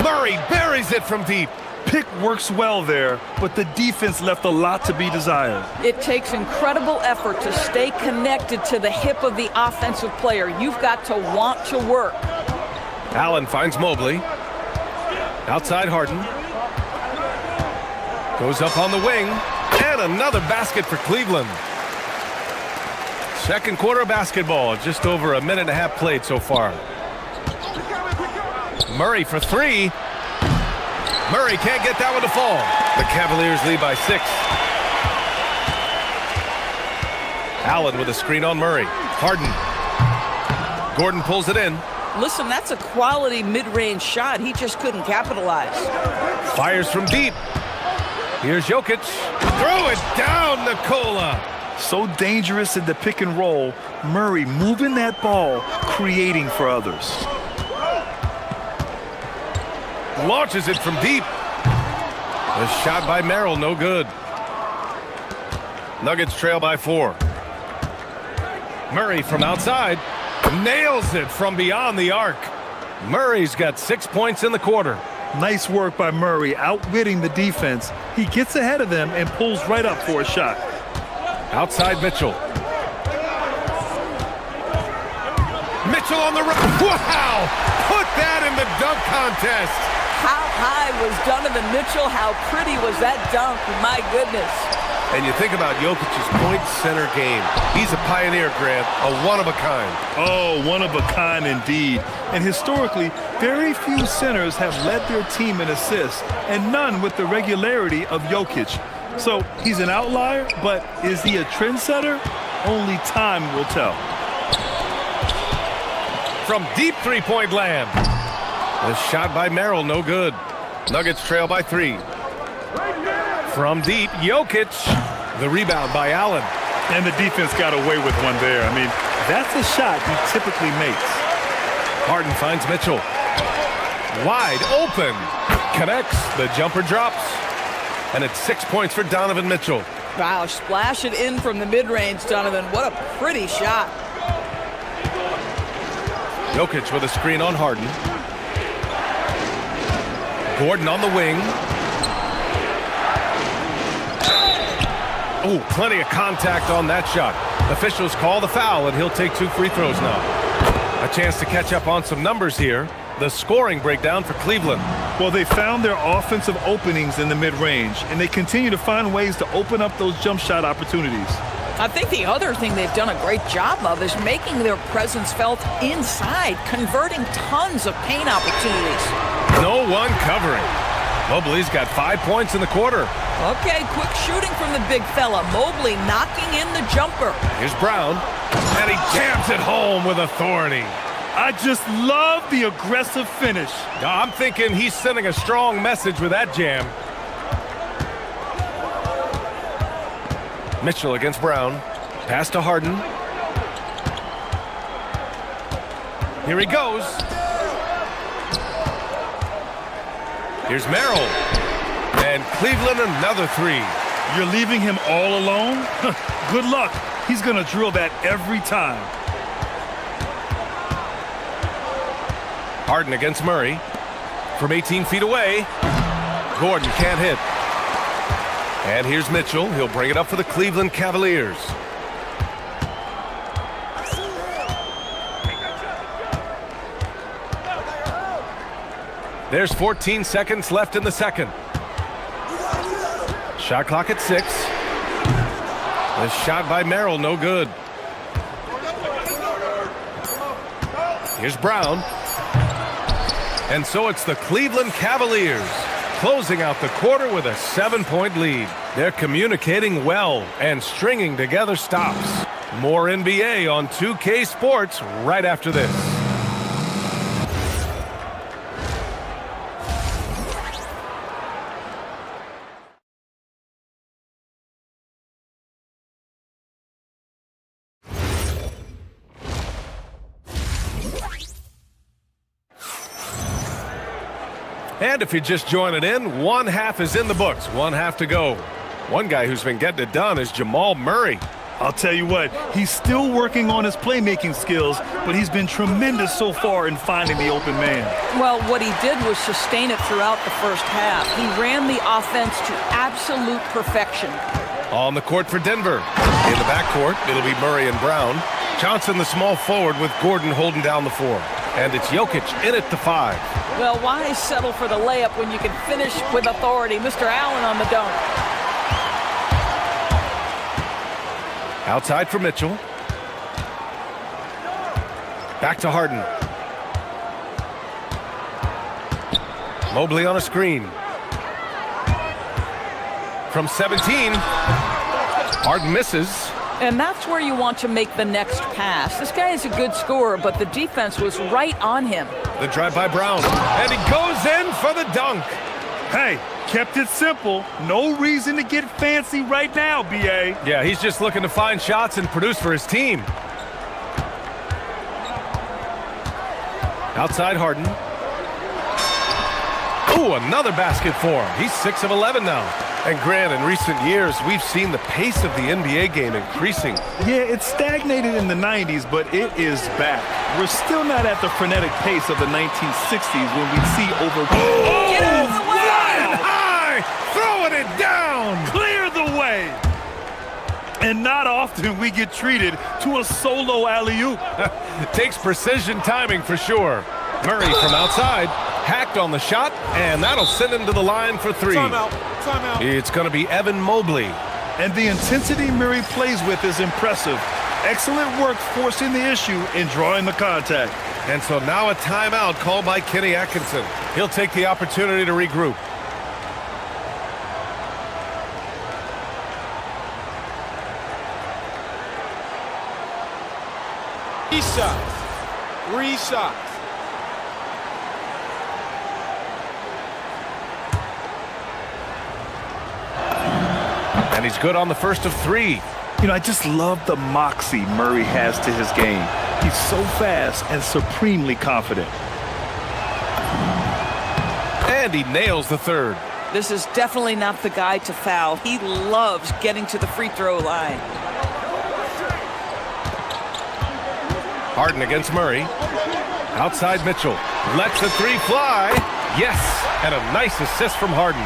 Murray buries it from deep. Pick works well there, but the defense left a lot to be desired. It takes incredible effort to stay connected to the hip of the offensive player. You've got to want to work. Allen finds Mobley. Outside Harden. Goes up on the wing. And another basket for Cleveland. Second quarter of basketball. Just over a minute and a half played so far. Murray for 3. Murray can't get that one to fall. The Cavaliers lead by 6. Allen with a screen on Murray. Harden. Gordon pulls it in. Listen, that's a quality mid-range shot. He just couldn't capitalize. Fires from deep. Here's Jokic. Throw it down, Nikola. So dangerous in the pick and roll. Murray moving that ball, creating for others. Launches it from deep. A shot by Merrill, no good. Nuggets trail by 4. Murray from outside. Nails it from beyond the arc. Murray's got 6 points in the quarter. Nice work by Murray, outwitting the defense. He gets ahead of them and pulls right up for a shot. Outside Mitchell. Mitchell on the run. Wow! Put that in the dunk contest. How high was Donovan Mitchell? How pretty was that dunk? My goodness. And you think about Jokic's point center game. He's a pioneer, Grant, a one-of-a-kind. Oh, one-of-a-kind indeed. And historically, very few centers have led their team in assists, and none with the regularity of Jokic. So he's an outlier, but is he a trendsetter? Only time will tell. From deep three-point land. The shot by Merrill, no good. Nuggets trail by 3. From deep, Jokic. The rebound by Allen. And the defense got away with one there. I mean, that's a shot he typically makes. Harden finds Mitchell. Wide open. Connects. The jumper drops. And it's 6 points for Donovan Mitchell. Wow, splash it in from the mid-range, Donovan. What a pretty shot. Jokic with a screen on Harden. Gordon on the wing. Oh, plenty of contact on that shot. Officials call the foul, and he'll take 2 free throws now. A chance to catch up on some numbers here. The scoring breakdown for Cleveland. Well, they found their offensive openings in the mid-range, and they continue to find ways to open up those jump shot opportunities. I think the other thing they've done a great job of is making their presence felt inside, converting tons of paint opportunities. No one covering. Mobley's got 5 points in the quarter. Okay, quick shooting from the big fella. Mobley knocking in the jumper. Here's Brown, and he jams it home with authority. I just love the aggressive finish. I'm thinking he's sending a strong message with that jam. Mitchell against Brown. Pass to Harden. Here he goes. Here's Merrill. And Cleveland another 3. You're leaving him all alone? Good luck. He's going to drill that every time. Harden against Murray. From 18 feet away. Gordon can't hit. And here's Mitchell. He'll bring it up for the Cleveland Cavaliers. There's 14 seconds left in the second. Shot clock at 6. The shot by Merrill, no good. Here's Brown. And so it's the Cleveland Cavaliers closing out the quarter with a 7-point lead. They're communicating well and stringing together stops. More NBA on 2K Sports right after this. And if you're just joining in, one half is in the books, one half to go. One guy who's been getting it done is Jamal Murray. I'll tell you what, he's still working on his playmaking skills, but he's been tremendous so far in finding the open man. Well, what he did was sustain it throughout the first half. He ran the offense to absolute perfection. On the court for Denver. In the backcourt, it'll be Murray and Brown. Johnson, the small forward, with Gordon holding down the 4. And it's Jokic in at the 5. Well, why settle for the layup when you can finish with authority? Mr. Allen on the dunk. Outside for Mitchell. Back to Harden. Mobley on a screen. From 17. Harden misses. And that's where you want to make the next pass. This guy is a good scorer, but the defense was right on him. The drive by Brown. And he goes in for the dunk. Hey, kept it simple. No reason to get fancy right now, B.A. Yeah, he's just looking to find shots and produce for his team. Outside Harden. Ooh, another basket for him. He's 6 of 11 now. And Grant, in recent years, we've seen the pace of the NBA game increasing. Yeah, it stagnated in the 90s, but it is back. We're still not at the frenetic pace of the 1960s when we see over... Oh, get out of the way! Flying high, throwing it down! Clear the way! And not often we get treated to a solo alley-oop. Takes precision timing for sure. Murray from outside. Hacked on the shot, and that'll send him to the line for 3. Timeout. It's going to be Evan Mobley. And the intensity Murray plays with is impressive. Excellent work forcing the issue and drawing the contact. And so now a timeout called by Kenny Atkinson. He'll take the opportunity to regroup. Three shots. And he's good on the first of 3. You know, I just love the moxie Murray has to his game. He's so fast and supremely confident. And he nails the third. This is definitely not the guy to foul. He loves getting to the free throw line. Harden against Murray. Outside Mitchell. Lets the three fly. Yes, and a nice assist from Harden.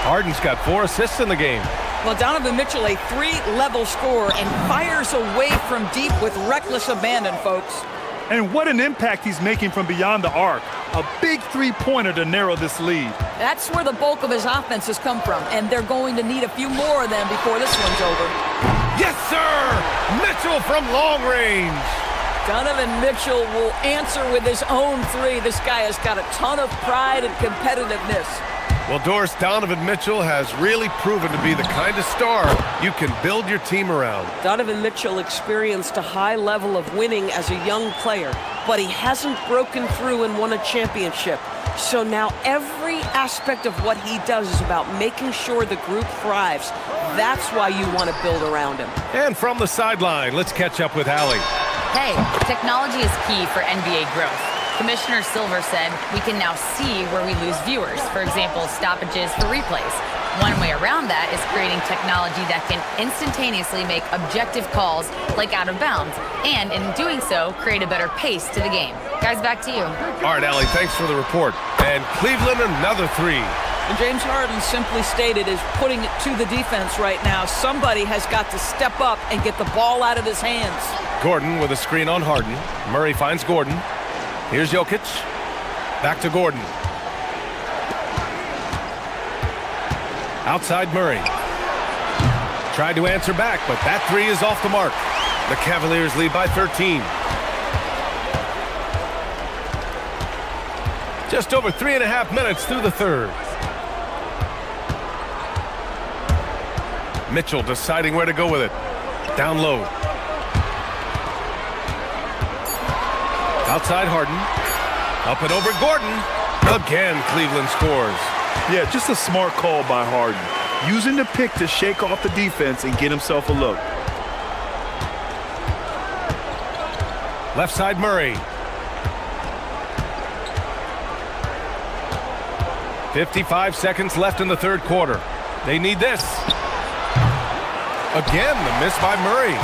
Harden's got 4 assists in the game. Well, Donovan Mitchell, a 3-level scorer, and fires away from deep with reckless abandon, folks. And what an impact he's making from beyond the arc. A big three-pointer to narrow this lead. That's where the bulk of his offense has come from, and they're going to need a few more of them before this one's over. Yes, sir! Mitchell from long range. Donovan Mitchell will answer with his own three. This guy has got a ton of pride and competitiveness. Well, Doris, Donovan Mitchell has really proven to be the kind of star you can build your team around. Donovan Mitchell experienced a high level of winning as a young player, but he hasn't broken through and won a championship. So now every aspect of what he does is about making sure the group thrives. That's why you want to build around him. And from the sideline, let's catch up with Allie. Hey, technology is key for NBA growth. Commissioner Silver said we can now see where we lose viewers, for example, stoppages for replays. One way around that is creating technology that can instantaneously make objective calls like out of bounds, and in doing so, create a better pace to the game. Guys, back to you. All right, Allie, thanks for the report. And Cleveland, another three. And James Harden simply stated is putting it to the defense right now. Somebody has got to step up and get the ball out of his hands. Gordon with a screen on Harden. Murray finds Gordon. Here's Jokic. Back to Gordon. Outside Murray. Tried to answer back, but that three is off the mark. The Cavaliers lead by 13. Just over 3.5 minutes through the third. Mitchell deciding where to go with it. Down low. Outside Harden. Up and over Gordon. Again, Cleveland scores. Yeah, just a smart call by Harden. Using the pick to shake off the defense and get himself a look. Left side Murray. 55 seconds left in the third quarter. They need this. Again, the miss by Murray.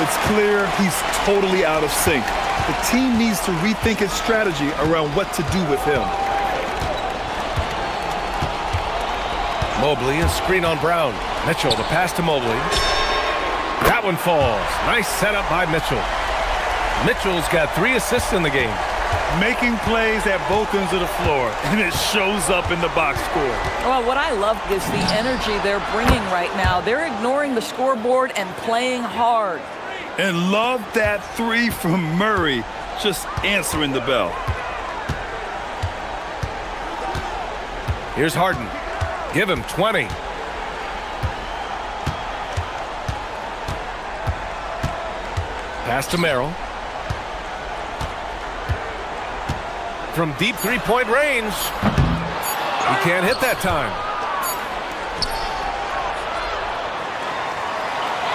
It's clear he's totally out of sync. The team needs to rethink its strategy around what to do with him. Mobley, a screen on Brown. Mitchell, the pass to Mobley. That one falls. Nice setup by Mitchell. Mitchell's got 3 assists in the game. Making plays at both ends of the floor, and it shows up in the box score. Well, what I love is the energy they're bringing right now. They're ignoring the scoreboard and playing hard. And love that three from Murray, just answering the bell. Here's Harden. Give him 20. Pass to Merrill. From deep three-point range. He can't hit that time.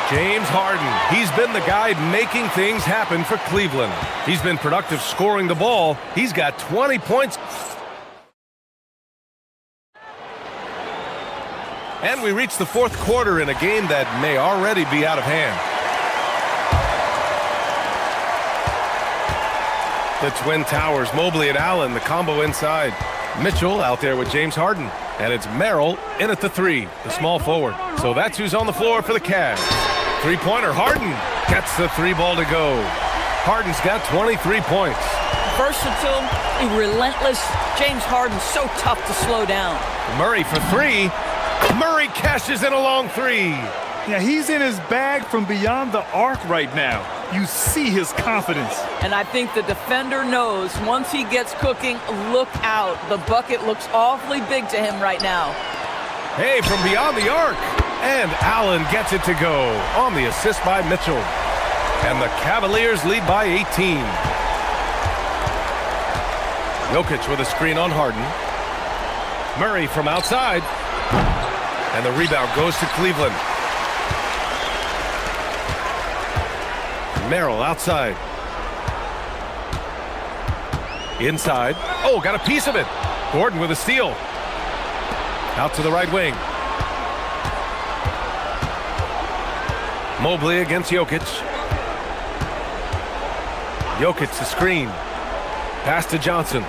James Harden. He's been the guy making things happen for Cleveland. He's been productive scoring the ball. He's got 20 points. And we reach the fourth quarter in a game that may already be out of hand. The Twin Towers, Mobley and Allen, the combo inside. Mitchell out there with James Harden. And it's Merrill in at the three, the small forward. So that's who's on the floor for the Cavs. Three-pointer, Harden gets the three ball to go. Harden's got 23 points. Versatile, relentless. James Harden so tough to slow down. Murray for three. Murray cashes in a long three. Yeah, he's in his bag from beyond the arc right now. You see his confidence. And I think the defender knows once he gets cooking, look out. The bucket looks awfully big to him right now. Hey, from beyond the arc. And Allen gets it to go on the assist by Mitchell. And the Cavaliers lead by 18. Jokic with a screen on Harden. Murray from outside. And the rebound goes to Cleveland. Merrill outside. Inside. Oh, got a piece of it. Gordon with a steal. Out to the right wing. Mobley against Jokic. Jokic the screen. Pass to Johnson.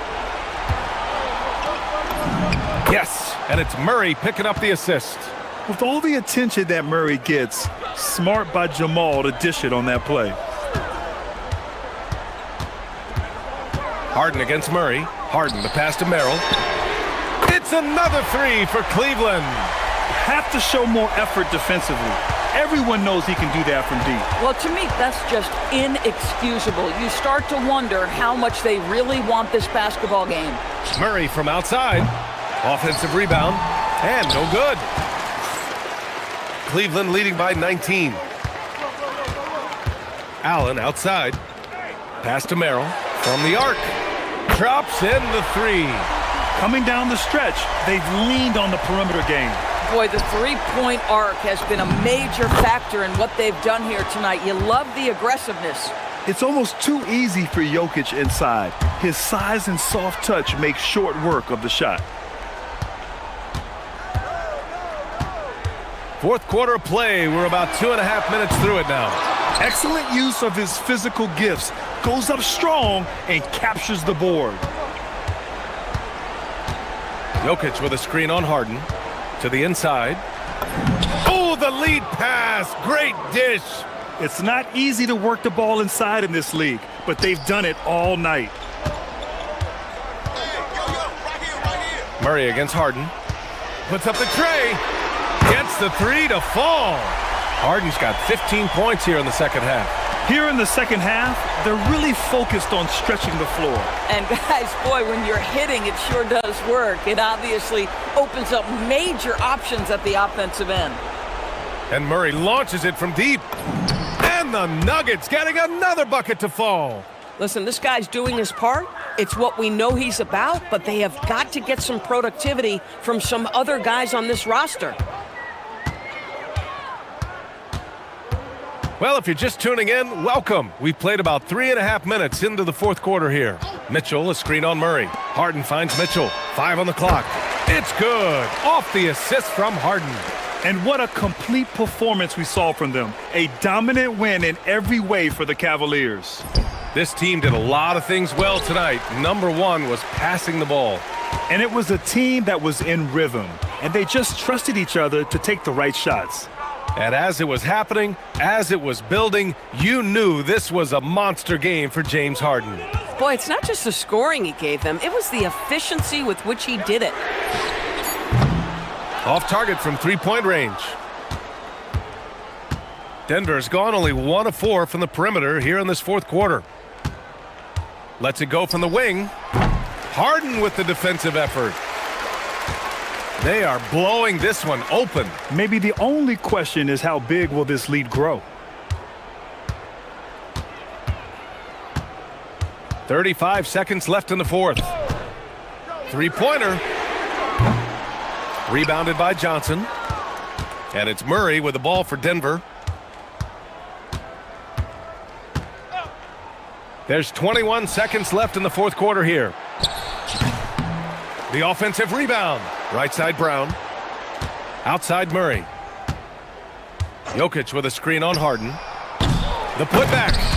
Yes, and it's Murray picking up the assist. With all the attention that Murray gets, smart by Jamal to dish it on that play. Harden against Murray. Harden the pass to Merrill. It's another three for Cleveland. Have to show more effort defensively. Everyone knows he can do that from deep. Well, to me, that's just inexcusable. You start to wonder how much they really want this basketball game. Murray from outside. Offensive rebound. And no good. Cleveland leading by 19. Allen outside. Pass to Merrill. From the arc. Drops in the three. Coming down the stretch, they've leaned on the perimeter game. Boy, the three-point arc has been a major factor in what they've done here tonight. You love the aggressiveness. It's almost too easy for Jokic inside. His size and soft touch make short work of the shot. Fourth quarter play. We're about 2.5 minutes through it now. Excellent use of his physical gifts. Goes up strong and captures the board. Jokic with a screen on Harden. To the inside. Oh, the lead pass. Great dish. It's not easy to work the ball inside in this league, but they've done it all night. Murray against Harden. Puts up the tray. Gets the three to fall. Harden's got 15 points here in the second half. Here in the second half, they're really focused on stretching the floor. And guys, boy, when you're hitting, it sure does work. It obviously opens up major options at the offensive end. And Murray launches it from deep. And the Nuggets getting another bucket to fall. Listen, this guy's doing his part. It's what we know he's about, but they have got to get some productivity from some other guys on this roster. Well, if you're just tuning in, welcome. We've played about 3.5 minutes into the fourth quarter here. Mitchell, a screen on Murray. Harden finds Mitchell. 5 on the clock. It's good. Off the assist from Harden. And what a complete performance we saw from them. A dominant win in every way for the Cavaliers. This team did a lot of things well tonight. Number one was passing the ball. And it was a team that was in rhythm. And they just trusted each other to take the right shots. And as it was happening, as it was building, you knew this was a monster game for James Harden. Boy, it's not just the scoring he gave them. It was the efficiency with which he did it. Off target from three-point range. Denver's gone only 1 of 4 from the perimeter here in this fourth quarter. Lets it go from the wing. Harden with the defensive effort. They are blowing this one open. Maybe the only question is how big will this lead grow? 35 seconds left in the fourth. Three-pointer. Rebounded by Johnson. And it's Murray with the ball for Denver. There's 21 seconds left in the fourth quarter here. The offensive rebound. Right side Brown. Outside Murray. Jokic with a screen on Harden. The putback.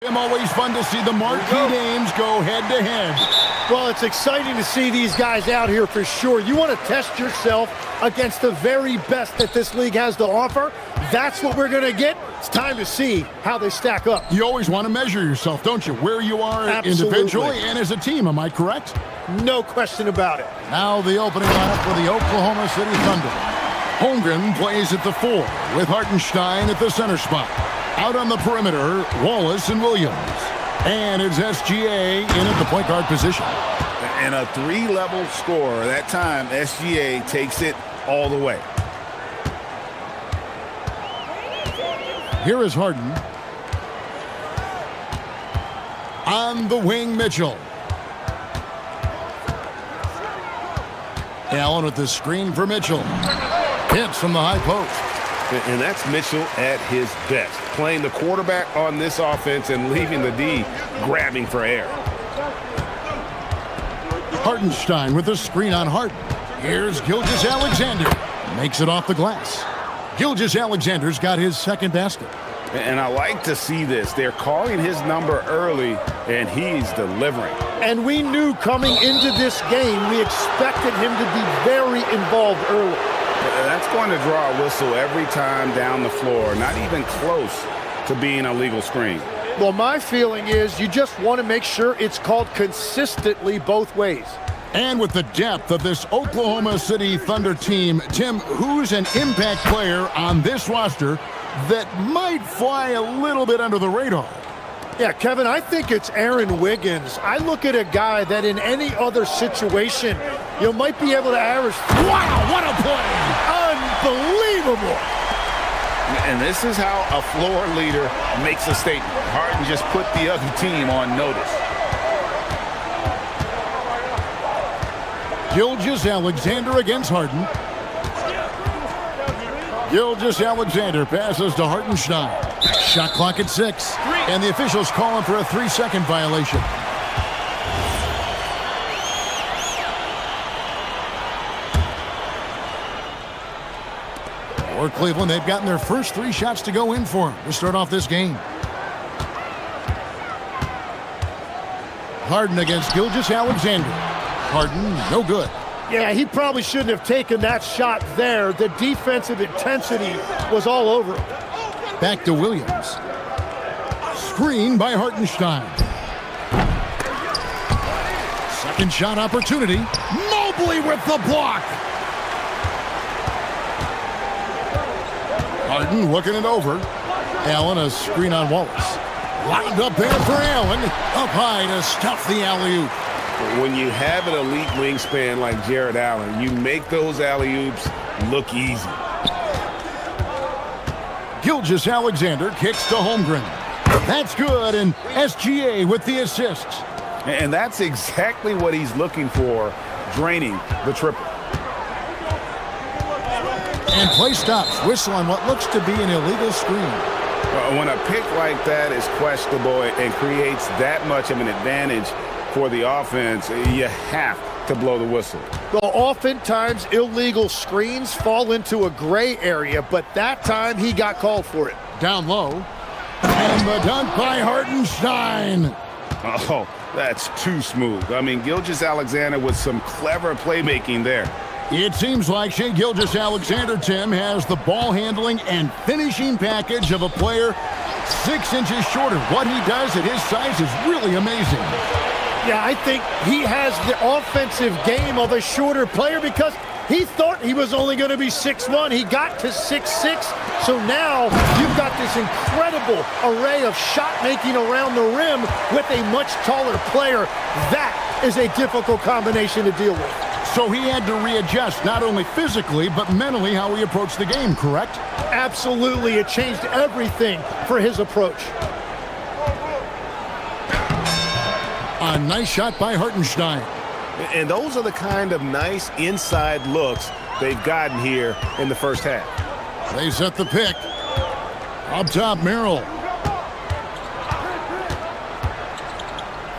Always fun to see the marquee names go head-to-head. Well, it's exciting to see these guys out here for sure. You want to test yourself against the very best that this league has to offer. That's what we're going to get. It's time to see how they stack up. You always want to measure yourself, don't you? Where you are individually and as a team, am I correct? No question about it. Now the opening lineup for the Oklahoma City Thunder. Holmgren plays at the 4 with Hartenstein at the center spot. Out on the perimeter, Wallace and Williams. And it's SGA in at the point guard position. And a 3-level scorer. That time, SGA takes it all the way. Here is Harden. On the wing, Mitchell. Allen with the screen for Mitchell. Hits from the high post. And that's Mitchell at his best, playing the quarterback on this offense and leaving the D grabbing for air. Hartenstein with the screen on Harden. Here's Gilgeous-Alexander. Makes it off the glass. Gilgeous-Alexander's got his second basket. And I like to see this. They're calling his number early, and he's delivering. And we knew coming into this game, we expected him to be very involved early. That's going to draw a whistle every time down the floor, not even close to being a legal screen. Well, my feeling is you just want to make sure it's called consistently both ways. And with the depth of this Oklahoma City Thunder team, Tim, who's an impact player on this roster that might fly a little bit under the radar? Yeah, Kevin, I think it's Aaron Wiggins. I look at a guy that in any other situation, you might be able to average. Wow, what a play! Unbelievable! And this is how a floor leader makes a statement. Harden just put the other team on notice. Gilgeous-Alexander against Harden. Gilgeous-Alexander passes to Hartenstein. Shot clock at 6. And the officials calling for a 3-second violation. For Cleveland, they've gotten their first 3 shots to go in for them to start off this game. Harden against Gilgeous-Alexander. Harden, no good. Yeah, he probably shouldn't have taken that shot there. The defensive intensity was all over him. Back to Williams. Screen by Hartenstein. Second shot opportunity. Mobley with the block. Harden looking it over. Allen, a screen on Wallace. Lined up there for Allen. Up high to stuff the alley-oop. When you have an elite wingspan like Jared Allen, you make those alley-oops look easy. Gilgeous-Alexander kicks to Holmgren. That's good, and SGA with the assist. And that's exactly what he's looking for, draining the triple. And play stops. Whistle on what looks to be an illegal screen. When a pick like that is questionable and creates that much of an advantage for the offense, you have to blow the whistle. Well, oftentimes illegal screens fall into a gray area, but that time he got called for it. Down low. And the dunk by Hartenstein. Oh, that's too smooth. I mean, Gilgeous-Alexander with some clever playmaking there. It seems like Shai Gilgeous-Alexander, Tim, has the ball handling and finishing package of a player 6 inches shorter. What he does at his size is really amazing. Yeah, I think he has the offensive game of a shorter player because he thought he was only going to be 6'1". He got to 6'6". So now you've got this incredible array of shot making around the rim with a much taller player. That is a difficult combination to deal with. So he had to readjust not only physically but mentally how he approached the game, correct? Absolutely. It changed everything for his approach. A nice shot by Hartenstein. And those are the kind of nice inside looks they've gotten here in the first half. They set the pick. Up top, Merrill.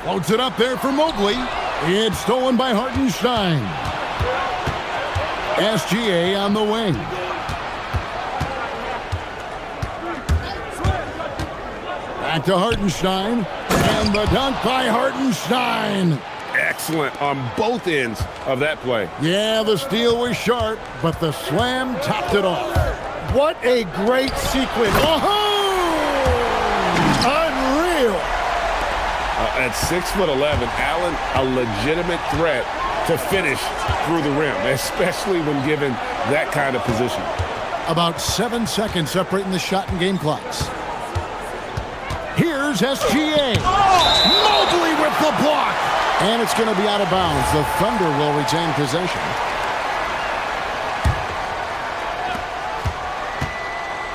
Floats it up there for Mobley. It's stolen by Hartenstein. SGA on the wing. Back to Hartenstein. And the dunk by Hartenstein. Excellent on both ends of that play. Yeah, the steal was sharp, but the slam topped it off. What a great sequence. Unreal. At 6'11", Allen, a legitimate threat to finish through the rim, especially when given that kind of position. About 7 seconds separating the shot and game clocks. Here's SGA. Mobley with the block. And it's going to be out of bounds. The Thunder will retain possession.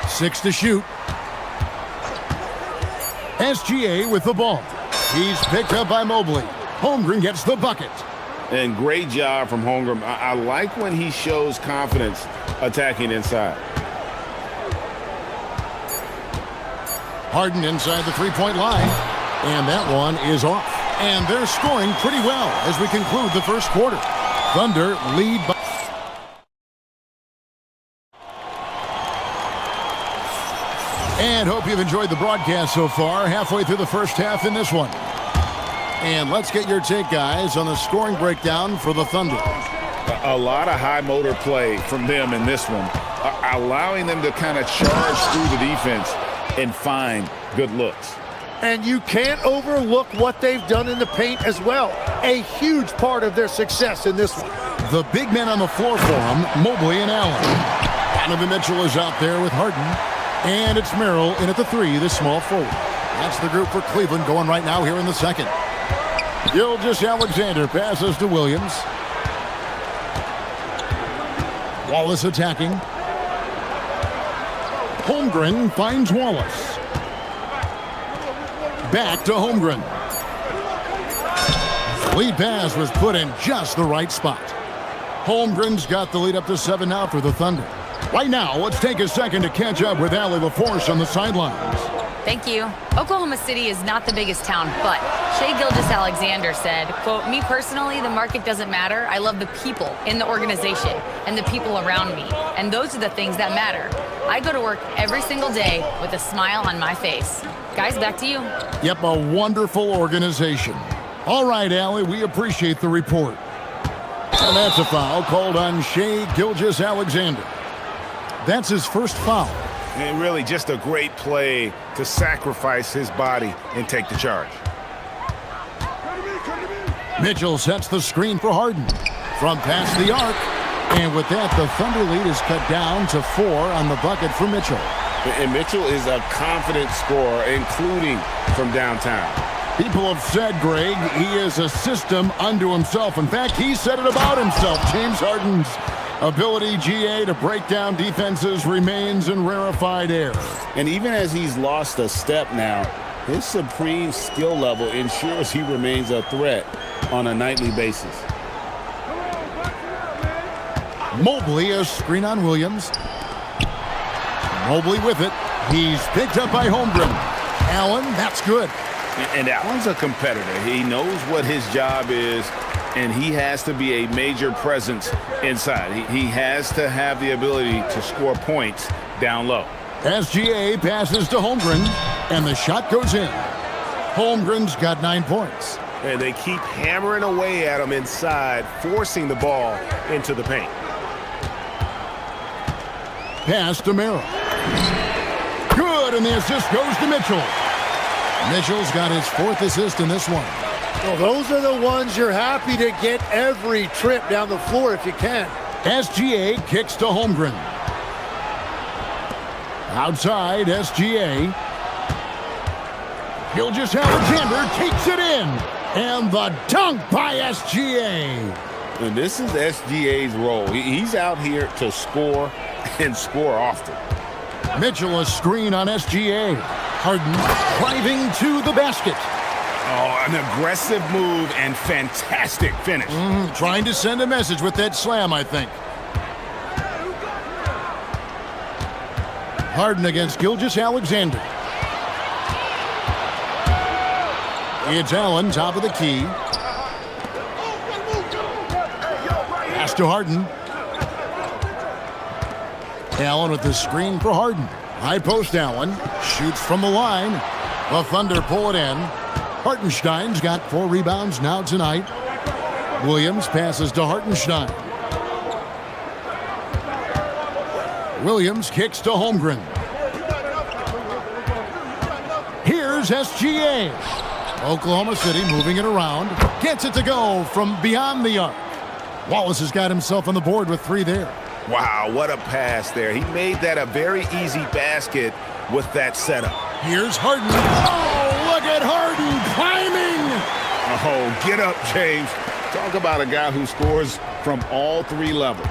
Six to shoot. SGA with the ball. He's picked up by Mobley. Holmgren gets the bucket. And great job from Holmgren. I like when he shows confidence attacking inside. Harden inside the three-point line. And that one is off. And they're scoring pretty well as we conclude the first quarter. Thunder lead by... And hope you've enjoyed the broadcast so far. Halfway through the first half in this one. And let's get your take, guys, on the scoring breakdown for the Thunder. A lot of high motor play from them in this one, allowing them to kind of charge through the defense and find good looks. And you can't overlook what they've done in the paint as well. A huge part of their success in this one. The big men on the floor for them, Mobley and Allen. Donovan Mitchell is out there with Harden. And it's Merrill in at the three, the small forward. That's the group for Cleveland going right now here in the second. Gilgeous-Alexander passes to Williams. Wallace attacking. Holmgren finds Wallace. Back to Holmgren. Lead pass was put in just the right spot. Holmgren's got the lead up to 7 now for the Thunder. Right now, let's take a second to catch up with Allie LaForce on the sidelines. Thank you. Oklahoma City is not the biggest town, but Shai Gilgeous-Alexander said, quote, "Me personally, the market doesn't matter. I love the people in the organization and the people around me. And those are the things that matter. I go to work every single day with a smile on my face." Guys, back to you. Yep, a wonderful organization. All right, Allie, we appreciate the report. And that's a foul called on Shai Gilgeous-Alexander. That's his first foul. And really just a great play to sacrifice his body and take the charge. Mitchell sets the screen for Harden. From past the arc. And with that, the Thunder lead is cut down to 4 on the bucket for Mitchell. And Mitchell is a confident scorer, including from downtown. People have said, Greg, he is a system unto himself. In fact, he said it about himself. James Harden's ability, GA, to break down defenses remains in rarefied air. And even as he's lost a step now, his supreme skill level ensures he remains a threat on a nightly basis. Mobley, a screen on Williams. Mobley with it. He's picked up by Holmgren. Allen, that's good. And Allen's a competitor. He knows what his job is, and he has to be a major presence inside. He has to have the ability to score points down low. SGA passes to Holmgren, and the shot goes in. Holmgren's got 9 points. And they keep hammering away at him inside, forcing the ball into the paint. Pass to Merrill. Good, and the assist goes to Mitchell. Mitchell's got his 4th assist in this one. Well, those are the ones you're happy to get every trip down the floor if you can. SGA kicks to Holmgren. Outside, SGA. Gilgeous-Alexander takes it in. And the dunk by SGA. And this is SGA's role. He's out here to score and score often. Mitchell, a screen on SGA. Harden driving to the basket. Oh, an aggressive move and fantastic finish. Trying to send a message with that slam, I think. Harden against Gilgeous-Alexander. It's Allen, top of the key. Pass to Harden. Allen with the screen for Harden. High post Allen. Shoots from the line. The Thunder pull it in. Hartenstein's got 4 rebounds now tonight. Williams passes to Hartenstein. Williams kicks to Holmgren. Here's SGA. Oklahoma City moving it around. Gets it to go from beyond the arc. Wallace has got himself on the board with 3 there. Wow, what a pass there. He made that a very easy basket with that setup. Here's Harden. Oh, look at Harden climbing. Oh, get up, James. Talk about a guy who scores from all 3 levels.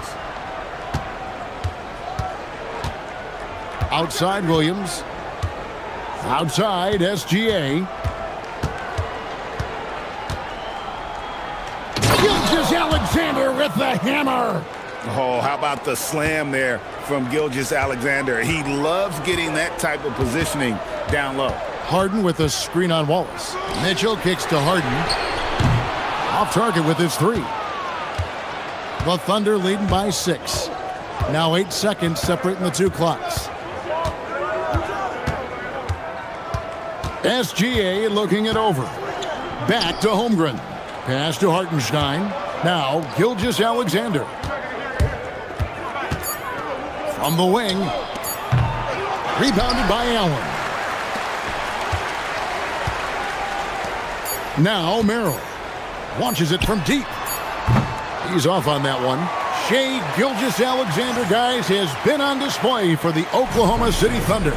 Outside Williams. Outside SGA. Gilgeous-Alexander with the hammer. Oh, how about the slam there from Gilgeous-Alexander? He loves getting that type of positioning down low. Harden with a screen on Wallace. Mitchell kicks to Harden. Off target with his 3. The Thunder leading by 6. Now 8 seconds separating the 2 clocks. SGA looking it over. Back to Holmgren. Pass to Hartenstein. Now Gilgeous-Alexander. From the wing. Rebounded by Allen. Now Merrill. Launches it from deep. He's off on that one. Shai Gilgeous-Alexander, guys, has been on display for the Oklahoma City Thunder.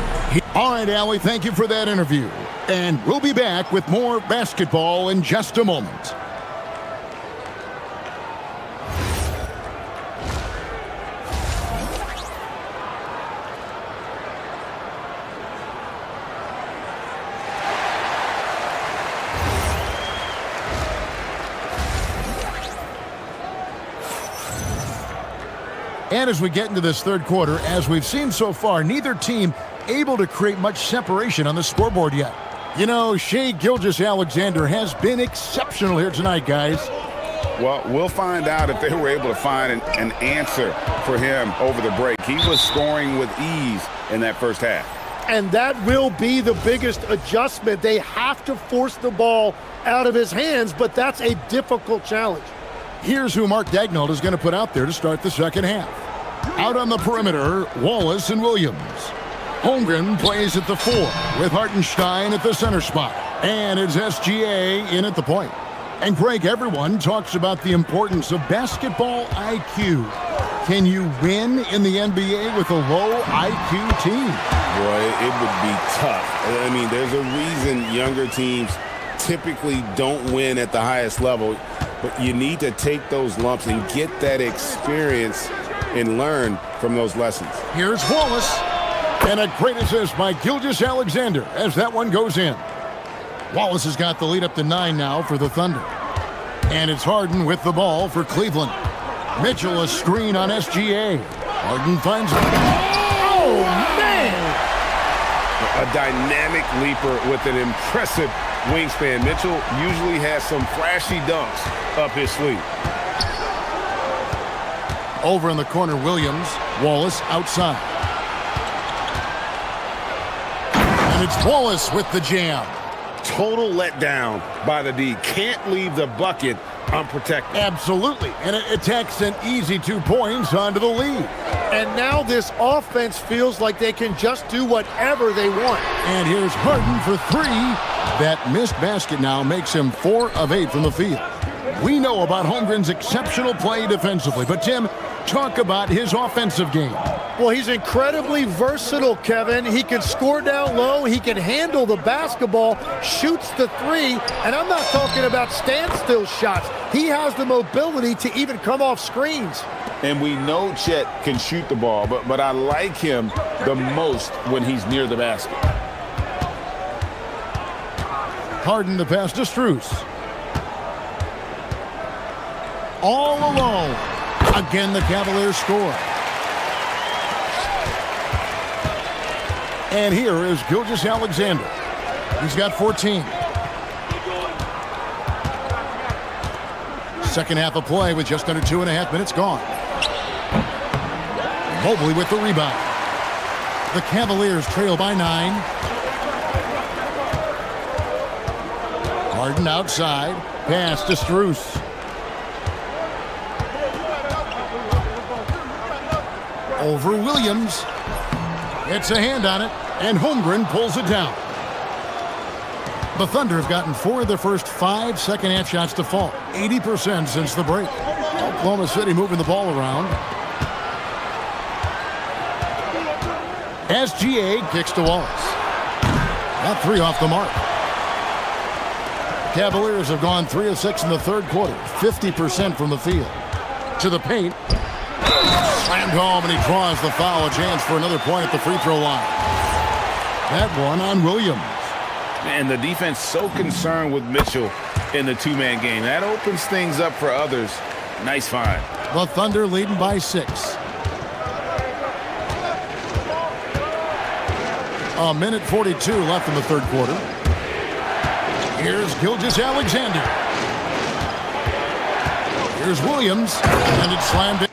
All right, Allie, thank you for that interview. And we'll be back with more basketball in just a moment. And as we get into this third quarter, as we've seen so far, neither team able to create much separation on the scoreboard yet. You know, Shai Gilgeous-Alexander has been exceptional here tonight, guys. Well, we'll find out if they were able to find an answer for him over the break. He was scoring with ease in that first half. And that will be the biggest adjustment. They have to force the ball out of his hands, but that's a difficult challenge. Here's who Mark Daigneault is going to put out there to start the second half. Out on the perimeter, Wallace and Williams. Holmgren plays at the 4 with Hartenstein at the center spot. And it's SGA in at the point. And Greg, everyone talks about the importance of basketball IQ. Can you win in the NBA with a low IQ team? Boy, it would be tough. I mean, there's a reason younger teams typically don't win at the highest level. But you need to take those lumps and get that experience and learn from those lessons. Here's Wallace. And a great assist by Gilgeous-Alexander as that one goes in. Wallace has got the lead up to 9 now for the Thunder. And it's Harden with the ball for Cleveland. Mitchell a screen on SGA. Harden finds it. Oh, man! A dynamic leaper with an impressive wingspan. Mitchell usually has some flashy dunks up his sleeve. Over in the corner, Williams. Wallace outside. And it's Wallace with the jam. Total letdown by the D. Can't leave the bucket unprotected. Absolutely. And it takes an easy 2 points onto the lead. And now this offense feels like they can just do whatever they want. And here's Harden for 3. That missed basket now makes him 4 of 8 from the field. We know about Holmgren's exceptional play defensively, but Tim, talk about his offensive game. Well, he's incredibly versatile, Kevin. He can score down low. He can handle the basketball, shoots the 3, and I'm not talking about standstill shots. He has the mobility to even come off screens. And we know Chet can shoot the ball, but I like him the most when he's near the basket. Harden the pass to Strus. All alone. Again, the Cavaliers score. And here is Gilgeous-Alexander. He's got 14. Second half of play with just under 2.5 minutes gone. Mobley with the rebound. The Cavaliers trail by 9. Harden outside. Pass to Strus. Over Williams. It's a hand on it, and Holmgren pulls it down. The Thunder have gotten 4 of their first 5 second-half shots to fall. 80% since the break. Oklahoma City moving the ball around. SGA kicks to Wallace. Got 3 off the mark. Cavaliers have gone 3 of 6 in the third quarter. 50% from the field. To the paint. Slammed home, and he draws the foul. A chance for another point at the free throw line. That one on Williams. And the defense so concerned with Mitchell in the two-man game. That opens things up for others. Nice find. The Thunder leading by 6. A minute 42 left in the third quarter. Here's Gilgeous-Alexander. Here's Williams, and it's slammed in.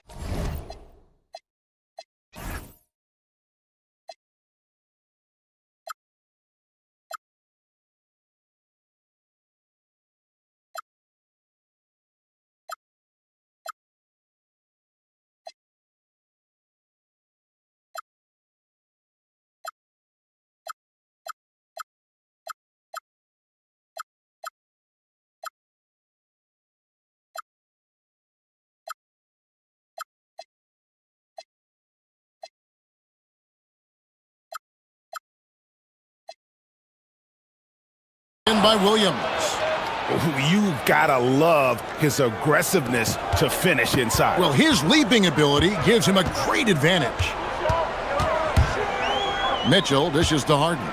By Williams. You gotta love his aggressiveness to finish inside. Well, his leaping ability gives him a great advantage. Mitchell dishes to Harden.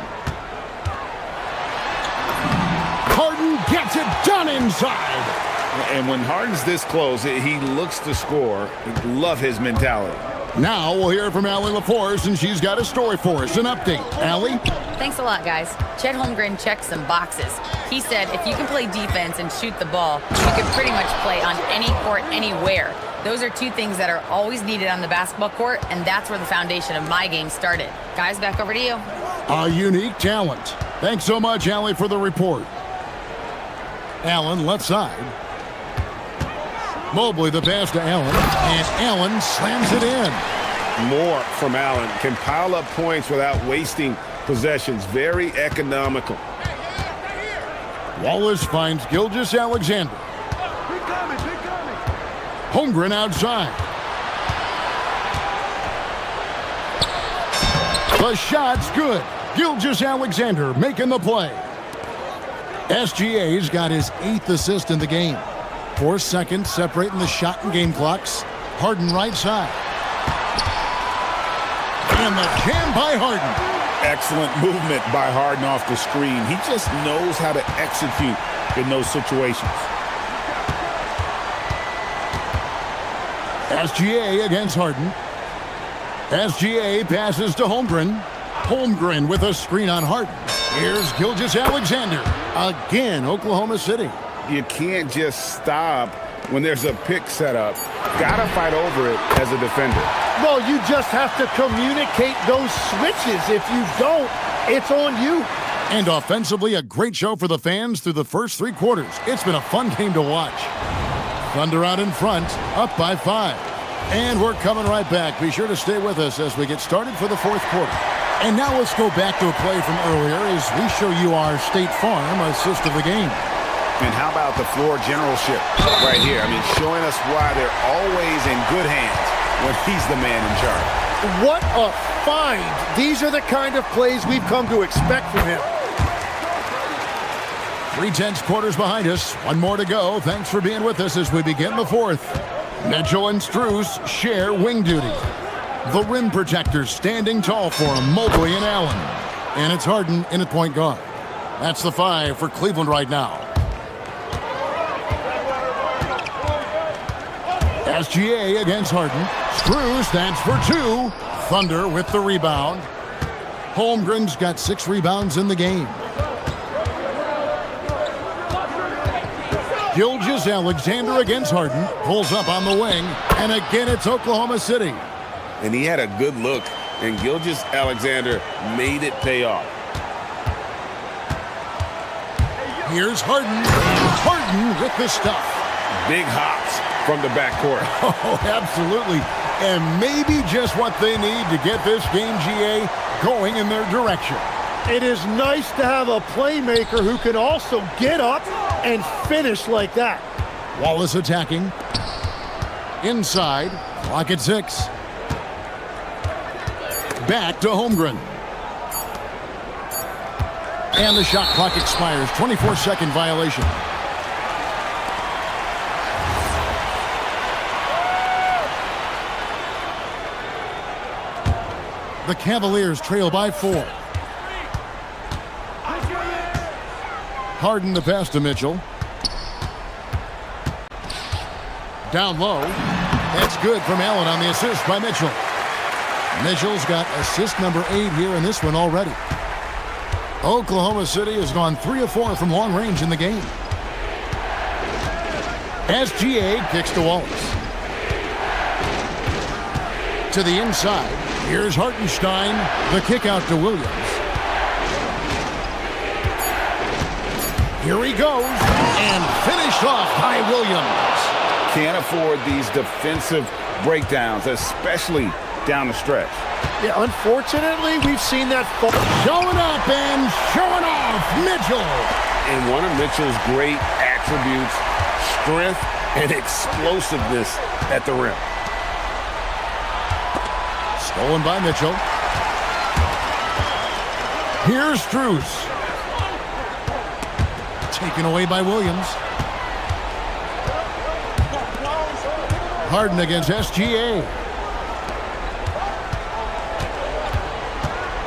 Harden gets it done inside. And when Harden's this close, he looks to score. Love his mentality. Now we'll hear from Allie LaForce, and she's got a story for us. An update. Allie? Thanks a lot, guys. Chet Holmgren checked some boxes. He said if you can play defense and shoot the ball, you can pretty much play on any court, anywhere. Those are 2 things that are always needed on the basketball court, and that's where the foundation of my game started. Guys, back over to you. A unique talent. Thanks so much, Allie, for the report. Allen left side. Mobley the pass to Allen, and Allen slams it in. More from Allen. Can pile up points without wasting possessions. Very economical. Wallace finds Gilgeous-Alexander. Holmgren outside. The shot's good. Gilgeous-Alexander making the play. SGA's got his 8th assist in the game. 4 seconds separating the shot and game clocks. Harden right side. And the jam by Harden. Excellent movement by Harden off the screen. He just knows how to execute in those situations. SGA against Harden. SGA passes to Holmgren. Holmgren with a screen on Harden. Here's Gilgeous-Alexander. Again, Oklahoma City. You can't just stop when there's a pick set up. Gotta fight over it as a defender. Well, you just have to communicate those switches. If you don't, it's on you. And offensively, a great show for the fans through the first 3 quarters. It's been a fun game to watch. Thunder out in front, up by 5. And we're coming right back. Be sure to stay with us as we get started for the 4th quarter. And now let's go back to a play from earlier as we show you our State Farm assist of the game. And how about the floor generalship right here? I mean, showing us why they're always in good hands when he's the man in charge. What a find. These are the kind of plays we've come to expect from him. 3/10 quarters behind us. 1 more to go. Thanks for being with us as we begin the 4th. Mitchell and Strus share wing duty. The rim protectors standing tall for him, Mobley and Allen. And it's Harden in at point guard. That's the 5 for Cleveland right now. SGA against Harden. Strus, that's for 2. Thunder with the rebound. Holmgren's got 6 rebounds in the game. Gilgeous-Alexander against Harden. Pulls up on the wing. And again, it's Oklahoma City. And he had a good look. And Gilgeous-Alexander made it pay off. Here's Harden. Harden with the stuff. Big hops from the backcourt. Oh, absolutely. And maybe just what they need to get this game, GA, going in their direction. It is nice to have a playmaker who can also get up and finish like that. Wallace attacking. Inside. Clock at 6. Back to Holmgren. And the shot clock expires. 24-second violation. The Cavaliers trail by 4. Harden the pass to Mitchell. Down low. That's good from Allen on the assist by Mitchell. Mitchell's got assist number 8 here in this one already. Oklahoma City has gone 3 of 4 from long range in the game. SGA kicks to Wallace. To the inside. Here's Hartenstein. The kick out to Williams. Here he goes. And finished off by Williams. Can't afford these defensive breakdowns, especially down the stretch. Yeah, unfortunately, we've seen that fall. Showing up and showing off Mitchell. And one of Mitchell's great attributes, strength and explosiveness at the rim. Stolen by Mitchell. Here's Strus. Taken away by Williams. Harden against SGA.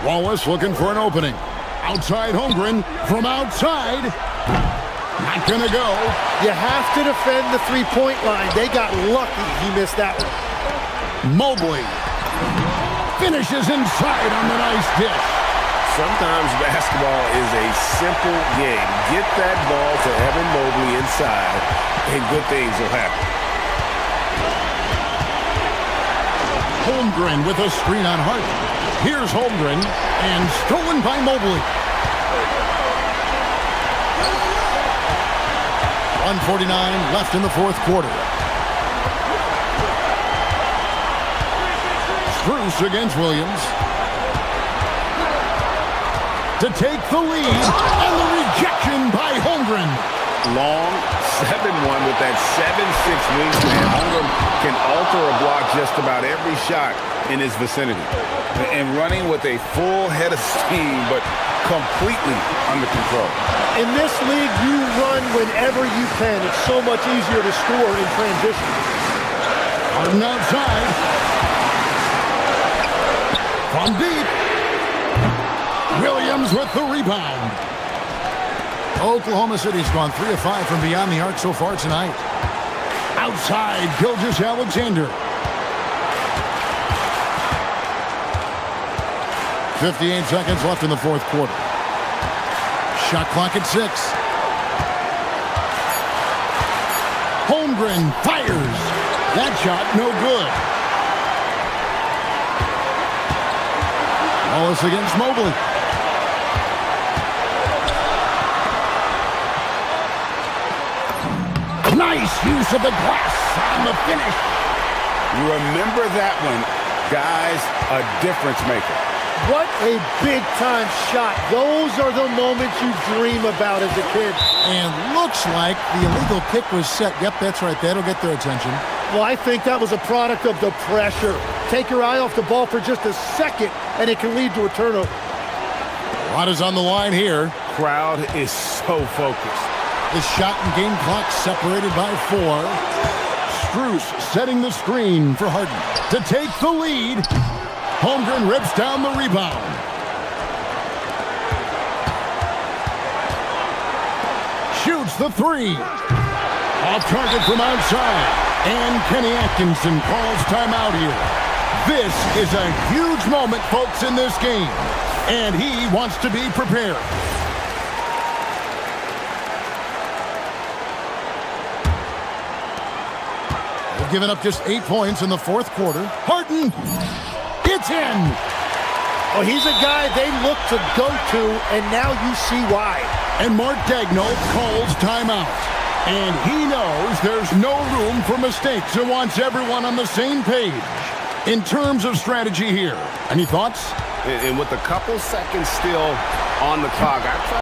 Wallace looking for an opening. Outside Holmgren from outside. Not gonna go. You have to defend the three-point line. They got lucky he missed that one. Mobley finishes inside on the nice dish. Sometimes basketball is a simple game. Get that ball to Evan Mobley inside, and good things will happen. Holmgren with a screen on Harden. Here's Holmgren, and stolen by Mobley. 1:49 left in the fourth quarter. Strus against Williams. To take the lead, and the rejection by Holmgren. Long 7-1 with that 7'6" wingspan. Holmgren can alter a block just about every shot in his vicinity. And running with a full head of steam, but completely under control. In this league, you run whenever you can. It's so much easier to score in transition. Harden outside. From deep. Williams with the rebound. Oklahoma City's gone 3 of 5 from beyond the arc so far tonight. Outside, Gilgeous-Alexander. 58 seconds left in the fourth quarter. Shot clock at 6. Holmgren fires. That shot no good. Wallace against Mobley. Nice use of the glass on the finish. Remember that one, guys, a difference maker. What a big-time shot. Those are the moments you dream about as a kid. And looks like the illegal kick was set. Yep, that's right. That'll get their attention. Well, I think that was a product of the pressure. Take your eye off the ball for just a second, and it can lead to a turnover. A lot is on the line here. Crowd is so focused. The shot and game clock separated by 4. Strus setting the screen for Harden to take the lead. Holmgren rips down the rebound. Shoots the 3. Off target from outside. And Kenny Atkinson calls timeout here. This is a huge moment, folks, in this game. And he wants to be prepared. They've given up just 8 points in the fourth quarter. Harden, it's in. Well, he's a guy they look to go to, and now you see why. And Mark Daigneault calls timeout. And he knows there's no room for mistakes and wants everyone on the same page in terms of strategy here. Any thoughts? And with a couple seconds still on the clock,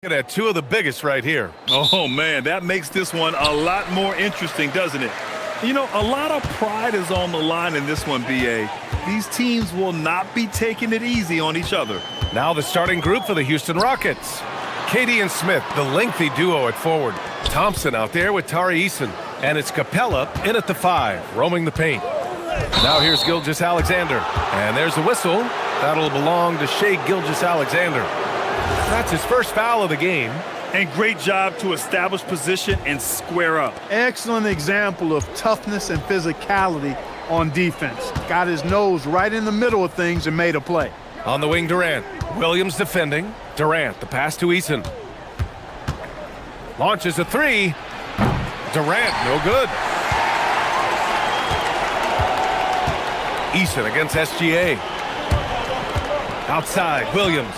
Look at two of the biggest right here. Oh, man, that makes this one a lot more interesting, doesn't it? You know, a lot of pride is on the line in this one, B.A. These teams will not be taking it easy on each other. Now the starting group for the Houston Rockets. Katie and Smith, the lengthy duo at forward. Thompson out there with Tari Eason. And it's Capella in at the 5, roaming the paint. Now here's Gilgeous-Alexander. And there's the whistle. That'll belong to Shai Gilgeous-Alexander. That's his first foul of the game. And great job to establish position and square up. Excellent example of toughness and physicality on defense. Got his nose right in the middle of things and made a play. On the wing, Durant. Williams defending. Durant, the pass to Eason. Launches a 3. Durant, no good. Eason against SGA. Outside, Williams.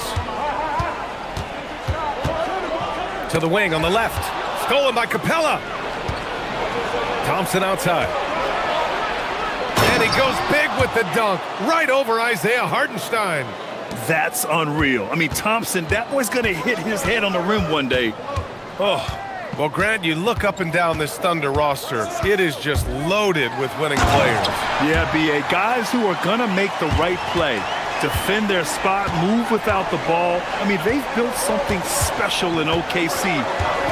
To the wing on the left. Stolen by Capella. Thompson outside. And he goes big with the dunk. Right over Isaiah Hartenstein. That's unreal. I mean, Thompson, that boy's going to hit his head on the rim one day. Oh. Well, Grant, you look up and down this Thunder roster. It is just loaded with winning players. Yeah, B.A. Guys who are going to make the right play. Defend their spot, move without the ball. I mean, they've built something special in OKC,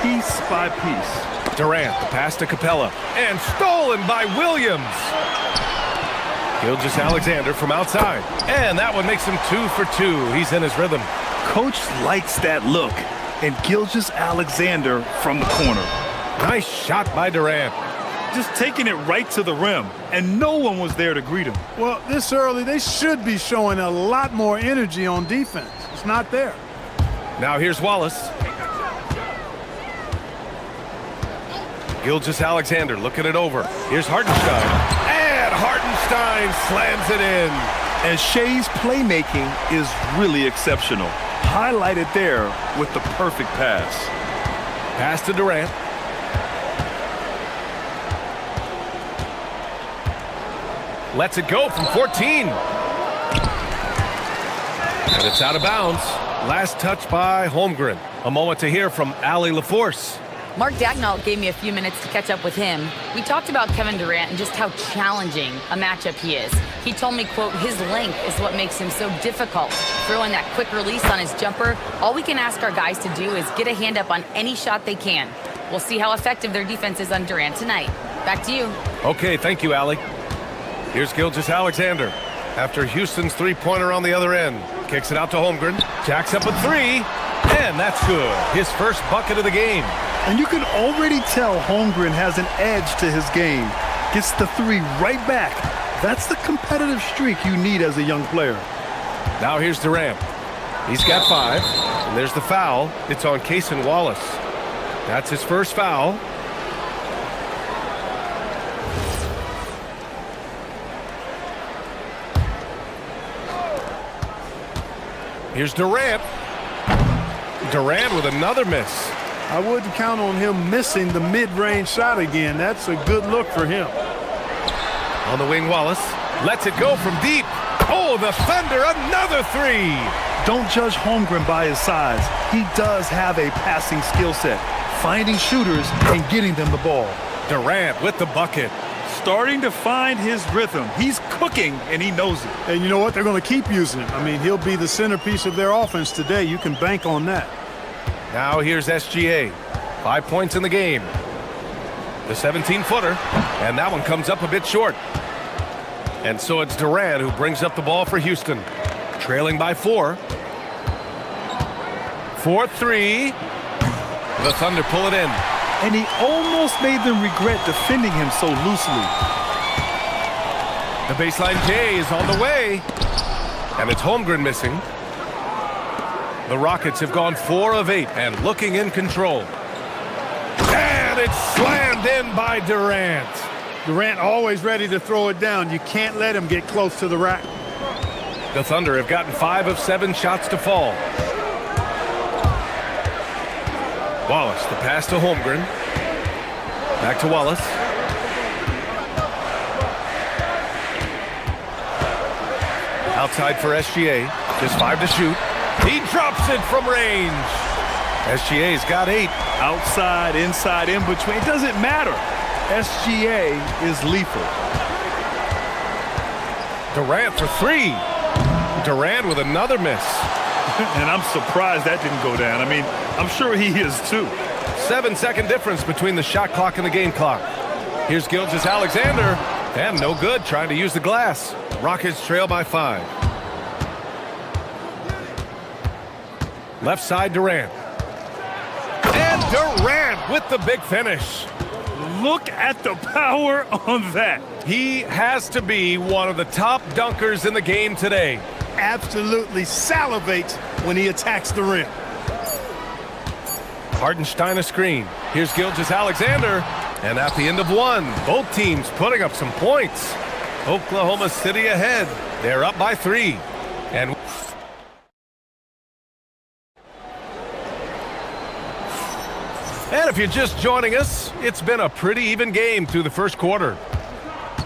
piece by piece. Durant, the pass to Capella. And stolen by Williams. Gilgeous-Alexander from outside. And that one makes him 2 for 2. He's in his rhythm. Coach likes that look. And Gilgeous-Alexander from the corner. Nice shot by Durant. Just taking it right to the rim, and no one was there to greet him. Well, this early, they should be showing a lot more energy on defense. It's not there. Now here's Wallace. Gilgeous-Alexander looking it over. Here's Hartenstein. And Hartenstein slams it in. And Shai's playmaking is really exceptional. Highlighted there with the perfect pass. Pass to Durant. Lets it go from 14. And it's out of bounds. Last touch by Holmgren. A moment to hear from Ali LaForce. Mark Dagnall gave me a few minutes to catch up with him. We talked about Kevin Durant and just how challenging a matchup he is. He told me, quote, his length is what makes him so difficult. Throwing that quick release on his jumper, all we can ask our guys to do is get a hand up on any shot they can. We'll see how effective their defense is on Durant tonight. Back to you. Okay, thank you, Ali. Here's Gilgeous-Alexander. After Houston's three-pointer on the other end. Kicks it out to Holmgren. Jacks up a 3. And that's good. His first bucket of the game. And you can already tell Holmgren has an edge to his game. Gets the 3 right back. That's the competitive streak you need as a young player. Now here's Durant. He's got 5. And there's the foul. It's on Cason Wallace. That's his first foul. Here's Durant. Durant with another miss. I wouldn't count on him missing the mid-range shot again. That's a good look for him. On the wing, Wallace lets it go from deep. Oh, the Thunder, another 3. Don't judge Holmgren by his size. He does have a passing skill set, finding shooters and getting them the ball. Durant with the bucket. Starting to find his rhythm. He's cooking, and he knows it. And you know what? They're going to keep using him. I mean, he'll be the centerpiece of their offense today. You can bank on that. Now here's SGA. 5 points in the game. The 17-footer, and that one comes up a bit short. And so it's Durant who brings up the ball for Houston. Trailing by 4. 4-3. The Thunder pull it in. And he almost made them regret defending him so loosely. The baseline J is on the way. And it's Holmgren missing. The Rockets have gone 4 of 8 and looking in control. And it's slammed in by Durant. Durant always ready to throw it down. You can't let him get close to the rack. The Thunder have gotten 5 of 7 shots to fall. Wallace, the pass to Holmgren. Back to Wallace. Outside for SGA. Just 5 to shoot. He drops it from range. SGA's got 8. Outside, inside, in between. It doesn't matter. SGA is lethal. Durant for 3. Durant with another miss. And I'm surprised that didn't go down. I mean, I'm sure he is too. 7-second difference between the shot clock and the game clock. Here's Gilgeous-Alexander. And no good, trying to use the glass. Rockets trail by 5. Left side, Durant. And Durant with the big finish. Look at the power on that. He has to be one of the top dunkers in the game today. Absolutely salivates when he attacks the rim. Hartenstein a screen. Here's Gilgeous-Alexander. And at the end of 1, both teams putting up some points. Oklahoma City ahead. They're up by 3. And if you're just joining us, it's been a pretty even game through the first quarter.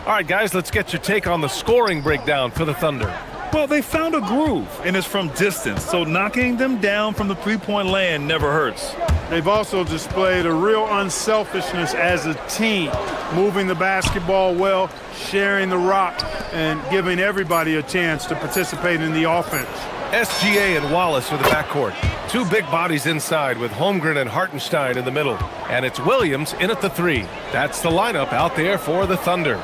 All right, guys, let's get your take on the scoring breakdown for the Thunder. Well, they found a groove, and it's from distance, so knocking them down from the three-point land never hurts. They've also displayed a real unselfishness as a team, moving the basketball well, sharing the rock, and giving everybody a chance to participate in the offense. SGA and Wallace are the backcourt. 2 big bodies inside with Holmgren and Hartenstein in the middle. And it's Williams in at the 3. That's the lineup out there for the Thunder.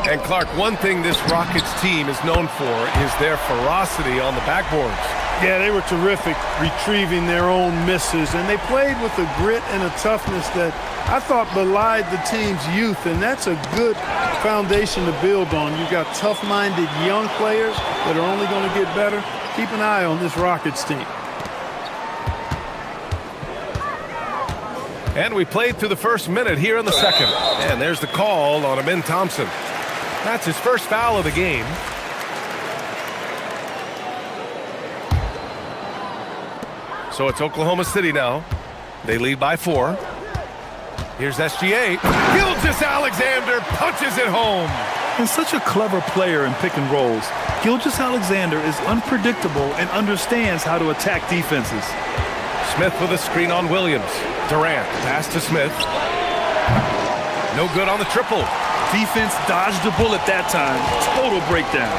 And Clark, one thing this Rockets team is known for is their ferocity on the backboards. Yeah, they were terrific retrieving their own misses, and they played with a grit and a toughness that I thought belied the team's youth, and that's a good foundation to build on. You've got tough-minded young players that are only going to get better. Keep an eye on this Rockets team. And we played through the first minute here in the second. And there's the call on Amin Thompson. That's his first foul of the game. So it's Oklahoma City now. They lead by 4. Here's SGA. Gilgeous-Alexander punches it home. And such a clever player in pick and rolls. Gilgeous-Alexander is unpredictable and understands how to attack defenses. Smith with a screen on Williams. Durant pass to Smith. No good on the triple. Defense dodged a bullet that time. Total breakdown.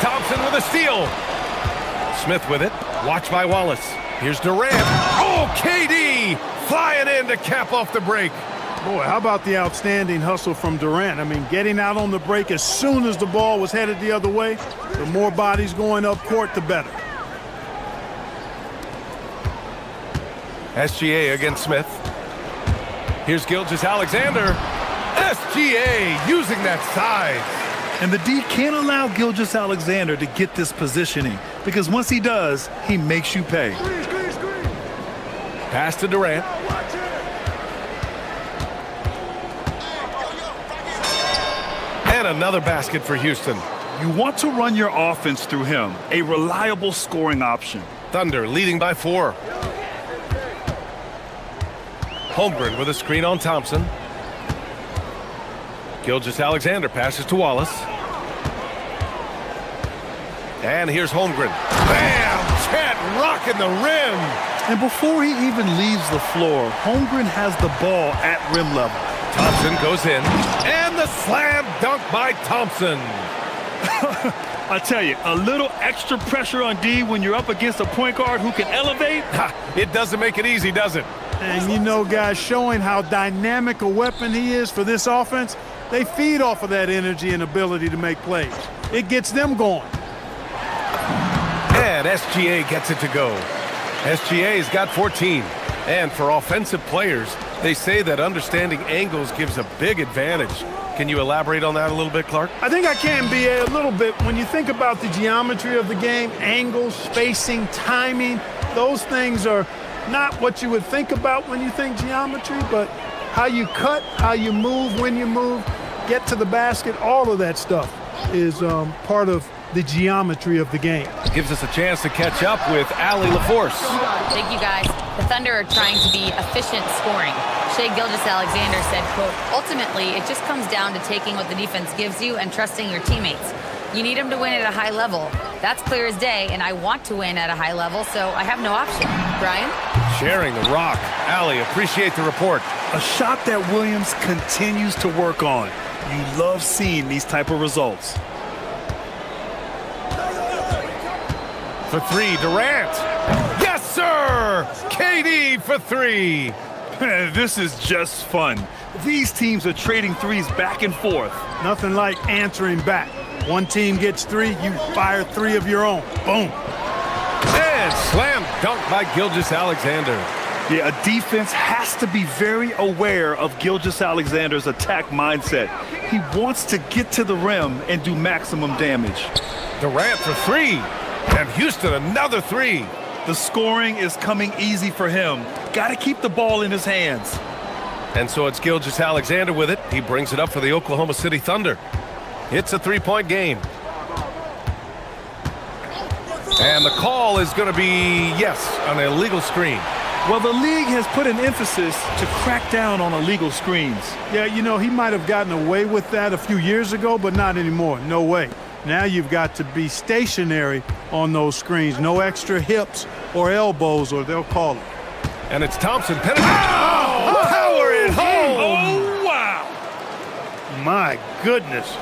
Thompson with a steal. Smith with it. Watch by Wallace. Here's Durant. Oh, KD flying in to cap off the break. Boy, how about the outstanding hustle from Durant? I mean, getting out on the break as soon as the ball was headed the other way. The more bodies going up court, the better. SGA against Smith. Here's Gilgeous-Alexander. SGA using that size. And the D can't allow Gilgeous-Alexander to get this positioning, because once he does, he makes you pay. Pass to Durant. And another basket for Houston. You want to run your offense through him, a reliable scoring option. Thunder leading by 4. Holmgren with a screen on Thompson. Gilgeous-Alexander passes to Wallace. And here's Holmgren. Bam! Chet rocking the rim. And before he even leaves the floor, Holmgren has the ball at rim level. Thompson goes in. And the slam dunk by Thompson. I tell you, a little extra pressure on D when you're up against a point guard who can elevate. It doesn't make it easy, does it? And you know, guys, showing how dynamic a weapon he is for this offense, they feed off of that energy and ability to make plays. It gets them going. And SGA gets it to go. SGA's got 14. And for offensive players, they say that understanding angles gives a big advantage. Can you elaborate on that a little bit, Clark? I think I can, B.A., a little bit. When you think about the geometry of the game, angles, spacing, timing, those things are not what you would think about when you think geometry, but how you cut, how you move, when you move, get to the basket, all of that stuff is part of the geometry of the game. Gives us a chance to catch up with Allie LaForce. Thank you, guys. The Thunder are trying to be efficient scoring. Shai Gilgeous-Alexander said, quote, ultimately, it just comes down to taking what the defense gives you and trusting your teammates. You need them to win at a high level. That's clear as day, and I want to win at a high level, so I have no option. Brian? Sharing the rock. Allie, appreciate the report. A shot that Williams continues to work on. You love seeing these type of results. For three, Durant. Yes, sir! KD for three. This is just fun. These teams are trading threes back and forth. Nothing like answering back. One team gets three, you fire three of your own. Boom. And slam dunk by Gilgeous-Alexander. Yeah, a defense has to be very aware of Gilgeous-Alexander's attack mindset. He wants to get to the rim and do maximum damage. Durant for three. And Houston another three. The scoring is coming easy for him. Got to keep the ball in his hands. And so it's Gilgeous-Alexander with it. He brings it up for the Oklahoma City Thunder. It's a three-point game. And the call is going to be, yes, an illegal screen. Well, the league has put an emphasis to crack down on illegal screens. Yeah, you know, he might have gotten away with that a few years ago, but not anymore. No way. Now you've got to be stationary on those screens. No extra hips or elbows, or they'll call it. And it's Thompson penetrating. Oh, power it home. Oh, wow. My goodness.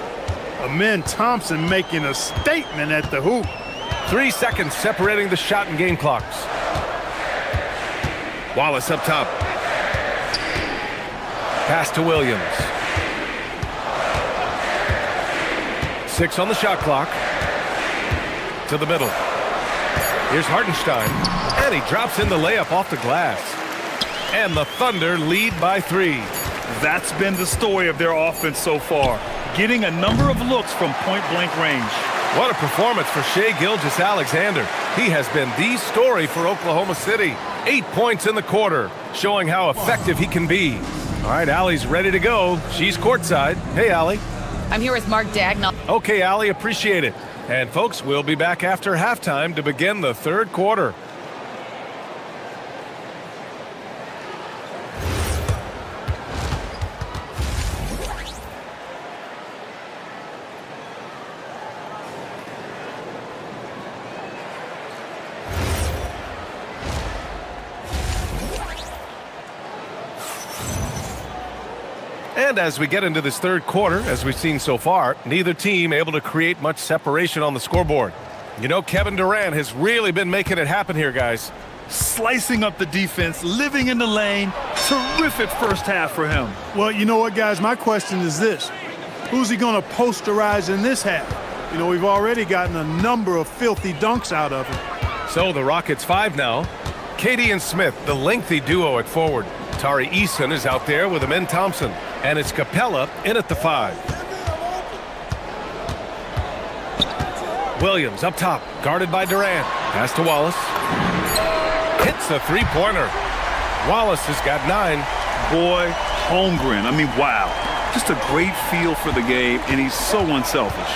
Amen Thompson making a statement at the hoop. 3 seconds separating the shot and game clocks. Wallace up top. Pass to Williams. 6 on the shot clock. To the middle. Here's Hartenstein. And he drops in the layup off the glass. And the Thunder lead by 3. That's been the story of their offense so far. Getting a number of looks from point-blank range. What a performance for Shai Gilgeous-Alexander. He has been the story for Oklahoma City. 8 points in the quarter, showing how effective he can be. All right, Allie's ready to go. She's courtside. Hey, Allie. I'm here with Mark Dagnall. Okay, Allie, appreciate it. And folks, we'll be back after halftime to begin the third quarter. And as we get into this third quarter, as we've seen so far, neither team able to create much separation on the scoreboard. You know, Kevin Durant has really been making it happen here, guys. Slicing up the defense, living in the lane. Terrific first half for him. Well, you know what, guys? My question is this. Who's he going to posterize in this half? You know, we've already gotten a number of filthy dunks out of him. So the Rockets 5 now. KD and Smith, the lengthy duo at forward. Tari Eason is out there with Amen Thompson. And it's Capella in at the 5. Williams up top, guarded by Durant. Pass to Wallace. Hits the three-pointer. Wallace has got 9. Boy, Holmgren, I mean, wow. Just a great feel for the game, and he's so unselfish.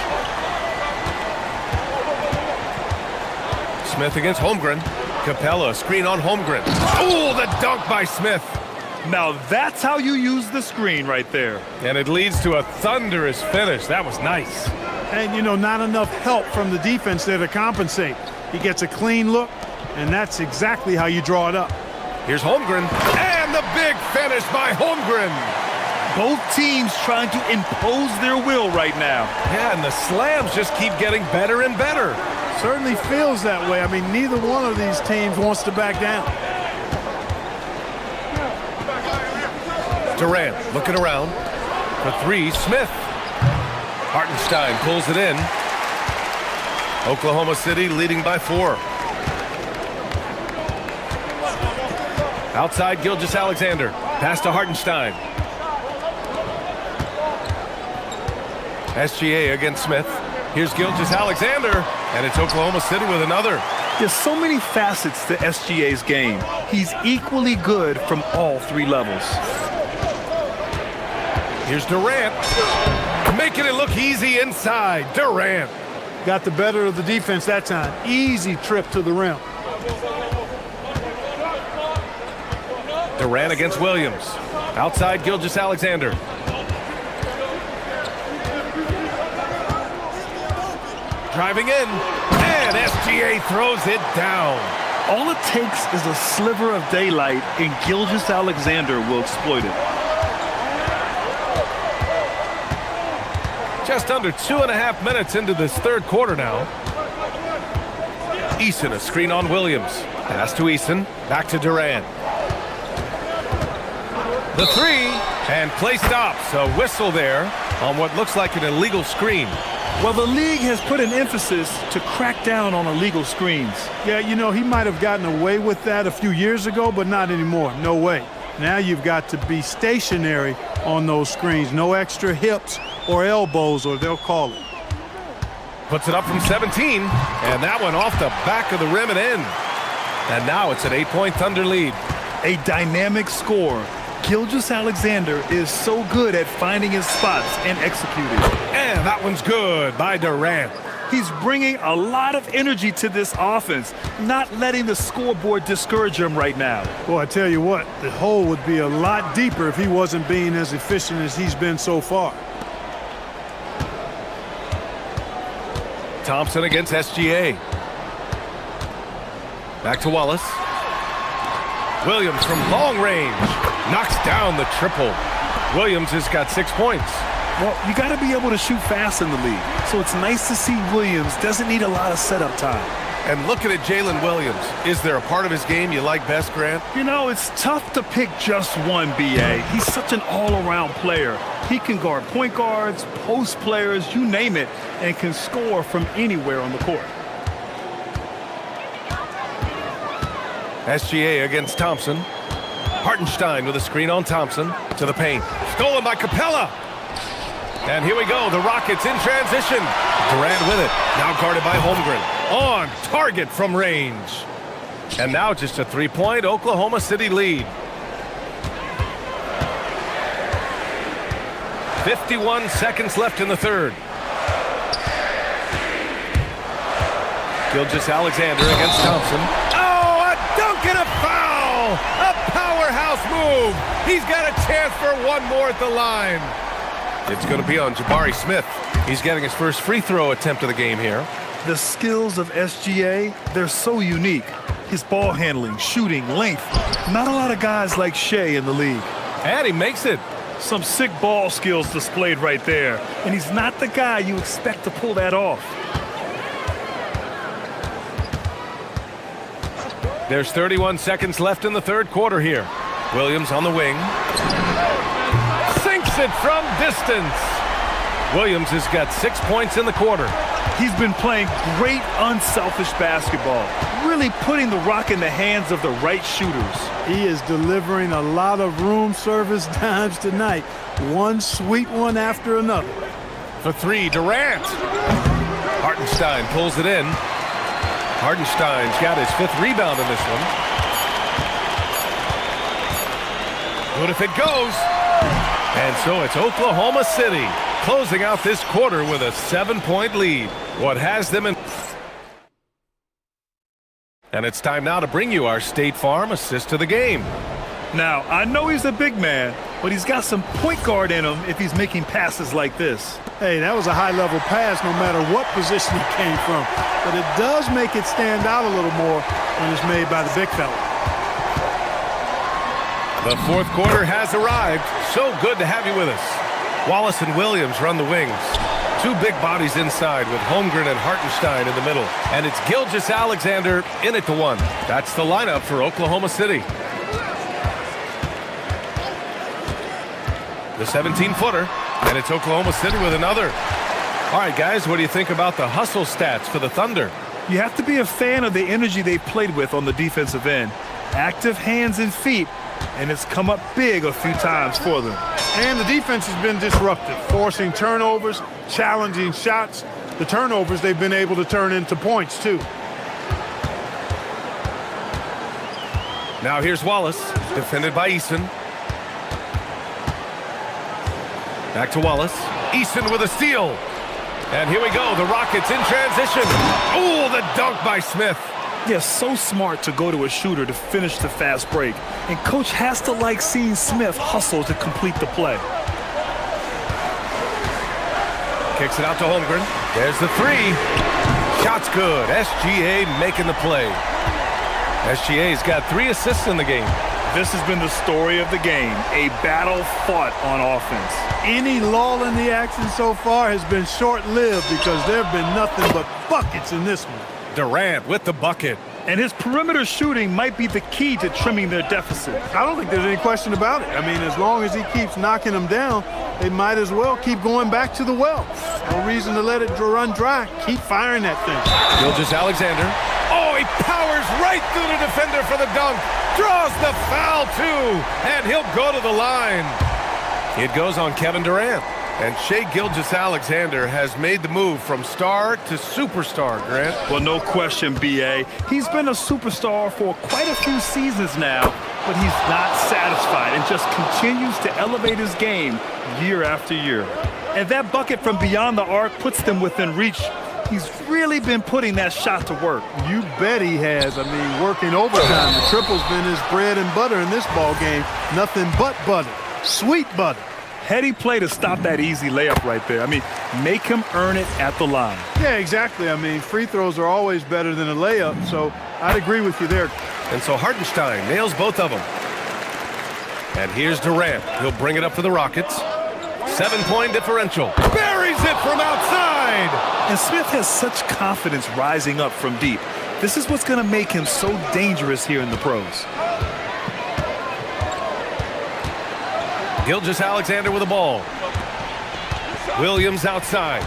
Smith against Holmgren. Capella, screen on Holmgren. Oh, the dunk by Smith. Now that's how you use the screen right there. And it leads to a thunderous finish. That was nice. And, you know, not enough help from the defense there to compensate. He gets a clean look, and that's exactly how you draw it up. Here's Holmgren. And the big finish by Holmgren. Both teams trying to impose their will right now. Yeah, and the slams just keep getting better and better. Certainly feels that way. I mean, neither one of these teams wants to back down. Durant looking around for 3. Smith. Hartenstein pulls it in. Oklahoma City leading by 4. Outside Gilgeous-Alexander. Pass to Hartenstein. SGA against Smith. Here's Gilgeous-Alexander. And it's Oklahoma City with another. There's so many facets to SGA's game. He's equally good from all 3 levels. Here's Durant, making it look easy inside. Durant. Got the better of the defense that time. Easy trip to the rim. Durant against Williams. Outside Gilgeous-Alexander. Driving in. And SGA throws it down. All it takes is a sliver of daylight, and Gilgeous-Alexander will exploit it. Just under 2.5 minutes into this third quarter now. Eason, a screen on Williams. Pass to Eason, back to Durant. The three, and play stops. A whistle there on what looks like an illegal screen. Well, the league has put an emphasis to crack down on illegal screens. Yeah, you know, he might have gotten away with that a few years ago, but not anymore. No way. Now you've got to be stationary on those screens. No extra hips or elbows, or they'll call it. Puts it up from 17, and that one off the back of the rim and in. And now it's an 8-point Thunder lead. A dynamic score. Gilgeous-Alexander is so good at finding his spots and executing. And that one's good by Durant. He's bringing a lot of energy to this offense, not letting the scoreboard discourage him right now. Well, I tell you what, the hole would be a lot deeper if he wasn't being as efficient as he's been so far. Thompson against SGA. Back to Wallace. Williams from long range knocks down the triple. Williams has got 6 points. Well, you got to be able to shoot fast in the league. So it's nice to see Williams doesn't need a lot of setup time. And looking at Jalen Williams, is there a part of his game you like best, Grant? You know, it's tough to pick just one, B.A. He's such an all-around player. He can guard point guards, post players, you name it, and can score from anywhere on the court. SGA against Thompson. Hartenstein with a screen on Thompson to the paint. Stolen by Capella. And here we go, the Rockets in transition. Durant with it, now guarded by Holmgren. On target from range. And now just a 3-point Oklahoma City lead. 51 seconds left in the third. Gilgeous-Alexander against Thompson. Oh, a dunk and a foul! A powerhouse move! He's got a chance for one more at the line. It's going to be on Jabari Smith. He's getting his first free throw attempt of the game here. The skills of SGA, they're so unique. His ball handling, shooting, length. Not a lot of guys like Shea in the league. And he makes it. Some sick ball skills displayed right there. And he's not the guy you expect to pull that off. There's 31 seconds left in the third quarter here. Williams on the wing. Sinks it from distance. Williams has got 6 points in the quarter. He's been playing great unselfish basketball, really putting the rock in the hands of the right shooters. He is delivering a lot of room service dimes tonight. One sweet one after another. For three, Durant. Hartenstein pulls it in. Hartenstein's got his 5th rebound in this one. Good if it goes. And so it's Oklahoma City closing out this quarter with a 7-point lead. What has them in... And it's time now to bring you our State Farm assist to the game. Now, I know he's a big man, but he's got some point guard in him if he's making passes like this. Hey, that was a high-level pass no matter what position he came from. But it does make it stand out a little more when it's made by the big fella. The fourth quarter has arrived. So good to have you with us. Wallace and Williams run the wings. Two big bodies inside with Holmgren and Hartenstein in the middle. And it's Gilgeous-Alexander in at the one. That's the lineup for Oklahoma City. The 17-footer, and it's Oklahoma City with another. All right, guys, what do you think about the hustle stats for the Thunder? You have to be a fan of the energy they've played with on the defensive end. Active hands and feet, and it's come up big a few times for them. And the defense has been disruptive, forcing turnovers, challenging shots. The turnovers they've been able to turn into points, too. Now here's Wallace, defended by Eason. Back to Wallace. Eason with a steal. And here we go, the Rockets in transition. Oh, the dunk by Smith. Yeah, so smart to go to a shooter to finish the fast break. And coach has to like seeing Smith hustle to complete the play. Kicks it out to Holmgren. There's the three. Shot's good. SGA making the play. SGA's got 3 assists in the game. This has been the story of the game, a battle fought on offense. Any lull in the action so far has been short-lived because there have been nothing but buckets in this one. Durant with the bucket. And his perimeter shooting might be the key to trimming their deficit. I don't think there's any question about it. I mean, as long as he keeps knocking them down, they might as well keep going back to the well. No reason to let it run dry. Keep firing that thing. Gilgeous-Alexander. Oh, he powers right through the defender for the dunk. Draws the foul, too. And he'll go to the line. It goes on Kevin Durant. And Shai Gilgeous-Alexander has made the move from star to superstar, Grant. Well, no question, B.A. He's been a superstar for quite a few seasons now, but he's not satisfied and just continues to elevate his game year after year. And that bucket from beyond the arc puts them within reach. He's really been putting that shot to work. You bet he has. I mean, working overtime. The triple's been his bread and butter in this ball game. Nothing but butter. Sweet butter. Heady play to stop that easy layup right there. I mean, make him earn it at the line. Yeah, exactly. I mean, free throws are always better than a layup, so I'd agree with you there. And so Hartenstein nails both of them. And here's Durant. He'll bring it up for the Rockets. 7-point differential. Buries it from outside. And Smith has such confidence rising up from deep. This is what's going to make him so dangerous here in the pros. Gilgeous-Alexander with the ball. Williams outside.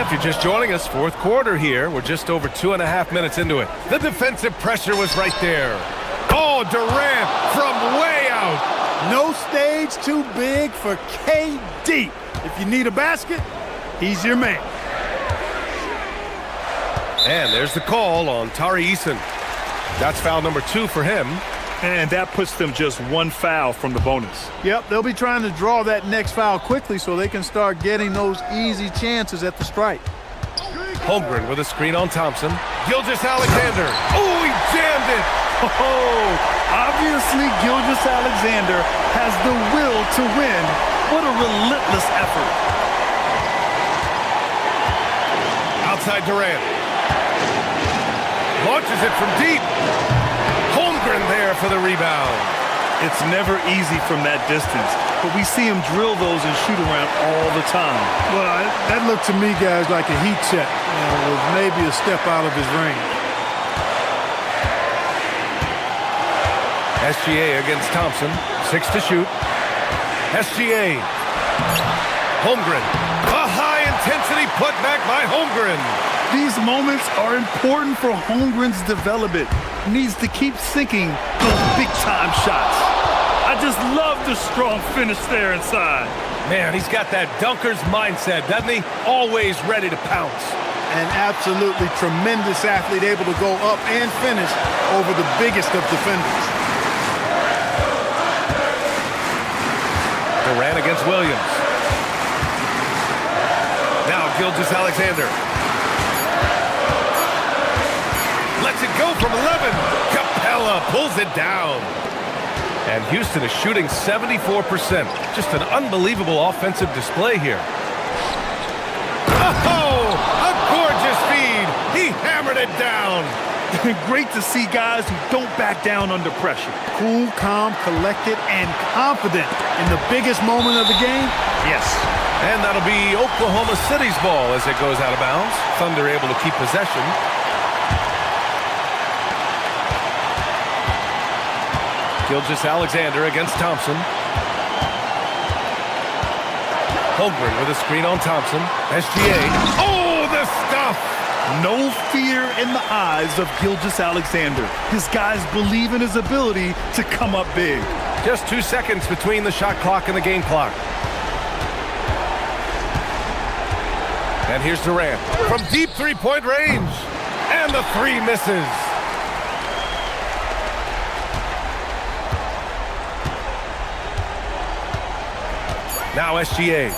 If you're just joining us, fourth quarter here. We're just over 2.5 minutes into it. The defensive pressure was right there. Oh, Durant from way out. No stage too big for KD. If you need a basket, he's your man. And there's the call on Tari Eason. That's foul number 2 for him. And that puts them just 1 foul from the bonus. Yep, they'll be trying to draw that next foul quickly so they can start getting those easy chances at the stripe. Holmgren with a screen on Thompson. Gilgeous-Alexander. Oh, he jammed it. Oh, obviously Gilgeous-Alexander has the will to win. What a relentless effort. Outside Durant. Launches it from deep. Holmgren there for the rebound. It's never easy from that distance, but we see him drill those and shoot around all the time. Well, that looked to me, guys, like a heat check. With maybe a step out of his range. SGA against Thompson. 6 to shoot. SGA. Holmgren. A high-intensity putback by Holmgren. These moments are important for Holmgren's development. He needs to keep sinking those big-time shots. I just love the strong finish there inside. Man, he's got that dunker's mindset, doesn't he? Always ready to pounce. An absolutely tremendous athlete, able to go up and finish over the biggest of defenders. Durant against Williams. Now Gilgeous-Alexander. Lets it go from 11. Capella pulls it down. And Houston is shooting 74%. Just an unbelievable offensive display here. Oh, a gorgeous feed. He hammered it down. Great to see guys who don't back down under pressure. Cool, calm, collected, and confident in the biggest moment of the game. Yes. And that'll be Oklahoma City's ball as it goes out of bounds. Thunder able to keep possession. Gilgeous-Alexander against Thompson. Holmgren with a screen on Thompson. SGA. Oh, the stuff! No fear in the eyes of Gilgeous-Alexander. His guys believe in his ability to come up big. Just 2 seconds between the shot clock and the game clock. And here's Durant from deep three-point range. And the 3 misses. Now SGA.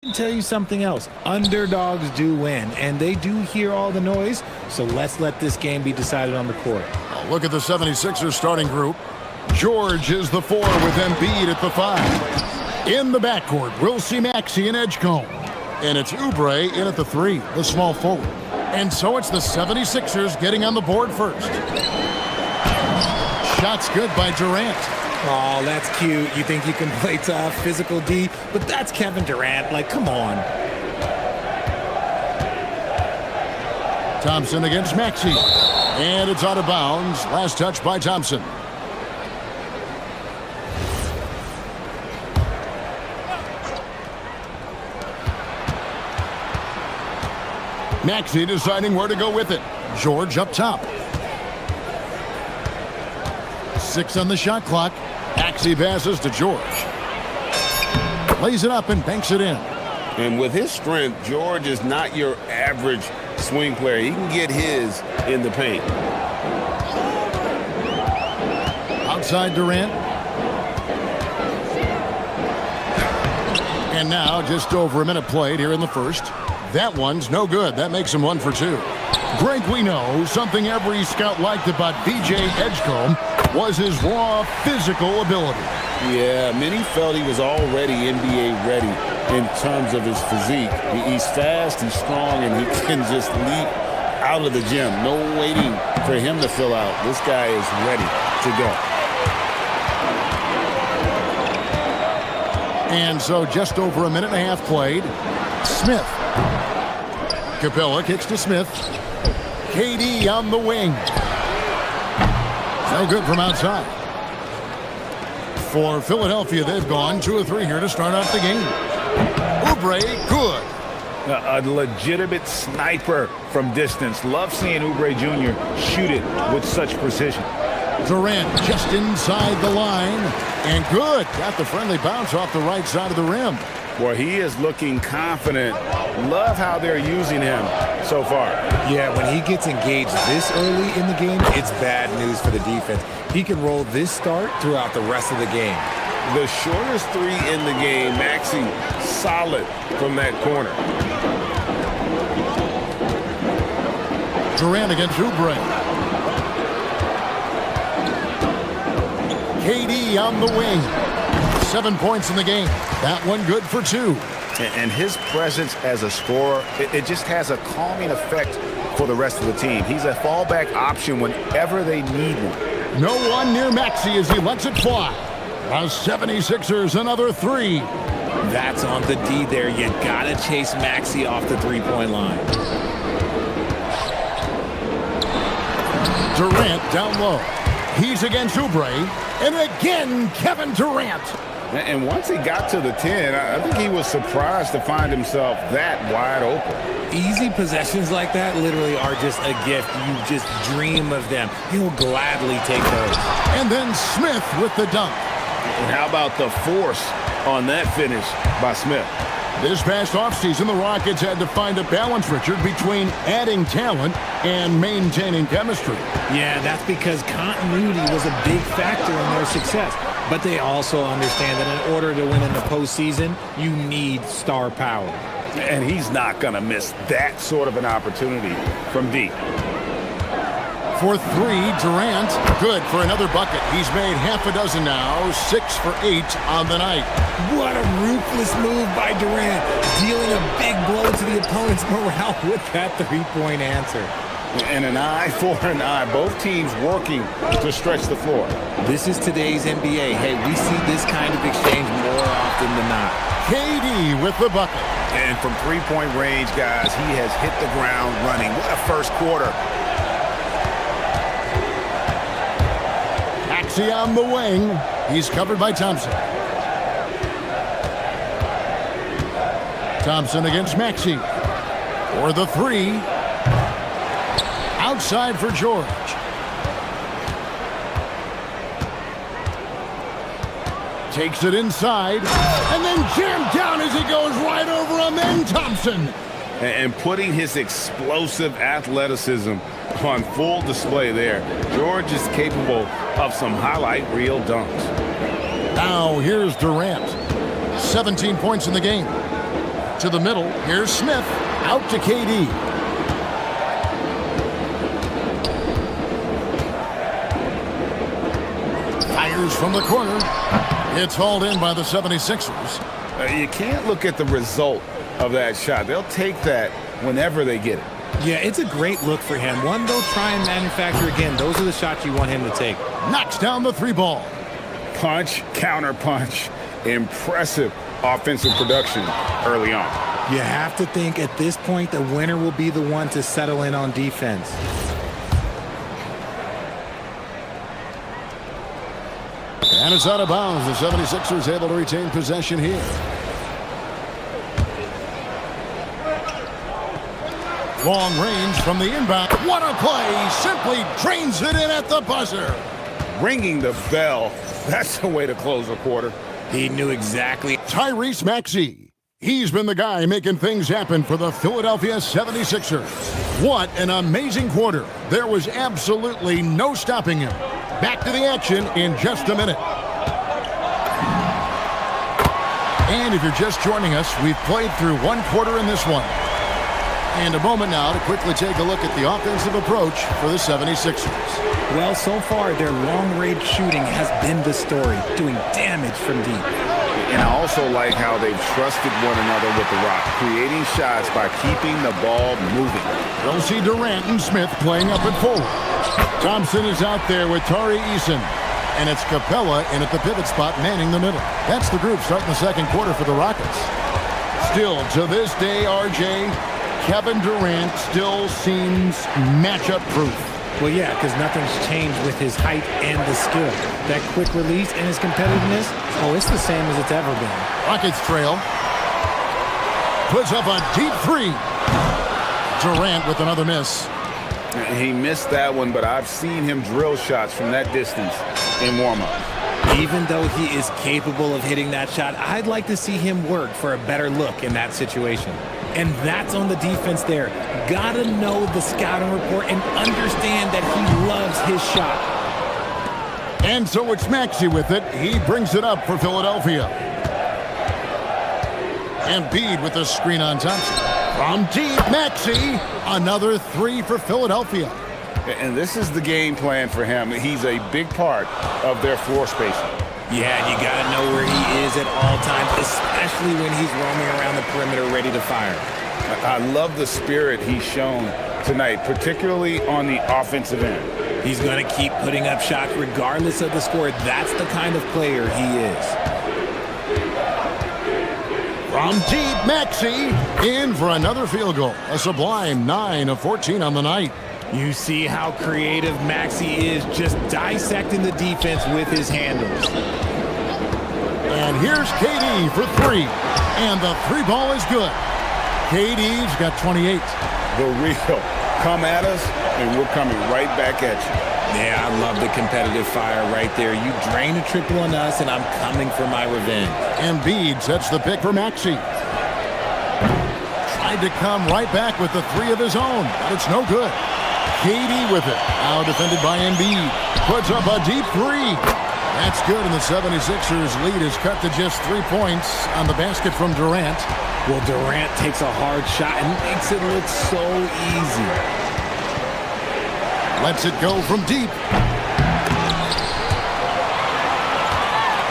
I can tell you something else. Underdogs do win, and they do hear all the noise, so let's let this game be decided on the court. Look at the 76ers starting group. George is the 4 with Embiid at the 5. In the backcourt, we'll see Maxey and Edgecombe. And it's Oubre in at the 3, the small forward. And so it's the 76ers getting on the board first. Shot's good by Durant. Oh, that's cute. You think you can play tough, physical D, but that's Kevin Durant. Like, come on. Thompson against Maxey. And it's out of bounds. Last touch by Thompson. Maxey deciding where to go with it. George up top. 6 on the shot clock. Maxey passes to George. Lays it up and banks it in. And with his strength, George is not your average swing player. He can get his in the paint. Outside Durant. And now just over a minute played here in the first. That one's no good. That makes him 1 for 2. Greg, we know something every scout liked about B.J. Edgecombe was his raw physical ability. Yeah, many felt he was already NBA ready in terms of his physique. He's fast, he's strong, and he can just leap out of the gym. No waiting for him to fill out. This guy is ready to go. And so just over a minute and a half played. Smith. Capella kicks to Smith. KD on the wing. No good from outside. For Philadelphia, they've gone 2 of 3 here to start off the game. Oubre, good. A legitimate sniper from distance. Love seeing Oubre Jr. shoot it with such precision. Durant just inside the line. And good. Got the friendly bounce off the right side of the rim. Boy, he is looking confident. Love how they're using him so far. Yeah, when he gets engaged this early in the game, it's bad news for the defense. He can roll this start throughout the rest of the game. The shortest 3 in the game, Maxey, solid from that corner. Durant against Oubre. KD on the wing. 7 points in the game. That one good for 2. And his presence as a scorer, it just has a calming effect for the rest of the team. He's a fallback option whenever they need one. No one near Maxey as he lets it fly. The 76ers another 3. That's on the D there. You gotta chase Maxey off the three-point line. Durant down low. He's against Oubre. And again, Kevin Durant. And once he got to the 10, I think he was surprised to find himself that wide open. Easy possessions like that literally are just a gift. You just dream of them. He'll gladly take those. And then Smith with the dunk. And how about the force on that finish by Smith? This past offseason, the Rockets had to find a balance, Richard, between adding talent and maintaining chemistry. Yeah, that's because continuity was a big factor in their success. But they also understand that in order to win in the postseason, you need star power. And he's not going to miss that sort of an opportunity from deep. For 3, Durant, good for another bucket. He's made half a dozen now, 6 for 8 on the night. What a ruthless move by Durant, dealing a big blow to the opponent's morale with that three-point answer. And an eye for an eye. Both teams working to stretch the floor. This is today's NBA. Hey, we see this kind of exchange more often than not. KD with the bucket. And from three-point range, guys, he has hit the ground running. What a first quarter. Maxey on the wing. He's covered by Thompson. Thompson against Maxey. For the 3. Outside for George. Takes it inside. And then jammed down as he goes right over him. Then Thompson. And putting his explosive athleticism on full display there. George is capable of some highlight reel dunks. Now here's Durant. 17 points in the game. To the middle. Here's Smith. Out to KD. Fires from the corner. It's hauled in by the 76ers. You can't look at the result of that shot. They'll take that whenever they get it. Yeah, it's a great look for him. One they'll try and manufacture again. Those are the shots you want him to take. Knocks down the three ball. Punch, counter punch. Impressive offensive production early on. You have to think at this point the winner will be the one to settle in on defense. And it's out of bounds. The 76ers able to retain possession here. Long range from the inbound. What a play. Simply drains it in at the buzzer. Ringing the bell. That's the way to close a quarter. He knew exactly. Tyrese Maxey. He's been the guy making things happen for the Philadelphia 76ers. What an amazing quarter. There was absolutely no stopping him. Back to the action in just a minute. And if you're just joining us, we've played through one quarter in this one. And a moment now to quickly take a look at the offensive approach for the 76ers. Well, so far, their long-range shooting has been the story, doing damage from deep. And I also like how they've trusted one another with the rock, creating shots by keeping the ball moving. We'll see Durant and Smith playing up at forward. Thompson is out there with Tari Eason. And it's Capella in at the pivot spot, manning the middle. That's the group starting the second quarter for the Rockets. Still, to this day, RJ, Kevin Durant still seems matchup proof. Well, yeah, because nothing's changed with his height and the skill. That quick release and his competitiveness, oh, it's the same as it's ever been. Rockets trail. Puts up a deep three. Durant with another miss. He missed that one, but I've seen him drill shots from that distance in warm-up. Even though he is capable of hitting that shot, I'd like to see him work for a better look in that situation. And that's on the defense there. Gotta know the scouting report and understand that he loves his shot. And so it's Maxey with it. He brings it up for Philadelphia. Embiid with the screen on Thompson. From deep, Maxey. Another three for Philadelphia. And this is the game plan for him. He's a big part of their floor spacing. Yeah, you got to know where he is at all times, especially when he's roaming around the perimeter ready to fire. I love the spirit he's shown tonight, particularly on the offensive end. He's going to keep putting up shots regardless of the score. That's the kind of player he is. From deep, Maxey in for another field goal. A sublime 9 of 14 on the night. You see how creative Maxey is, just dissecting the defense with his handles. And here's KD for three. And the three ball is good. KD's got 28. The real. Come at us, and we're coming right back at you. Yeah, I love the competitive fire right there. You drain a triple on us, and I'm coming for my revenge. Embiid sets the pick for Maxey. Tried to come right back with the three of his own, but it's no good. KD with it. Now defended by Embiid. Puts up a deep three. That's good, and the 76ers lead is cut to just 3 points on the basket from Durant. Well, Durant takes a hard shot and makes it look so easy. Lets it go from deep.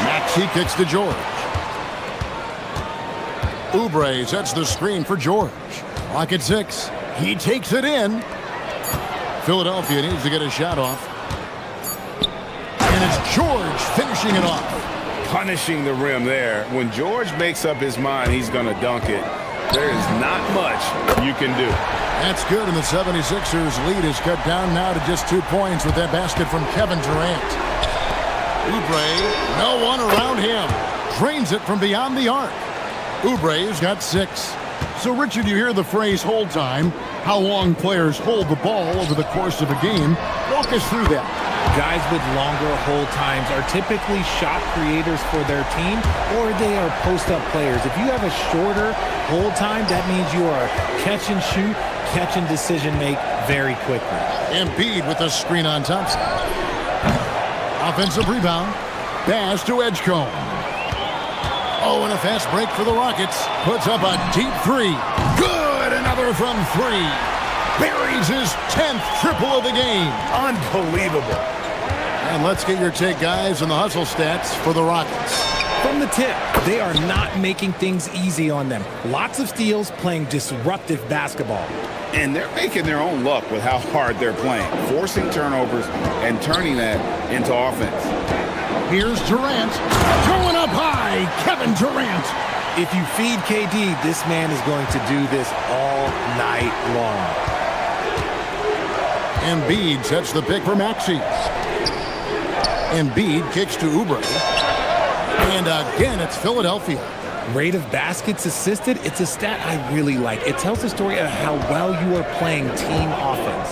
Maxey kicks to George. Oubre sets the screen for George. Clock at 6. He takes it in. Philadelphia needs to get a shot off. And it's George finishing it off. Punishing the rim there. When George makes up his mind he's going to dunk it, there is not much you can do. That's good, and the 76ers lead is cut down now to just 2 points with that basket from Kevin Durant. Oubre, no one around him. Drains it from beyond the arc. Oubre's got 6. So, Richard, you hear the phrase hold time. How long players hold the ball over the course of a game. Walk us through that. Guys with longer hold times are typically shot creators for their team, or they are post-up players. If you have a shorter hold time, that means you are catch and shoot, catch and decision make very quickly. Embiid with a screen on Thompson. Offensive rebound. Pass to Edgecombe. Oh, and a fast break for the Rockets. Puts up a deep three. Good, another from three. Buries his 10th triple of the game. Unbelievable. And let's get your take, guys, on the hustle stats for the Rockets. From the tip, they are not making things easy on them. Lots of steals, playing disruptive basketball. And they're making their own luck with how hard they're playing, forcing turnovers and turning that into offense. Here's Durant. Going up high, Kevin Durant. If you feed KD, this man is going to do this all night long. Embiid sets the pick for Maxey. Embiid kicks to Oubre. And again, it's Philadelphia. Rate of baskets assisted, it's a stat I really like. It tells the story of how well you are playing team offense.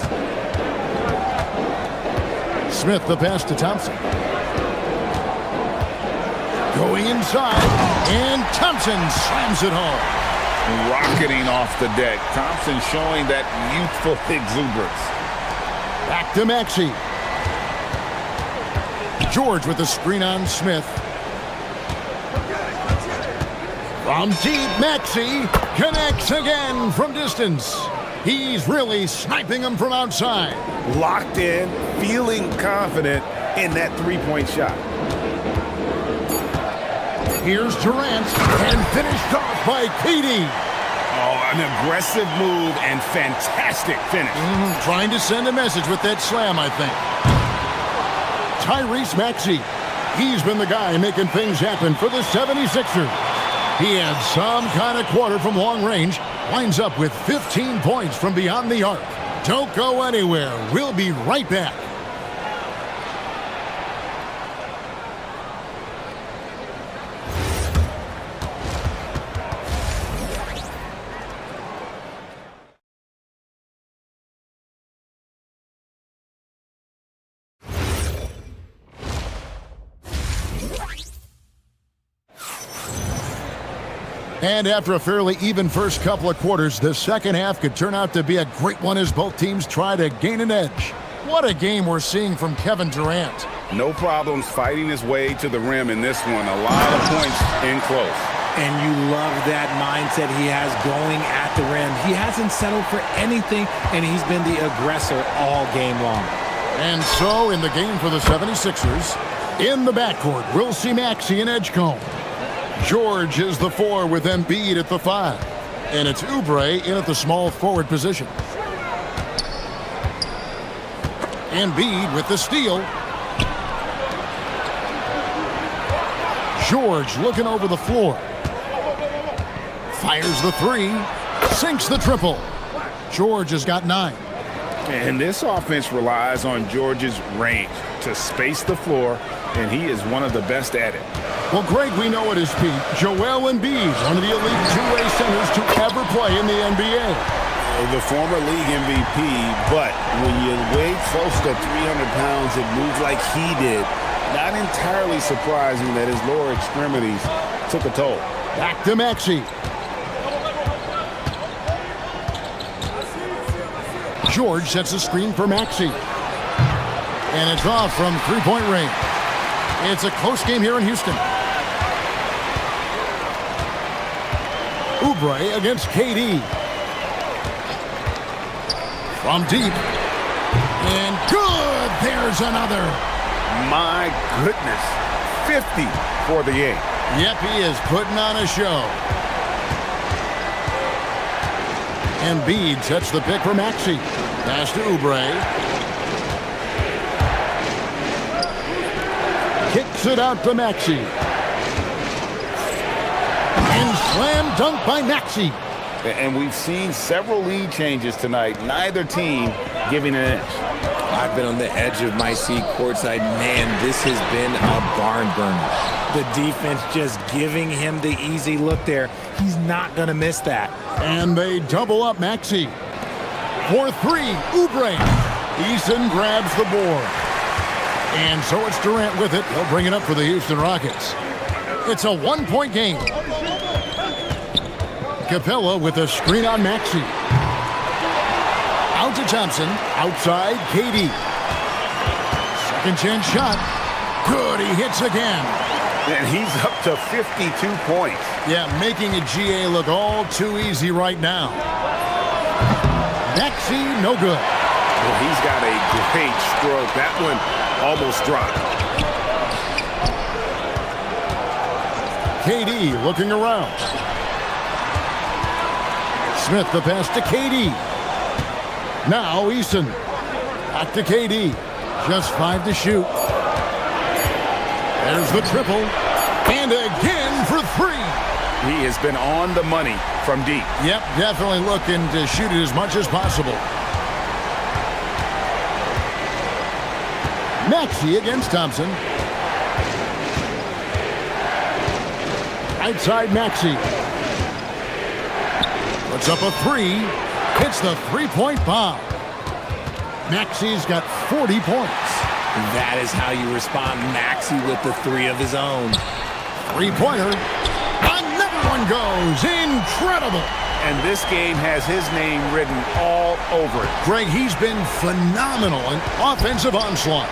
Smith the pass to Thompson. Going inside, and Thompson slams it home. Rocketing off the deck. Thompson showing that youthful exuberance. Back to Maxey. George with the screen on Smith. From deep, Maxey connects again from distance. He's really sniping them from outside. Locked in, feeling confident in that three-point shot. Here's Durant, and finished off by KD. Oh, an aggressive move and fantastic finish. Trying to send a message with that slam, I think. Tyrese Maxey. He's been the guy making things happen for the 76ers. He had some kind of quarter from long range. Winds up with 15 points from beyond the arc. Don't go anywhere. We'll be right back. And after a fairly even first couple of quarters, the second half could turn out to be a great one as both teams try to gain an edge. What a game we're seeing from Kevin Durant. No problems fighting his way to the rim in this one. A lot of points in close. And you love that mindset he has going at the rim. He hasn't settled for anything, and he's been the aggressor all game long. And so in the game for the 76ers, in the backcourt, we'll see Maxey and Edgecombe. George is the 4 with Embiid at the 5. And it's Oubre in at the small forward position. Embiid with the steal. George looking over the floor. Fires the 3. Sinks the triple. George has got 9. And this offense relies on George's range to space the floor, and he is one of the best at it. Well, Greg, we know at his peak, Joel Embiid, one of the elite two-way centers to ever play in the NBA. The former league MVP, but when you weigh close to 300 pounds and move like he did, not entirely surprising that his lower extremities took a toll. Back to Maxey. George sets a screen for Maxey. And it's off from three-point range. It's a close game here in Houston. Oubre against KD. From deep. And good! There's another. My goodness. 50 for the 8. Yep, he is putting on a show. Embiid sets the pick for Maxey. Pass to Oubre. Kicks it out to Maxey. And slam dunk by Maxey. And we've seen several lead changes tonight. Neither team giving an edge. I've been on the edge of my seat courtside. Man, this has been a barn burner. The defense just giving him the easy look there. He's not going to miss that. And they double up Maxey. For 3, Oubre. Eason grabs the board. And so it's Durant with it. He'll bring it up for the Houston Rockets. It's a one-point game. Capella with a screen on Maxey. Out to Thompson. Outside, KD. Second chance shot. Good, he hits again. And he's up to 52 points. Yeah, making a GA look all too easy right now. Maxey, no good. Well, he's got a great stroke. That one almost dropped. KD looking around. Smith the pass to KD. Now Eason. Back to KD. Just 5 to shoot. There's the triple. And again for 3. He has been on the money from deep. Yep, definitely looking to shoot it as much as possible. Maxey against Thompson. Right side Maxey. Puts up a 3. Hits the three-point bomb. Maxey's got 40 points. That is how you respond. Maxey with the 3 of his own. Three-pointer. Another one goes. Incredible. And this game has his name written all over it. Greg, he's been phenomenal in offensive onslaught.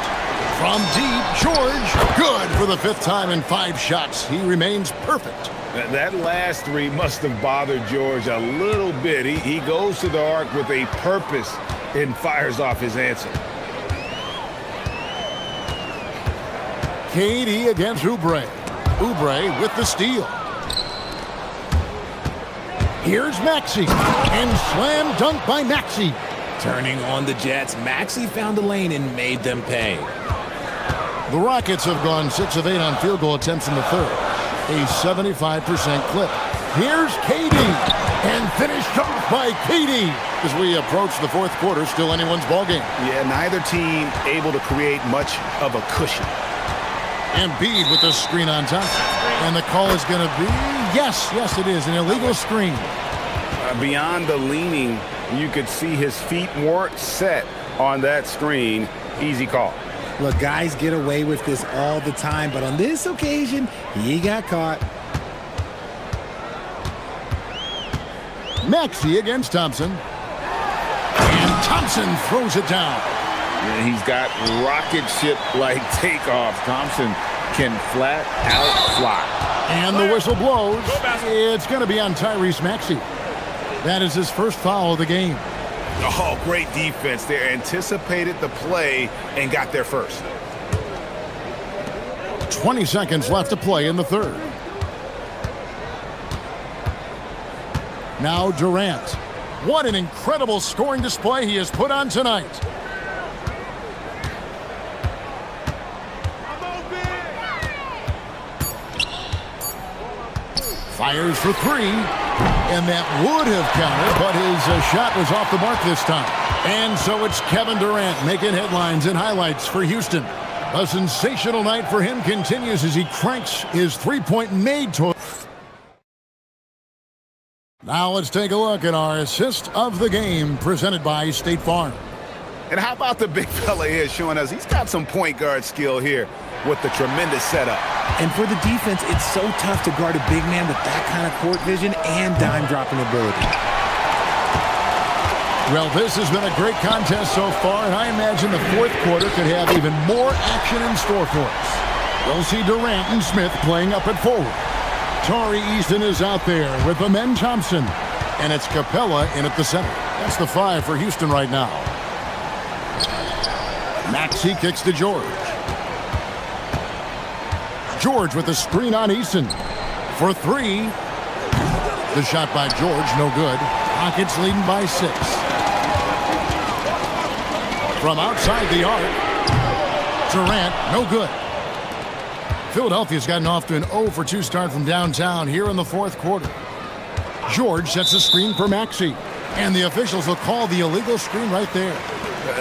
From deep, George, good for the 5th time in 5 shots. He remains perfect. That last 3 must have bothered George a little bit. He goes to the arc with a purpose and fires off his answer. KD against Oubre. Oubre with the steal. Here's Maxey. And slam dunk by Maxey. Turning on the Jets, Maxey found a lane and made them pay. The Rockets have gone 6 of 8 on field goal attempts in the 3rd. A 75% clip. Here's KD. And finished off by KD. As we approach the 4th quarter, still anyone's ballgame. Yeah, neither team able to create much of a cushion. Embiid with the screen on top. And the call is going to be, yes, it is, an illegal screen. Beyond the leaning, you could see his feet weren't set on that screen. Easy call. Look, guys get away with this all the time, but on this occasion, he got caught. Maxey against Thompson. And Thompson throws it down. Yeah, he's got rocket ship-like takeoff. Thompson can flat out fly. And the whistle blows. It's going to be on Tyrese Maxey. That is his first foul of the game. Oh, great defense there. Anticipated the play and got there first. 20 seconds left to play in the 3rd. Now Durant. What an incredible scoring display he has put on tonight. Fires for 3. And that would have counted, but his shot was off the mark this time. And so it's Kevin Durant making headlines and highlights for Houston. A sensational night for him continues as he cranks his three-point made total. Now let's take a look at our assist of the game presented by State Farm. And how about the big fella here showing us he's got some point guard skill here with the tremendous setup. And for the defense, it's so tough to guard a big man with that kind of court vision and dime dropping ability. Well, this has been a great contest so far, and I imagine the 4th quarter could have even more action in store for us. We'll see Durant and Smith playing up at forward. Tari Easton is out there with Amen Thompson, and it's Capella in at the center. That's the 5 for Houston right now. Maxey kicks to George. George with the screen on Eason. For 3. The shot by George, no good. Rockets leading by 6. From outside the arc. Durant, no good. Philadelphia's gotten off to an 0 for 2 start from downtown here in the 4th quarter. George sets a screen for Maxey. And the officials will call the illegal screen right there.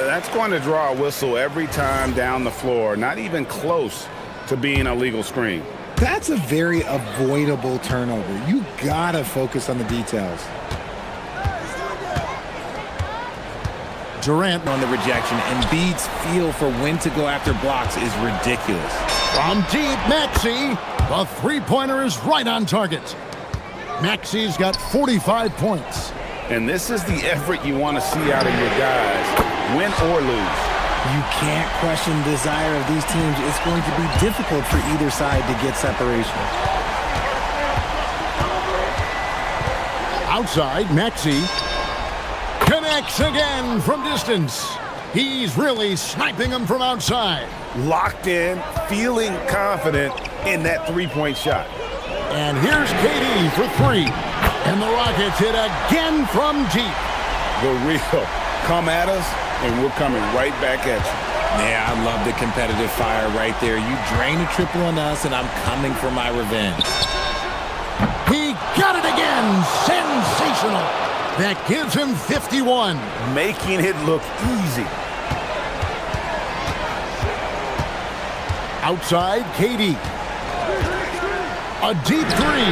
That's going to draw a whistle every time down the floor. Not even close to being a legal screen. That's a very avoidable turnover. You gotta focus on the details. Durant on the rejection. Embiid's feel for when to go after blocks is ridiculous. From deep, Maxey. The three-pointer is right on target. Maxey's got 45 points. And this is the effort you want to see out of your guys, win or lose. You can't question the desire of these teams. It's going to be difficult for either side to get separation. Outside, Maxey connects again from distance. He's really sniping them from outside. Locked in, feeling confident in that three-point shot. And here's KD for three. And the Rockets hit again from deep. The real come at us, and we're coming right back at you. Yeah, I love the competitive fire right there. You drain a triple on us, and I'm coming for my revenge. He got it again. Sensational. That gives him 51. Making it look easy. Outside, KD. A deep three.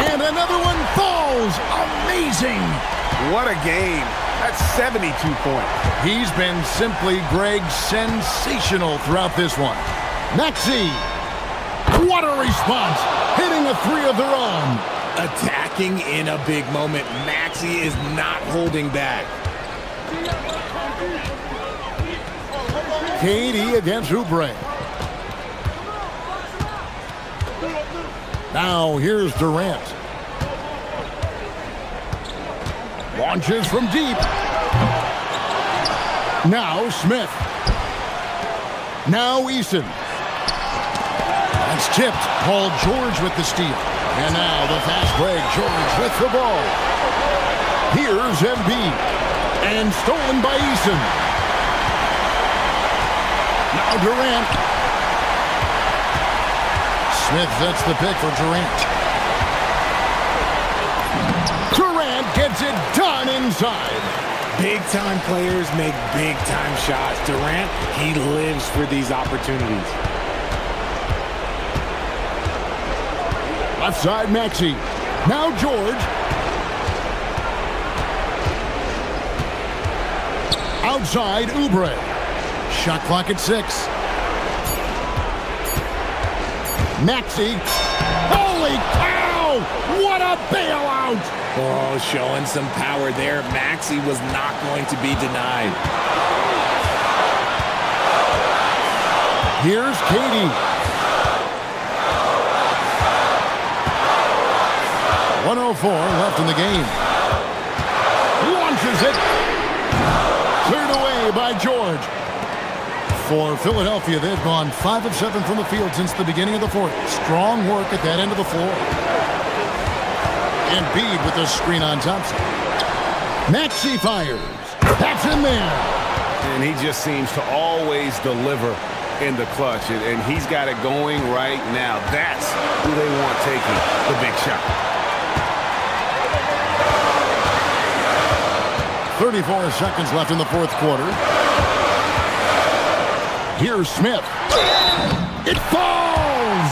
And another one falls. Amazing. What a game. That's 72 points. He's been simply, Greg, sensational throughout this one. Maxey. What a response. Hitting a three of their own. Attacking in a big moment. Maxey is not holding back. KD against Oubre. Now here's Durant. Launches from deep. Now Smith. Now Eason. That's tipped. Paul George with the steal. And now the fast break. George with the ball. Here's Embiid. And stolen by Eason. Now Durant. Smith sets the pick for Durant. Durant gets it done inside. Big-time players make big-time shots. Durant, he lives for these opportunities. Left side, Maxey. Now George. Outside, Oubre. Shot clock at 6. Maxey. Holy cow! What a bailout! Oh, showing some power there. Maxey was not going to be denied. Here's KD. 1:04 left in the game. Launches it. Cleared away by George. For Philadelphia, they've gone 5 of 7 from the field since the beginning of the fourth. Strong work at that end of the floor. Embiid with the screen on Thompson. Maxey fires. That's in there. And he just seems to always deliver in the clutch. And he's got it going right now. That's who they want taking the big shot. 34 seconds left in the fourth quarter. Here's Smith. It falls!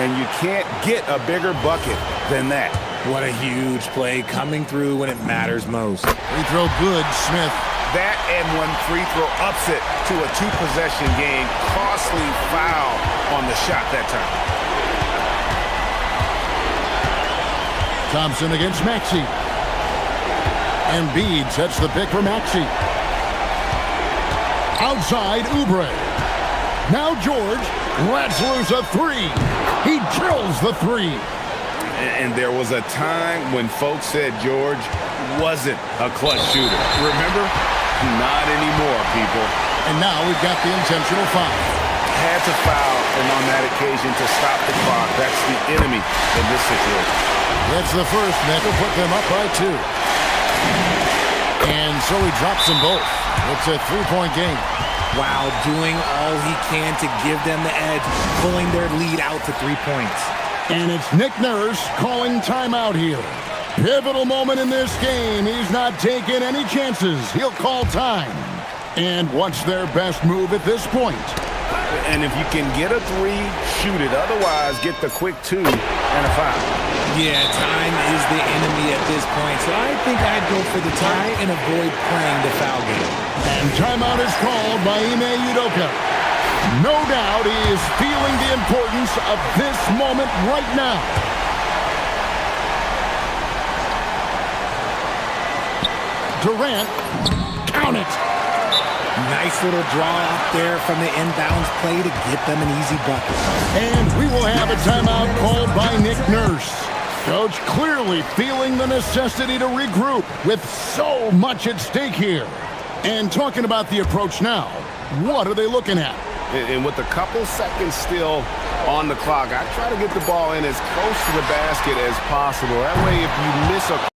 And you can't get a bigger bucket than that. What a huge play coming through when it matters most. Free throw good, Smith. That and one free throw ups it to a 2-possession game. Costly foul on the shot that time. Thompson against Maxey. Embiid sets the pick for Maxey. Outside, Oubre. Now George lets loose a three. He drills the three. And there was a time when folks said George wasn't a clutch shooter. Remember? Not anymore, people. And now we've got the intentional foul. Had to foul, and on that occasion to stop the clock. That's the enemy in this situation. That's the first, and that will put them up by 2. And so he drops them both. It's a 3-point game. Wow, doing all he can to give them the edge, pulling their lead out to 3 points. And it's Nick Nurse calling timeout here. Pivotal moment in this game. He's not taking any chances. He'll call time. And what's their best move at this point? And if you can get a 3, shoot it. Otherwise, get the quick 2 and a foul. Yeah, time is the enemy at this point, so I think I'd go for the tie and avoid playing the foul game. And timeout is called by Ime Udoka. No doubt he is feeling the importance of this moment right now. Durant, count it. Nice little draw up there from the inbounds play to get them an easy bucket. And we will have a timeout called by Nick Nurse. Coach clearly feeling the necessity to regroup with so much at stake here. And talking about the approach now, what are they looking at? And with a couple seconds still on the clock, I try to get the ball in as close to the basket as possible. That way, if you miss a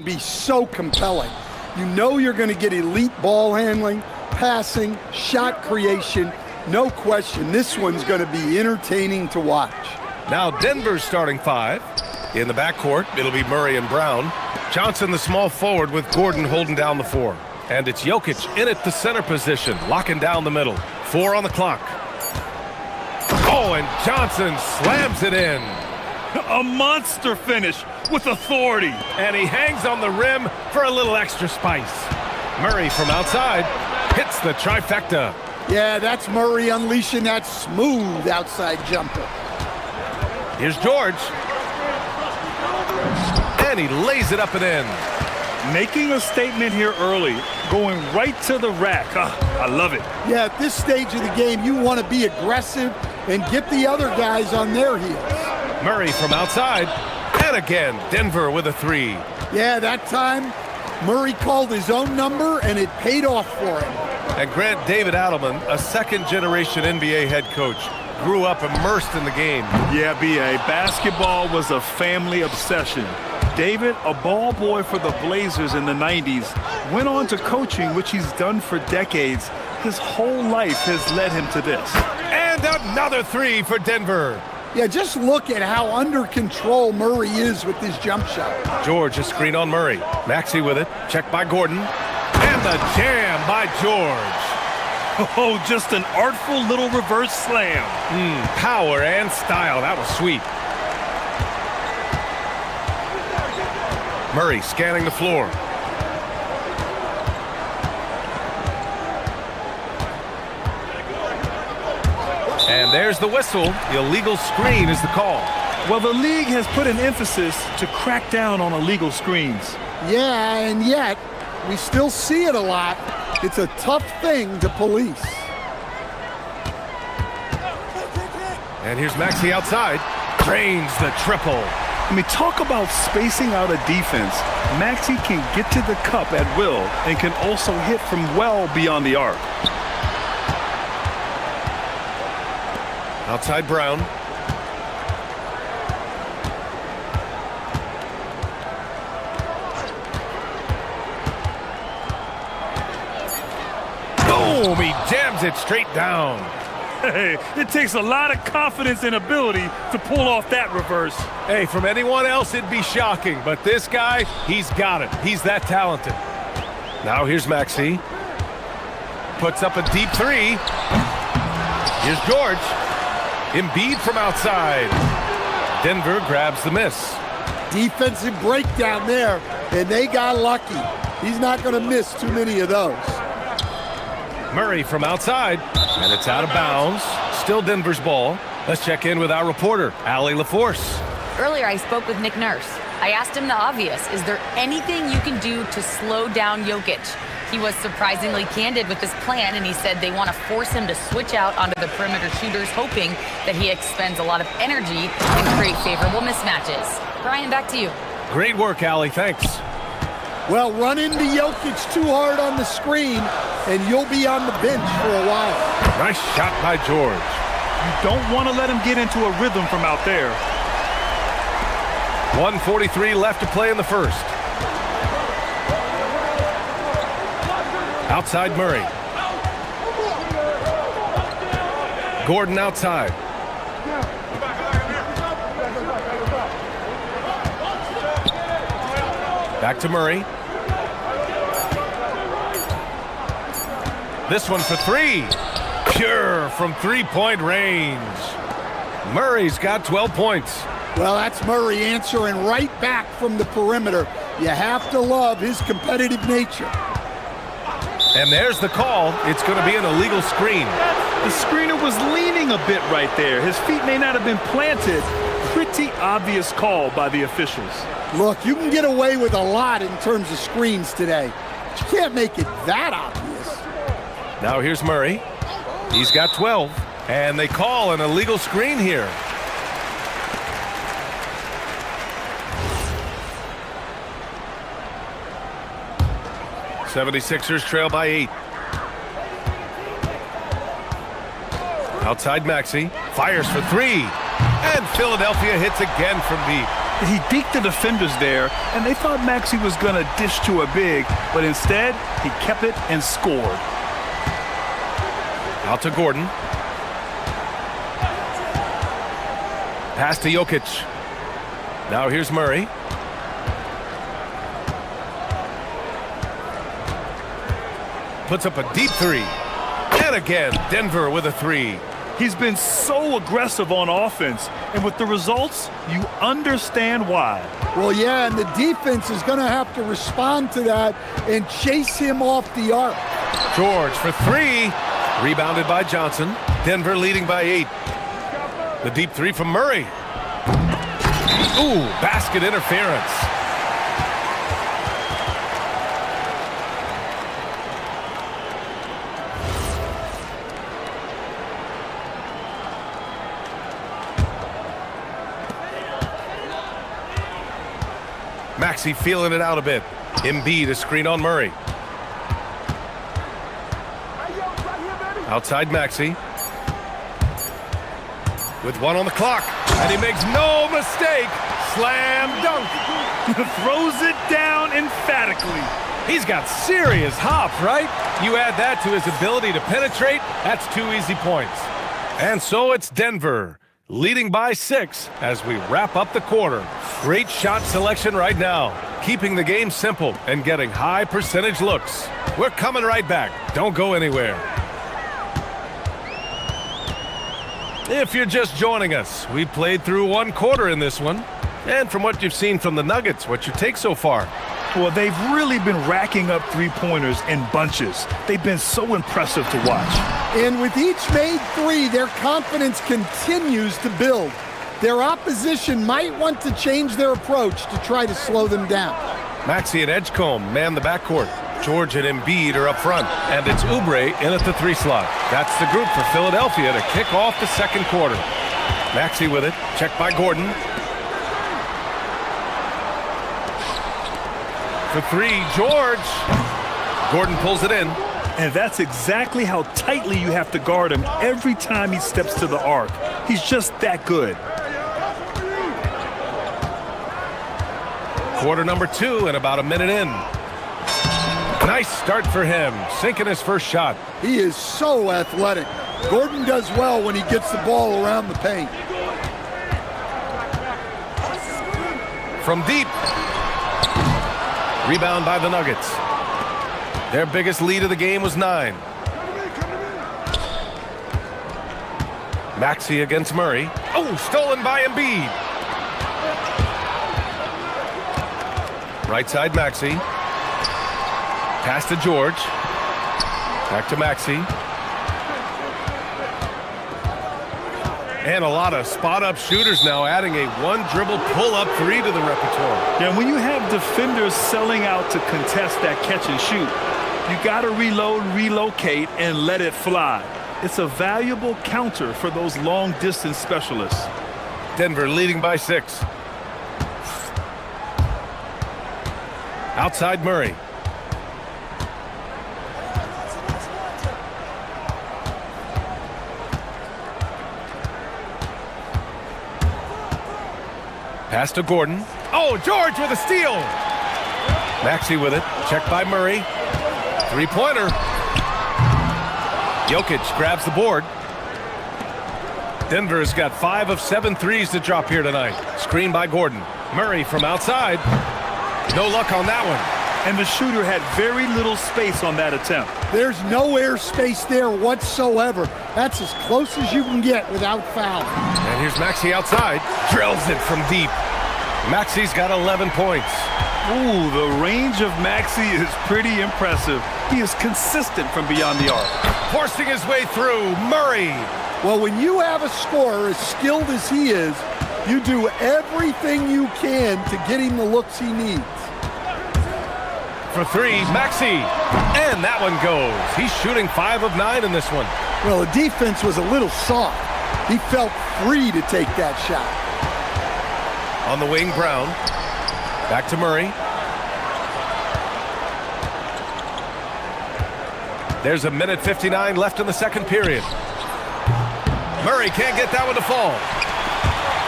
be so compelling. You know you're going to get elite ball handling, passing, shot creation. No question, this one's going to be entertaining to watch. Now Denver's starting five. In the backcourt, it'll be Murray and Brown. Johnson, the small forward, with Gordon holding down the four. And it's Jokic in at the center position, locking down the middle. 4 on the clock. Oh, and Johnson slams it in. A monster finish with authority. And he hangs on the rim for a little extra spice. Murray from outside hits the trifecta. Yeah, that's Murray unleashing that smooth outside jumper. Here's George. And he lays it up and in. Making a statement here early, going right to the rack. I love it. Yeah, at this stage of the game, you want to be aggressive and get the other guys on their heels. Murray from outside. And again, Denver with a three. Yeah, that time, Murray called his own number, and it paid off for him. And Grant David Adelman, a second-generation NBA head coach, grew up immersed in the game. Yeah, B.A., basketball was a family obsession. David, a ball boy for the Blazers in the 90s, went on to coaching, which he's done for decades. His whole life has led him to this. And another three for Denver. Yeah, just look at how under control Murray is with this jump shot. George, a screen on Murray. Maxey with it, checked by Gordon. And the jam by George. Oh, just an artful little reverse slam. Power and style, that was sweet. Murray scanning the floor. And there's the whistle. The illegal screen is the call. Well, the league has put an emphasis to crack down on illegal screens. Yeah, and yet, we still see it a lot. It's a tough thing to police. And here's Maxey outside. Drains the triple. I mean, talk about spacing out a defense. Maxey can get to the cup at will and can also hit from well beyond the arc. Outside Brown. Boom! He jams it straight down. Hey, it takes a lot of confidence and ability to pull off that reverse. Hey, from anyone else, it'd be shocking. But this guy, he's got it. He's that talented. Now here's Maxey. Puts up a deep three. Here's George. Embiid from outside. Denver grabs the miss. Defensive breakdown there, and they got lucky. He's not going to miss too many of those. Murray from outside, and it's out of bounds. Still Denver's ball. Let's check in with our reporter, Allie LaForce. Earlier, I spoke with Nick Nurse. I asked him the obvious. Is there anything you can do to slow down Jokic? He was surprisingly candid with his plan, and he said they want to force him to switch out onto the perimeter shooters, hoping that he expends a lot of energy and create favorable mismatches. Brian, back to you. Great work, Allie. Thanks. Well, run into Jokic too hard on the screen, and you'll be on the bench for a while. Nice shot by George. You don't want to let him get into a rhythm from out there. 1:43 left to play in the first. Outside Murray. Gordon outside. Back to Murray. This one for three. Pure from three-point range. Murray's got 12 points. Well, that's Murray answering right back from the perimeter. You have to love his competitive nature. And there's the call. It's going to be an illegal screen. The screener was leaning a bit right there. His feet may not have been planted. Pretty obvious call by the officials. Look, you can get away with a lot in terms of screens today. But you can't make it that obvious. Now here's Murray. He's got 12. And they call an illegal screen here. '76ers trail by 8. Outside Maxey. Fires for three. And Philadelphia hits again from deep. He deked the defenders there, and they thought Maxey was going to dish to a big, but instead, he kept it and scored. Out to Gordon. Pass to Jokic. Now here's Murray. Puts up a deep three. And again, Denver with a three. He's been so aggressive on offense, and with the results, you understand why. Well, yeah, and the defense is going to have to respond to that and chase him off the arc. George for three. Rebounded by Johnson. Denver leading by 8. The deep three from Murray. Ooh, basket interference. Maxey feeling it out a bit. Embiid a screen on Murray. Outside Maxey. With 1 on the clock. And he makes no mistake. Slam dunk. Throws it down emphatically. He's got serious hop, right? You add that to his ability to penetrate, that's 2 easy points. And so it's Denver, leading by 6 as we wrap up the quarter. Great shot selection right now, keeping the game simple and getting high percentage looks. We're coming right back. Don't go anywhere. If you're just joining us, we played through 1 quarter in this one. And from what you've seen from the Nuggets, what's your take so far? Well, they've really been racking up three-pointers in bunches. They've been so impressive to watch. And with each made 3, their confidence continues to build. Their opposition might want to change their approach to try to slow them down. Maxey and Edgecombe man the backcourt. George and Embiid are up front. And it's Oubre in at the 3 slot. That's the group for Philadelphia to kick off the second quarter. Maxey with it. Checked by Gordon. For 3, George. Gordon pulls it in. And that's exactly how tightly you have to guard him every time he steps to the arc. He's just that good. Quarter number 2 and about a minute in. Nice start for him, sinking his first shot. He is so athletic. Gordon does well when he gets the ball around the paint. From deep. Rebound by the Nuggets. Their biggest lead of the game was 9. Maxey against Murray. Oh, stolen by Embiid. Right side Maxey. Pass to George. Back to Maxey. And a lot of spot-up shooters now, adding a 1-dribble pull-up 3 to the repertoire. Yeah, when you have defenders selling out to contest that catch and shoot, you got to reload, relocate, and let it fly. It's a valuable counter for those long-distance specialists. Denver leading by 6. Outside Murray. Pass to Gordon. Oh, George with a steal. Maxey with it. Checked by Murray. 3-pointer. Jokic grabs the board. Denver has got 5 of 7 threes to drop here tonight. Screen by Gordon. Murray from outside. No luck on that one. And the shooter had very little space on that attempt. There's no air space there whatsoever. That's as close as you can get without fouling. And here's Maxey outside. Drills it from deep. Maxey's got 11 points. Ooh, the range of Maxey is pretty impressive. He is consistent from beyond the arc. Forcing his way through, Murray. Well, when you have a scorer as skilled as he is, you do everything you can to get him the looks he needs. For 3, Maxey. And that one goes. He's shooting 5 of 9 in this one. Well, the defense was a little soft. He felt free to take that shot. On the wing, Brown. Back to Murray. There's a minute 59 left in the second period. Murray can't get that one to fall.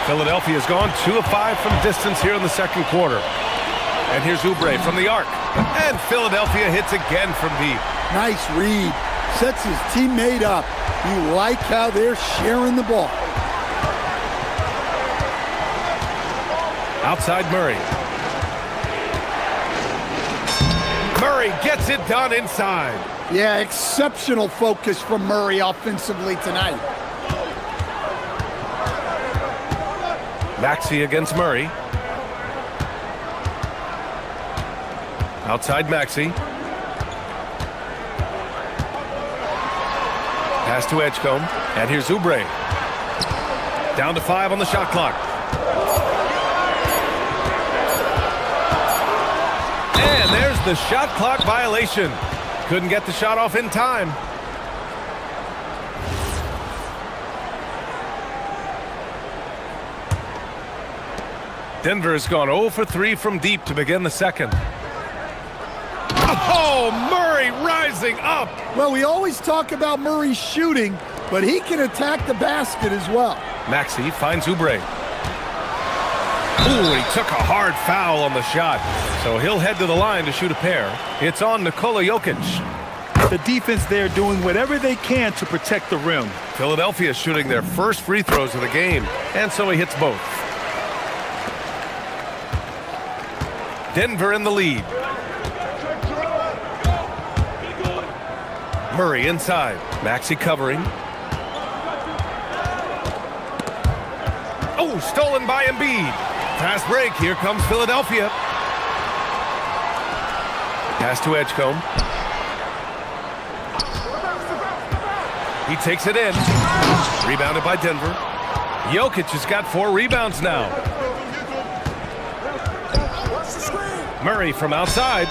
Philadelphia's gone 2 of 5 from distance here in the second quarter. And here's Oubre from the arc. And Philadelphia hits again from deep. Nice read. Sets his teammate up. You like how they're sharing the ball. Outside Murray. Murray gets it done inside. Yeah, exceptional focus from Murray offensively tonight. Maxey against Murray. Outside Maxey. Pass to Edgecombe. And here's Oubre. Down to 5 on the shot clock. And there's the shot clock violation. Couldn't get the shot off in time. Denver has gone 0 for 3 from deep to begin the second. Oh, Murray rising up. Well, we always talk about Murray shooting, but he can attack the basket as well. Maxey finds Oubre. Ooh, he took a hard foul on the shot. So he'll head to the line to shoot a pair. It's on Nikola Jokic. The defense there doing whatever they can to protect the rim. Philadelphia shooting their first free throws of the game, and so he hits both. Denver in the lead. Murray inside. Maxey covering. Oh, stolen by Embiid. Fast break. Here comes Philadelphia. Pass to Edgecombe. He takes it in. Rebounded by Denver. Jokic has got 4 rebounds now. Murray from outside.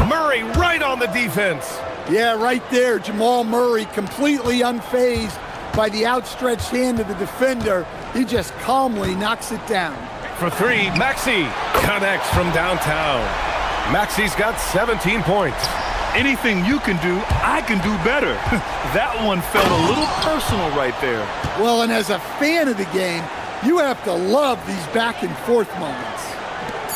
Murray right on the defense. Yeah, right there. Jamal Murray completely unfazed by the outstretched hand of the defender. He just calmly knocks it down. For 3, Maxey connects from downtown. Maxey's got 17 points. Anything you can do, I can do better. That one felt a little personal right there. Well, and as a fan of the game, you have to love these back and forth moments.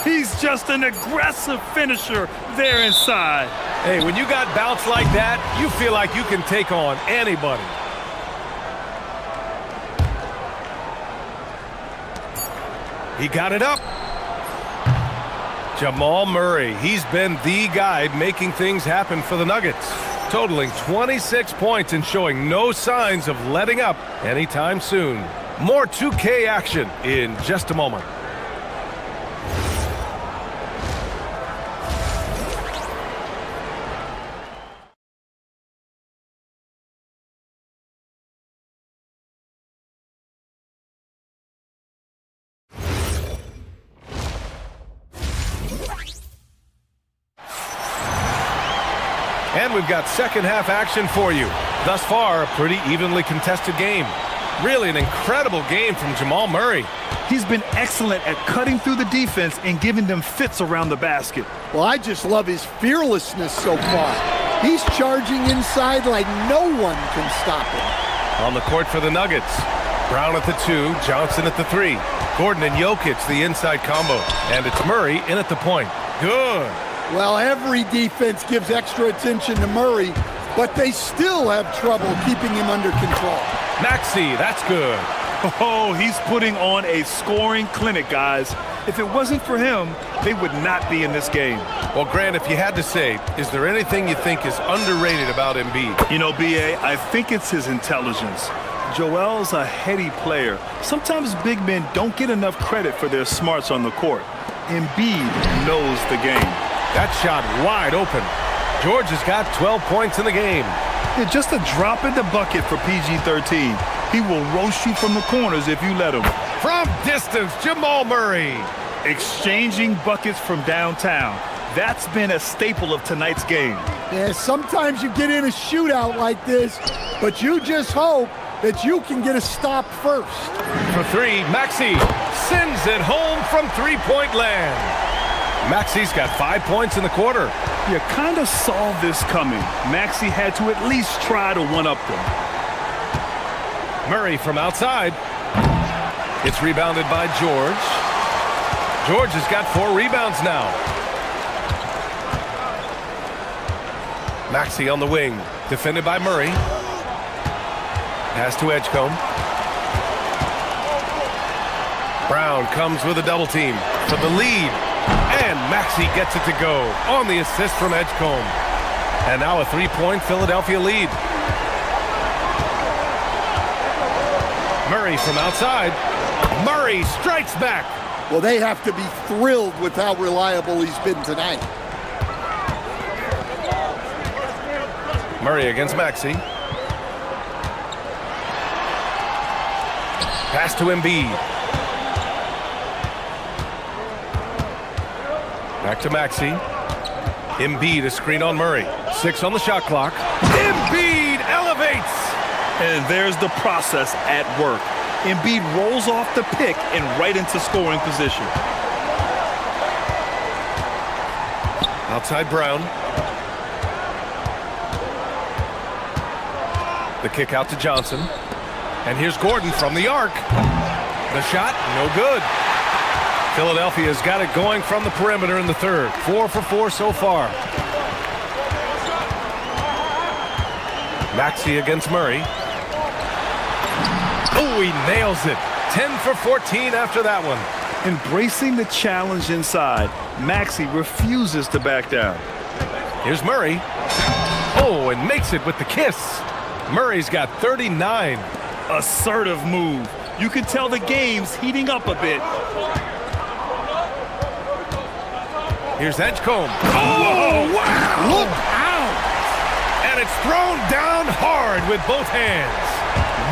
He's just an aggressive finisher there inside. Hey, when you got bounce like that, you feel like you can take on anybody. He got it up. Jamal Murray, he's been the guy making things happen for the Nuggets, totaling 26 points and showing no signs of letting up anytime soon. More 2K action in just a moment. And we've got second half action for you. Thus far, a pretty evenly contested game. Really an incredible game from Jamal Murray. He's been excellent at cutting through the defense and giving them fits around the basket. Well, I just love his fearlessness so far. He's charging inside like no one can stop him. On the court for the Nuggets. Brown at the 2, Johnson at the 3. Gordon and Jokic the inside combo. And it's Murray in at the point. Good. Well, every defense gives extra attention to Murray, but they still have trouble keeping him under control. Maxey, that's good. Oh, he's putting on a scoring clinic, guys. If it wasn't for him, they would not be in this game. Well, Grant, if you had to say, is there anything you think is underrated about Embiid? You know, B.A., I think it's his intelligence. Joel's a heady player. Sometimes big men don't get enough credit for their smarts on the court. Embiid knows the game. That shot wide open. George has got 12 points in the game. Yeah, just a drop in the bucket for PG-13. He will roast you from the corners if you let him. From distance, Jamal Murray. Exchanging buckets from downtown. That's been a staple of tonight's game. Yeah, sometimes you get in a shootout like this, but you just hope that you can get a stop first. For 3, Maxey sends it home from three-point land. Maxey's got 5 points in the quarter. You kind of saw this coming. Maxey had to at least try to one-up them. Murray from outside. It's rebounded by George. George has got 4 rebounds now. Maxey on the wing, defended by Murray. Pass to Edgecombe. Brown comes with a double team for the lead. And Maxey gets it to go on the assist from Edgecombe. And now a 3-point Philadelphia lead. Murray from outside. Murray strikes back. Well, they have to be thrilled with how reliable he's been tonight. Murray against Maxey. Pass to Embiid. Back to Maxey. Embiid, a screen on Murray. 6 on the shot clock. Embiid elevates! And there's the process at work. Embiid rolls off the pick and right into scoring position. Outside Brown. The kick out to Johnson. And here's Gordon from the arc. The shot, no good. Philadelphia's got it going from the perimeter in the third. 4 for 4 so far. Maxey against Murray. Oh, he nails it. 10 for 14 after that one. Embracing the challenge inside, Maxey refuses to back down. Here's Murray. Oh, and makes it with the kiss. Murray's got 39. Assertive move. You can tell the game's heating up a bit. Here's Edgecombe. Oh, wow! Look out! And it's thrown down hard with both hands.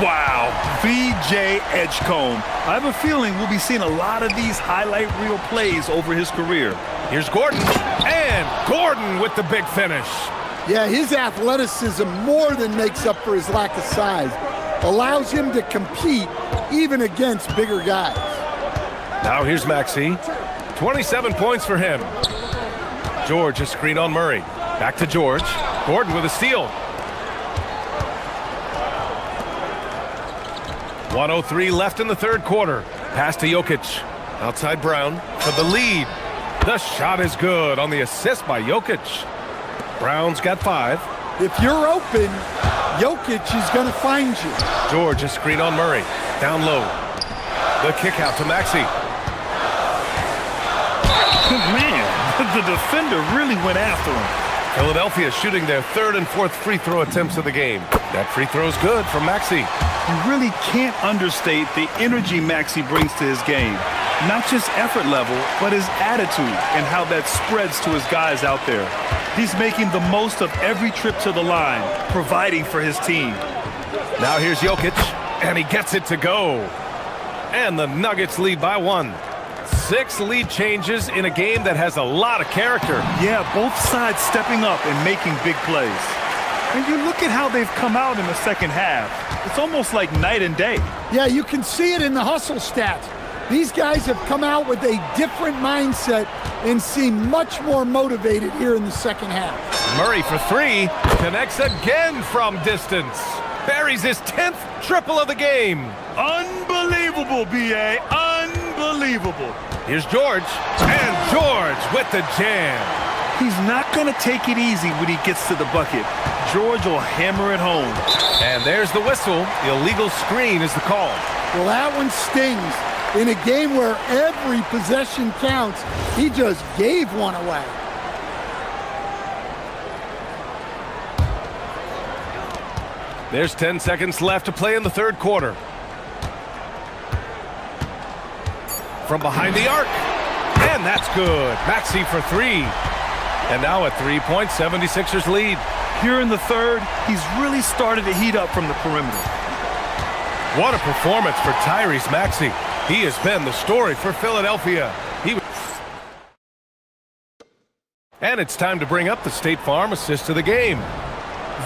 Wow, VJ Edgecombe. I have a feeling we'll be seeing a lot of these highlight reel plays over his career. Here's Gordon. And Gordon with the big finish. Yeah, his athleticism more than makes up for his lack of size. Allows him to compete even against bigger guys. Now here's Maxey. 27 points for him. George, a screen on Murray. Back to George. Gordon with a steal. 1:03 left in the third quarter. Pass to Jokic. Outside Brown for the lead. The shot is good on the assist by Jokic. Brown's got 5. If you're open, Jokic is going to find you. George, a screen on Murray. Down low. The kick out to Maxey. Man, the defender really went after him. Philadelphia shooting their 3rd and 4th free throw attempts of the game. That free throw's good for Maxey. You really can't understate the energy Maxey brings to his game. Not just effort level, but his attitude and how that spreads to his guys out there. He's making the most of every trip to the line, providing for his team. Now here's Jokic, and he gets it to go. And the Nuggets lead by 1. 6 lead changes in a game that has a lot of character. Yeah, both sides stepping up and making big plays. And you look at how they've come out in the second half. It's almost like night and day. Yeah, you can see it in the hustle stats. These guys have come out with a different mindset and seem much more motivated here in the second half. Murray for 3, connects again from distance. Buries his 10th triple of the game. Unbelievable, B.A. Unbelievable. Here's George, and George with the jam. He's not going to take it easy when he gets to the bucket. George will hammer it home. And there's the whistle. Illegal screen is the call. Well, that one stings. In a game where every possession counts, he just gave one away. There's 10 seconds left to play in the third quarter. From behind the arc. And that's good. Maxey for 3. And now a 3-point 76ers lead. Here in the third, he's really started to heat up from the perimeter. What a performance for Tyrese Maxey. He has been the story for Philadelphia. And it's time to bring up the State Farm assist of the game.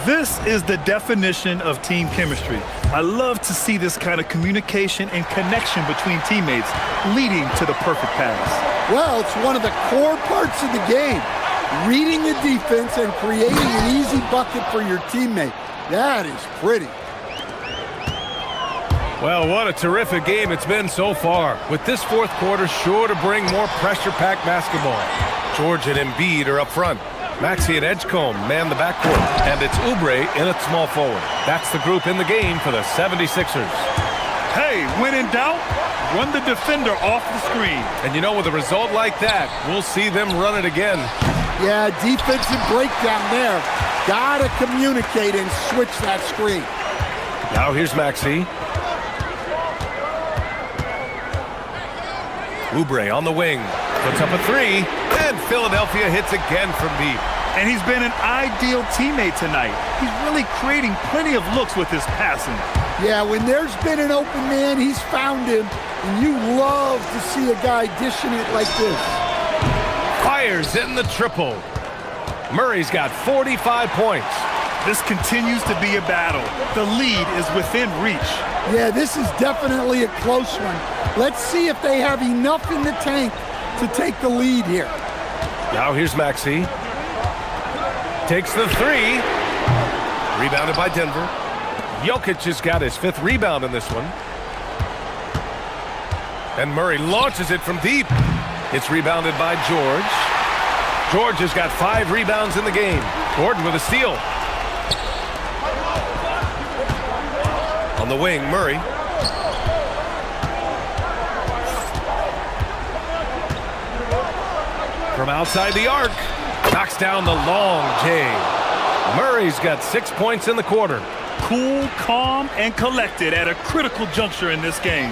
This is the definition of team chemistry. I love to see this kind of communication and connection between teammates leading to the perfect pass. Well, it's one of the core parts of the game. Reading the defense and creating an easy bucket for your teammate. That is pretty. Well, what a terrific game it's been so far, with this fourth quarter sure to bring more pressure-packed basketball. George and Embiid are up front. Maxey and Edgecombe man the backcourt, and it's Oubre in at small forward. That's the group in the game for the 76ers. Hey, when in doubt, run the defender off the screen. And you know, with a result like that, we'll see them run it again. Yeah, defensive breakdown there. Gotta communicate and switch that screen. Now here's Maxey. Oubre on the wing, puts up a three, and Philadelphia hits again from deep. And he's been an ideal teammate tonight. He's really creating plenty of looks with his passing. Yeah, when there's been an open man, he's found him, and you love to see a guy dishing it like this. Fires in the triple. Murray's got 45 points. This continues to be a battle. The lead is within reach. Yeah, this is definitely a close one. Let's see if they have enough in the tank to take the lead here. Now here's Maxey. Takes the three. Rebounded by Denver. Jokic has got his 5th rebound in this one. And Murray launches it from deep. It's rebounded by George. George has got 5 rebounds in the game. Gordon with a steal. On the wing, Murray. From outside the arc. Knocks down the long J. Murray's got 6 points in the quarter. Cool, calm, and collected at a critical juncture in this game.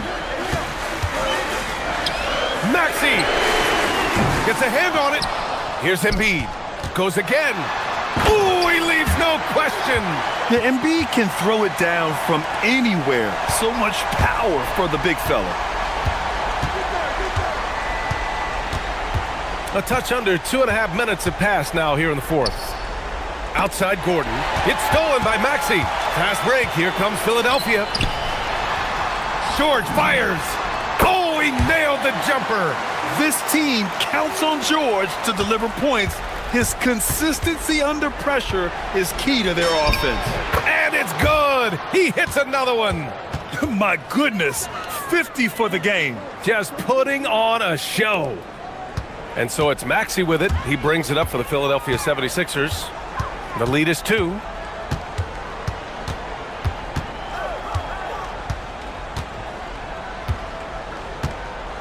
Maxey gets a hand on it. Here's Embiid. Goes again. Ooh, he leaves no question. Yeah, Embiid can throw it down from anywhere. So much power for the big fella. A touch under 2.5 minutes have passed now here in the fourth. Outside Gordon. It's stolen by Maxey. Fast break. Here comes Philadelphia. George fires. Oh, he nailed the jumper. This team counts on George to deliver points. His consistency under pressure is key to their offense. And it's good. He hits another one. My goodness, 50 for the game. Just putting on a show. And so it's Maxey with it. He brings it up for the Philadelphia 76ers. The lead is 2.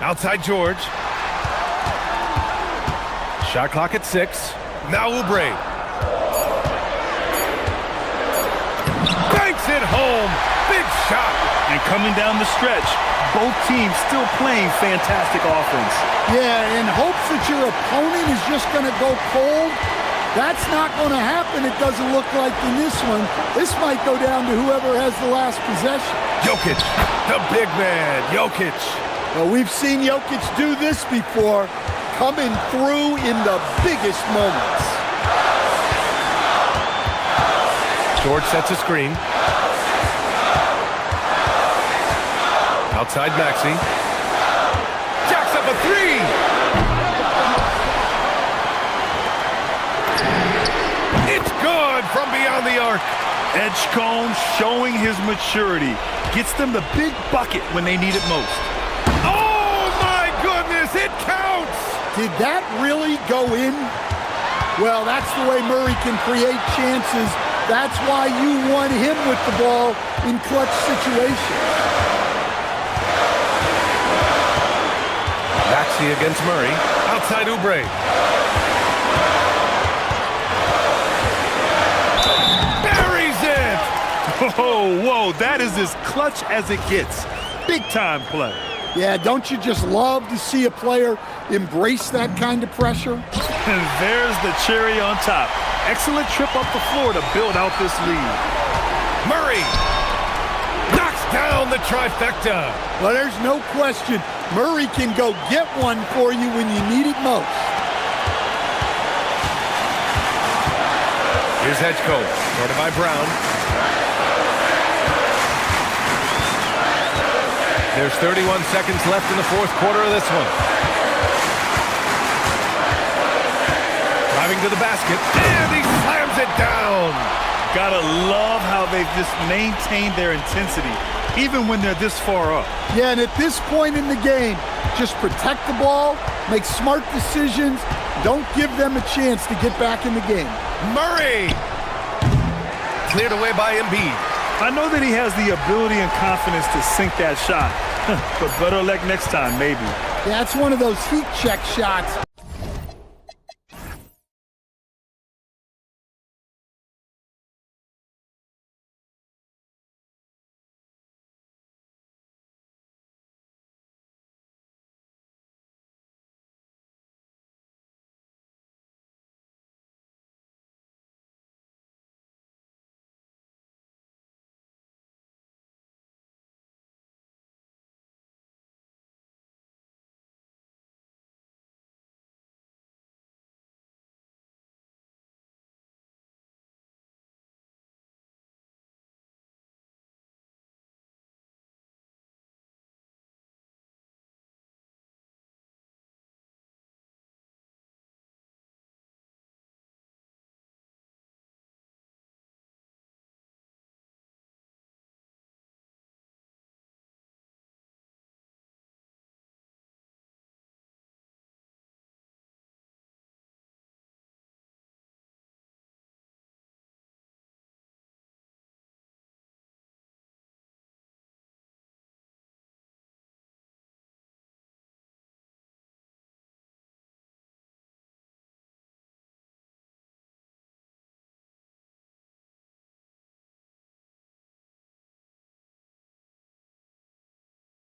Outside George. Shot clock at 6. Now Oubre. Banks it home. Big shot. And coming down the stretch, both teams still playing fantastic offense. Yeah, in hopes that your opponent is just going to go cold. That's not going to happen, it doesn't look like in this one. This might go down to whoever has the last possession. Jokic, the big man, Jokic. Well, we've seen Jokic do this before, coming through in the biggest moments. George sets a screen. Outside Maxey. Jacks up a 3. It's good from beyond the arc. Edgecombe showing his maturity. Gets them the big bucket when they need it most. Oh my goodness, it counts! Did that really go in? Well, that's the way Murray can create chances. That's why you want him with the ball in clutch situations. Maxey against Murray. Outside Oubre. Buries it! Oh, whoa, that is as clutch as it gets. Big time play. Yeah, don't you just love to see a player embrace that kind of pressure? And there's the cherry on top. Excellent trip up the floor to build out this lead. Murray knocks down the trifecta. Well, there's no question. Murray can go get one for you when you need it most. Here's Edgecombe, guarded by Brown. There's 31 seconds left in the fourth quarter of this one. Driving to the basket, and he slams it down. Gotta love how they've just maintained their intensity. even when they're this far up. Yeah, and at this point in the game, just protect the ball, make smart decisions, don't give them a chance to get back in the game. Murray! Cleared away by Embiid. I know that he has the ability and confidence to sink that shot, but better luck next time, maybe. Yeah, it's one of those heat check shots.